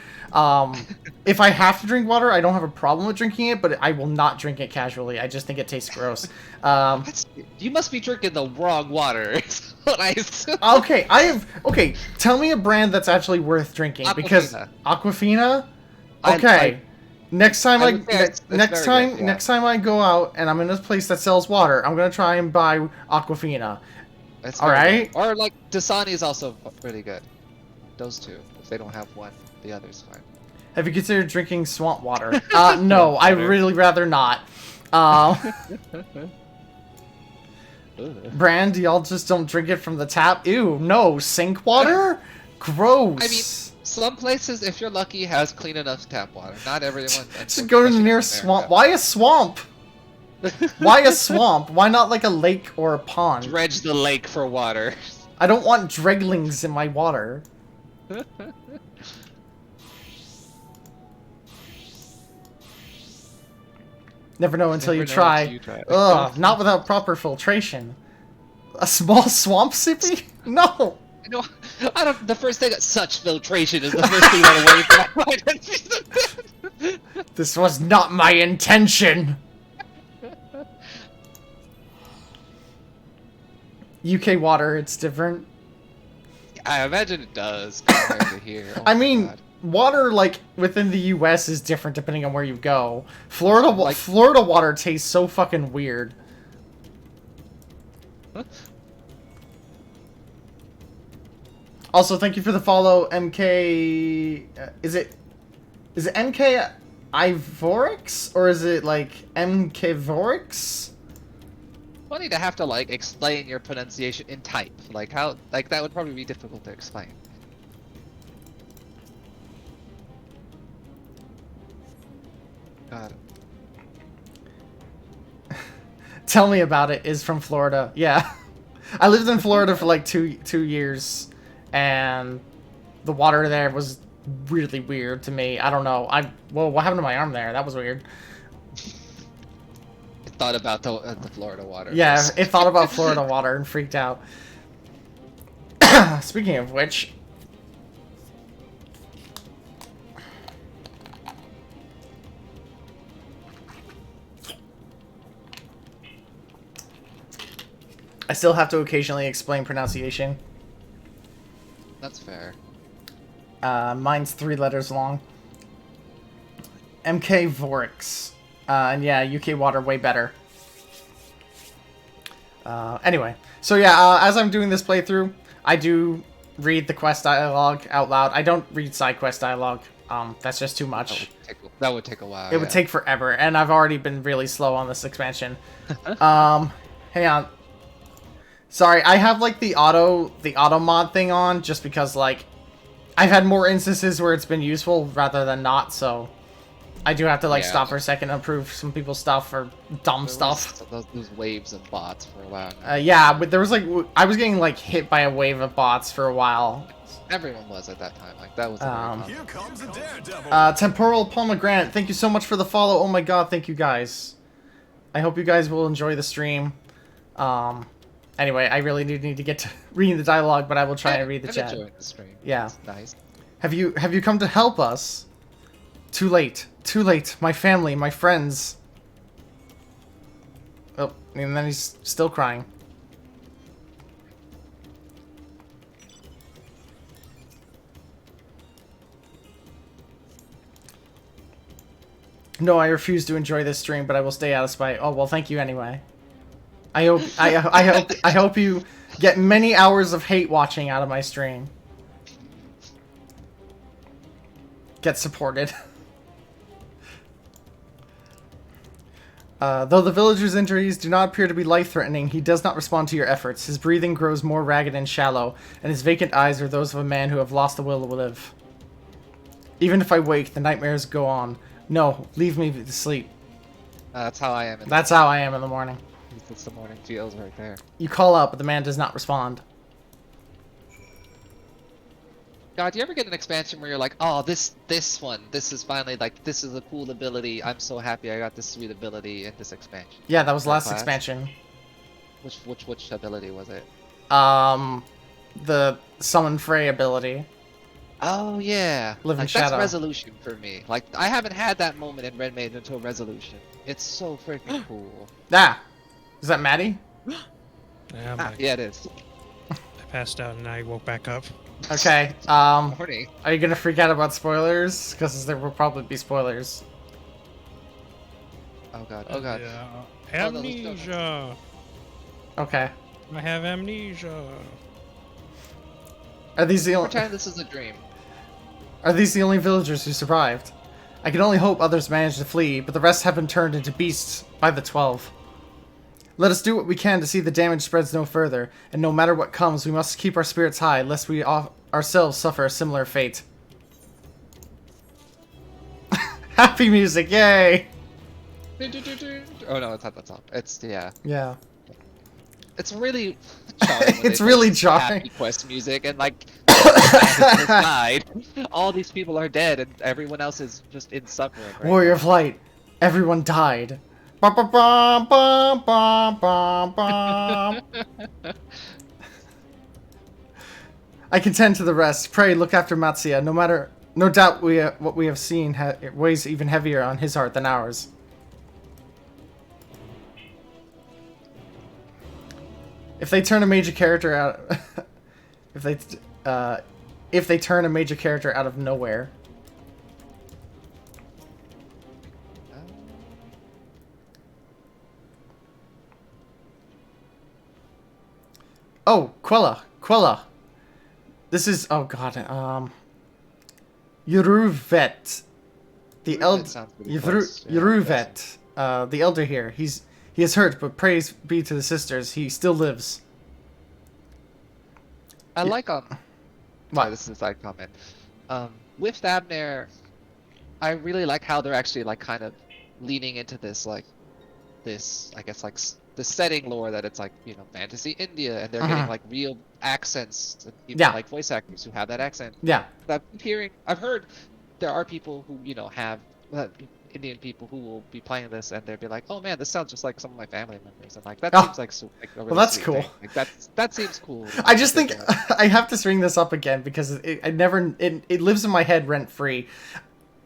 If I have to drink water, I don't have a problem with drinking it, but I will not drink it casually. I just think it tastes gross. You must be drinking the wrong water. Is what I assume. Okay, okay, tell me a brand that's actually worth drinking because Aquafina. Okay. Next time next time I go out and I'm in a place that sells water, I'm gonna try and buy Aquafina. That's all right. Good. Or like Dasani is also really good. Those two. If they don't have one, the other's fine. Have you considered drinking swamp water? No, I really rather not. Brand, y'all just don't drink it from the tap. Ew, no, sink water? Gross. I mean, some places, if you're lucky, has clean enough tap water. Not everyone. Just go to the nearest swamp. Why a swamp? Why a swamp? Why not like a lake or a pond? Dredge the lake for water. I don't want dreglings in my water. Never know until you try. Ugh, not without proper filtration. A small swamp sippy? No! No, I don't. The first thing, such filtration is the first thing that away from my This was not my intention! UK water, it's different. I imagine it does compared to here. Oh I mean, God. Water, like, within the US is different depending on where you go. Florida water tastes so fucking weird. Huh? Also, thank you for the follow, MK... is it MK Ivorix? Or is it, like, MK Vorix? Funny to have to, like, explain your pronunciation in type. Like, how... Like, that would probably be difficult to explain. God. Tell me about it is from Florida. Yeah. I lived in Florida for like two years, and the water there was really weird to me. I don't know. Well, what happened to my arm there? That was weird. It thought about the Florida water. Yeah, it thought about Florida water and freaked out. Speaking of which... I still have to occasionally explain pronunciation. That's fair. Mine's 3 letters long. MK Vorix. And yeah, UK water way better. Anyway, so yeah, as I'm doing this playthrough, I do read the quest dialogue out loud. I don't read side quest dialogue. That's just too much. That would take a while. It would take forever, and I've already been really slow on this expansion. Hang on. Sorry, I have like the auto mod thing on just because like I've had more instances where it's been useful rather than not, so I do have to like stop for a second and approve some people's stuff or dumb stuff. Those waves of bots for a while. Yeah, but there was like I was getting like hit by a wave of bots for a while. Everyone was at that time. Like that was. Here comes a daredevil. Temporal pomegranate, thank you so much for the follow. Oh my god, thank you guys. I hope you guys will enjoy the stream. Anyway, I really do need to get to reading the dialogue, but I will try and read the chat. Enjoying the stream. Yeah. It's nice. Have you come to help us? Too late. Too late. My family, my friends. Oh, and then he's still crying. No, I refuse to enjoy this stream, but I will stay out of spite. Oh, well, thank you anyway. I hope you get many hours of hate watching out of my stream. Get supported. Though the villager's injuries do not appear to be life-threatening, he does not respond to your efforts. His breathing grows more ragged and shallow, and his vacant eyes are those of a man who have lost the will to live. Even if I wake, the nightmares go on. No, leave me to sleep. That's how I am. That's how I am in the morning. It's the morning feels right there. You call out, but the man does not respond. God, do you ever get an expansion where you're like, oh, this one, this is finally like, this is a cool ability. I'm so happy I got this sweet ability in this expansion. Yeah, that was last class? expansion. Which ability was it? The Summon Frey ability. Oh yeah, Living like, Shadow. That's resolution for me. Like I haven't had that moment in Red Maiden until resolution. It's so freaking cool. Ah, is that Maddie? Yeah, it is. I passed out and I woke back up. Okay. Morning. Are you gonna freak out about spoilers? Because there will probably be spoilers. Oh god. Oh god. Amnesia. Okay. I have amnesia. Are these the only? Pretend this is a dream. Are these the only villagers who survived? I can only hope others managed to flee, but the rest have been turned into beasts by the 12. Let us do what we can to see the damage spreads no further, and no matter what comes, we must keep our spirits high, lest we ourselves suffer a similar fate. Happy music, yay! Oh no, it's not that song. It's yeah. Yeah. It's really jarring. It's really jarring. Happy quest music and like has died. All these people are dead and everyone else is just in suffering. Right Warrior of Light, everyone died. Bum, bum, bum, bum, bum, bum, bum. I contend to the rest. Pray, look after Matsuya. No doubt what we have seen it weighs even heavier on his heart than ours. If they turn a major character out, if they turn a major character out of nowhere. Oh, Quella. This is, oh god, Yuruvet. The Yuruvet, the elder here. He is hurt, but praise be to the sisters, he still lives. I like What? Sorry, this is a side comment. With Abner, I really like how they're actually like kind of leaning into this I guess like the setting lore that it's like, you know, fantasy India, and they're getting like real accents and even like voice actors who have that accent. Yeah. I've heard there are people who, you know, have Indian people who will be playing this and they'll be like, oh man, this sounds just like some of my family members, and like that seems like so like a really well, that's sweet cool. thing. Like that seems cool. I just think I have to bring this up again because it lives in my head rent free.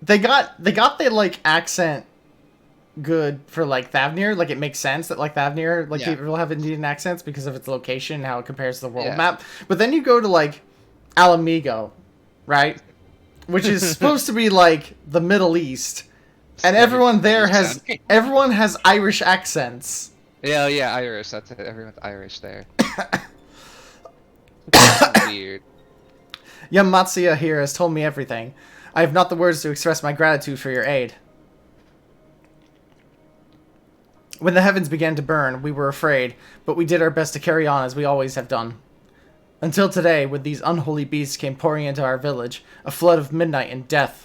They got the like accent good for like Thavnir. Like it makes sense that like Thavnir like people have Indian accents because of its location and how it compares to the world map. But then you go to like Alamigo, right? Which is supposed to be like the Middle East. And everyone has Irish accents. Yeah, Irish. That's it. Everyone's Irish there. Weird. Young Matsuya here has told me everything. I have not the words to express my gratitude for your aid. When the heavens began to burn, we were afraid, but we did our best to carry on as we always have done. Until today, when these unholy beasts came pouring into our village, a flood of midnight and death.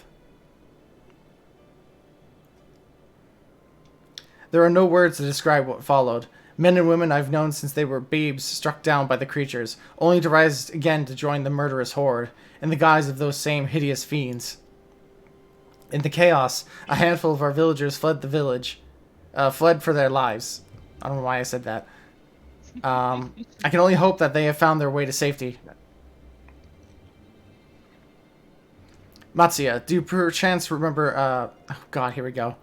There are no words to describe what followed. Men and women I've known since they were babes struck down by the creatures, only to rise again to join the murderous horde, in the guise of those same hideous fiends. In the chaos, a handful of our villagers fled the village, fled for their lives. I don't know why I said that. I can only hope that they have found their way to safety. Matsuya, do you perchance remember, oh god, here we go.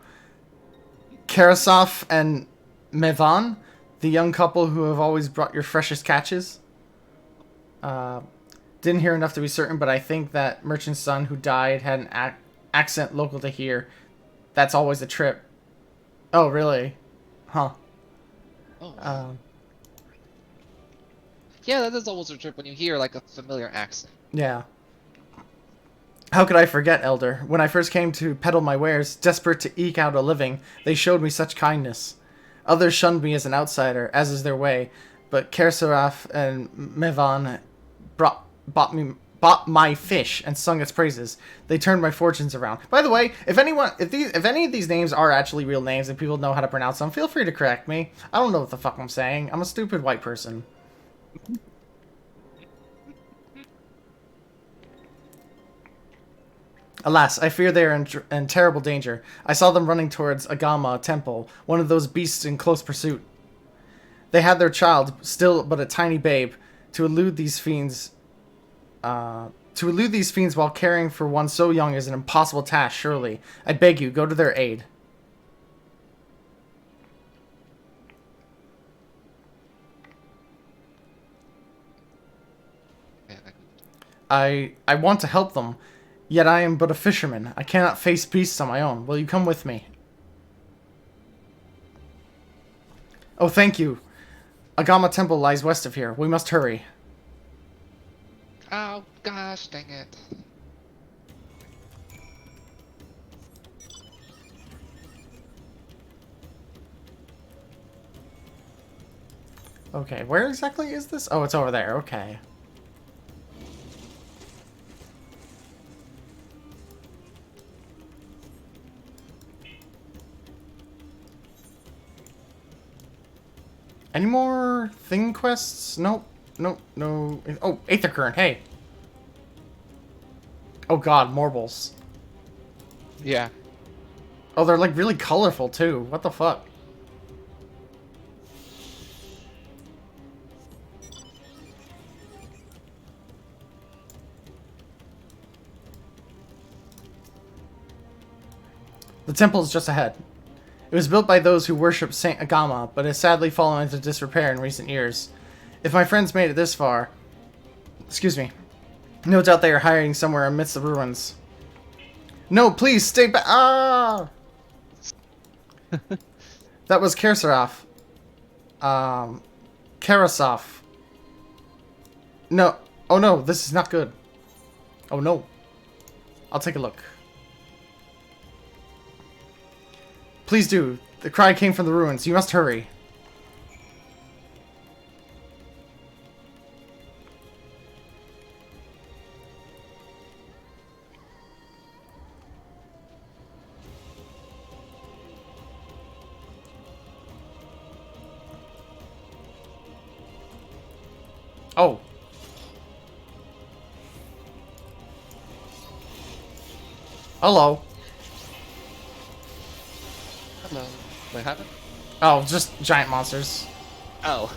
Karasov and Mevan, the young couple who have always brought your freshest catches? Didn't hear enough to be certain, but I think that merchant's son who died had an accent local to here. That's always a trip. Oh, really? Huh. Oh. Yeah, that is always a trip when you hear like a familiar accent. Yeah. How could I forget, Elder? When I first came to peddle my wares, desperate to eke out a living, they showed me such kindness. Others shunned me as an outsider, as is their way, but Kersaraf and Mevan brought bought my fish and sung its praises. They turned my fortunes around. By the way, if any of these names are actually real names and people know how to pronounce them, feel free to correct me. I don't know what the fuck I'm saying. I'm a stupid white person. Alas, I fear they are in terrible danger. I saw them running towards Agama Temple, one of those beasts in close pursuit. They had their child, still but a tiny babe, to elude these fiends. To elude these fiends while caring for one so young is an impossible task, surely. I beg you, go to their aid. I want to help them, yet I am but a fisherman. I cannot face beasts on my own. Will you come with me? Oh, thank you. Agama Temple lies west of here. We must hurry. Oh, gosh, dang it. Okay, where exactly is this? Oh, it's over there. Okay. Any more thing quests? Nope. Nope. No. Oh, Aether Current. Hey. Oh god, marbles. Yeah. Oh, they're like really colorful too. What the fuck? The temple is just ahead. It was built by those who worship Saint Agama, but has sadly fallen into disrepair in recent years. If my friends made it this far, excuse me, no doubt they are hiding somewhere amidst the ruins. No, please stay back. Ah! That was Kersarov. Karasov. No. Oh no, this is not good. Oh no. I'll take a look. Please do. The cry came from the ruins. You must hurry. Oh. Hello. Hello. What happened? Oh, just giant monsters. Oh.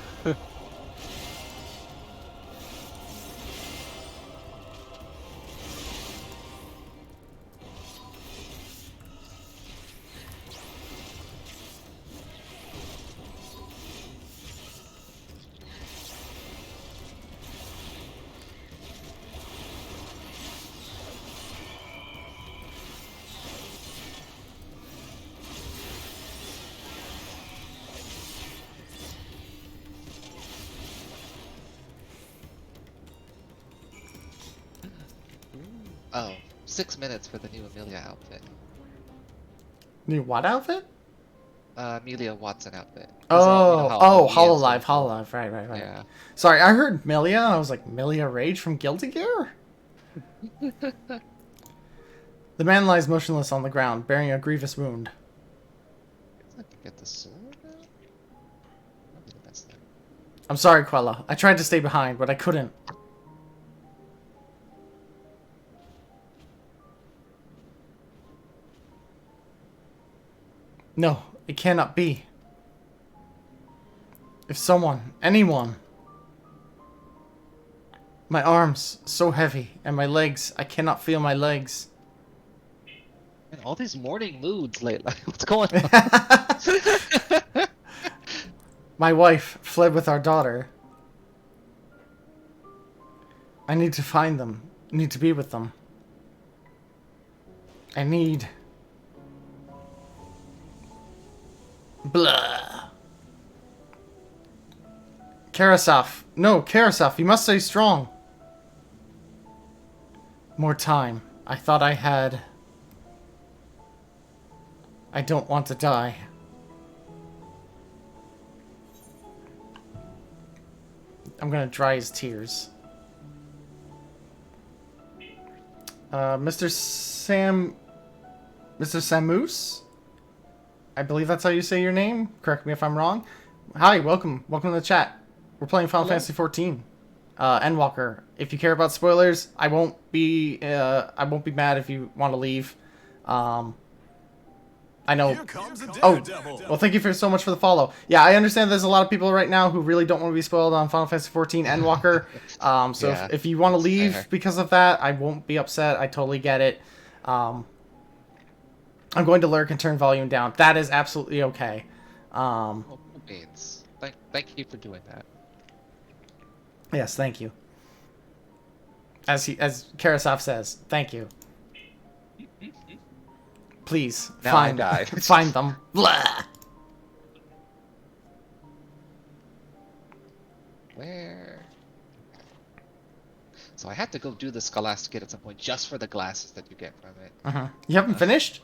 Oh, 6 minutes for the new Amelia outfit. New what outfit? Amelia Watson outfit. Oh, Hololive, Hololive. Right. Yeah. Sorry, I heard Melia, and I was like, Melia Rage from Guilty Gear? The man lies motionless on the ground, bearing a grievous wound. I can get the sword now? That'd be the best thing. I'm sorry, Quella. I tried to stay behind, but I couldn't. No, it cannot be. If someone, anyone... My arms, so heavy, and my legs, I cannot feel my legs. Man, all these morning moods lately. What's going on? My wife fled with our daughter. I need to find them. I need to be with them. I need... Blah. Karasov. No, Karasov, you must stay strong. More time. I thought I had... I don't want to die. I'm gonna dry his tears. Mr. Samus? I believe that's how you say your name. Correct me if I'm wrong. Hi, welcome. Welcome to the chat. We're playing Final Fantasy XIV. Endwalker. If you care about spoilers, I won't be mad if you want to leave. I know. Oh, well, thank you so much for the follow. Yeah, I understand there's a lot of people right now who really don't want to be spoiled on Final Fantasy XIV Endwalker. So Yeah, if you want to leave fair. because of that, I won't be upset. I totally get it. I'm going to lurk and turn volume down. That is absolutely okay. Well, means. Thank you for doing that. Yes, thank you. As Karasov says, thank you. Please Now find I died. find them. Blah. Where? So I had to go do the Scholasticate at some point just for the glasses that you get from it. You haven't finished?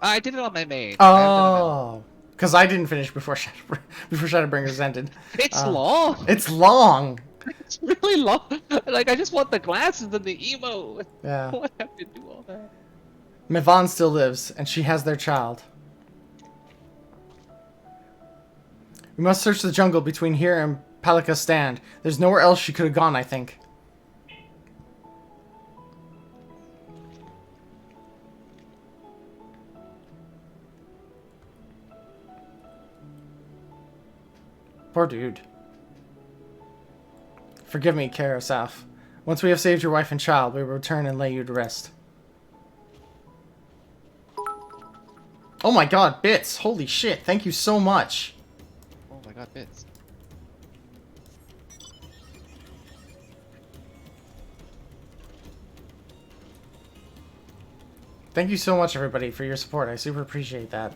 I did it on my main. Oh, because I didn't finish before Shadowbringers ended. It's long. It's long. It's really long. Like I just want the glasses and the emo. Yeah. Why have to do all that? Mivan still lives, and she has their child. We must search the jungle between here and Palika Stand. There's nowhere else she could have gone, I think. Poor dude. Forgive me, Karasaf. Once we have saved your wife and child, we will return and lay you to rest. Oh my god, Bits! Holy shit, thank you so much! Oh my god, Bits. Thank you so much, everybody, for your support. I super appreciate that.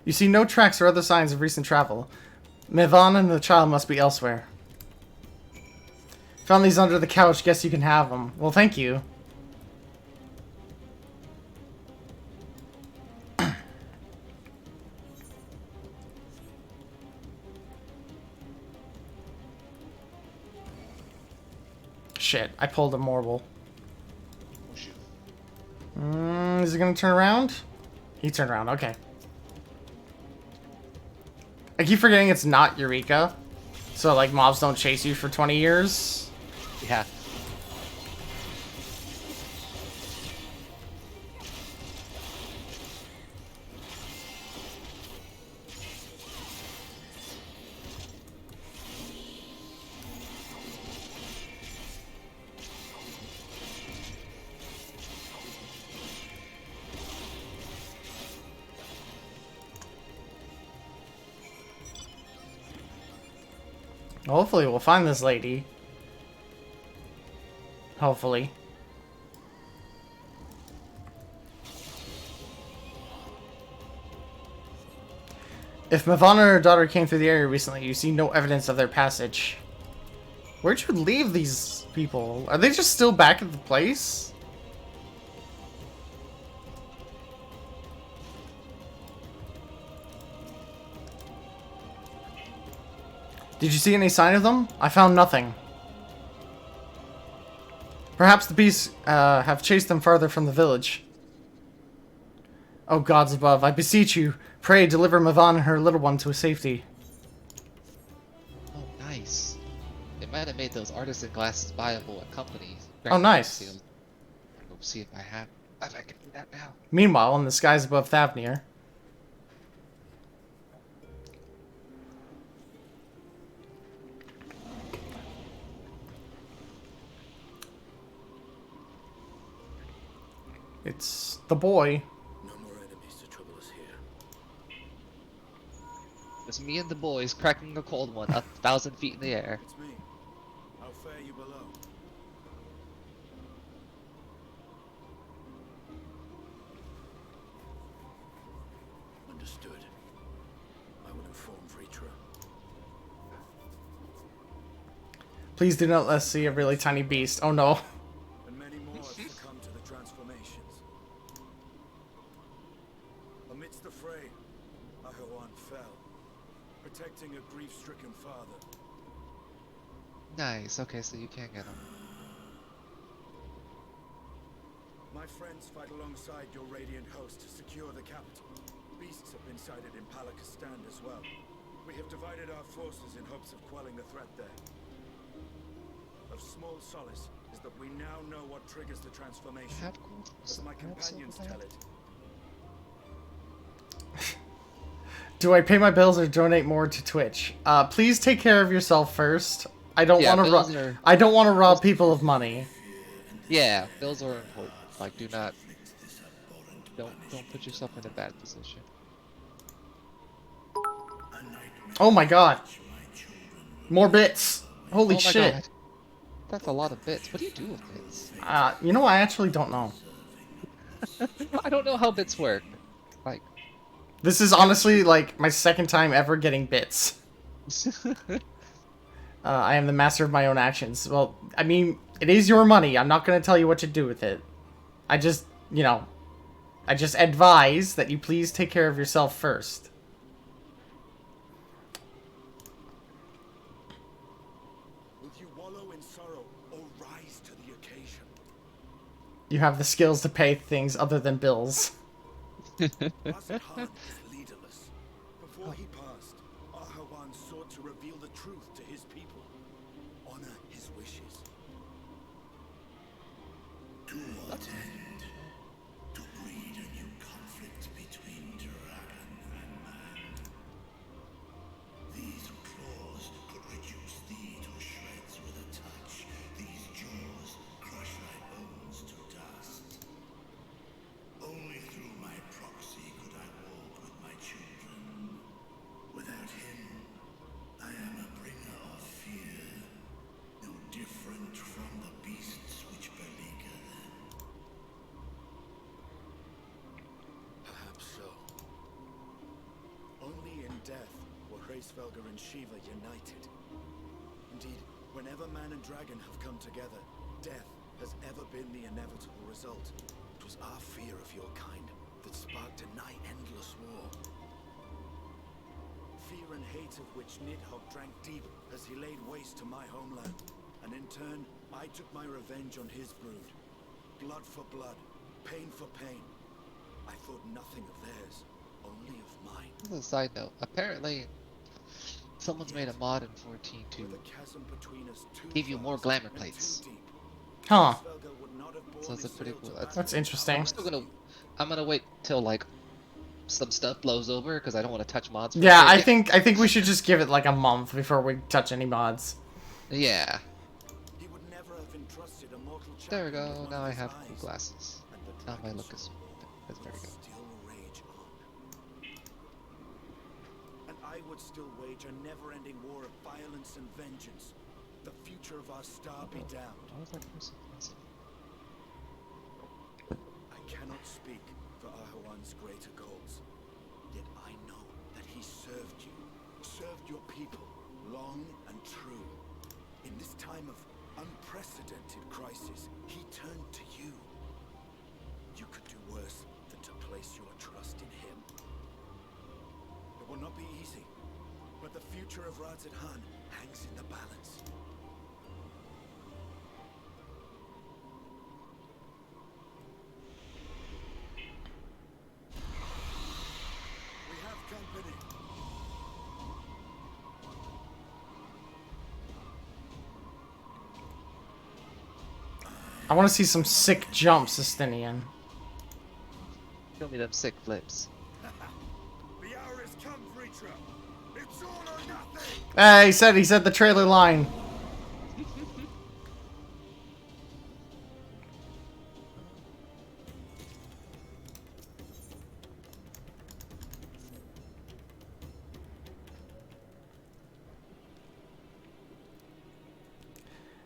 You see no tracks or other signs of recent travel. Mivan and the child must be elsewhere. Found these under the couch. Guess you can have them. Well, thank you. Shit, I pulled a Morble. Is he gonna turn around? He turned around, okay. I keep forgetting it's not Eureka. So, like, mobs don't chase you for 20 years. Yeah. Hopefully we'll find this lady. Hopefully. If Mivan and her daughter came through the area recently, you see no evidence of their passage. Where'd you leave these people? Are they just still back at the place? Did you see any sign of them? I found nothing. Perhaps the beasts have chased them farther from the village. Oh gods above, I beseech you, pray deliver Mivan and her little one to safety. Oh, nice. They might have made those artisan glasses viable at companies. Oh, nice. We'll see if I can do that now. Meanwhile, in the skies above Thavnir. It's the boy. No more enemies to trouble us here. It's me and the boys cracking a cold one 1,000 feet in the air. It's me. How fare you below? Understood. I will inform Vritra. Please do not let us see a really tiny beast. Oh no. And many more have succumbed to the transformations. Amidst the fray, Ahawan fell, protecting a grief-stricken father. Nice. Okay, so you can get them. My friends fight alongside your Radiant host to secure the capital. Beasts have been sighted in Palakistan as well. We have divided our forces in hopes of quelling the threat there. Of small solace is that we now know what triggers the transformation. As my companions tell it. Do I pay my bills or donate more to Twitch? Please take care of yourself first. I don't want to. I don't want to rob people of money. Yeah, bills are important. Like, do not. Don't put yourself in a bad position. Oh my god. More bits. Holy shit. God. That's a lot of bits. What do you do with bits? You know, I actually don't know. I don't know how bits work. Like, this is honestly like my second time ever getting bits. I am the master of my own actions. Well, I mean, it is your money. I'm not going to tell you what to do with it. I just, you know, I just advise that you please take care of yourself first. Will you wallow in sorrow or rise to the occasion? You have the skills to pay things other than bills. Asadhan is leaderless. Before he passed, Ahawan sought to reveal the truth to his people. Honor his wishes. To what end? To breed a new conflict between dragon and man. These claws could reduce thee to shreds with a touch. These jaws crush thy bones to dust. Only through my proxy could I walk with my children. Without him, I am a bringer of fear, no different from the beasts which beleaguer them. Perhaps so. Only in death were Hraesvelgr and Shiva united. Indeed, whenever man and dragon have come together, death has ever been the inevitable result. It was our fear of your kind that sparked a nigh-endless war. Fear and hate of which Nidhogg drank deep as he laid waste to my homeland. And in turn, I took my revenge on his brood. Blood for blood, pain for pain. I thought nothing of theirs, only of mine. As a side note, apparently someone's made a mod in 14 to give you more glamour plates. Huh. So that's a pretty cool. That's interesting. I'm gonna wait till like some stuff blows over because I don't want to touch mods. Yeah, I think we should just give it like a month before we touch any mods. Yeah. There we go. Now I have cool glasses. Now my look is very good. And I would still wage a never-ending war of violence and vengeance. The future of our star be damned. I cannot speak for Ahawan's greater goals. Yet I know that he served you, served your people, long and true. In this time of unprecedented crisis, he turned to you. You could do worse than to place your trust in him. It will not be easy, but the future of Radz-at-Han hangs in the balance. We have company. I want to see some sick jumps, Estinian. Show me them sick flips. The hour has come, Vritra. It's all or nothing. He said the trailer line.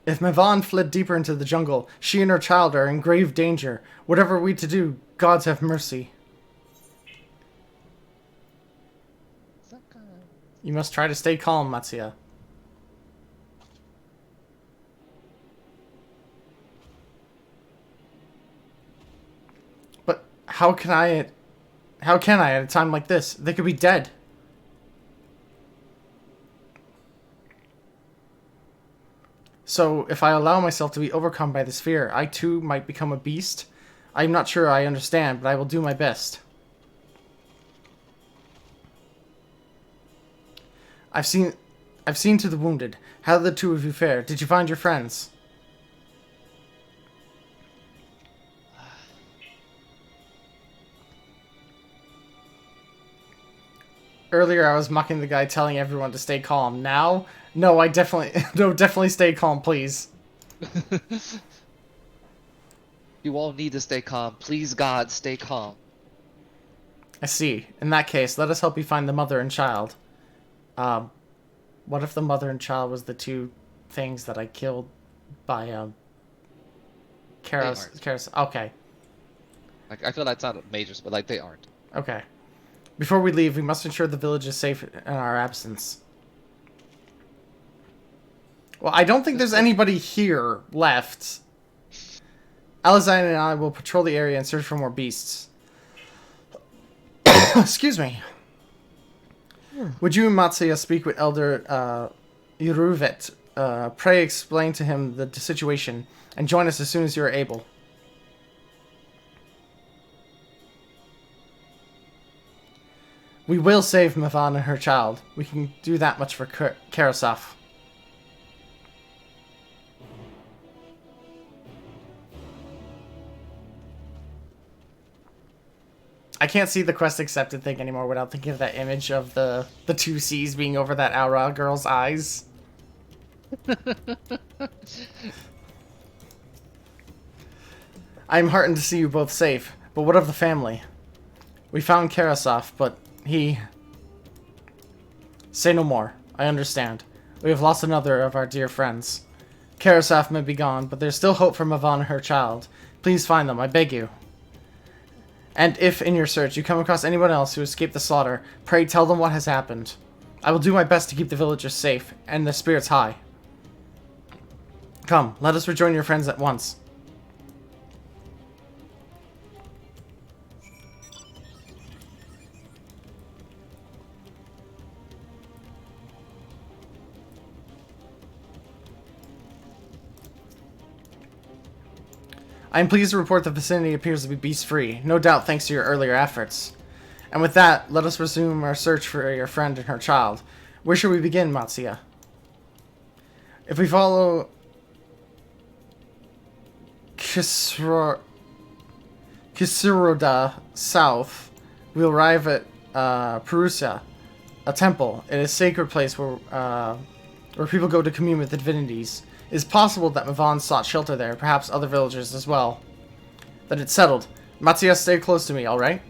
If Mavan fled deeper into the jungle, she and her child are in grave danger. Whatever are we to do, gods have mercy. You must try to stay calm, Matsuya. But how can I at a time like this? They could be dead. So, if I allow myself to be overcome by this fear, I too might become a beast? I'm not sure I understand, but I will do my best. I've seen to the wounded. How did the two of you fare? Did you find your friends? Earlier I was mocking the guy telling everyone to stay calm. Now? No, definitely stay calm, please. You all need to stay calm. Please, God, stay calm. I see. In that case, let us help you find the mother and child. What if the mother and child was the two things that I killed by, Karos? Okay. Like, I feel that's not a major, but like they aren't. Okay. Before we leave, we must ensure the village is safe in our absence. Well, I don't think there's anybody here left. Alizine and I will patrol the area and search for more beasts. Excuse me. Would you and Matsuya speak with Elder Iruvet? Pray explain to him the situation and join us as soon as you are able. We will save Mavan and her child. We can do that much for Karasov. I can't see the quest accepted thing anymore without thinking of that image of the two C's being over that Aura girl's eyes. I'm heartened to see you both safe, but what of the family? We found Karasov, but he... Say no more. I understand. We have lost another of our dear friends. Karasov may be gone, but there's still hope for Mavan and her child. Please find them, I beg you. And if, in your search, you come across anyone else who escaped the slaughter, pray tell them what has happened. I will do my best to keep the villagers safe, and their spirits high. Come, let us rejoin your friends at once. I am pleased to report the vicinity appears to be beast-free, no doubt thanks to your earlier efforts. And with that, let us resume our search for your friend and her child. Where shall we begin, Matsuya? If we follow Kisuroda south, we'll arrive at Perusa, a temple. It is a sacred place where people go to commune with the divinities. It is possible that Mavan sought shelter there, perhaps other villagers as well. Then it's settled. Matsuya, stay close to me, alright?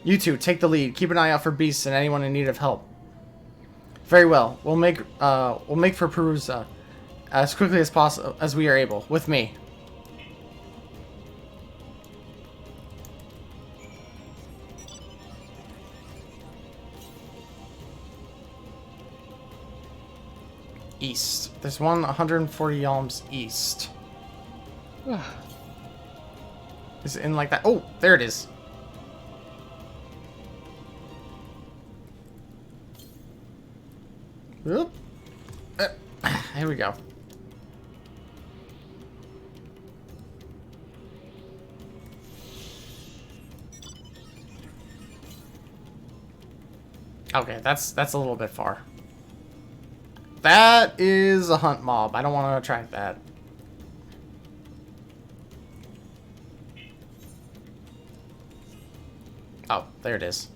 You two, take the lead. Keep an eye out for beasts and anyone in need of help. Very well. We'll make for Perusa as quickly as possible as we are able, with me. East. There's one 140 yalms east. Is it in like that? Oh, there it is. Oop. Here we go. Okay, that's a little bit far. That is a hunt mob. I don't want to attract that. Oh, there it is.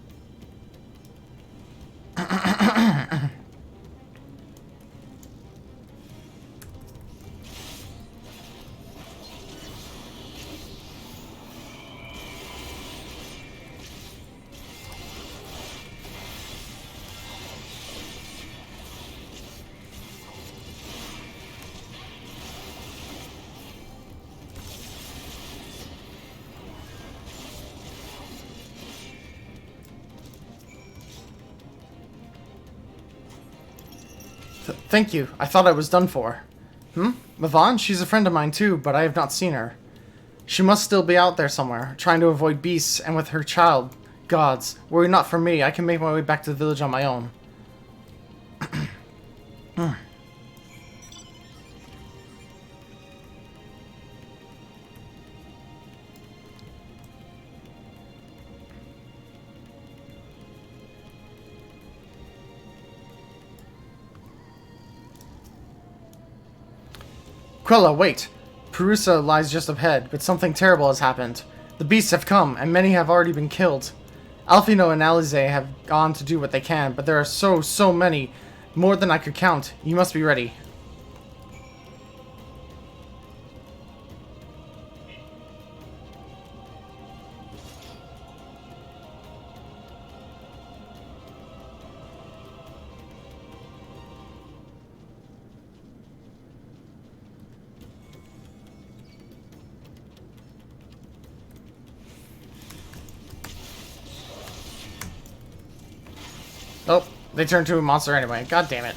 Thank you. I thought I was done for. Mavan? She's a friend of mine too, but I have not seen her. She must still be out there somewhere, trying to avoid beasts and with her child. Gods, worry not for me. I can make my way back to the village on my own. Quella, wait! Perusa lies just ahead, but something terrible has happened. The beasts have come, and many have already been killed. Alfino and Alize have gone to do what they can, but there are so many. More than I could count. You must be ready. Oh, they turned to a monster anyway. God damn it.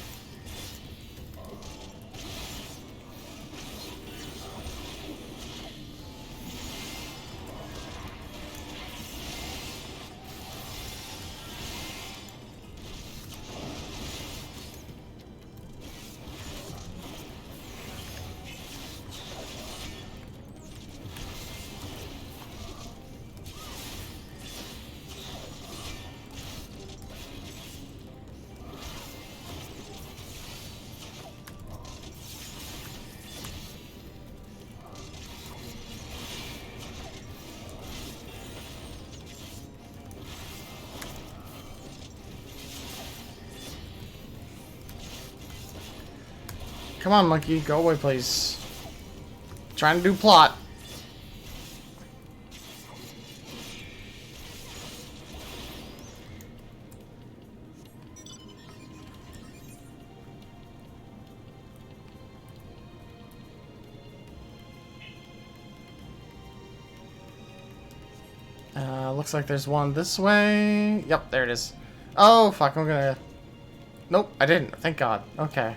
Come on, monkey. Go away, please. Trying to do plot. Looks like there's one this way. Yep, there it is. Oh, fuck. I'm gonna... Nope, I didn't. Thank God. Okay.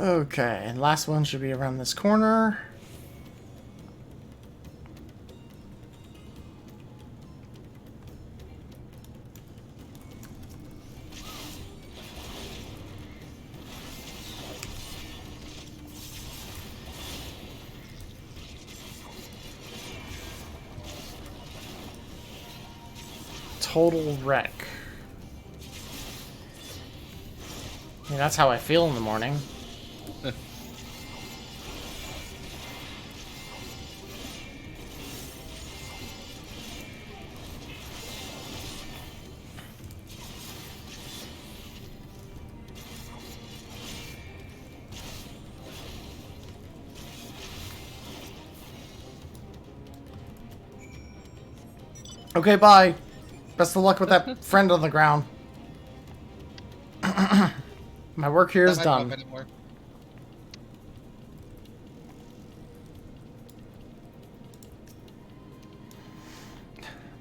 Okay, and last one should be around this corner. Total wreck. I mean, that's how I feel in the morning. Okay, bye. Best of luck with that friend on the ground. My work here is done.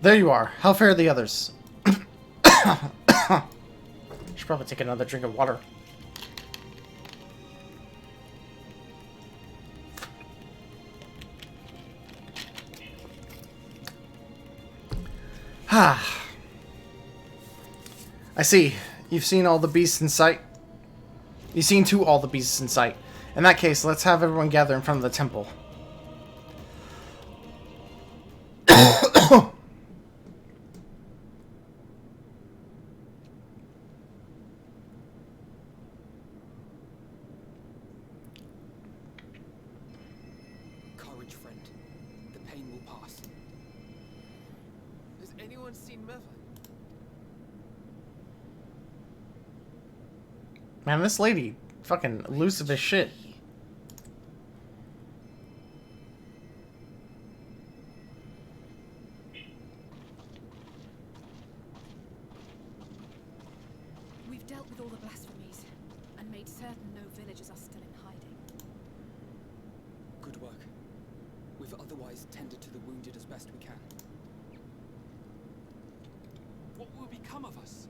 There you are. How fare the others? Should probably take another drink of water. Ah. I see. You've seen all the beasts in sight. You've seen all the beasts in sight. In that case, let's have everyone gather in front of the temple. Courage, friend. The pain will pass. Has anyone seen Meva? Man, this lady fucking elusive as shit. We've dealt with all the blasphemies and made certain no villagers are still in hiding. Good work. We've otherwise tended to the wounded as best we can. will become of us?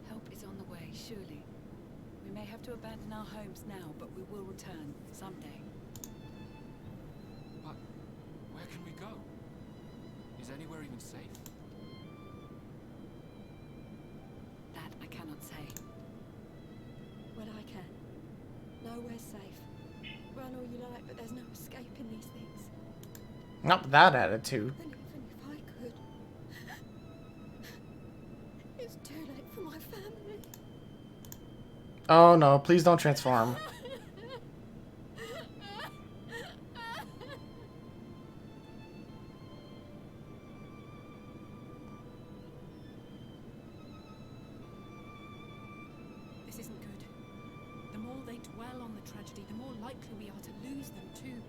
Help is on the way, surely. We may have to abandon our homes now, but we will return someday. But where can we go? Is anywhere even safe? That I cannot say. Well, I can. Nowhere's safe. Run all you like, but there's no escaping these things. Not that attitude. And even if I could, it's too late for my family. Oh no, please don't transform. This isn't good. The more they dwell on the tragedy, the more likely we are to lose them too.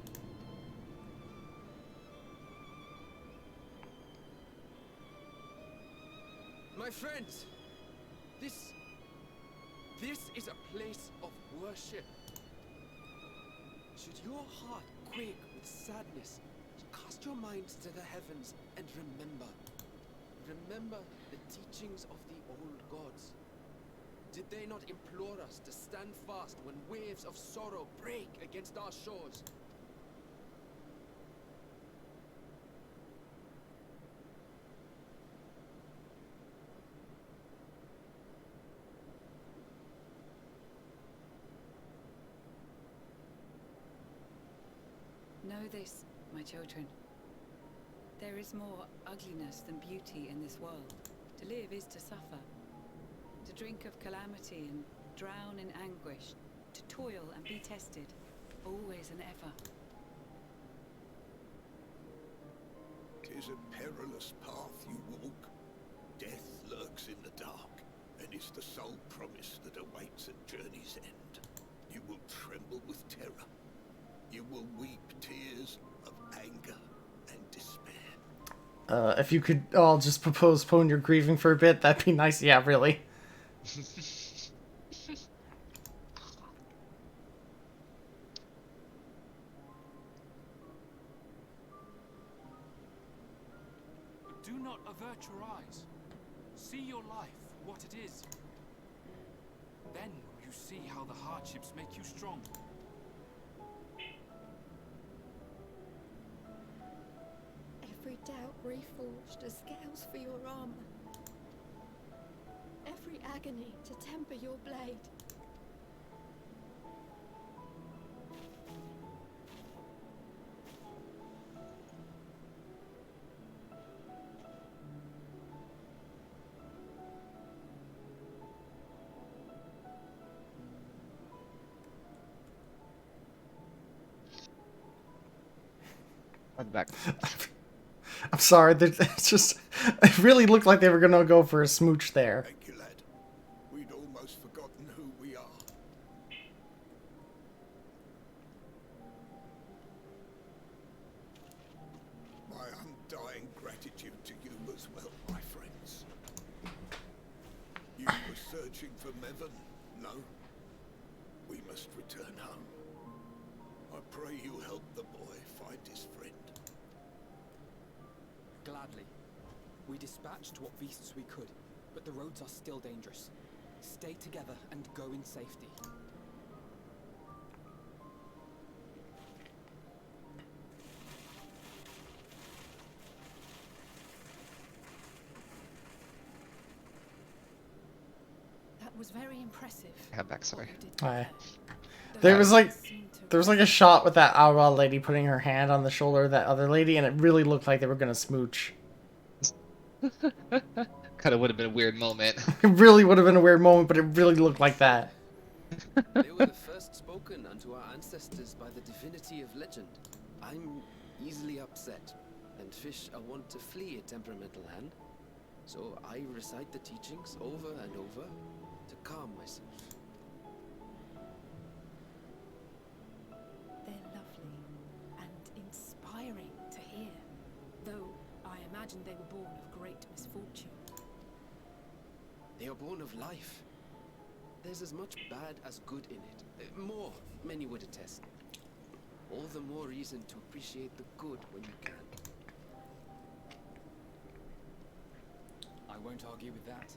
My friends, this is a place of worship. Should your heart quake with sadness, cast your minds to the heavens and remember the teachings of the old gods. Did they not implore us to stand fast when waves of sorrow break against our shores? Know this, my children. There is more ugliness than beauty in this world. To live is to suffer. To drink of calamity and drown in anguish. To toil and be tested, always and ever. 'Tis a perilous path you walk. Death lurks in the dark, and is the sole promise that awaits at journey's end. You will tremble with terror. You will weep tears of anger and despair. If you could all just postpone your grieving for a bit, that'd be nice. Yeah, really. Do not avert your eyes. See your life for what it is. Then will you see how the hardships make you strong. Every doubt reforged as scales for your armor. Every agony to temper your blade. I'm back. I'm sorry, it's just... It really looked like they were gonna go for a smooch there. Thank you, lad. We'd almost forgotten who we are. My undying gratitude to you as well, my friends. You were searching for Mevon, no? We must return home. I pray you help the boy find his friend. Gladly. We dispatched what beasts we could, but the roads are still dangerous. Stay together and go in safety. That was very impressive. I'm back, sorry. Hi. There was like a shot with that Aura lady putting her hand on the shoulder of that other lady, and it really looked like they were gonna smooch. Kinda would have been a weird moment. It really would have been a weird moment, but it really looked like that. They were the first spoken unto our ancestors by the divinity of legend. I'm easily upset, and fish are wont to flee a temperamental hand. So I recite the teachings over and over to calm myself. They're lovely and inspiring to hear, though I imagine they were born of great misfortune. They are born of life. There's as much bad as good in it. More, many would attest. All the more reason to appreciate the good when you can. won't argue with that.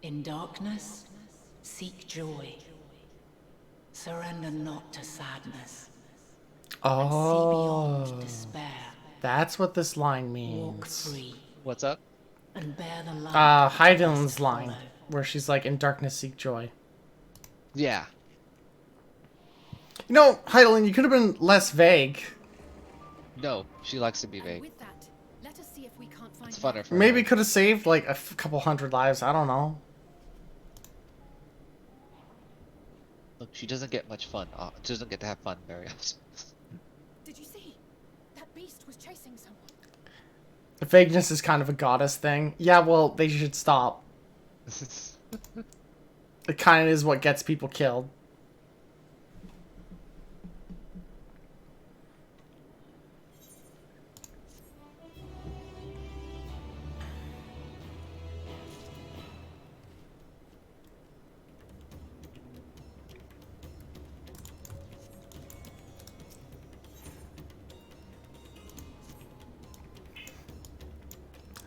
In darkness, seek joy. Surrender not to sadness. And see beyond despair. That's what this line Walk means. free. What's up? And bear the light. Heidel's line, where she's like, "In darkness, seek joy." Yeah. You know, Heidelin, you could have been less vague. No, she likes to be vague. With that, let us see if we can't find It's funner for Maybe her. could have saved like a couple hundred lives. I don't know. Look, she doesn't get much fun. She doesn't get to have fun very often. Did you see? That beast was chasing someone. The vagueness is kind of a goddess thing. Yeah, well, they should stop. It kind of is what gets people killed.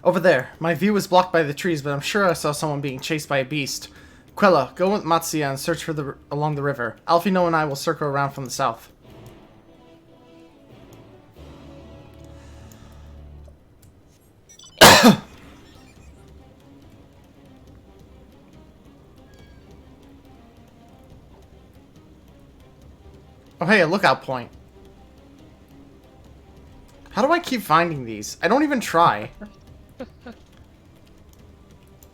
Over there. My view was blocked by the trees, but I'm sure I saw someone being chased by a beast. Quella, go with Matsuya and search for along the river. Alfino and I will circle around from the south. Oh hey, a lookout point. How do I keep finding these? I don't even try.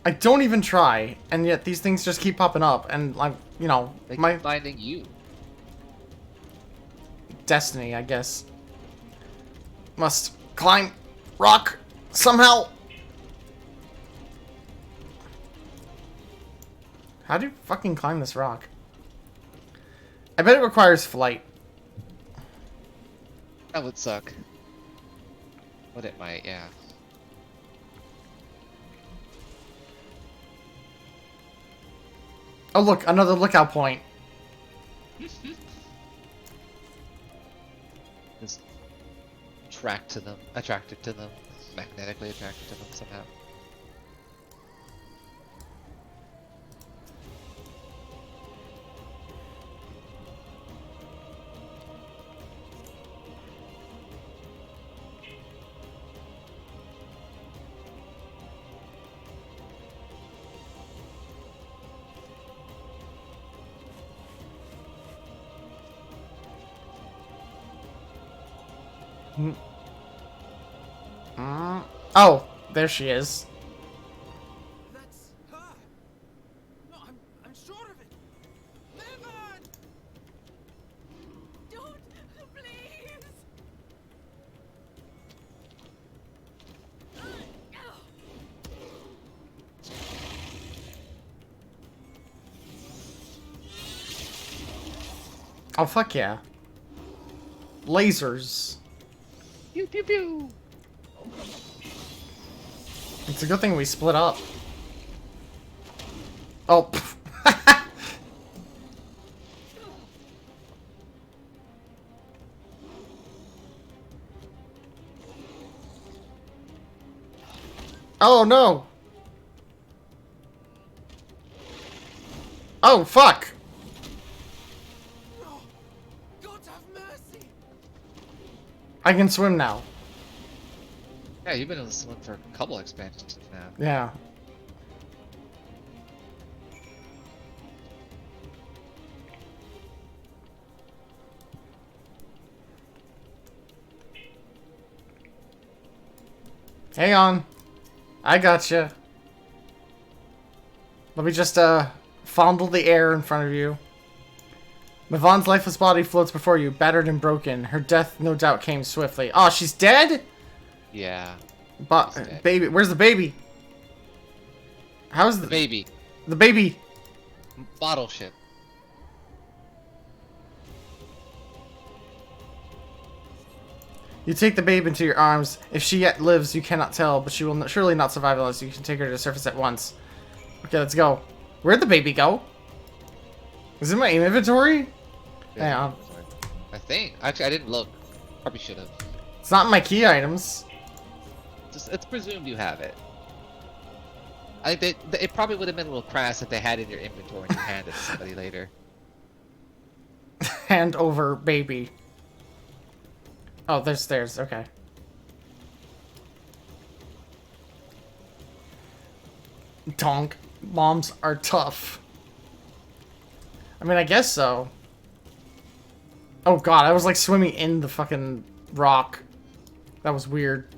I don't even try, and yet these things just keep popping up, and like, you know, They keep finding you. Destiny, I guess. Must climb rock somehow. How do you fucking climb this rock? I bet it requires flight. That would suck. But it might, yeah. Oh look, another lookout point. Just attracted to them, magnetically attracted to them somehow. Oh, there she is. That's her. No, I'm sure of it. Levan! Don't, please. Oh, fuck yeah. Lasers. Pew pew pew. It's a good thing we split up. Oh. Oh no. Oh fuck. God have mercy. I can swim now. Yeah, you've been able to swim for a couple expansions now. Yeah. Hang on. I gotcha. Let me just, fondle the air in front of you. Mavon's lifeless body floats before you, battered and broken. Her death, no doubt, came swiftly. Oh, she's dead? Yeah. But, baby, where's the baby? How's The baby. The baby. Bottle ship. You take the babe into your arms. If she yet lives, you cannot tell, but she will surely not survive unless you can take her to the surface at once. Okay, let's go. Where'd the baby go? Is it in my inventory? Hang on. I think. Actually, I didn't look. Probably should have. It's not in my key items. It's presumed you have it. It probably would have been a little crass if they had it in your inventory and you handed it to somebody later. Hand over baby. Oh, there's stairs. Okay. Donk. Moms are tough. I mean, I guess so. Oh god, I was like swimming in the fucking rock. That was weird.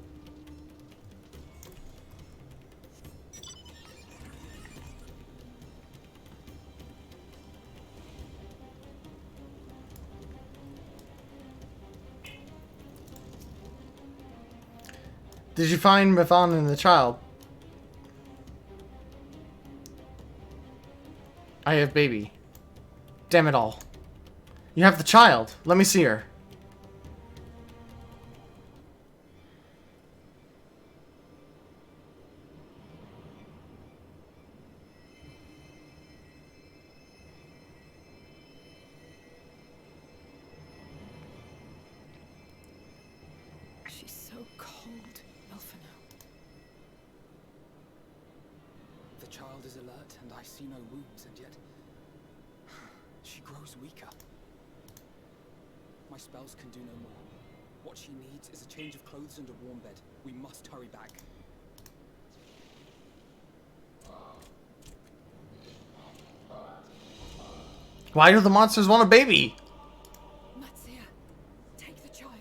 Did you find Mython and the child? I have baby. Damn it all. You have the child. Let me see her. She's so cold, Elfino. The child is alert, and I see no wounds, and yet she grows weaker. My spells can do no more. What she needs is a change of clothes and a warm bed. We must hurry back. Why do the monsters want a baby? Matsia, take the child.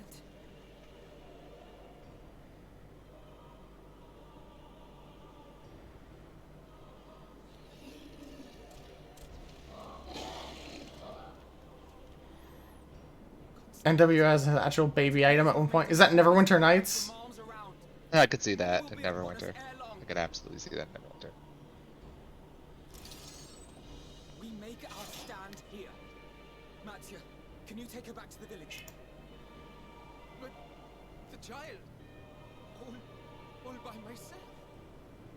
NW has an actual baby item at one point. Is that Neverwinter Nights? I could see that in Neverwinter. I could absolutely see that in Neverwinter. We make our stand here. Matsia, can you take her back to the village? But the child, all by myself.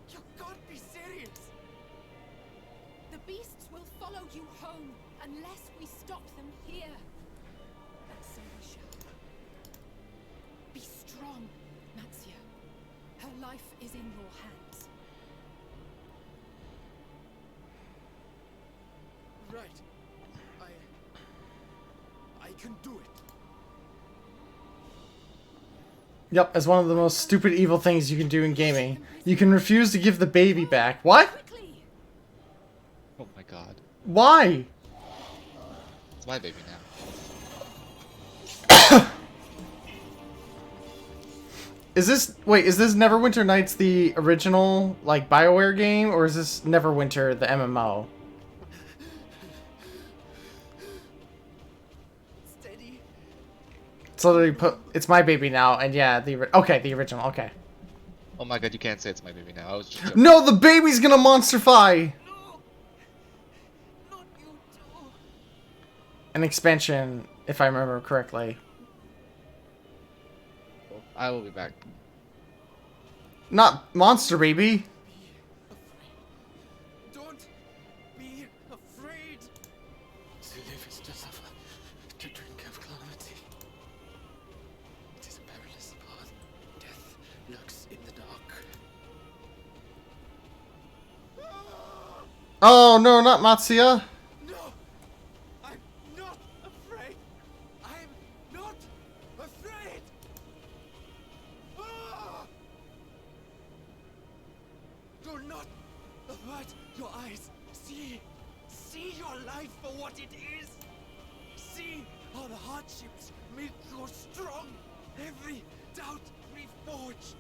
You can't be serious. The beasts will follow you home unless we stop them here. And so we shall. Be strong, Matsia. Her life is in your hands. Right. I can do it. Yep, as one of the most stupid evil things you can do in gaming. You can refuse to give the baby back. What? Oh my god. Why? It's my baby now. Is this... Wait, is this Neverwinter Nights the original, like, BioWare game? Or is this Neverwinter, the MMO? Steady. It's literally put... It's my baby now, and yeah, okay, the original, okay. Oh my god, you can't say it's my baby now. I was just joking. No, the baby's gonna monsterfy! An expansion, if I remember correctly. I will be back. Not monster baby. Don't be afraid. To live is to suffer, to drink of calamity. It is a perilous path. Death lurks in the dark. Oh no, not Matsuya. No! I'm not afraid! I'm not afraid! Ah! Do not avert your eyes. See your life for what it is. See how the hardships make you strong. Every doubt reforged.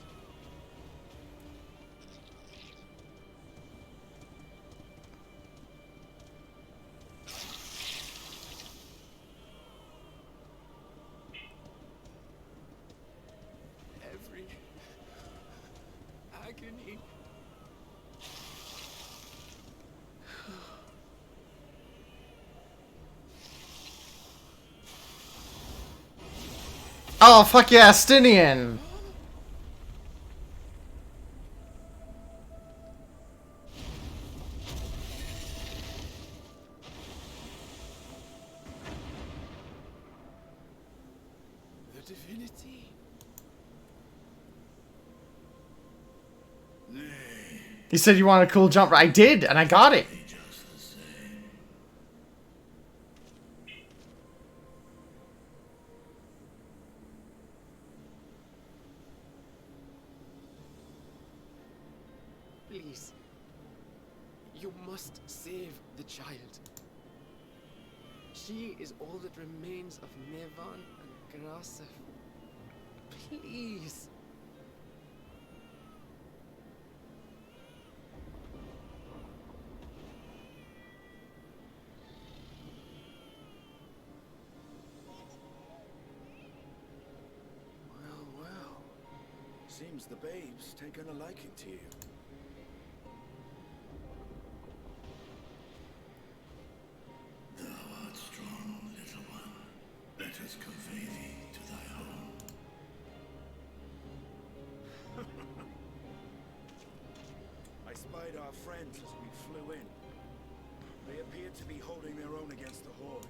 Every agony. Oh, fuck yeah, Stinian! The divinity You said you want a cool jump. I did, and I got it. Please. You must save the child. She is all that remains of Nevan and Grasef. Please. Well. Seems the babe's taken a liking to you. Thou art strong, little one. Let us convey thee to thy home. I spied our friends as we flew in. They appeared to be holding their own against the Horde.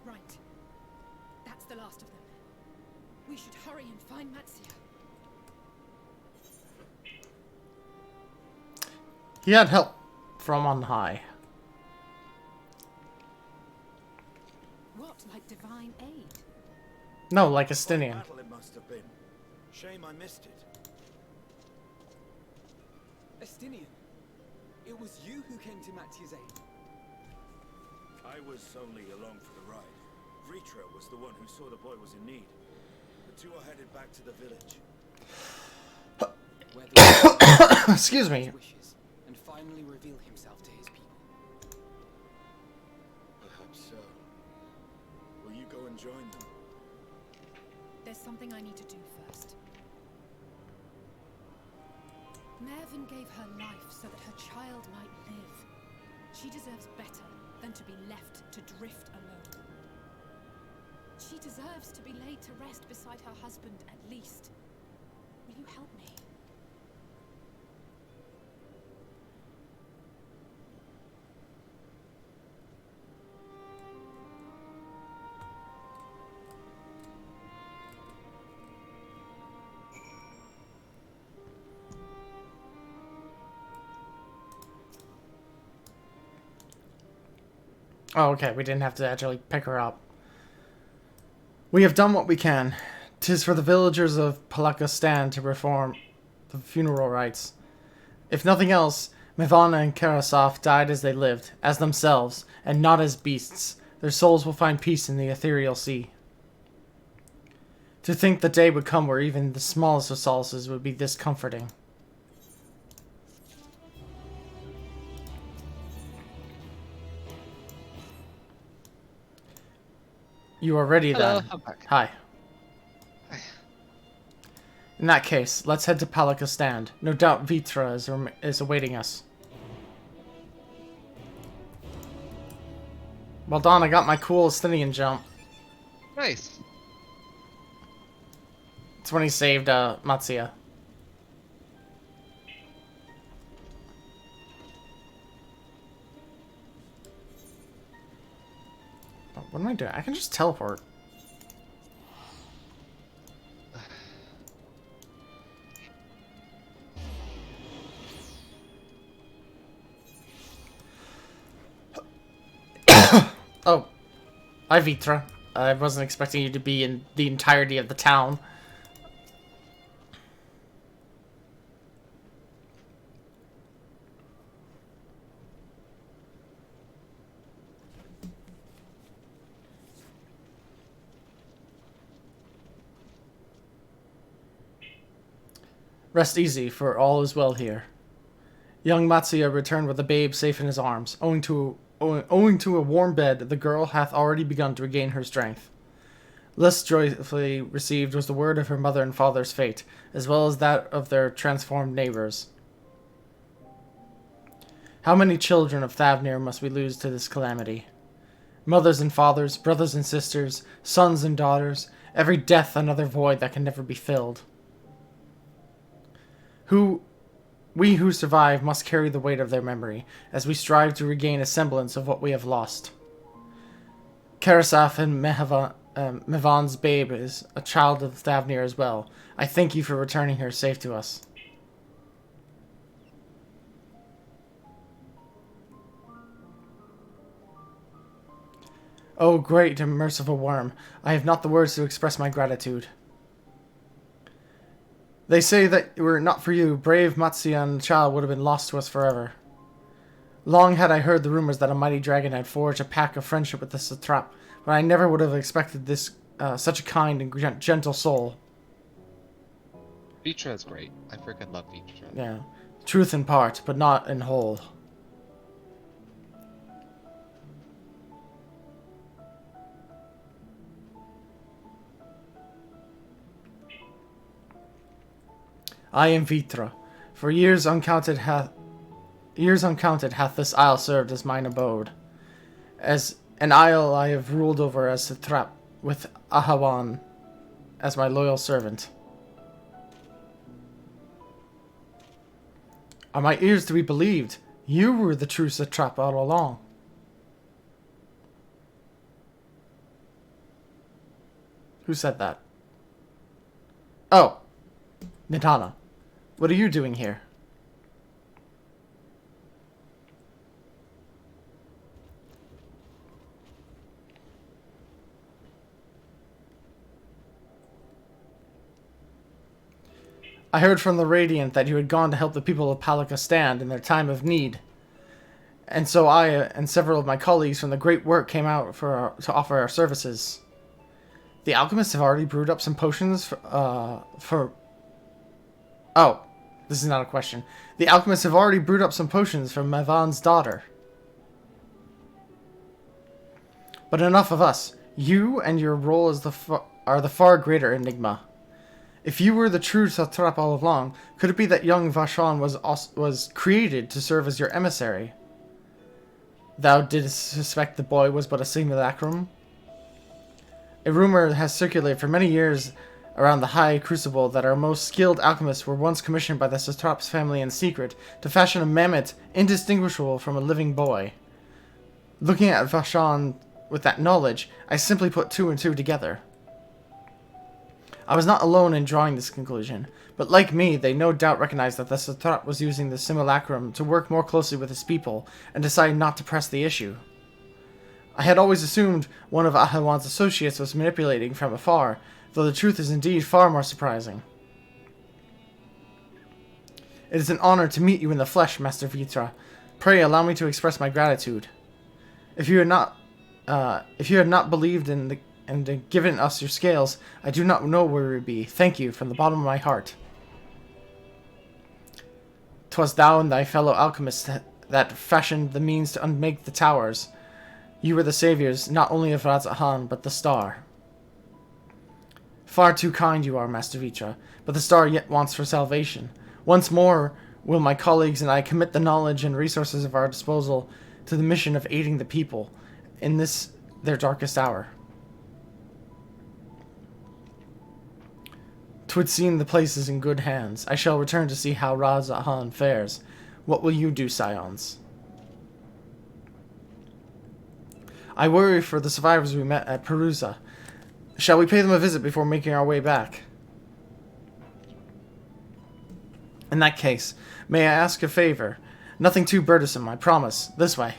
Right. That's the last of them. We should hurry and find Matsia. He had help from on high. What, like divine aid? No, like Estinian. Battle it must have been. Shame I missed it. Estinian, it was you who came to Mattia's aid. I was only along for the ride. Vritra was the one who saw the boy was in need. The two are headed back to the village. Excuse me. Wishes, and finally reveal himself to his people. Perhaps so. Will you go and join them? There's something I need to do first. Mervyn gave her life so that her child might live. She deserves better than to be left to drift alone. She deserves to be laid to rest beside her husband at least. Will you help me? Oh, okay. We didn't have to actually pick her up. We have done what we can. 'Tis for the villagers of Palakistan to reform the funeral rites. If nothing else, Mivana and Karasov died as they lived, as themselves, and not as beasts. Their souls will find peace in the ethereal sea. To think the day would come where even the smallest of solaces would be this comforting. You are ready Hello, then. I'm back. Hi. In that case, let's head to Palakistan. No doubt Vitra is awaiting us. Well done, I got my cool Estinian jump. Nice. It's when he saved Matsia. Oh, what am I doing? I can just teleport. Oh. Hi, Vitra. I wasn't expecting you to be in the entirety of the town. Rest easy, for all is well here. Young Matsuya returned with the babe safe in his arms. Owing to a warm bed, the girl hath already begun to regain her strength. Less joyfully received was the word of her mother and father's fate, as well as that of their transformed neighbors. How many children of Thavnir must we lose to this calamity? Mothers and fathers, brothers and sisters, sons and daughters, Every death another void that can never be filled. We who survive must carry the weight of their memory, as we strive to regain a semblance of what we have lost. Karasaf and Mevan's babe is a child of Thavnir as well. I thank you for returning her safe to us. Oh, great and merciful worm, I have not the words to express my gratitude. They say that were it not for you, brave Matsia and the child would have been lost to us forever. Long had I heard the rumors that a mighty dragon had forged a pact of friendship with the satrap, but I never would have expected this such a kind and gentle soul. Vitra is great. I freaking love Vitra. Yeah. Truth in part, but not in whole. I am Vitra. For years uncounted hath this isle served as mine abode. As an isle I have ruled over as satrap, with Ahawan as my loyal servant. Are my ears to be believed? You were the true satrap all along. Who said that? Oh, Nidana. What are you doing here? I heard from the Radiant that you had gone to help the people of Palika stand in their time of need. And so I and several of my colleagues from the Great Work came out to offer our services. The alchemists have already brewed up some potions for... Oh, this is not a question. The alchemists have already brewed up some potions for Mevan's daughter. But enough of us. You and your role as are the far greater enigma. If you were the true satrap all along, could it be that young Vashon was created to serve as your emissary? Thou didst suspect the boy was but a simulacrum? A rumor has circulated for many years around the High Crucible that our most skilled alchemists were once commissioned by the satrap's family in secret to fashion a mammoth indistinguishable from a living boy. Looking at Vashon with that knowledge, I simply put two and two together. I was not alone in drawing this conclusion, but like me, they no doubt recognized that the satrap was using the simulacrum to work more closely with his people, and decided not to press the issue. I had always assumed one of Ahawan's associates was manipulating from afar, though the truth is indeed far more surprising. It is an honor to meet you in the flesh, Master Vitra. Pray allow me to express my gratitude. If you had not believed in and given us your scales, I do not know where we would be. Thank you from the bottom of my heart. 'Twas thou and thy fellow alchemists that fashioned the means to unmake the towers. You were the saviors not only of Razahan, but the star. Far too kind you are, Master Vitra, but the star yet wants for salvation. Once more will my colleagues and I commit the knowledge and resources of our disposal to the mission of aiding the people in this their darkest hour. 'Twould seem the place is in good hands. I shall return to see how Razahan fares. What will you do, Scions? I worry for the survivors we met at Perusa. Shall we pay them a visit before making our way back? In that case, may I ask a favor? Nothing too burdensome, I promise. This way.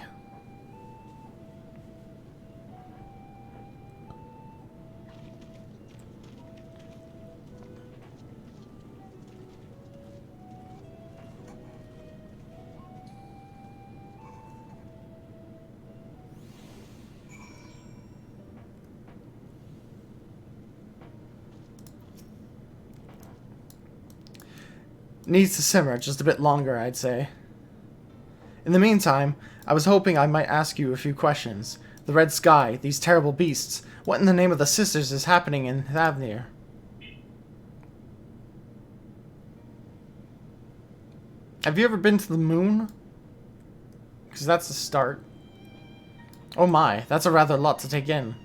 Needs to simmer just a bit longer, I'd say. In the meantime, I was hoping I might ask you a few questions. The red sky, these terrible beasts. What in the name of the sisters is happening in Thavnir? Have you ever been to the moon? Because that's a start. Oh my, that's a rather lot to take in.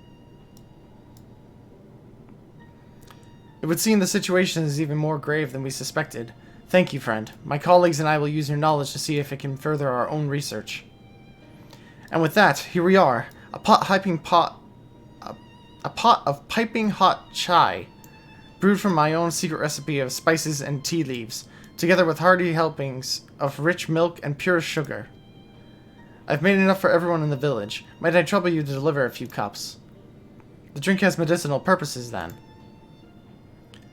It would seem the situation is even more grave than we suspected. Thank you, friend. My colleagues and I will use your knowledge to see if it can further our own research. And with that, here we are. A pot of piping hot chai, brewed from my own secret recipe of spices and tea leaves, together with hearty helpings of rich milk and pure sugar. I've made enough for everyone in the village. Might I trouble you to deliver a few cups? The drink has medicinal purposes, then.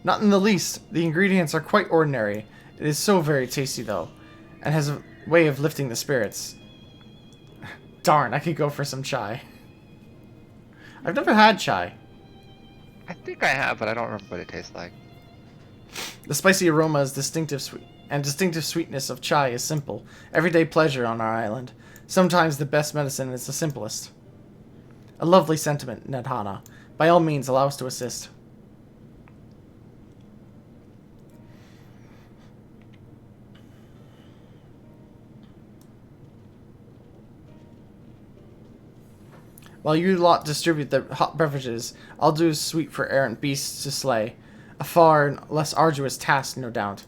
Not in the least. The ingredients are quite ordinary. It is so very tasty, though, and has a way of lifting the spirits. Darn, I could go for some chai. I've never had chai. I think I have, but I don't remember what it tastes like. The spicy aroma is distinctive sweetness of chai is simple, everyday pleasure on our island. Sometimes the best medicine is the simplest. A lovely sentiment, Nedhana. By all means, allow us to assist. While you lot distribute the hot beverages, I'll do sweet for errant beasts to slay. A far less arduous task, no doubt.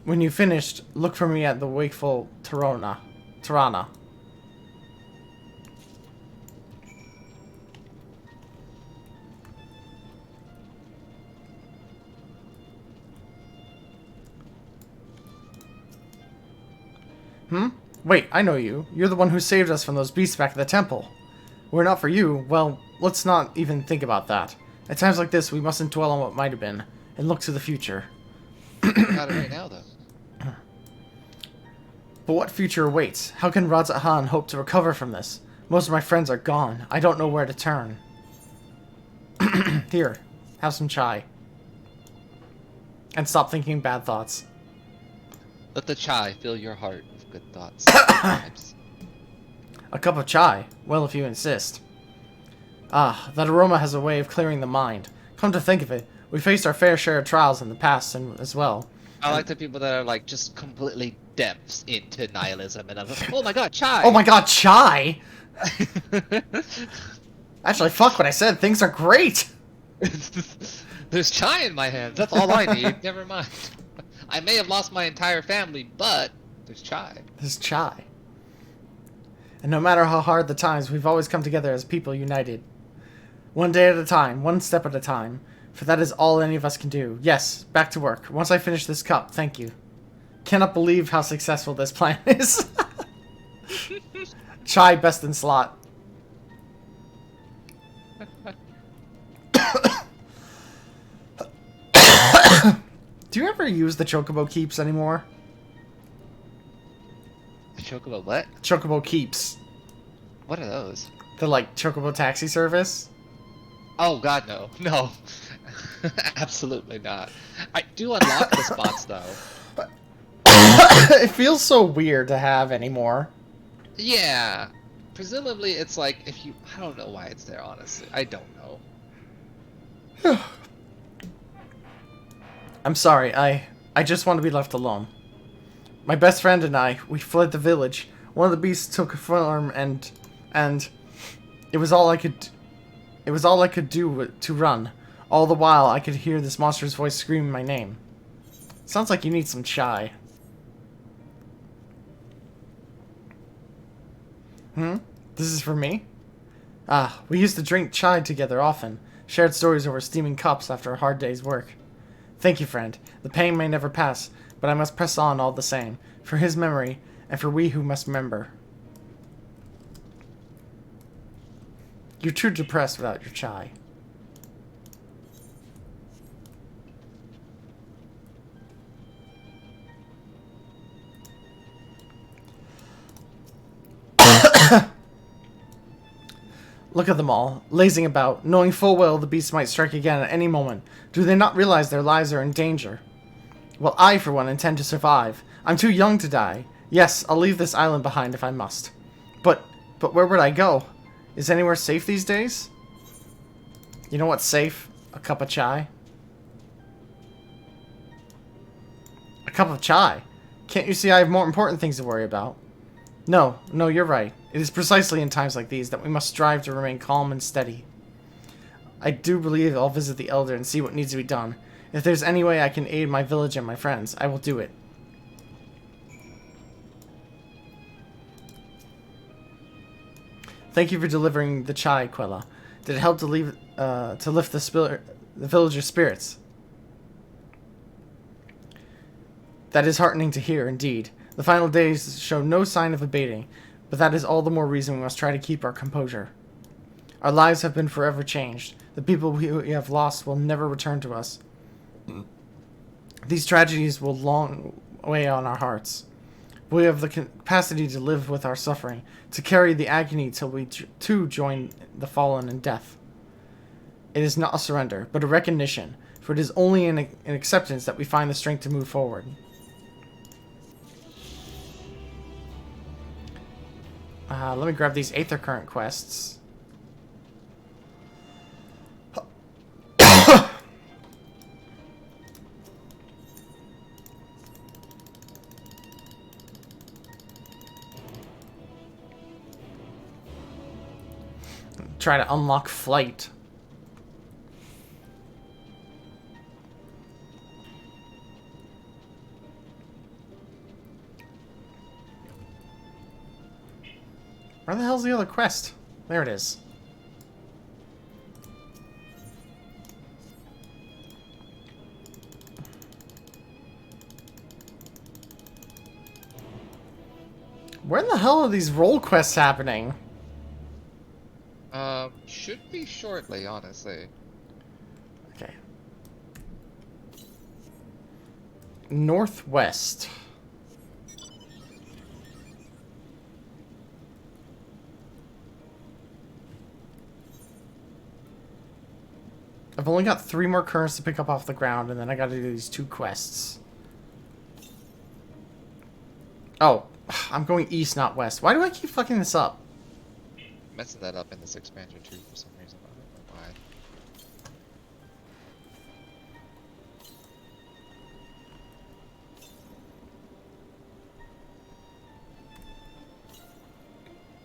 When you've finished, look for me at the wakeful Tirana. Wait, I know you. You're the one who saved us from those beasts back at the temple. Were it not for you, well, let's not even think about that. At times like this, we mustn't dwell on what might have been, and look to the future. About it right now, though. But what future awaits? How can Rajat Han hope to recover from this? Most of my friends are gone. I don't know where to turn. Here, have some chai. And stop thinking bad thoughts. Let the chai fill your heart with good thoughts. A cup of chai? Well, if you insist. Ah, that aroma has a way of clearing the mind. Come to think of it, we faced our fair share of trials in the past as well. I like the people that are like just completely depths into nihilism and I'm like, oh my god, chai! Oh my god, chai! Actually, fuck what I said. Things are great! There's chai in my hands. That's all I need. Never mind. I may have lost my entire family, but there's chai. There's chai. And no matter how hard the times, we've always come together as people united. One day at a time, one step at a time. For that is all any of us can do. Yes, back to work. Once I finish this cup, thank you. Cannot believe how successful this plan is. Chai best in slot. Do you ever use the Chocobo Keeps anymore? Chocobo what? Chocobo Keeps. What are those? The, like, Chocobo taxi service? Oh god, no. No. Absolutely not. I do unlock the spots, though. It feels so weird to have anymore. Yeah. Presumably, it's like, if you... I don't know why it's there, honestly. I don't know. I'm sorry, I just want to be left alone. My best friend and I, we fled the village. One of the beasts took a farm and it was all I could do to run. All the while I could hear this monster's voice screaming my name. Sounds like you need some chai. This is for me? Ah, we used to drink chai together often. Shared stories over steaming cups after a hard day's work. Thank you, friend. The pain may never pass, but I must press on all the same. For his memory, and for we who must remember. You're too depressed without your chai. Look at them all, lazing about, knowing full well the beast might strike again at any moment. Do they not realize their lives are in danger? Well, I, for one, intend to survive. I'm too young to die. Yes, I'll leave this island behind if I must. But where would I go? Is anywhere safe these days? You know what's safe? A cup of chai. A cup of chai? Can't you see I have more important things to worry about? No, you're right. It is precisely in times like these that we must strive to remain calm and steady. I do believe I'll visit the Elder and see what needs to be done. If there's any way I can aid my village and my friends, I will do it. Thank you for delivering the chai, Quella. Did it help to lift the villagers' spirits? That is heartening to hear, indeed. The final days show no sign of abating, but that is all the more reason we must try to keep our composure. Our lives have been forever changed. The people we have lost will never return to us. These tragedies will long weigh on our hearts. We have the capacity to live with our suffering, to carry the agony till we too join the fallen in death. It is not a surrender, but a recognition, for it is only in acceptance that we find the strength to move forward. Let me grab these Aether Current quests. Try to unlock flight. Where the hell's the other quest? There it is. Where the hell are these role quests happening? Should be shortly, honestly. Okay. Northwest. I've only got 3 more currents to pick up off the ground, and then I gotta do these 2 quests. Oh, I'm going east, not west. Why do I keep fucking this up? Messing that up in this expansion too for some reason. I don't know why.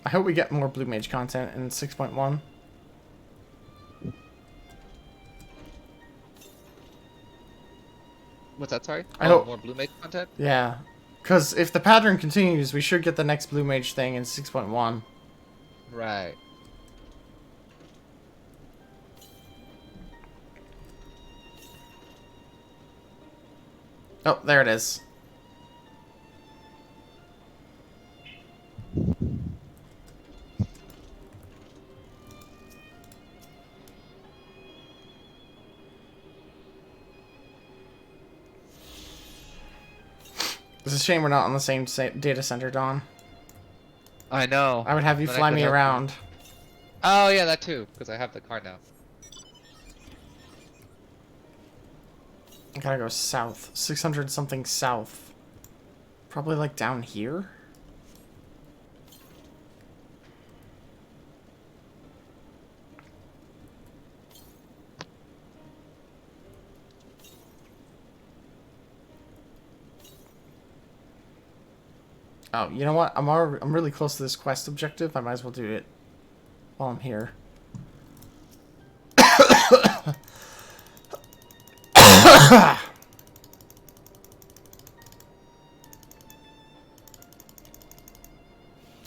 I hope we get more Blue Mage content in 6.1. What's that, sorry? I hope more Blue Mage content? Yeah. Because if the pattern continues, we should get the next Blue Mage thing in 6.1. Right. Oh, there it is. It's a shame we're not on the same data center, Dawn. I know. I would have you Then fly me around. Oh yeah, that too, because I have the car now. I gotta go south. 600 something south. Probably like down here? Oh, you know what? I'm really close to this quest objective. I might as well do it while I'm here.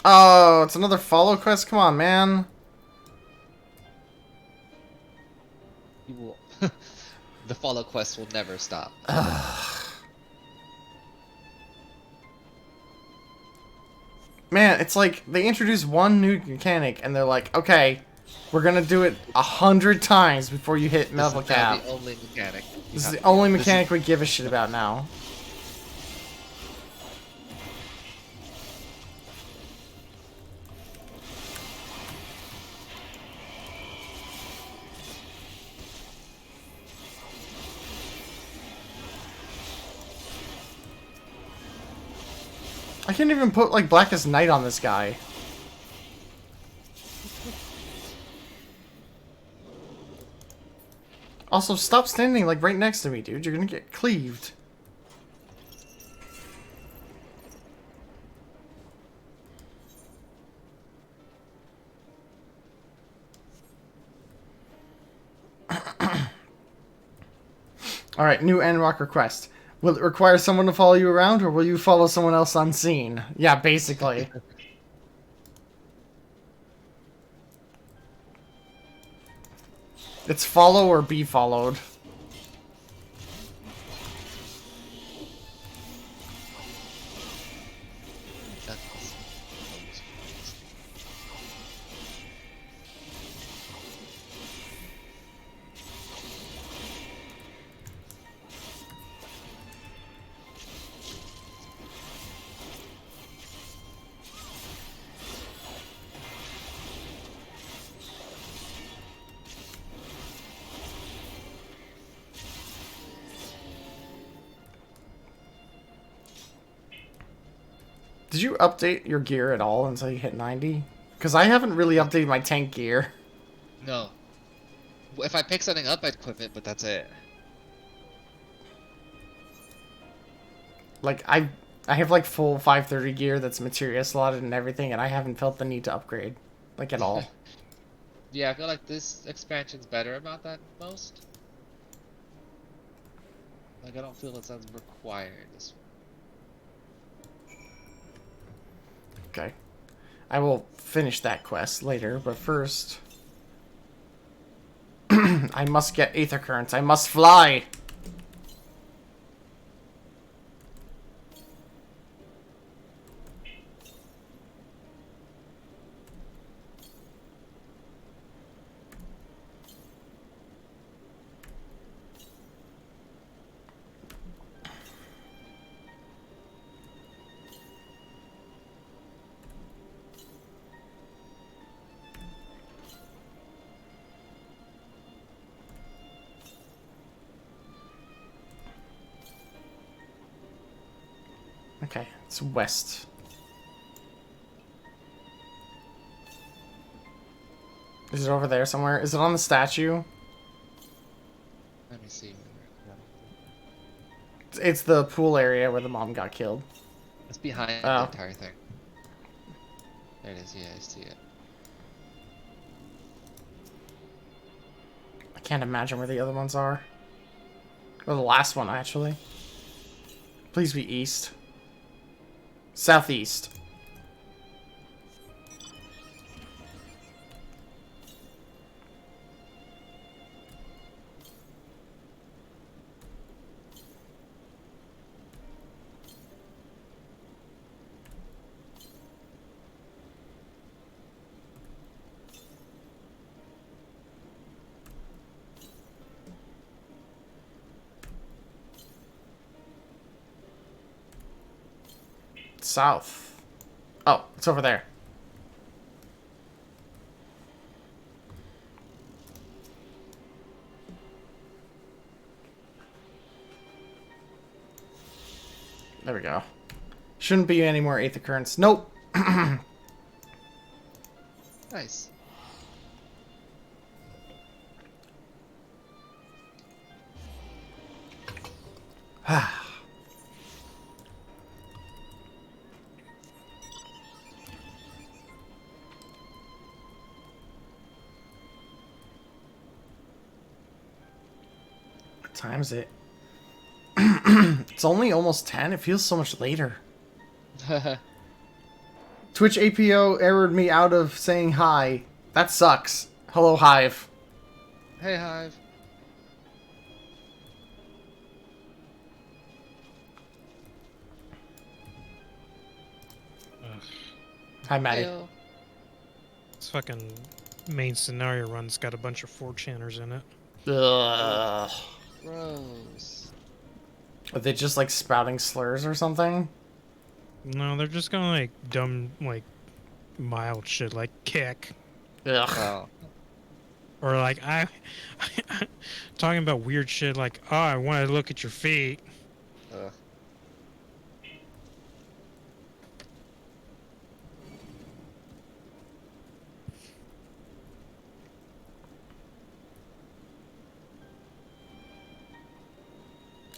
Oh, it's another follow quest? Come on, man. You will. The follow quest will never stop. Man, it's like they introduce one new mechanic and they're like, okay, we're gonna do it 100 times before you hit level cap. This is the only mechanic. This is the only mechanic we give a shit about now. I can't even put, like, Blackest Night on this guy. Also, stop standing, like, right next to me, dude. You're gonna get cleaved. Alright, new Endwalker quest. Will it require someone to follow you around, or will you follow someone else unseen? Yeah, basically. It's follow or be followed. Did you update your gear at all until you hit 90? Because I haven't really updated my tank gear. No. If I pick something up, I'd equip it, but that's it. Like, I have like full 530 gear that's materia slotted and everything, and I haven't felt the need to upgrade. Like, at all. Yeah, I feel like this expansion's better about that most. Like, I don't feel it's as required. Okay. I will finish that quest later, but first... I must get Aether Currents. I must fly! Okay, it's west. Is it over there somewhere? Is it on the statue? Let me see. It's the pool area where the mom got killed. It's behind the entire thing. There it is, yeah, I see it. I can't imagine where the other ones are. Or the last one, actually. Please be east. Southeast. South. Oh, it's over there. There we go. Shouldn't be any more Aether Currents. Nope. Nice. What time is it? It's only almost 10. It feels so much later. Twitch APO errored me out of saying hi. That sucks. Hello, Hive. Hey, Hive. Hi, Maddie. Heyo. This fucking main scenario run's got a bunch of 4chaners in it. Ugh. Gross. Are they just like spouting slurs or something? No, they're just going like dumb, like mild shit like kick. Ugh. Oh. Or like talking about weird shit like, oh, I want to look at your feet. Ugh.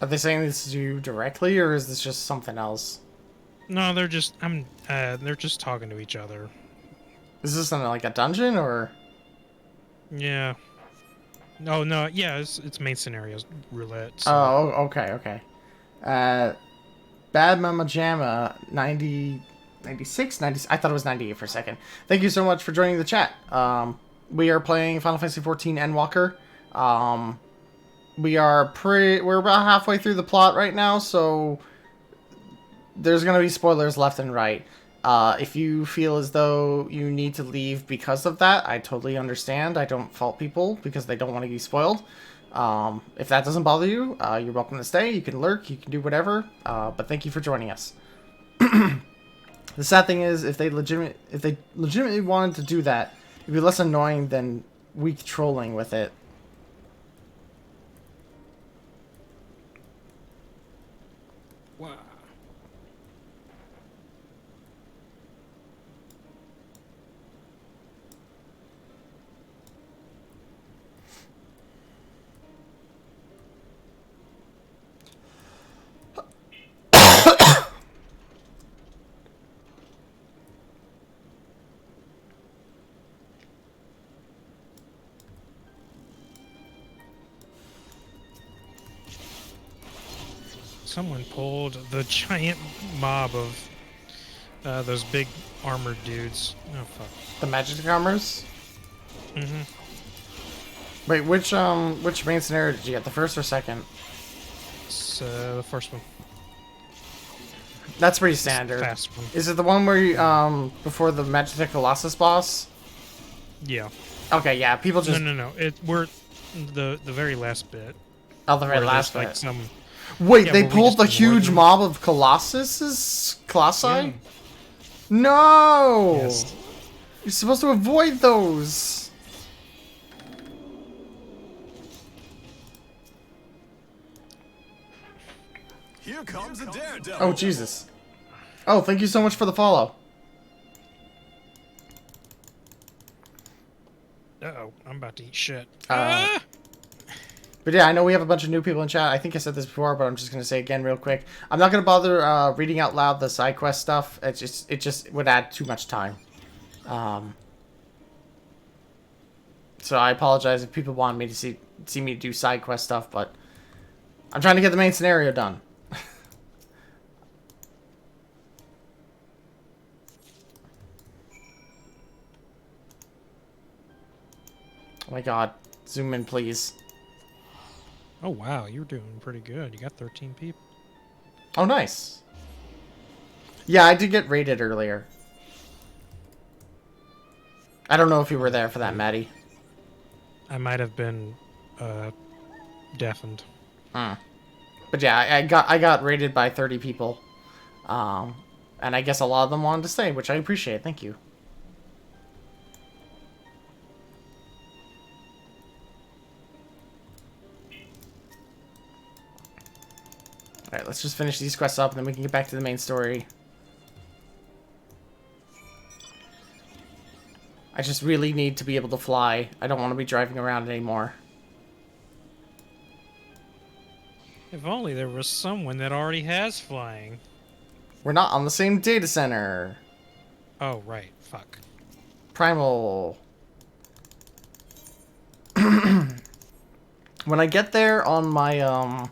Are they saying this to you directly, or is this just something else? No, they're just they're just talking to each other. Is this in like a dungeon or? Yeah. No, no, yeah, it's main scenarios roulette. So. Oh, okay, okay. Bad Mama Jamma 90, 96, 90. I thought it was 98 for a second. Thank you so much for joining the chat. We are playing Final Fantasy XIV Endwalker. We're about halfway through the plot right now, so there's gonna be spoilers left and right. If you feel as though you need to leave because of that, I totally understand. I don't fault people because they don't want to be spoiled. If that doesn't bother you, you're welcome to stay. You can lurk, you can do whatever. But thank you for joining us. The sad thing is, if they legitimately wanted to do that, it'd be less annoying than weak trolling with it. Wow. Someone pulled the giant mob of those big armored dudes. Oh fuck. The magic armors? Mm-hmm. Wait, which main scenario did you get? The first or second? It's the first one. That's pretty standard. Fast one. Is it the one where you, before the Magic Colossus boss? Yeah. Okay, yeah, people just... No. We're the very last bit. Oh, the very last bit. Like some... Wait, yeah, they pulled the huge mob of Colossi? Yeah. No! Yes. You're supposed to avoid those! Here comes a daredevil. Oh, Jesus. Oh, thank you so much for the follow. Uh-oh, I'm about to eat shit. But yeah, I know we have a bunch of new people in chat. I think I said this before, but I'm just going to say again real quick. I'm not going to bother reading out loud the side quest stuff. It just would add too much time. So I apologize if people want me to see me do side quest stuff, but I'm trying to get the main scenario done. Oh my god. Zoom in, please. Oh wow, you're doing pretty good. You got 13 people. Oh, nice. Yeah, I did get raided earlier. I don't know if you were there for that, Maddie. I might have been deafened. But yeah, I got raided by 30 people. And I guess a lot of them wanted to stay, which I appreciate. Thank you. Alright, let's just finish these quests up and then we can get back to the main story. I just really need to be able to fly. I don't want to be driving around anymore. If only there was someone that already has flying. We're not on the same data center. Oh, right. Fuck. Primal. When I get there on my,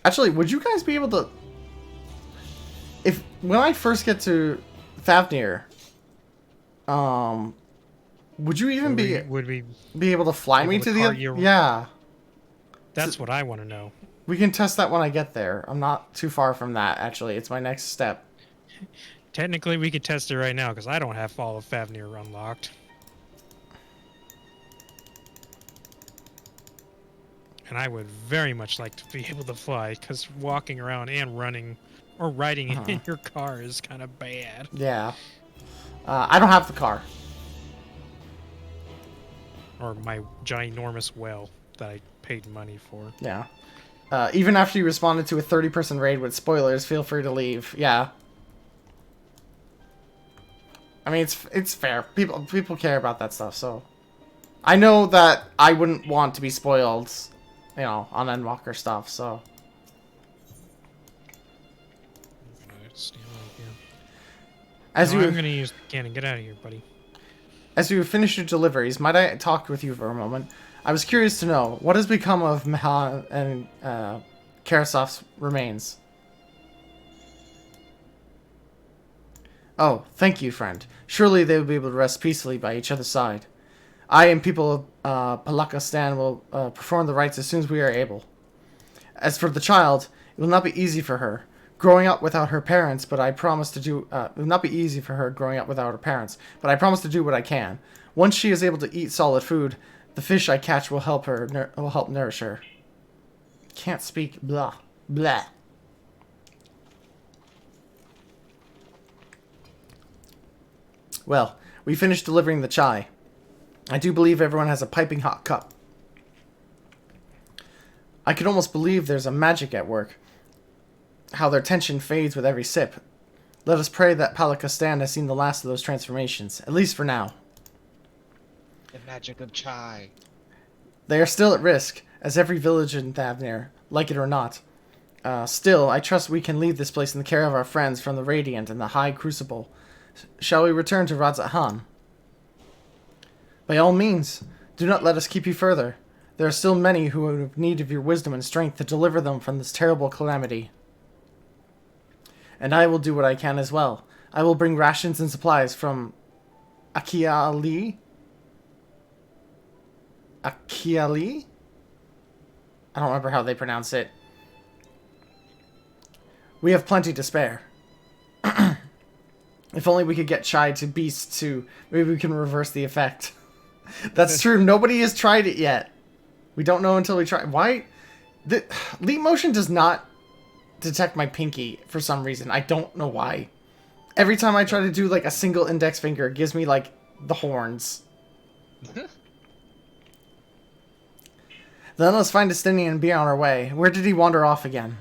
Actually, would you guys be able to... When I first get to Fafnir, would you even be able to fly me to the... Yeah. That's what I want to know. We can test that when I get there. I'm not too far from that, actually. It's my next step. Technically, we could test it right now, because I don't have all of Fafnir unlocked. And I would very much like to be able to fly, because walking around and running or riding in your car is kind of bad. Yeah. I don't have the car. Or my ginormous whale that I paid money for. Yeah. Even after you responded to a 30-person raid with spoilers, feel free to leave. Yeah. I mean, it's fair. People care about that stuff, so... I know that I wouldn't want to be spoiled, you know, on Endwalker stuff, so... I'm gonna use the cannon. Get out of here, buddy. As you have finished your deliveries, might I talk with you for a moment? I was curious to know, what has become of Meha and Karasov's remains? Oh, thank you, friend. Surely they will be able to rest peacefully by each other's side. I and people of Palakistan will perform the rites as soon as we are able. As for the child, it will not be easy for her. Growing up without her parents, but I promise to do. It will not be easy for her growing up without her parents, but I promise to do what I can. Once she is able to eat solid food, the fish I catch will help her. Will help nourish her. Can't speak. Blah blah. Well, we finished delivering the chai. I do believe everyone has a piping hot cup. I could almost believe there's a magic at work. How their tension fades with every sip. Let us pray that Palakistan has seen the last of those transformations, at least for now. The magic of chai. They are still at risk, as every village in Thavnir, like it or not. Still, I trust we can leave this place in the care of our friends from the Radiant and the High Crucible. Shall we return to Radzat-Han? By all means, do not let us keep you further. There are still many who have need of your wisdom and strength to deliver them from this terrible calamity. And I will do what I can as well. I will bring rations and supplies from Akiali? Akiali? I don't remember how they pronounce it. We have plenty to spare. If only we could get Chai to Beast too. Maybe we can reverse the effect. That's true. Nobody has tried it yet. We don't know until we try. Why? The Leap Motion does not detect my pinky for some reason. I don't know why. Every time I try to do like a single index finger, it gives me like the horns. Then let's find Destinian and be on our way. Where did he wander off again?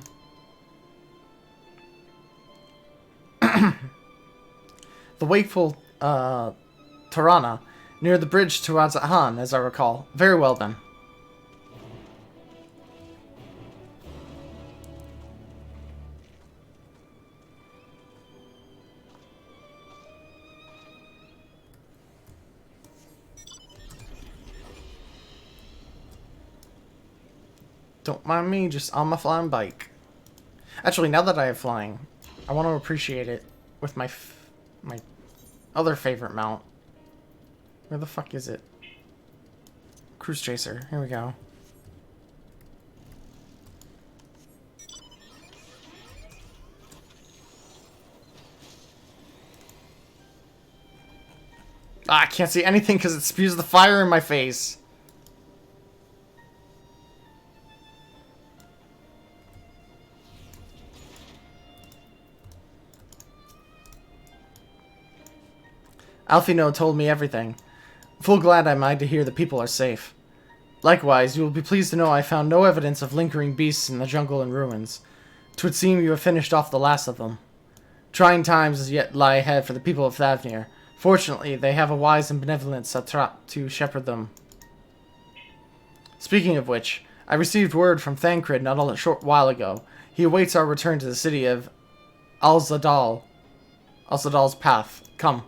The wakeful Tarana, near the bridge to Radzat-Han, as I recall. Very well then. Don't mind me, just on my flying bike. Actually, now that I have flying, I want to appreciate it with my my other favorite mount. Where the fuck is it? Cruise Chaser. Here we go. Ah, I can't see anything because it spews the fire in my face. Alfino told me everything. Full glad am I to hear the people are safe. Likewise, you will be pleased to know I found no evidence of lingering beasts in the jungle and ruins. 'Twould seem you have finished off the last of them. Trying times as yet lie ahead for the people of Thavnir. Fortunately, they have a wise and benevolent satrap to shepherd them. Speaking of which, I received word from Thancred not a short while ago. He awaits our return to the city of Al-Zadal. Al-Zadal's path. Come.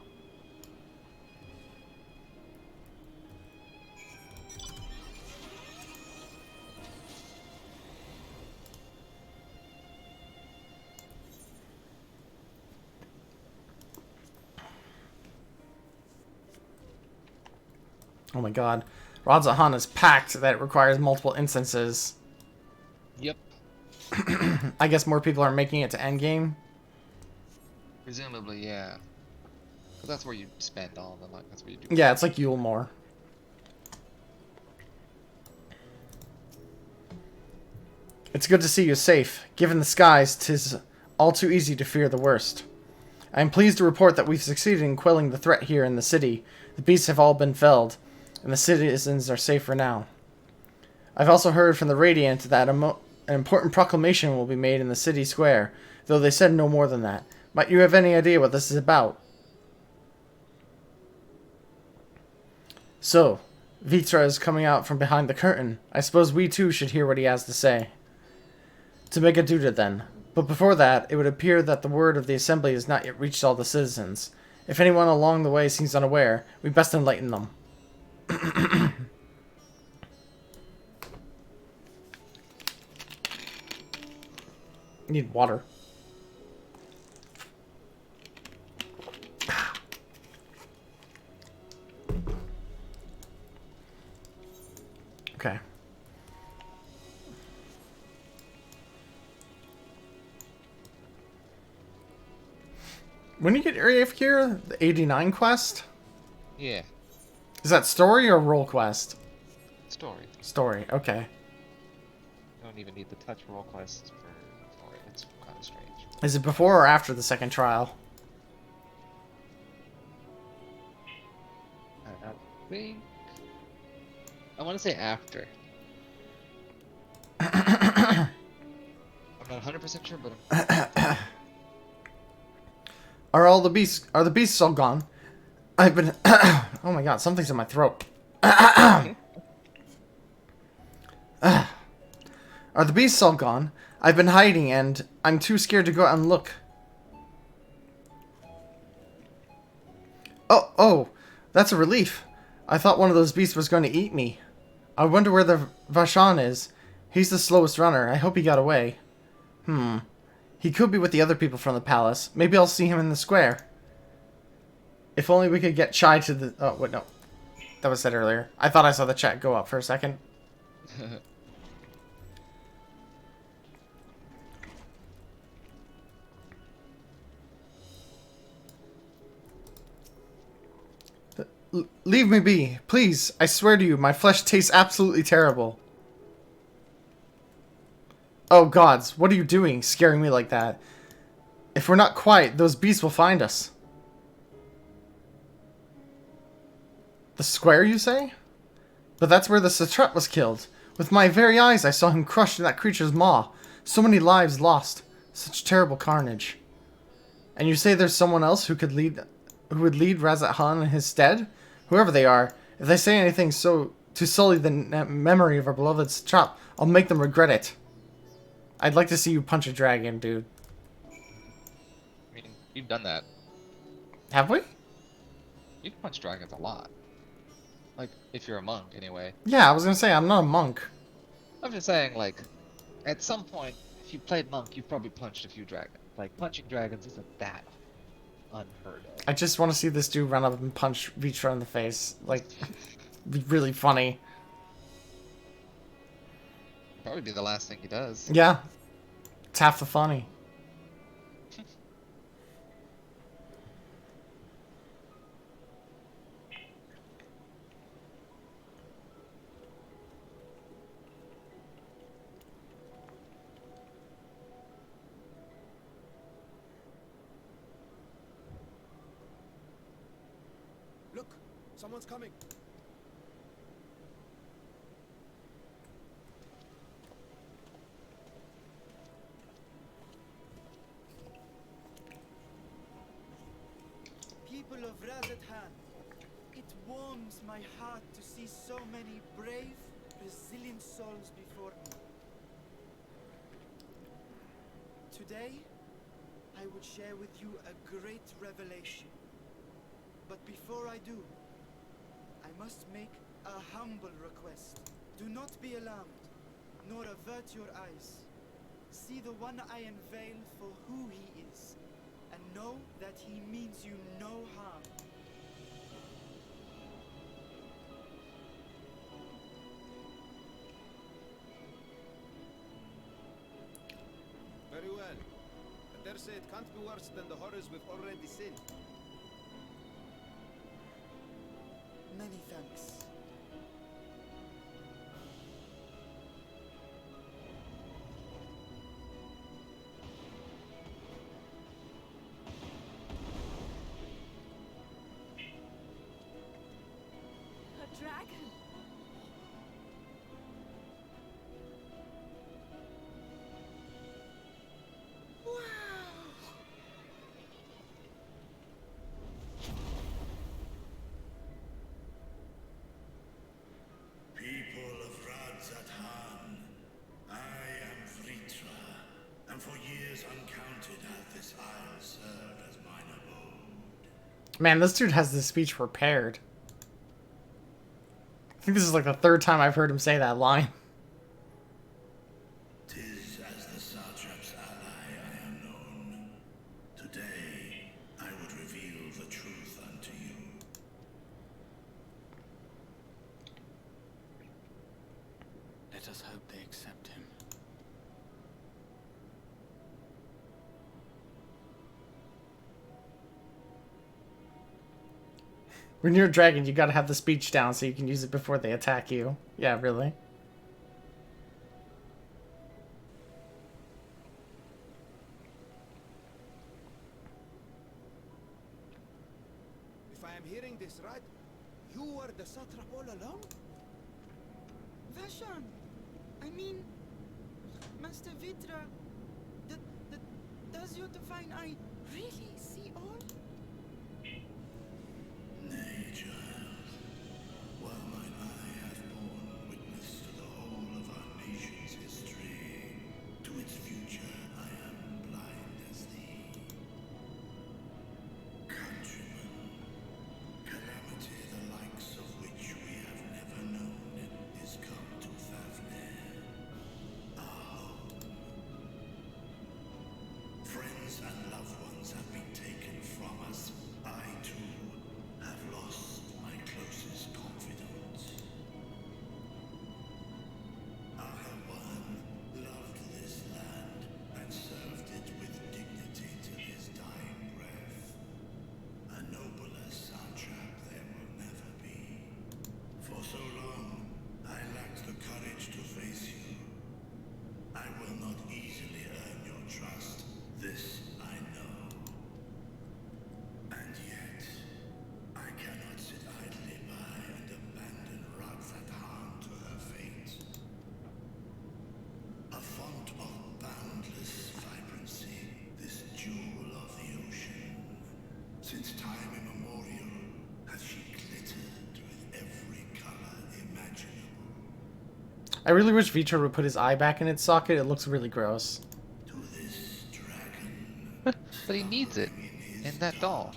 Oh my god. Radzat-Han is packed that it requires multiple instances. Yep. I guess more people are making it to endgame. Presumably, yeah. But that's where you spend all of them. That's where you do. Yeah, it's like Yule more. It's good to see you safe. Given the skies, 'tis all too easy to fear the worst. I am pleased to report that we've succeeded in quelling the threat here in the city. The beasts have all been felled, and the citizens are safer now. I've also heard from the Radiant that an important proclamation will be made in the city square, though they said no more than that. Might you have any idea what this is about? So, Vitra is coming out from behind the curtain. I suppose we too should hear what he has to say. To make a duty then. But before that, it would appear that the word of the assembly has not yet reached all the citizens. If anyone along the way seems unaware, we best enlighten them. Need water. Okay. When you get Area of Cure, the 89 quest? Yeah. Is that story or role quest? Story. Story, okay. You don't even need the touch roll quests for story. It's kind of strange. Is it before or after the second trial? I think... I want to say after. I'm not 100% sure, but Are the beasts all gone? I've been oh my god, something's in my throat. Are the beasts all gone? I've been hiding and I'm too scared to go out and look. Oh, that's a relief. I thought one of those beasts was going to eat me. I wonder where the Vashon is. He's the slowest runner. I hope he got away. He could be with the other people from the palace. Maybe I'll see him in the square. If only we could get Chai to the... Oh, wait, no. That was said earlier. I thought I saw the chat go up for a second. Leave me be. Please. I swear to you, my flesh tastes absolutely terrible. Oh, gods. What are you doing, scaring me like that? If we're not quiet, those beasts will find us. The square, you say? But that's where the Satrap was killed. With my very eyes, I saw him crushed in that creature's maw. So many lives lost. Such terrible carnage. And you say there's someone else who would lead Razat Han in his stead? Whoever they are, if they say anything to sully the memory of our beloved Satrap, I'll make them regret it. I'd like to see you punch a dragon, dude. I mean, you've done that. Have we? You've punched dragons a lot. Like, if you're a monk, anyway. Yeah, I was gonna say, I'm not a monk. I'm just saying, like, at some point, if you played monk, you've probably punched a few dragons. Like, punching dragons isn't that unheard of. I just want to see this dude run up and punch Vitra in the face. Like, be really funny. Probably be the last thing he does. Yeah. It's half the funny. Look, someone's coming. People of Razat Han, it warms my heart to see so many brave, resilient souls before me. Today, I would share with you a great revelation. But before I do, I must make a humble request. Do not be alarmed, nor avert your eyes. See the one I unveil for who he is, and know that he means you no harm. Very well. I dare say it can't be worse than the horrors we've already seen. Many thanks. A dragon. People of Razat Han, I am Vritra, and for years uncounted hath this isle served as mine abode. Man, this dude has this speech prepared. I think this is like the third time I've heard him say that line. "'Tis as the satrap's ally I am known. Today, I would reveal the truth unto you." Let us hope they accept him. When you're a dragon, you gotta have the speech down so you can use it before they attack you. Yeah, really. If I am hearing this right, you were the satrap all along? Vashan, I mean, Master Vitra, does your divine eye really see all? Nay, child. While mine eye hath borne witness to the whole of our nation's history, to its future I am blind as thee. Countrymen, calamity the likes of which we have never known is come to Fafnir, our home. Friends and loved ones have been taken from us. I, too, have lost my closest confidant. Ahawan loved this land and served it with dignity till his dying breath. A nobler satrap there will never be. For so long, I lacked the courage to face you. I will not easily earn your trust. This I know. And yet, I cannot sit idly by and abandon Radzatan to her fate. A font of boundless vibrancy, this jewel of the ocean. Since time immemorial, has she glittered with every color imaginable. I really wish Vitra would put his eye back in its socket. It looks really gross. But he needs it in that doll.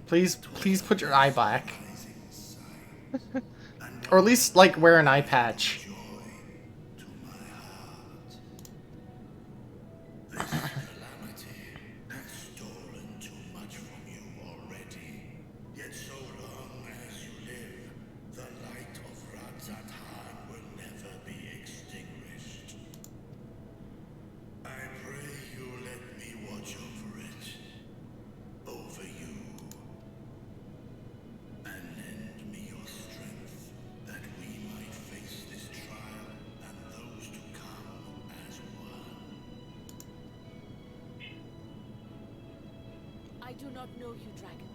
Please, please put your eye back. Or at least, like, wear an eye patch. This calamity has stolen too much from you already. Yet so long as you live, the light of Radzatan will never be extinguished. I pray you let me watch over it. Over you. And lend me your strength, that we might face this trial and those to come as one. I do not know you, dragon,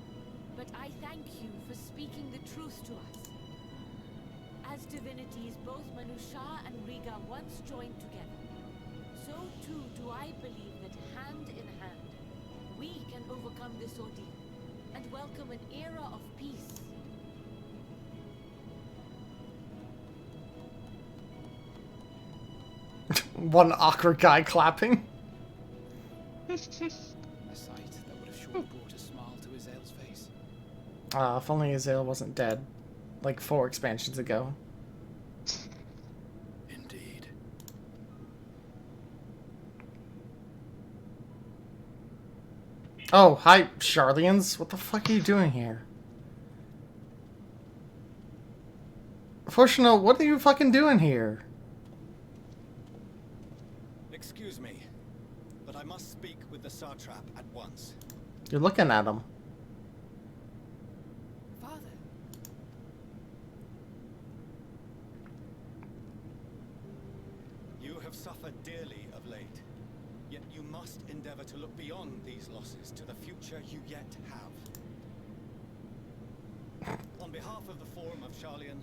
but I thank you for speaking the truth to us. As divinities, both Manusha and Riga once joined together. So too do I believe that hand in hand, we can overcome this ordeal and welcome an era of peace. One awkward guy clapping. A sight that would have surely brought a smile to Azael's face. If only Azael wasn't dead. Like 4 expansions ago. Indeed. Oh, hi, Charlians. What the fuck are you doing here? Fortunate, what are you fucking doing here? Excuse me, but I must speak with the satrap at once. You're looking at him. Father. You have suffered dearly of late, yet you must endeavor to look beyond these losses to the future you yet have. On behalf of the Forum of Sharlayan,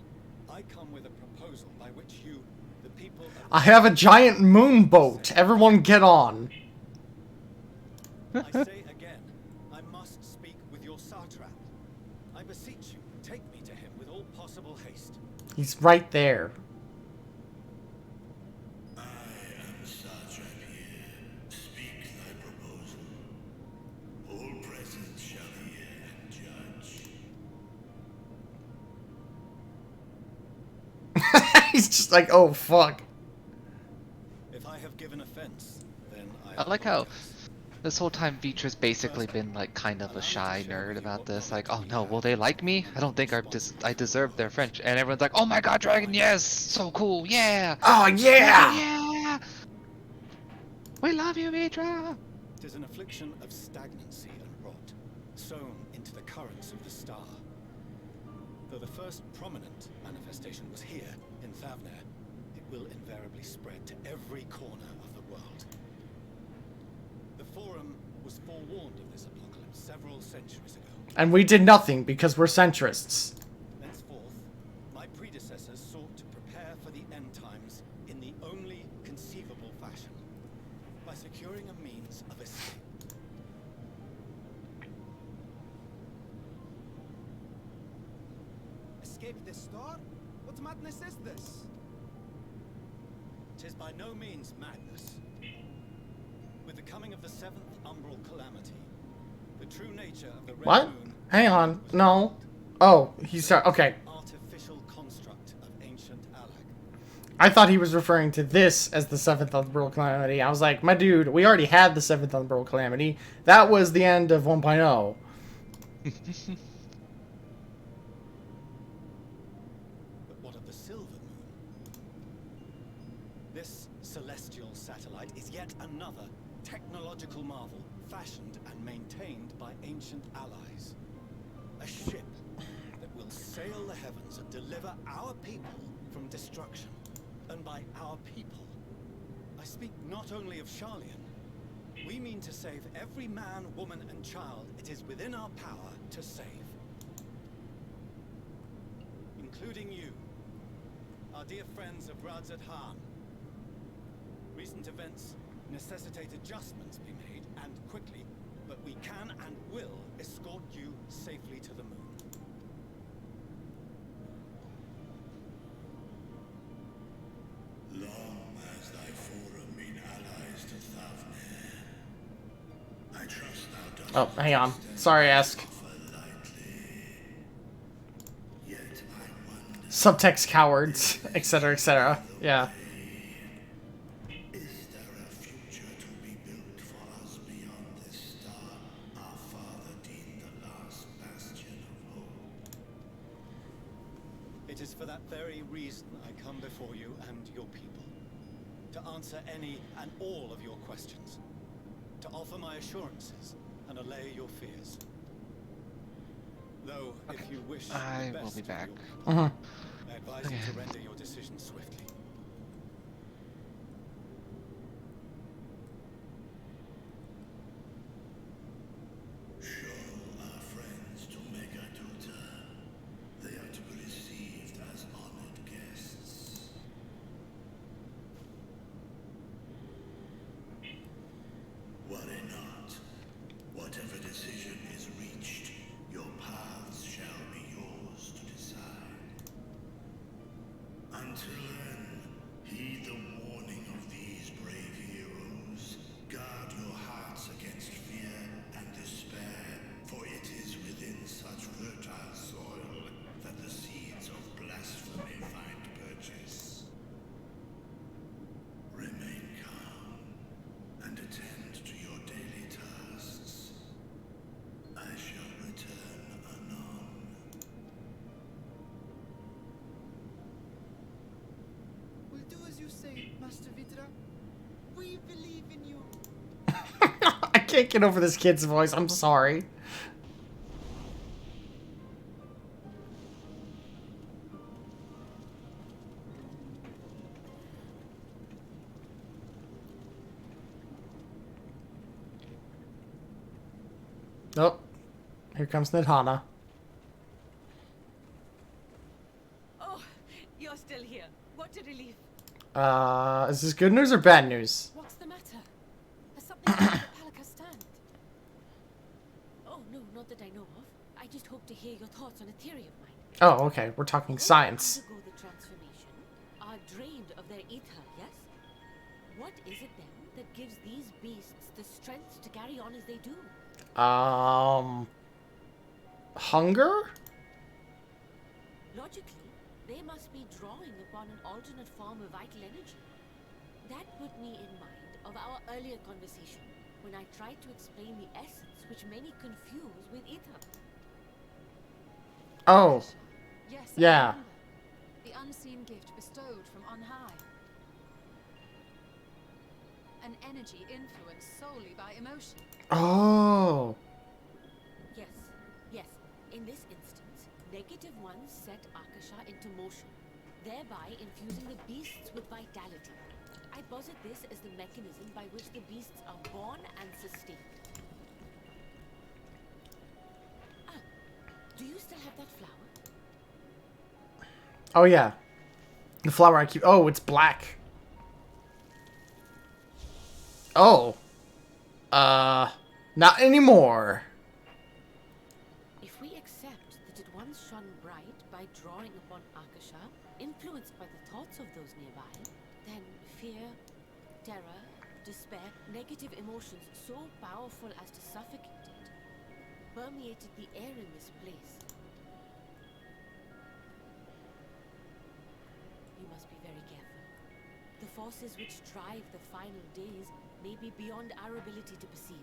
I come with a proposal by which you, the people of I have a giant moon boat. Everyone get on. I say again, I must speak with your satrap. I beseech you, take me to him with all possible haste. He's right there. I am satrap here. Speak thy proposal. All present shall hear and judge. He's just like, oh fuck. If I have given offense, then I like how this whole time Vitra's basically been like kind of a shy nerd about this. Like, oh no, will they like me? I don't think I deserve their French. And everyone's like, oh my god, Dragon, yes, so cool, yeah. Oh yeah. Yeah. We love you, Vitra. Tis an affliction of stagnancy and rot, sown into the currents of the star. Though the first prominent manifestation was here, in Thavner, it will invariably spread to every corner of the world. The Forum was forewarned of this apocalypse several centuries ago. And we did nothing because we're centrists. Thenceforth, my predecessors sought to prepare for the end times in the only conceivable fashion, by securing a means of escape. Escape the star? What madness is this? 'Tis by no means madness. With the coming of the seventh umbral calamity, the true nature of the Red What? Moon Hang on. No. Oh, he's okay. artificial construct of ancient Alag. I thought he was referring to this as the seventh Umbral Calamity. I was like, my dude, we already had the seventh Umbral Calamity. That was the end of 1.0. But what of the Silver Moon? This celestial satellite is yet another technological marvel fashioned and maintained by ancient allies. A ship that will sail the heavens and deliver our people from destruction. And by our people, I speak not only of Sharlayan. We mean to save every man, woman, and child it is within our power to save. Including you, our dear friends of Radzat Han. Recent events necessitate adjustments be made, and quickly, but we can and will escort you safely to the moon. Long has thy forum been allies to Thavner. I trust thou dost Oh, hang on. Sorry, ask. Subtext cowards, etc., etc. Yeah. Is there a future to be built for us beyond this star, our father deemed the last bastion of hope? It is for that very reason I come before you and your people. To answer any and all of your questions. To offer my assurances and allay your fears. Though, if you wish I the will best be of back. your people, I advise you to render your decision swiftly. Show our friends to Megaduta. They are to be received as honored guests. Worry not. Whatever decision is reached, your paths shall be yours to decide. Until then, heed the warning of these brave heroes. Guard your hearts against fear and despair, for it is within such fertile soil that the seeds of blasphemy find purchase. Remain calm and attend to your daily tasks. I shall return anon. We'll do as you say, Master Vitra. We believe in you. I can't get over this kid's voice. I'm sorry. Oh, here comes Nidhana. Oh, you're still here. What a relief. Is this good news or bad news? What's the matter? Has something happened at Palaka stand? Oh, no, not that I know of. I just hope to hear your thoughts on a theory of mine. Oh, okay. We're talking science. Undergo the transformation, are drained of their ether, yes? What is it then that gives these beasts the strength to carry on as they do? Hunger? Logically, They must be drawing upon an alternate form of vital energy. That put me in mind of our earlier conversation, when I tried to explain the essence which many confuse with ether. Oh. Yes, I Yeah. remember. The unseen gift bestowed from on high. An energy influenced solely by emotion. Oh. Yes, yes. In this instance, negative ones set Akasha into motion, thereby infusing the beasts with vitality. I posit this as the mechanism by which the beasts are born and sustained. Ah, do you still have that flower? Oh, yeah. The flower I keep... Oh, it's black. Oh. Not anymore. If we accept that it once shone bright by drawing upon Akasha, influenced by the thoughts of those nearby, then fear, terror, despair, negative emotions so powerful as to suffocate it, permeated the air in this place. You must be very careful. The forces which drive the final days may be beyond our ability to perceive.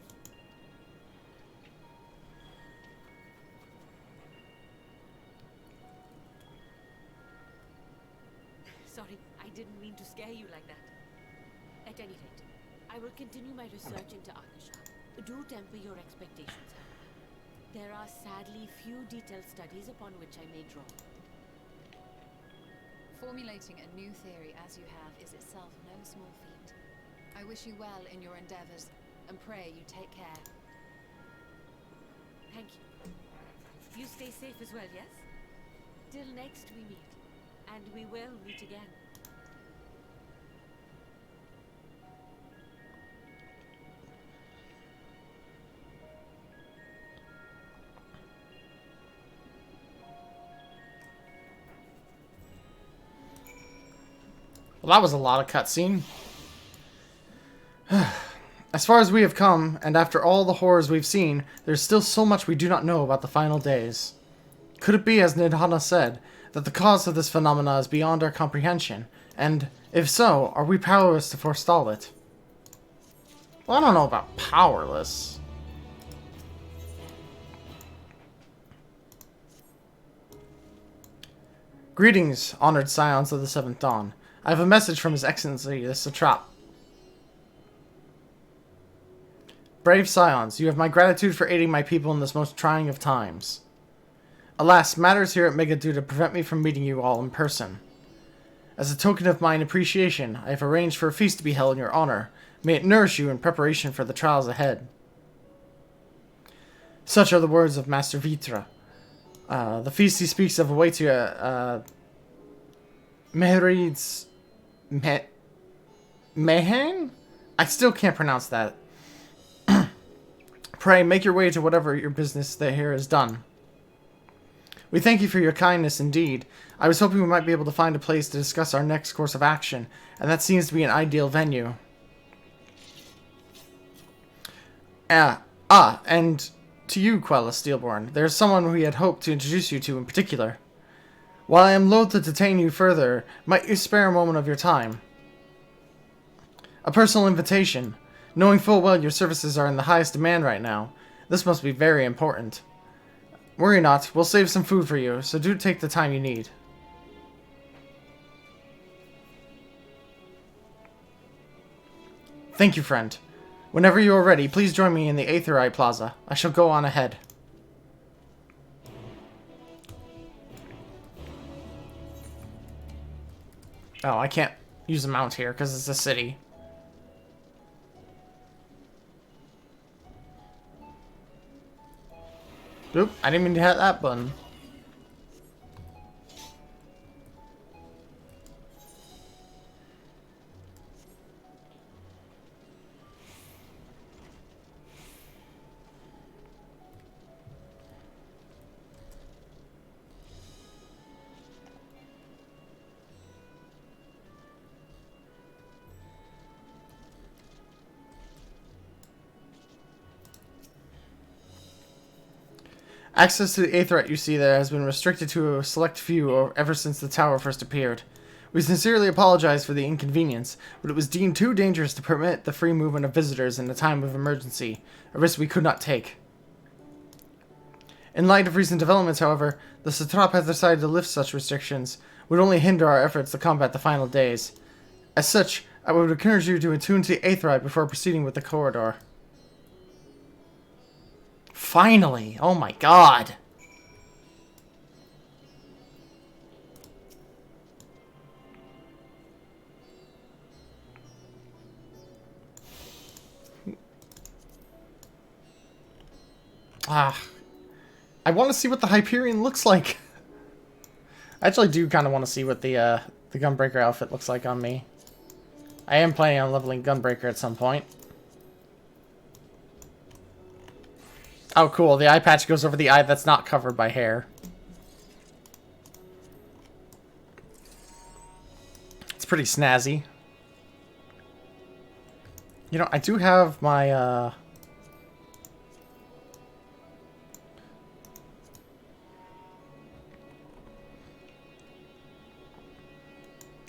Sorry, I didn't mean to scare you like that. At any rate, I will continue my research into Akasha. Do temper your expectations, however. There are sadly few detailed studies upon which I may draw. Formulating a new theory as you have is itself no small feat. I wish you well in your endeavors, and pray you take care. Thank you. You stay safe as well, yes? Till next we meet. And we will meet again. Well, that was a lot of cutscene. As far as we have come, and after all the horrors we've seen, there's still so much we do not know about the final days. Could it be, as Nidhana said, that the cause of this phenomena is beyond our comprehension? And, if so, are we powerless to forestall it? Well, I don't know about powerless. Greetings, honored scions of the Seventh Dawn. I have a message from His Excellency, the Satrap. Brave scions, you have my gratitude for aiding my people in this most trying of times. Alas, matters here at Megaduda prevent me from meeting you all in person. As a token of mine appreciation, I have arranged for a feast to be held in your honor. May it nourish you in preparation for the trials ahead. Such are the words of Master Vitra. The feast he speaks of awaits you at Meherid's... Mehan? I still can't pronounce that. Pray, make your way to whatever your business here is done. We thank you for your kindness indeed. I was hoping we might be able to find a place to discuss our next course of action, and that seems to be an ideal venue. And to you, Quella Steelborn, there is someone we had hoped to introduce you to in particular. While I am loath to detain you further, might you spare a moment of your time? A personal invitation. Knowing full well your services are in the highest demand right now, this must be very important. Worry not, we'll save some food for you, so do take the time you need. Thank you, friend. Whenever you are ready, please join me in the Aetherite Plaza. I shall go on ahead. Oh, I can't use a mount here because it's a city. Oop, I didn't mean to hit that button. Access to the Aetherite you see there has been restricted to a select few ever since the tower first appeared. We sincerely apologize for the inconvenience, but it was deemed too dangerous to permit the free movement of visitors in a time of emergency, a risk we could not take. In light of recent developments, however, the Satrap has decided to lift such restrictions, would only hinder our efforts to combat the final days. As such, I would encourage you to attune to the Aetherite before proceeding with the corridor. Finally! Oh my god! Ah. I want to see what the Hyperion looks like. I actually do kind of want to see what the Gunbreaker outfit looks like on me. I am planning on leveling Gunbreaker at some point. Oh, cool. The eye patch goes over the eye that's not covered by hair. It's pretty snazzy. You know, I do have my,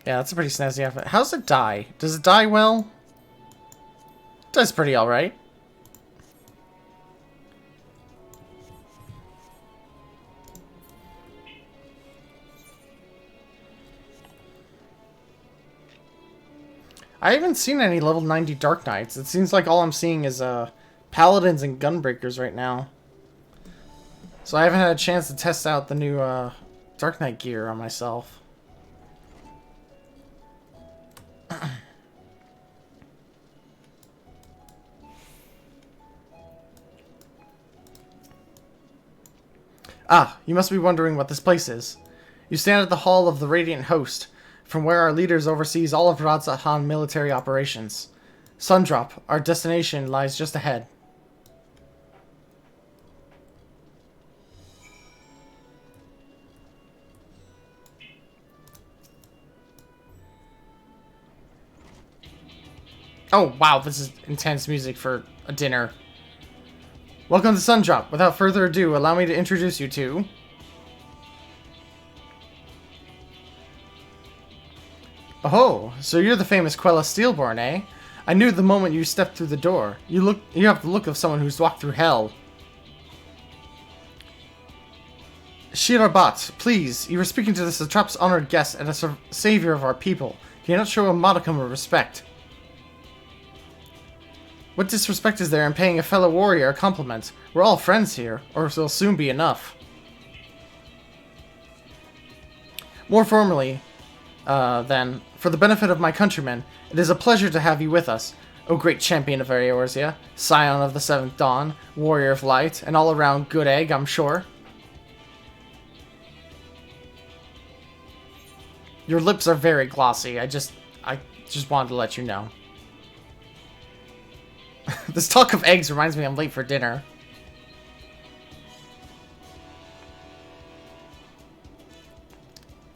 Yeah, that's a pretty snazzy outfit. How's it die? Does it die well? It does pretty alright. I haven't seen any level 90 Dark Knights. It seems like all I'm seeing is Paladins and Gunbreakers right now. So I haven't had a chance to test out the new Dark Knight gear on myself. Ah, you must be wondering what this place is. You stand at the Hall of the Radiant Host, from where our leaders oversees all of Radz-at-Han military operations. Sundrop, our destination, lies just ahead. Oh, wow, this is intense music for a dinner. Welcome to Sundrop. Without further ado, allow me to introduce you to... Oh, so you're the famous Quella Steelborn, eh? I knew the moment you stepped through the door. You have the look of someone who's walked through hell. Shirabat, please, you are speaking to the Satrap's honored guest and a savior of our people. Can you not show a modicum of respect? What disrespect is there in paying a fellow warrior a compliment? We're all friends here, or it'll soon be enough. More formally, then, for the benefit of my countrymen, it is a pleasure to have you with us, O great champion of Eorzea, scion of the Seventh Dawn, warrior of light, and all-around good egg, I'm sure. Your lips are very glossy. I just wanted to let you know. This talk of eggs reminds me I'm late for dinner.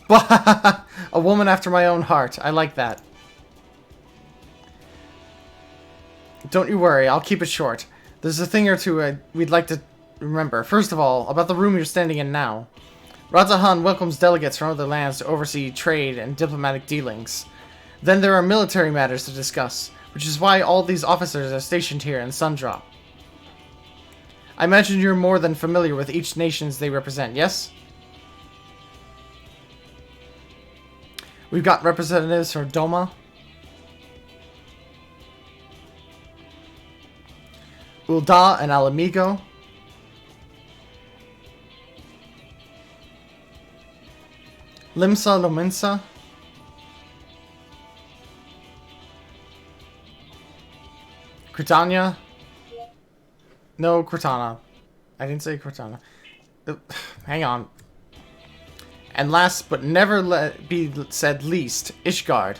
A woman after my own heart. I like that. Don't you worry, I'll keep it short. There's a thing or two we'd like to remember. First of all, about the room you're standing in now. Radz-at-Han welcomes delegates from other lands to oversee trade and diplomatic dealings. Then there are military matters to discuss, which is why all these officers are stationed here in Sundrop. I imagine you're more than familiar with each nations they represent, yes? We've got representatives from Doma, Ul'dah and Alamigo, Limsa Lominsa, Cretania. No, Cortana. I didn't say Cortana. Hang on. And last but never be said least, Ishgard.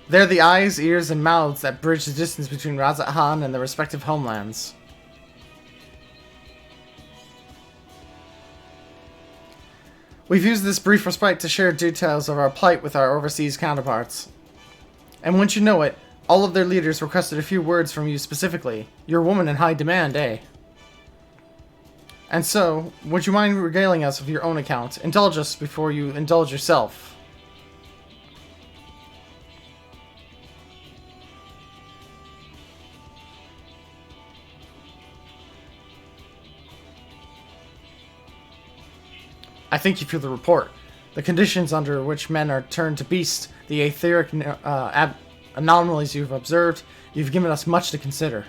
They're the eyes, ears, and mouths that bridge the distance between Radz-at-Han and their respective homelands. We've used this brief respite to share details of our plight with our overseas counterparts. And once you know it, all of their leaders requested a few words from you specifically. You're a woman in high demand, eh? And so, would you mind regaling us of your own account? Indulge us before you indulge yourself. I thank you for the report. The conditions under which men are turned to beasts, the etheric anomalies you've observed, you've given us much to consider.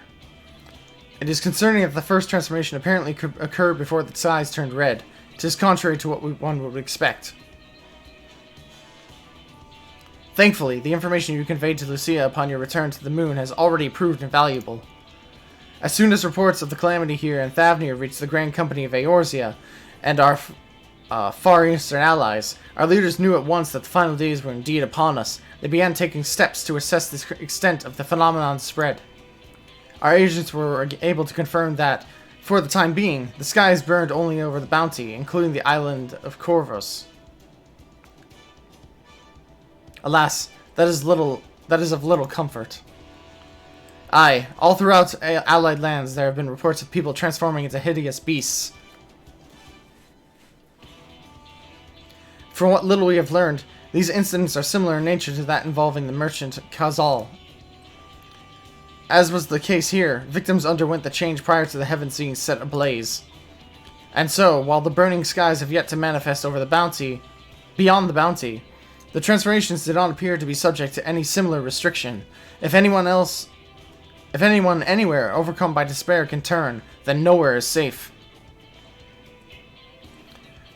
It is concerning that the first transformation apparently occurred before the skies turned red. It is contrary to what one would expect. Thankfully, the information you conveyed to Lucia upon your return to the moon has already proved invaluable. As soon as reports of the calamity here in Thavnir reached the Grand Company of Eorzea and our Far Eastern allies, our leaders knew at once that the final days were indeed upon us. They began taking steps to assess the extent of the phenomenon's spread. Our agents were able to confirm that, for the time being, the skies burned only over the Bounty, including the island of Corvus. Alas, that is of little comfort. Aye, all throughout Allied lands there have been reports of people transforming into hideous beasts. From what little we have learned, these incidents are similar in nature to that involving the merchant Khazal. As was the case here, victims underwent the change prior to the heavens being set ablaze. And so, while the burning skies have yet to manifest over the Bounty, beyond the Bounty, the transformations did not appear to be subject to any similar restriction. If anyone anywhere overcome by despair can turn, then nowhere is safe.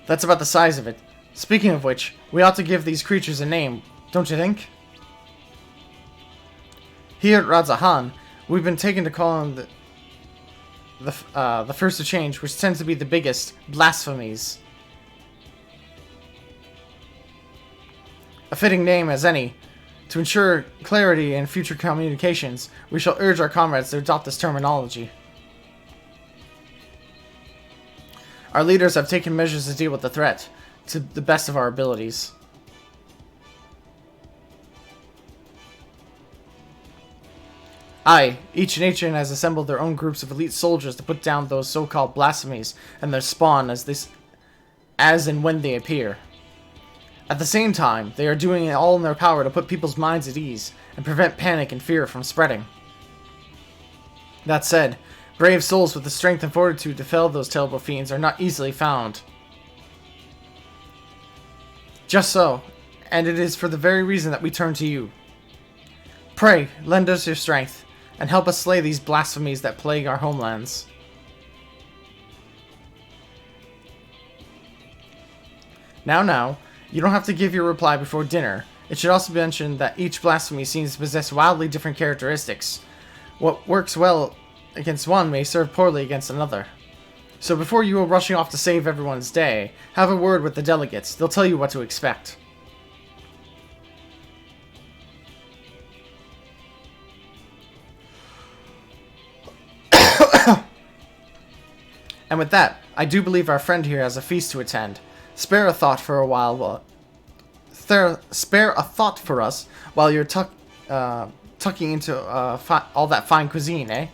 That's about the size of it. Speaking of which, we ought to give these creatures a name, don't you think? Here at Radzahan, we've been taken to call on the first to change, which tends to be the biggest, blasphemies. A fitting name as any. To ensure clarity in future communications, we shall urge our comrades to adopt this terminology. Our leaders have taken measures to deal with the threat, to the best of our abilities. Aye, each nation has assembled their own groups of elite soldiers to put down those so-called blasphemies and their spawn as and when they appear. At the same time, they are doing it all in their power to put people's minds at ease and prevent panic and fear from spreading. That said, brave souls with the strength and fortitude to fell those terrible fiends are not easily found. Just so, and it is for the very reason that we turn to you. Pray, lend us your strength, and help us slay these blasphemies that plague our homelands. Now, you don't have to give your reply before dinner. It should also be mentioned that each blasphemy seems to possess wildly different characteristics. What works well against one may serve poorly against another. So before you go rushing off to save everyone's day, have a word with the delegates. They'll tell you what to expect. And with that, I do believe our friend here has a feast to attend. Spare a thought for a while. Spare a thought for us while you're tucking into all that fine cuisine, eh?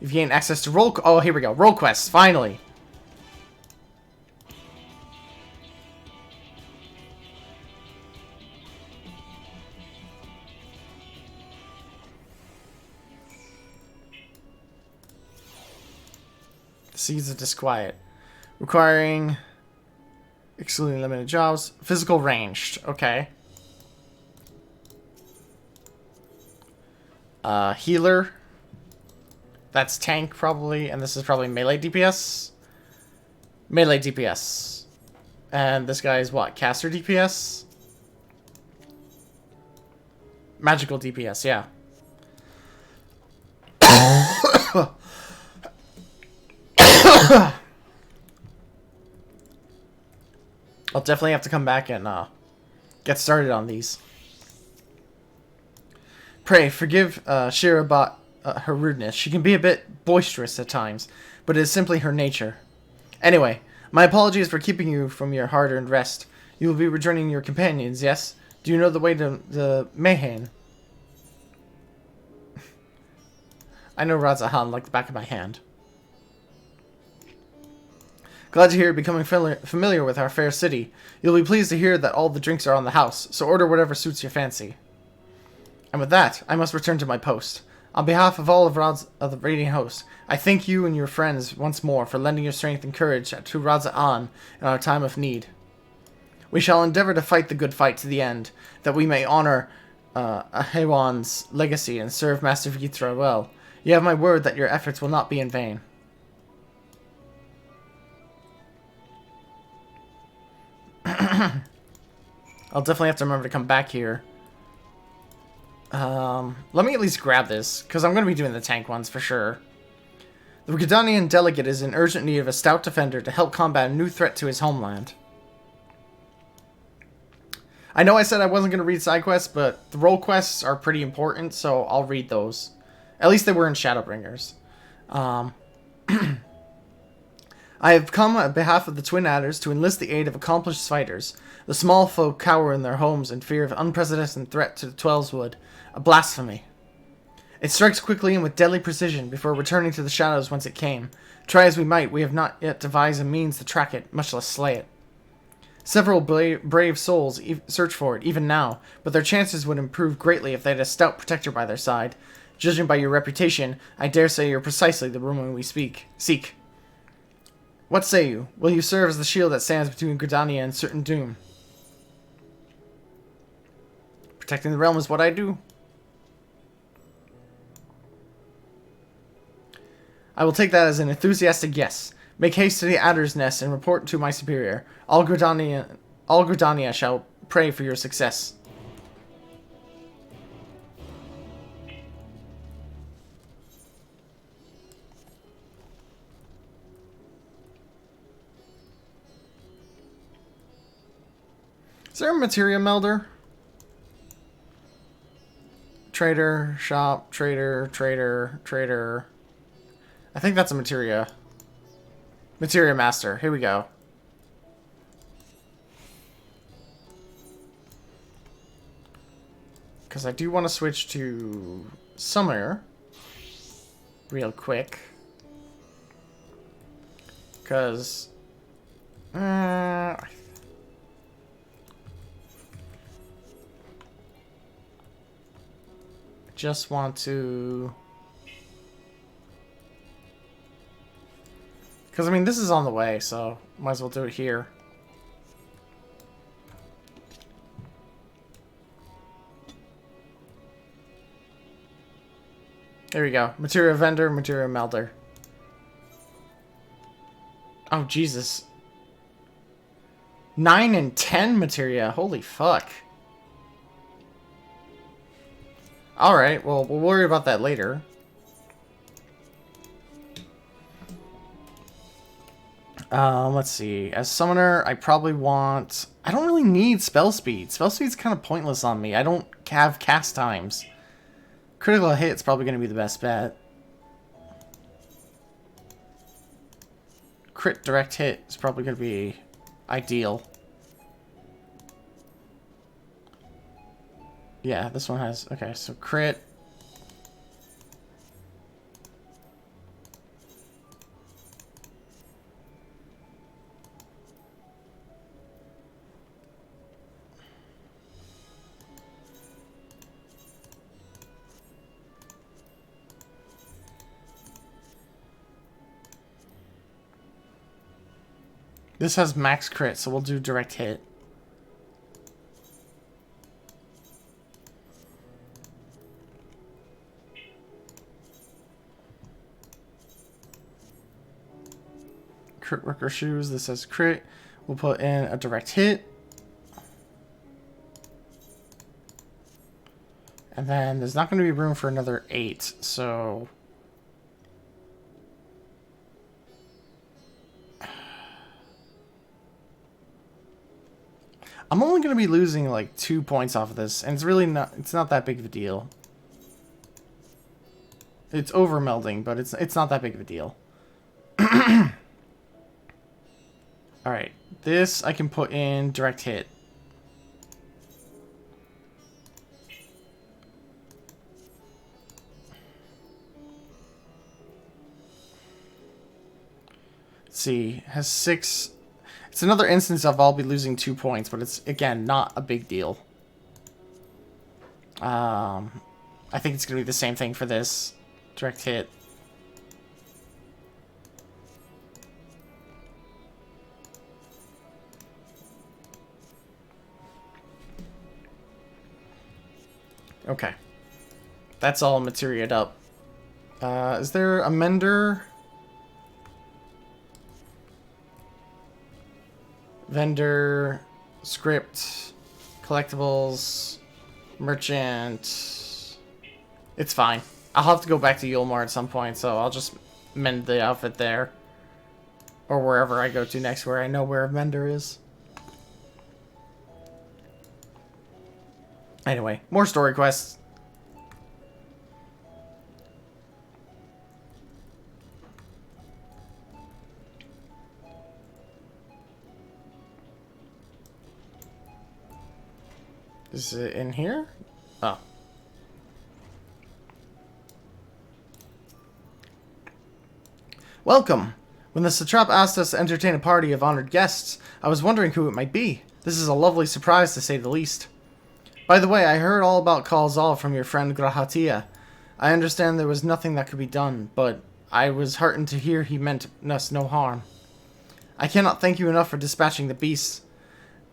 You've gained access to roll. Oh, here we go. Roll quests, finally. Seeds of Disquiet. Requiring... excluding limited jobs. Physical ranged. Okay. Healer. That's tank, probably. And this is probably melee DPS? Melee DPS. And this guy is what? Caster DPS? Magical DPS, yeah. I'll definitely have to come back and get started on these. Pray, forgive Shira about her rudeness. She can be a bit boisterous at times, but it is simply her nature. Anyway, my apologies for keeping you from your hard-earned rest. You will be rejoining your companions, yes? Do you know the way to the Mayhain? I know Radzahan like the back of my hand. Glad to hear you're becoming familiar with our fair city. You'll be pleased to hear that all the drinks are on the house, so order whatever suits your fancy. And with that, I must return to my post. On behalf of all of the raiding host, I thank you and your friends once more for lending your strength and courage to Raza An in our time of need. We shall endeavor to fight the good fight to the end, that we may honor Ahewan's legacy and serve Master Vitra well. You have my word that your efforts will not be in vain. I'll definitely have to remember to come back here. Let me at least grab this, because I'm going to be doing the tank ones for sure. The Gridanian delegate is in urgent need of a stout defender to help combat a new threat to his homeland. I know I said I wasn't going to read side quests, but the role quests are pretty important, so I'll read those. At least they were in Shadowbringers. I have come on behalf of the Twin Adders to enlist the aid of accomplished fighters. The small folk cower in their homes in fear of unprecedented threat to the Twelveswood. A blasphemy. It strikes quickly and with deadly precision before returning to the shadows whence it came. Try as we might, we have not yet devised a means to track it, much less slay it. Several brave souls search for it, even now, but their chances would improve greatly if they had a stout protector by their side. Judging by your reputation, I dare say you're precisely the woman we seek. What say you? Will you serve as the shield that stands between Gridania and certain doom? Protecting the realm is what I do. I will take that as an enthusiastic yes. Make haste to the Adder's Nest and report to my superior. All Gridania shall pray for your success. Is there a materia melder? Trader, shop, trader, trader. I think that's a materia. Materia master. Here we go. Because I do want to switch to Summoner real quick. Because just want to... Because, I mean, this is on the way, so might as well do it here. There we go. Materia vendor, materia melder. Oh, Jesus. 9 and 10 materia. Holy fuck. Alright, well, we'll worry about that later. Let's see. As summoner, I probably want... I don't really need spell speed. Spell speed's kind of pointless on me. I don't have cast times. Critical hit's probably going to be the best bet. Crit direct hit is probably going to be ideal. Yeah, this one has... Okay, so crit... This has max crit, so we'll do direct hit. Crit worker shoes, this has crit. We'll put in a direct hit. And then there's not going to be room for another 8, so... I'm only going to be losing like 2 points off of this, and it's not that big of a deal. It's over melding, but it's not that big of a deal. Alright, this I can put in direct hit. see, has 6. It's another instance of I'll be losing 2 points, but it's, again, not a big deal. I think it's going to be the same thing for this. Direct hit. Okay. That's all materiaed up. Is there a mender? Vendor, script, collectibles, merchant. It's fine. I'll have to go back to Yulmar at some point, so I'll just mend the outfit there. Or wherever I go to next, where I know where a vendor is. Anyway, more story quests. Is it in here? Oh. Welcome! When the satrap asked us to entertain a party of honored guests, I was wondering who it might be. This is a lovely surprise, to say the least. By the way, I heard all about Khalzal from your friend Grahatia. I understand there was nothing that could be done, but I was heartened to hear he meant us no harm. I cannot thank you enough for dispatching the beasts.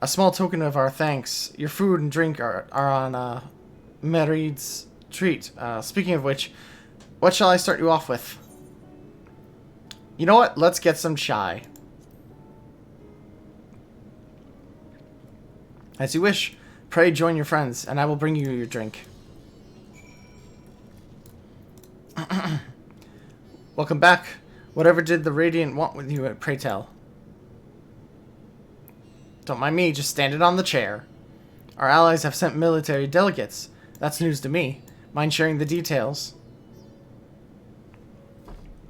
A small token of our thanks. Your food and drink are on Merid's treat. Speaking of which, what shall I start you off with? You know what? Let's get some chai. As you wish. Pray join your friends, and I will bring you your drink. Welcome back. Whatever did the Radiant want with you, pray tell? Don't mind me, just standing on the chair. Our allies have sent military delegates. That's news to me. Mind sharing the details?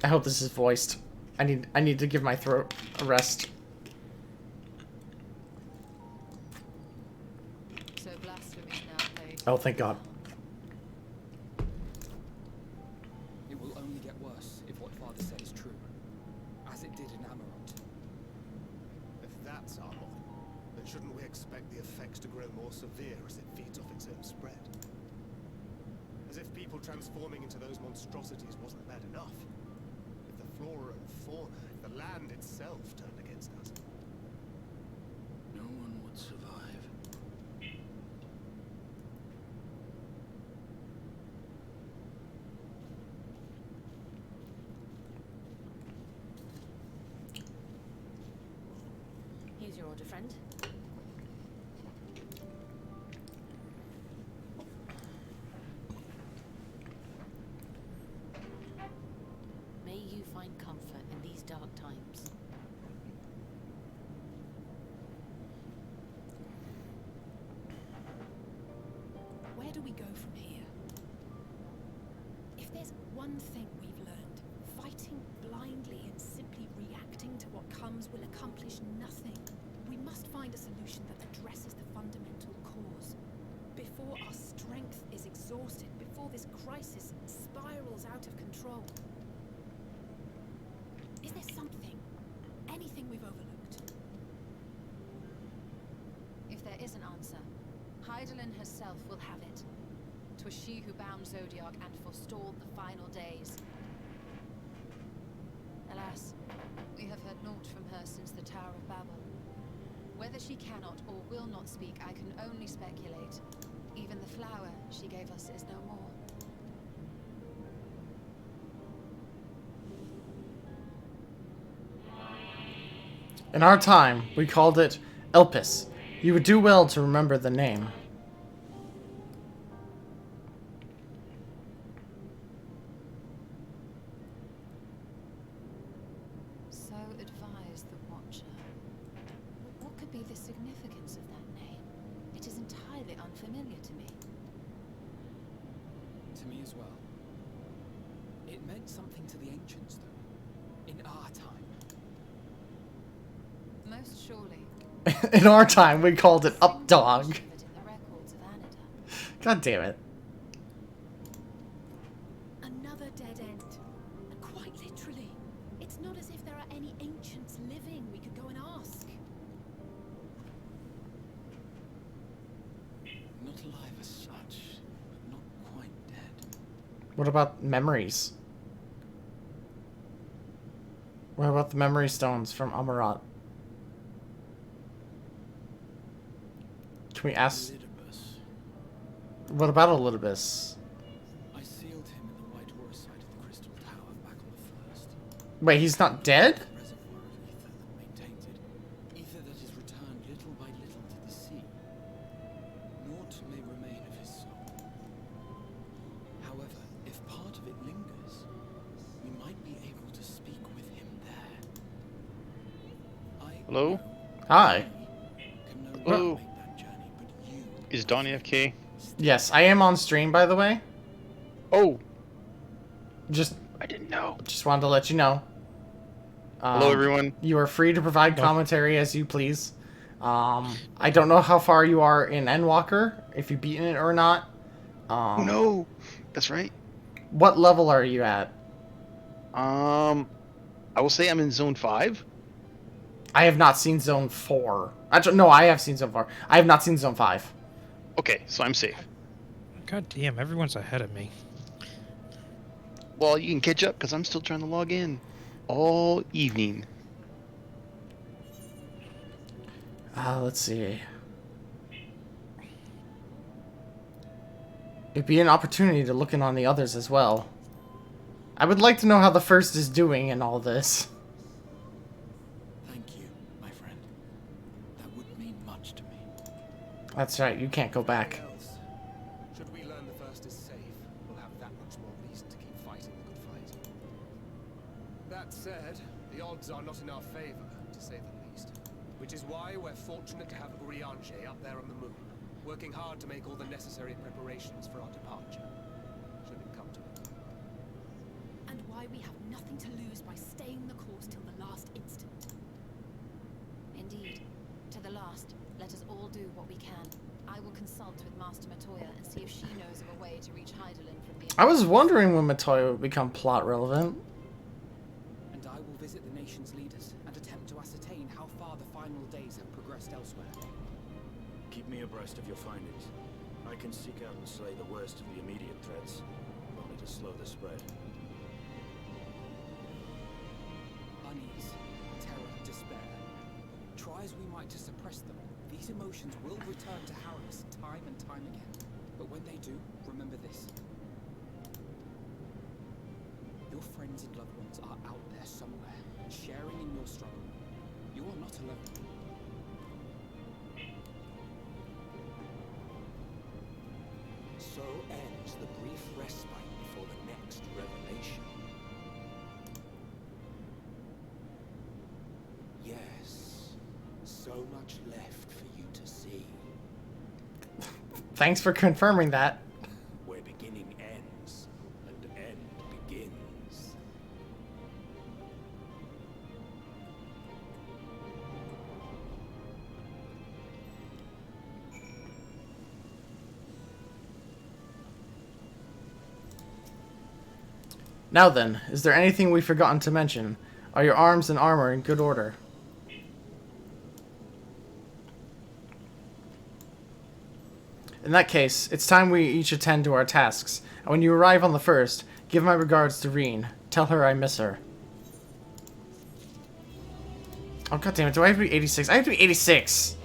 I hope this is voiced. I need to give my throat a rest. Oh, thank God. It will only get worse if what Father said is true, as it did in Amarant. If that's our model, then shouldn't we expect the effects to grow more severe as it feeds off its own spread? As if people transforming into those monstrosities wasn't bad enough. If the flora and fauna, if the land itself turned against us. No one would survive. Here's your order, friend. May you find comfort in these dark times. Where do we go from here? If there's one thing we've learned, fighting blindly and simply reacting to what comes will accomplish nothing. We must find a solution that addresses the fundamental cause. Before our strength is exhausted, before this crisis spirals out of control. Is there something, anything we've overlooked? If there is an answer, Hydaelyn herself will have it. 'Twas she who bound Zodiac and forestalled the final days. Alas, we have heard naught from her since the Tower of Babel. Whether she cannot or will not speak, I can only speculate. Even the flower she gave us is no more. In our time, we called it Elpis. You would do well to remember the name. So advised the Watcher. What could be the significance of that name? It is entirely unfamiliar to me. To me as well. It meant something to the ancients, though. In our time. Most surely. In our time, we called it Updog. God damn it. Another dead end. Quite literally. It's not as if there are any ancient What about memories? What about the memory stones from Amarat? Can we ask? What about Elidibus? I sealed him in the White Horse side of the Crystal Tower back on the first. Wait, he's not dead? Reservoir of ether that maintains it. Ether that is returned little by little to the sea. Naught may remain of his soul. However, if part of it lingers, we might be able to speak with him there. Hello? Hi. Hello? Is Don AFK? Yes, I am on stream, by the way. Oh. Just... I didn't know. Just wanted to let you know. Hello, everyone. You are free to provide commentary as you please. I don't know how far you are in Endwalker, if you've beaten it or not. Oh, no. That's right. What level are you at? I will say I'm in Zone 5. I have not seen Zone 4. Actually, no, I have seen Zone 4. I have not seen Zone 5. Okay, so I'm safe. God damn, everyone's ahead of me. Well, you can catch up, because I'm still trying to log in all evening. Let's see. It'd be an opportunity to look in on the others as well. I would like to know how the first is doing in all this. Thank you, my friend. That would mean much to me. That's right, you can't go back. Should we learn the first is safe, we'll have that much more reason to keep fighting the good fight. That said, the odds are not in our favor, to say the least. Which is why we're fortunate to have Urianger up there on the moon, working hard to make all the necessary preparations for our departure, should it come to it. And why we have nothing to lose by staying the course till the last instant. Indeed. To the last, let us all do what we can. I will consult with Master Matoya and see if she knows of a way to reach Hydaelyn from the... I was wondering when Matoya would become plot relevant. And I will visit the nation's leaders and attempt to ascertain how far the final days have progressed elsewhere. Keep me abreast of your findings. I can seek out and slay the worst of the immediate threats, only to slow the spread. Unease, terror, despair. Try as we might to suppress them, these emotions will return to harry us time and time again. But when they do, remember this. Your friends and loved ones are out there somewhere, sharing in your struggle. You are not alone. So ends the brief respite before the next revelation. Yes, so much left for you to see. Thanks for confirming that. Where beginning ends and end begins. Now then, is there anything we've forgotten to mention? Are your arms and armor in good order? In that case, it's time we each attend to our tasks. And when you arrive on the first, give my regards to Reen. Tell her I miss her. Oh goddammit, do I have to be 86? I have to be 86!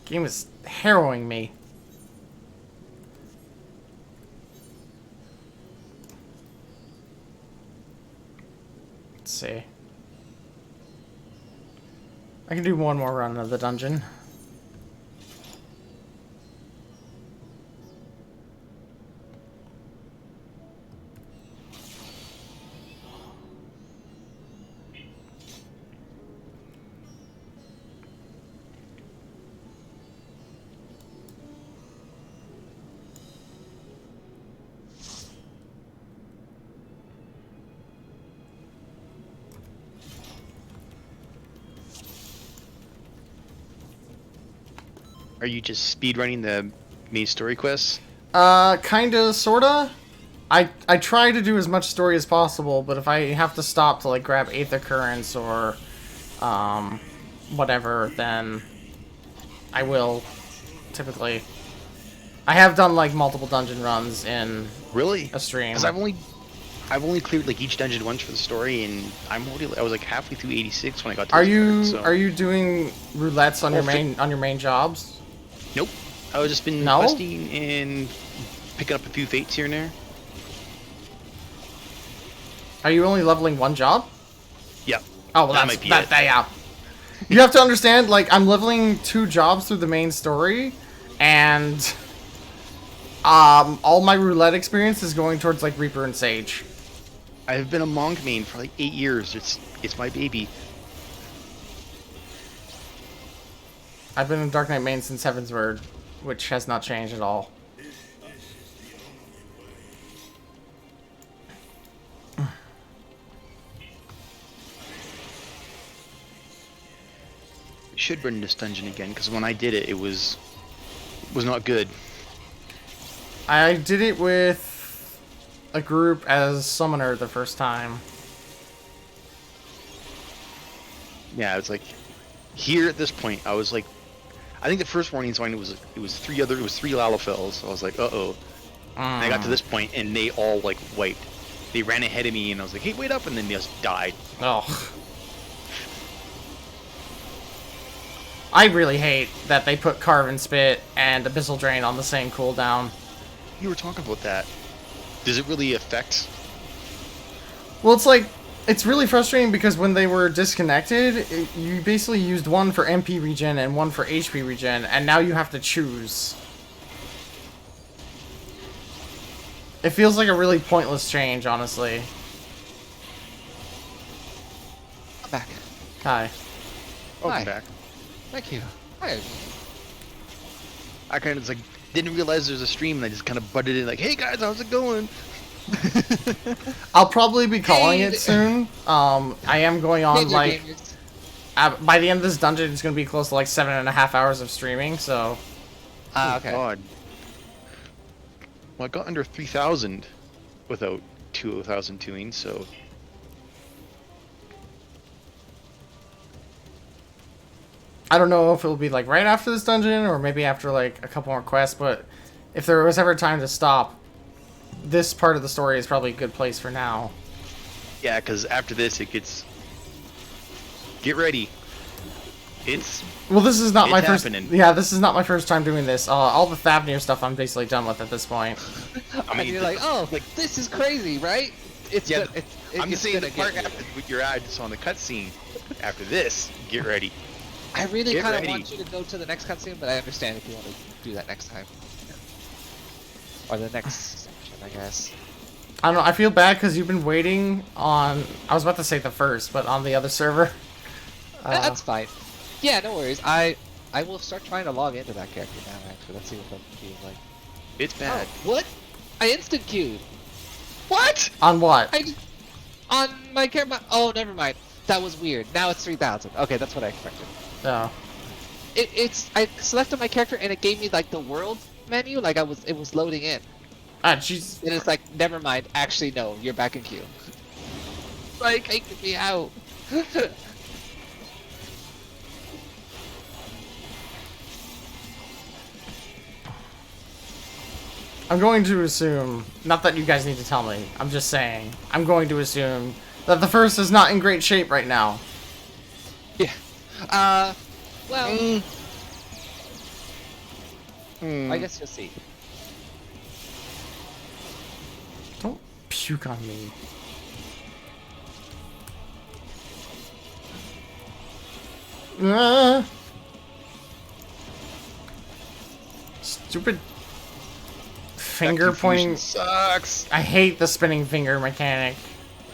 Game is harrowing me. Let's see. I can do one more run of the dungeon. Are you just speedrunning the main story quests? Kinda, sorta. I try to do as much story as possible, but if I have to stop to like grab Aether Currents or whatever, then I will typically. I have done like multiple dungeon runs in Really? a stream. Because I've only cleared like each dungeon once for the story, and I was like halfway through 86 when I got to this part, so. Are you doing roulettes on your main jobs? Nope. I've just been questing and picking up a few fates here and there. Are you only leveling one job? Yeah. Oh, well, that's yeah. You have to understand, like, I'm leveling 2 jobs through the main story, and all my roulette experience is going towards like Reaper and Sage. I've been a monk main for like 8 years. It's my baby. I've been a Dark Knight main since Heavensward, which has not changed at all. Should run this dungeon again, because when I did it, it was not good. I did it with a group as summoner the first time. Yeah, it's like here at this point, I was like, I think the first warning sign it was 3 Lalafels. So I was like, uh-oh. And I got to this point, and they all like wiped. They ran ahead of me, and I was like, hey, wait up, and then they just died. Oh. I really hate that they put Carve and Spit and Abyssal Drain on the same cooldown. You were talking about that. Does it really affect? Well, it's like, it's really frustrating because when they were disconnected, you basically used one for MP regen and one for HP regen, and now you have to choose. It feels like a really pointless change, honestly. I'm back. Hi. Welcome back. Thank you. Hi. I kind of like didn't realize there was a stream, and I just kind of butted in like, "Hey guys, how's it going?" I'll probably be calling it soon. I am going on like by the end of this dungeon, it's going to be close to like 7.5 hours of streaming. So. Okay. God. Well, I got under 3,000 without 2,000 doing so. I don't know if it'll be like right after this dungeon or maybe after like a couple more quests, but if there was ever time to stop, this part of the story is probably a good place for now. Yeah, because after this it gets... Get ready. Well, this is not my first... happening. Yeah, this is not my first time doing this. All the Thavnir stuff I'm basically done with at this point. I mean, you're like, oh, this is crazy, right? I'm just saying the part after with your eyes on the cutscene. After this, get ready. I really kind of want you to go to the next cutscene, but I understand if you want to do that next time. Or the next section, I guess. I don't know, I feel bad because you've been waiting on... I was about to say the first, but on the other server. That's fine. Yeah, no worries. I will start trying to log into that character now, actually. Let's see what that feels like. It's bad. Oh, what? I instant queued. What? On what? On my character... Oh, never mind. That was weird. Now it's 3,000. Okay, that's what I expected. No. I selected my character and it gave me like the world menu, like it was loading in. Ah, jeez. And it's like, never mind. Actually, no, you're back in queue. Like, taking me out. I'm going to assume, not that you guys need to tell me, I'm just saying, I'm going to assume that the first is not in great shape right now. Yeah. Well... I guess you'll see. Don't puke on me. Stupid finger pointing sucks. I hate the spinning finger mechanic.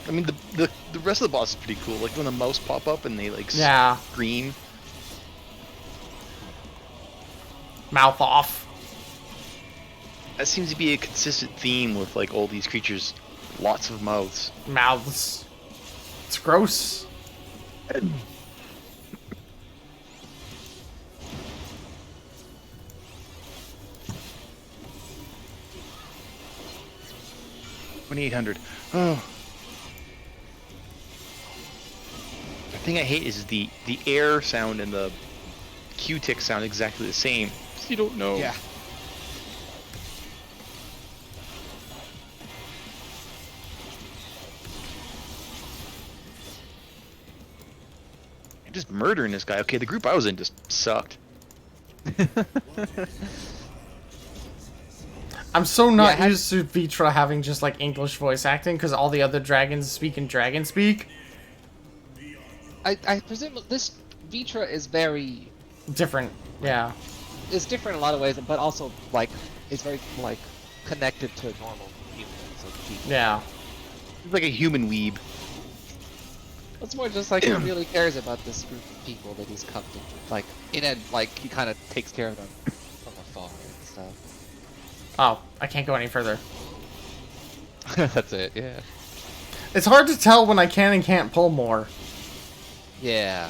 I mean, the rest of the boss is pretty cool. Like when the mouse pop up and they like scream. Mouth off. That seems to be a consistent theme with like all these creatures. Lots of mouths. Mouths. It's gross. $2,800. Oh. The thing I hate is the air sound and the Q-tick sound exactly the same. So you don't know. Yeah. just murdering this guy. Okay, the group I was in just sucked. I'm so not used to Vitra having just like English voice acting because all the other dragons speak in dragon speak. I presume this Vitra is very different. Yeah, it's different in a lot of ways, but also like it's very like connected to normal humans. Like, people. Yeah, it's like a human weeb. It's more just like he really cares about this group of people that he's come to, like like he kind of takes care of them from afar and stuff. Oh, I can't go any further. That's it, yeah. It's hard to tell when I can and can't pull more. Yeah.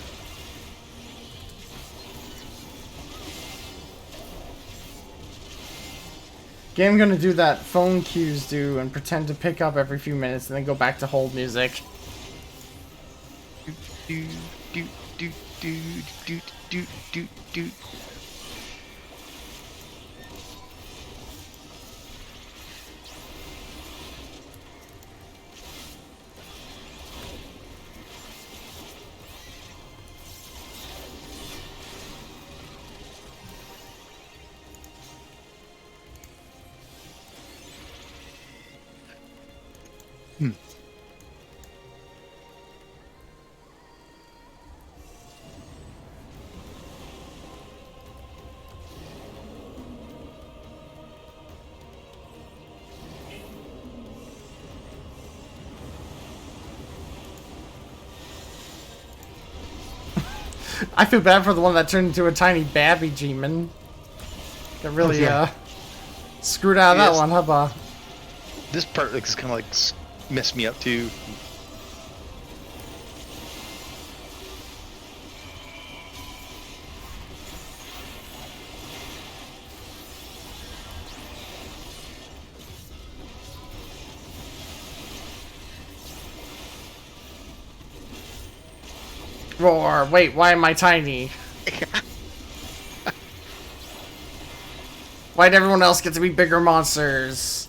Game gonna do that phone cues do and pretend to pick up every few minutes and then go back to hold music. Do, do, do, do, do, do, do, do. I feel bad for the one that turned into a tiny babby demon. Got really screwed out of that one, huh, Ba? This part like, is kind of like messed me up too. Roar! Wait, why am I tiny? Why'd everyone else get to be bigger monsters?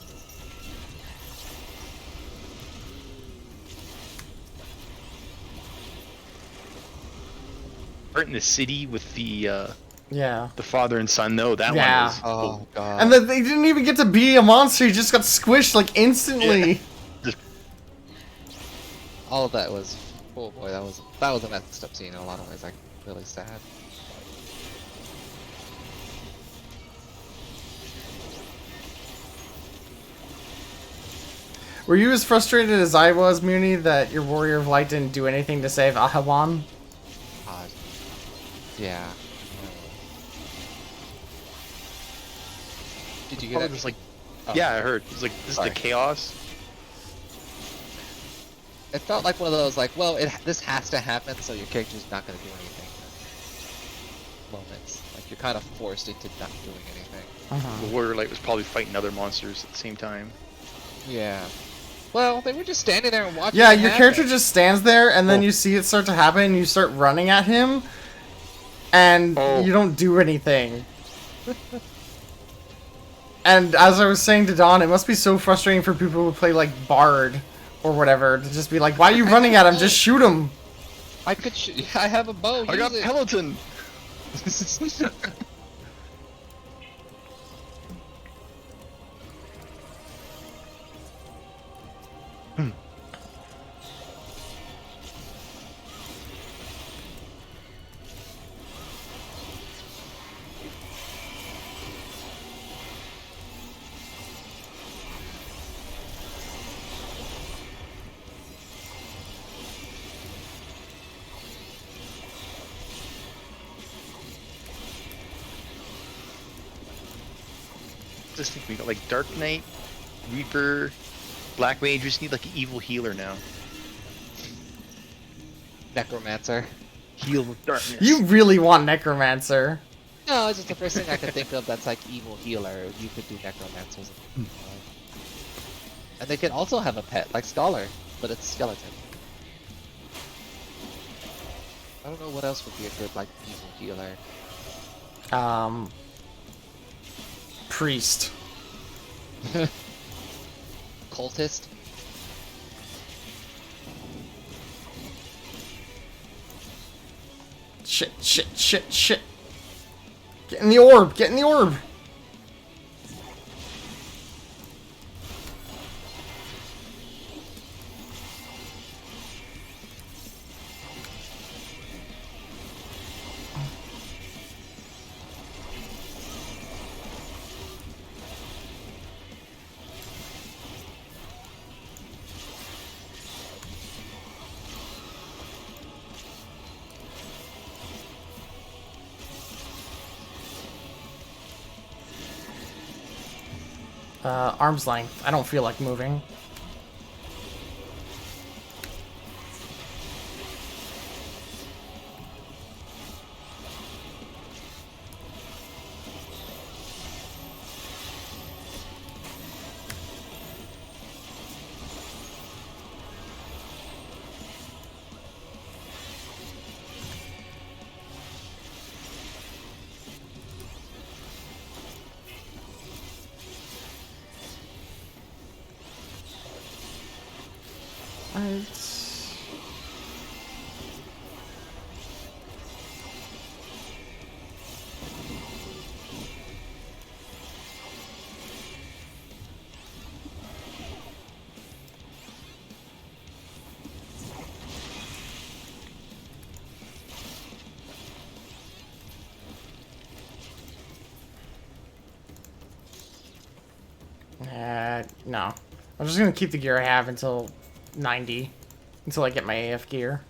Part in the city with the yeah, the father and son though. That one was oh god. And then they didn't even get to be a monster. He just got squished like instantly. Yeah. All of that was, oh boy, that was a messed up scene in a lot of ways. Like really sad. Were you as frustrated as I was, Muni, that your Warrior of Light didn't do anything to save Ahawan? Yeah. Did you get Probably that? just like, Oh. yeah, I heard. It's like this is the chaos. It felt like one of those like, well, this has to happen, so your character's not going to do anything. Moments, like you're kind of forced into not doing anything. The Warrior Light was probably fighting other monsters at the same time. Yeah. Well, they were just standing there and watching. Yeah, it your happen. character just stands there, and then you see it start to happen, and you start running at him, and you don't do anything. And as I was saying to Dawn, it must be so frustrating for people who play like Bard or whatever to just be like, "Why are you running at him? Just shoot him!" I could. I have a bow. I got Peloton. Just think we got like Dark Knight, Reaper, Black Mage. We just need like an evil healer now. Necromancer. Heal with darkness. You really want Necromancer? No, it's just the first thing I could think of that's like evil healer. You could do Necromancers. And they can also have a pet, like Scholar, but it's skeleton. I don't know what else would be a good like evil healer. Priest. Cultist. Shit, shit, shit, shit. Get in the orb, get in the orb. Arm's length. I don't feel like moving. No. I'm just gonna keep the gear I have until 90. Until I get my AF gear.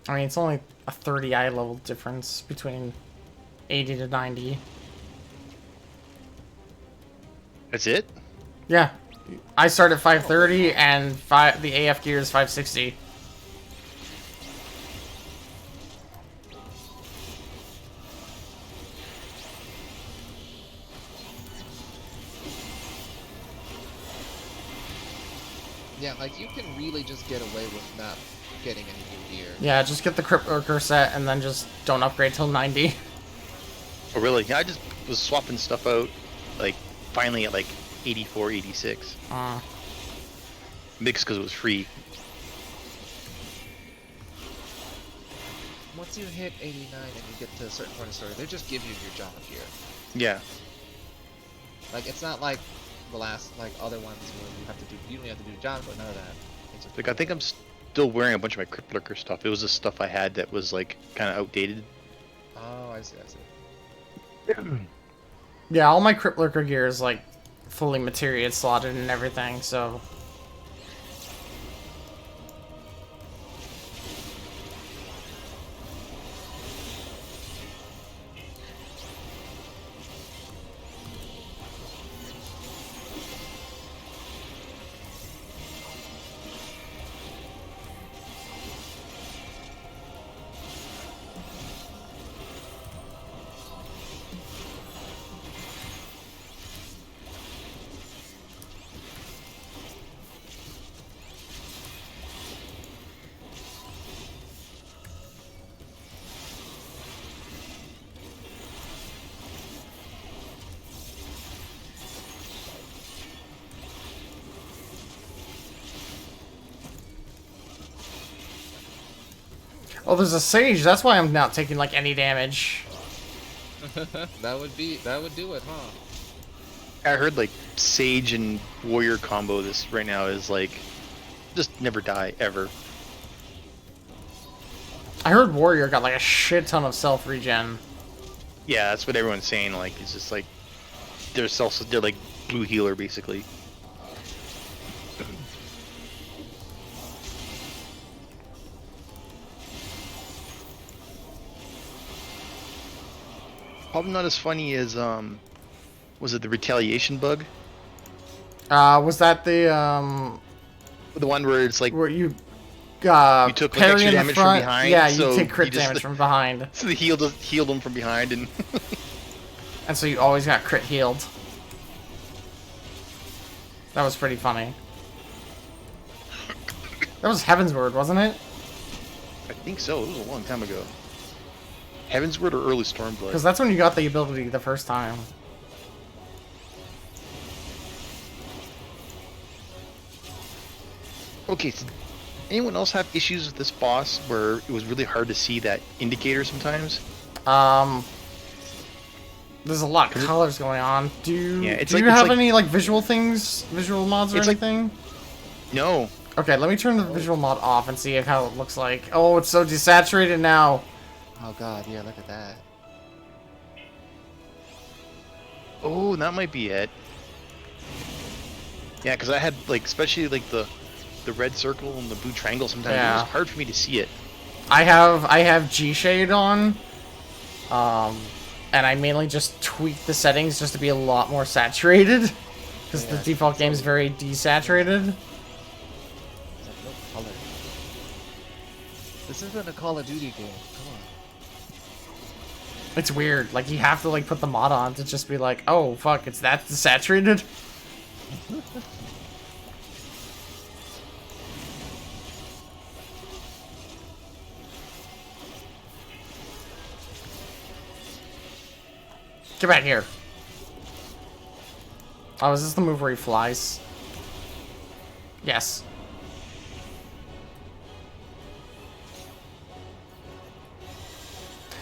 I mean, it's only a 30 eye level difference between 80 to 90. That's it? Yeah. I start at 530 and the AF gear is 560. Yeah, like you can really just get away with not getting any new gear. Yeah, just get the Crypt Lurker set and then just don't upgrade till 90. Oh, really? Yeah, I just was swapping stuff out, like, finally at, like, 84, 86. Mixed because it was free. Once you hit 89 and you get to a certain point of story, they just give you your job gear. Yeah. Like, it's not like the last, like, other ones where you don't have to do job, but none of that. It's just Like, I think I'm still wearing a bunch of my Crypt Lurker stuff. It was the stuff I had that was, like, kind of outdated. Oh, I see. Yeah, all my Crypt Lurker gear is like fully materia slotted and everything, so. Oh, there's a sage. That's why I'm not taking like any damage. that would do it, huh? I heard like Sage and Warrior combo this right now is like just never die ever. I heard Warrior got like a shit ton of self regen. Yeah, that's what everyone's saying. Like it's just like they're like blue healer basically. Probably not as funny as was it the retaliation bug? Was that the one where it's like where you took like parry extra in the damage front? from behind? Yeah, so you take crit just, damage from behind. So the heal just healed him from behind, and and so you always got crit healed. That was pretty funny. That was Heaven's Word, wasn't it? I think so. It was a long time ago. Heavensward or early Stormblood? Because that's when you got the ability the first time. Okay, so anyone else have issues with this boss where it was really hard to see that indicator sometimes? There's a lot of colors going on. Do you like, have any like visual things, visual mods or anything? No. Okay, let me turn the visual mod off and see how it looks like. Oh, it's so desaturated now. Oh god, yeah, look at that. Oh, that might be it. Yeah, because I had like, especially like the red circle and the blue triangle. Sometimes it was hard for me to see it. I have G shade on, and I mainly just tweak the settings just to be a lot more saturated, because the default game is very desaturated. Color. This isn't a Call of Duty game. Come on. It's weird. Like you have to like put the mod on to just be like, oh fuck, it's that desaturated. Get back here. Oh, is this the move where he flies? Yes.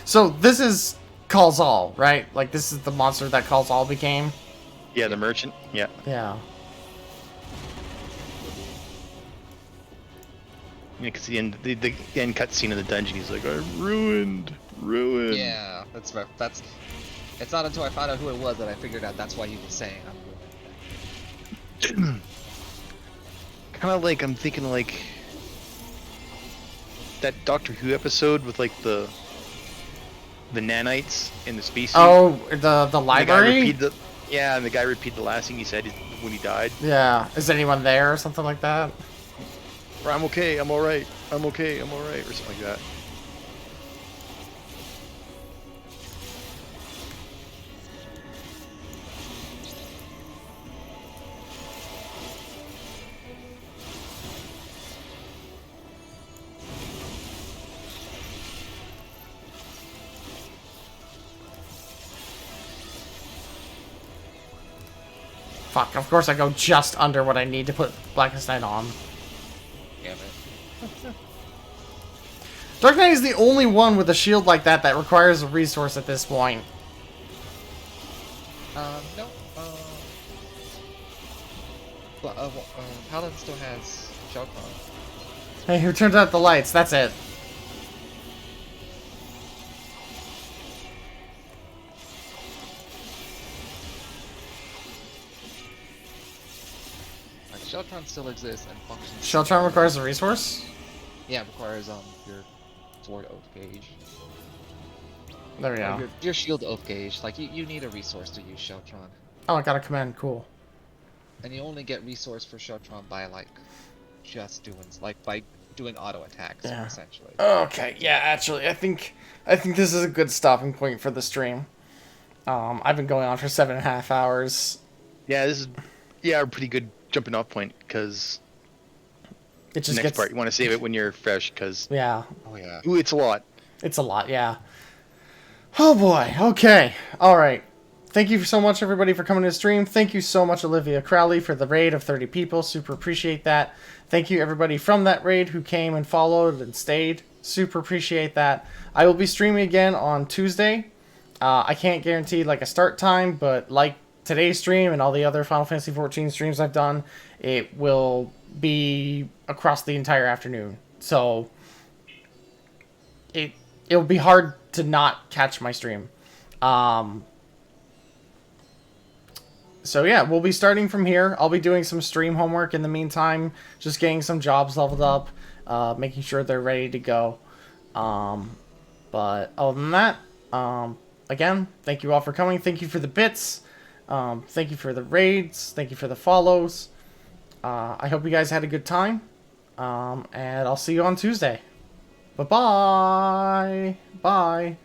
So this is Calls All, right? Like this is the monster that Calls All became? Yeah, the merchant. Yeah. Yeah. Yeah, because the end cutscene of the dungeon, he's like, I'm ruined. Yeah, that's right. It's not until I found out who it was that I figured out that's why he was saying I'm ruined. Kind of like, I'm thinking like that Doctor Who episode with like the nanites in the species. Oh, the library? And the guy repeated the last thing he said when he died. Yeah. Is anyone there or something like that? Or I'm okay, I'm alright. I'm okay, I'm alright, or something like that. Fuck, of course I go just under what I need to put Blackest Night on. Damn it. Dark Knight is the only one with a shield like that that requires a resource at this point. No. Paladin still has Shellcross. Hey, who turned out the lights? That's it. Sheltron still exists and functions. Sheltron requires a resource? Yeah, it requires your sword oath gauge. There we go. Your shield oath gauge. Like you need a resource to use Sheltron. Oh, I got a command. Cool. And you only get resource for Sheltron by by doing auto attacks, essentially. Okay, yeah, actually, I think this is a good stopping point for the stream. I've been going on for 7.5 hours. Yeah, this is a pretty good jumping off point, because it just next gets... part you want to save it when you're fresh, because yeah. Oh yeah. Ooh, it's a lot. It's a lot, yeah. Oh boy. Okay. All right. Thank you so much, everybody, for coming to the stream. Thank you so much, Olivia Crowley, for the raid of 30 people. Super appreciate that. Thank you, everybody from that raid who came and followed and stayed. Super appreciate that. I will be streaming again on Tuesday. I can't guarantee like a start time, but like today's stream and all the other Final Fantasy XIV streams I've done, it will be across the entire afternoon. So it'll be hard to not catch my stream. So yeah, we'll be starting from here. I'll be doing some stream homework in the meantime, just getting some jobs leveled up, making sure they're ready to go. But other than that, again, thank you all for coming. Thank you for the bits. Thank you for the raids. Thank you for the follows. I hope you guys had a good time. And I'll see you on Tuesday. Bye-bye. Bye.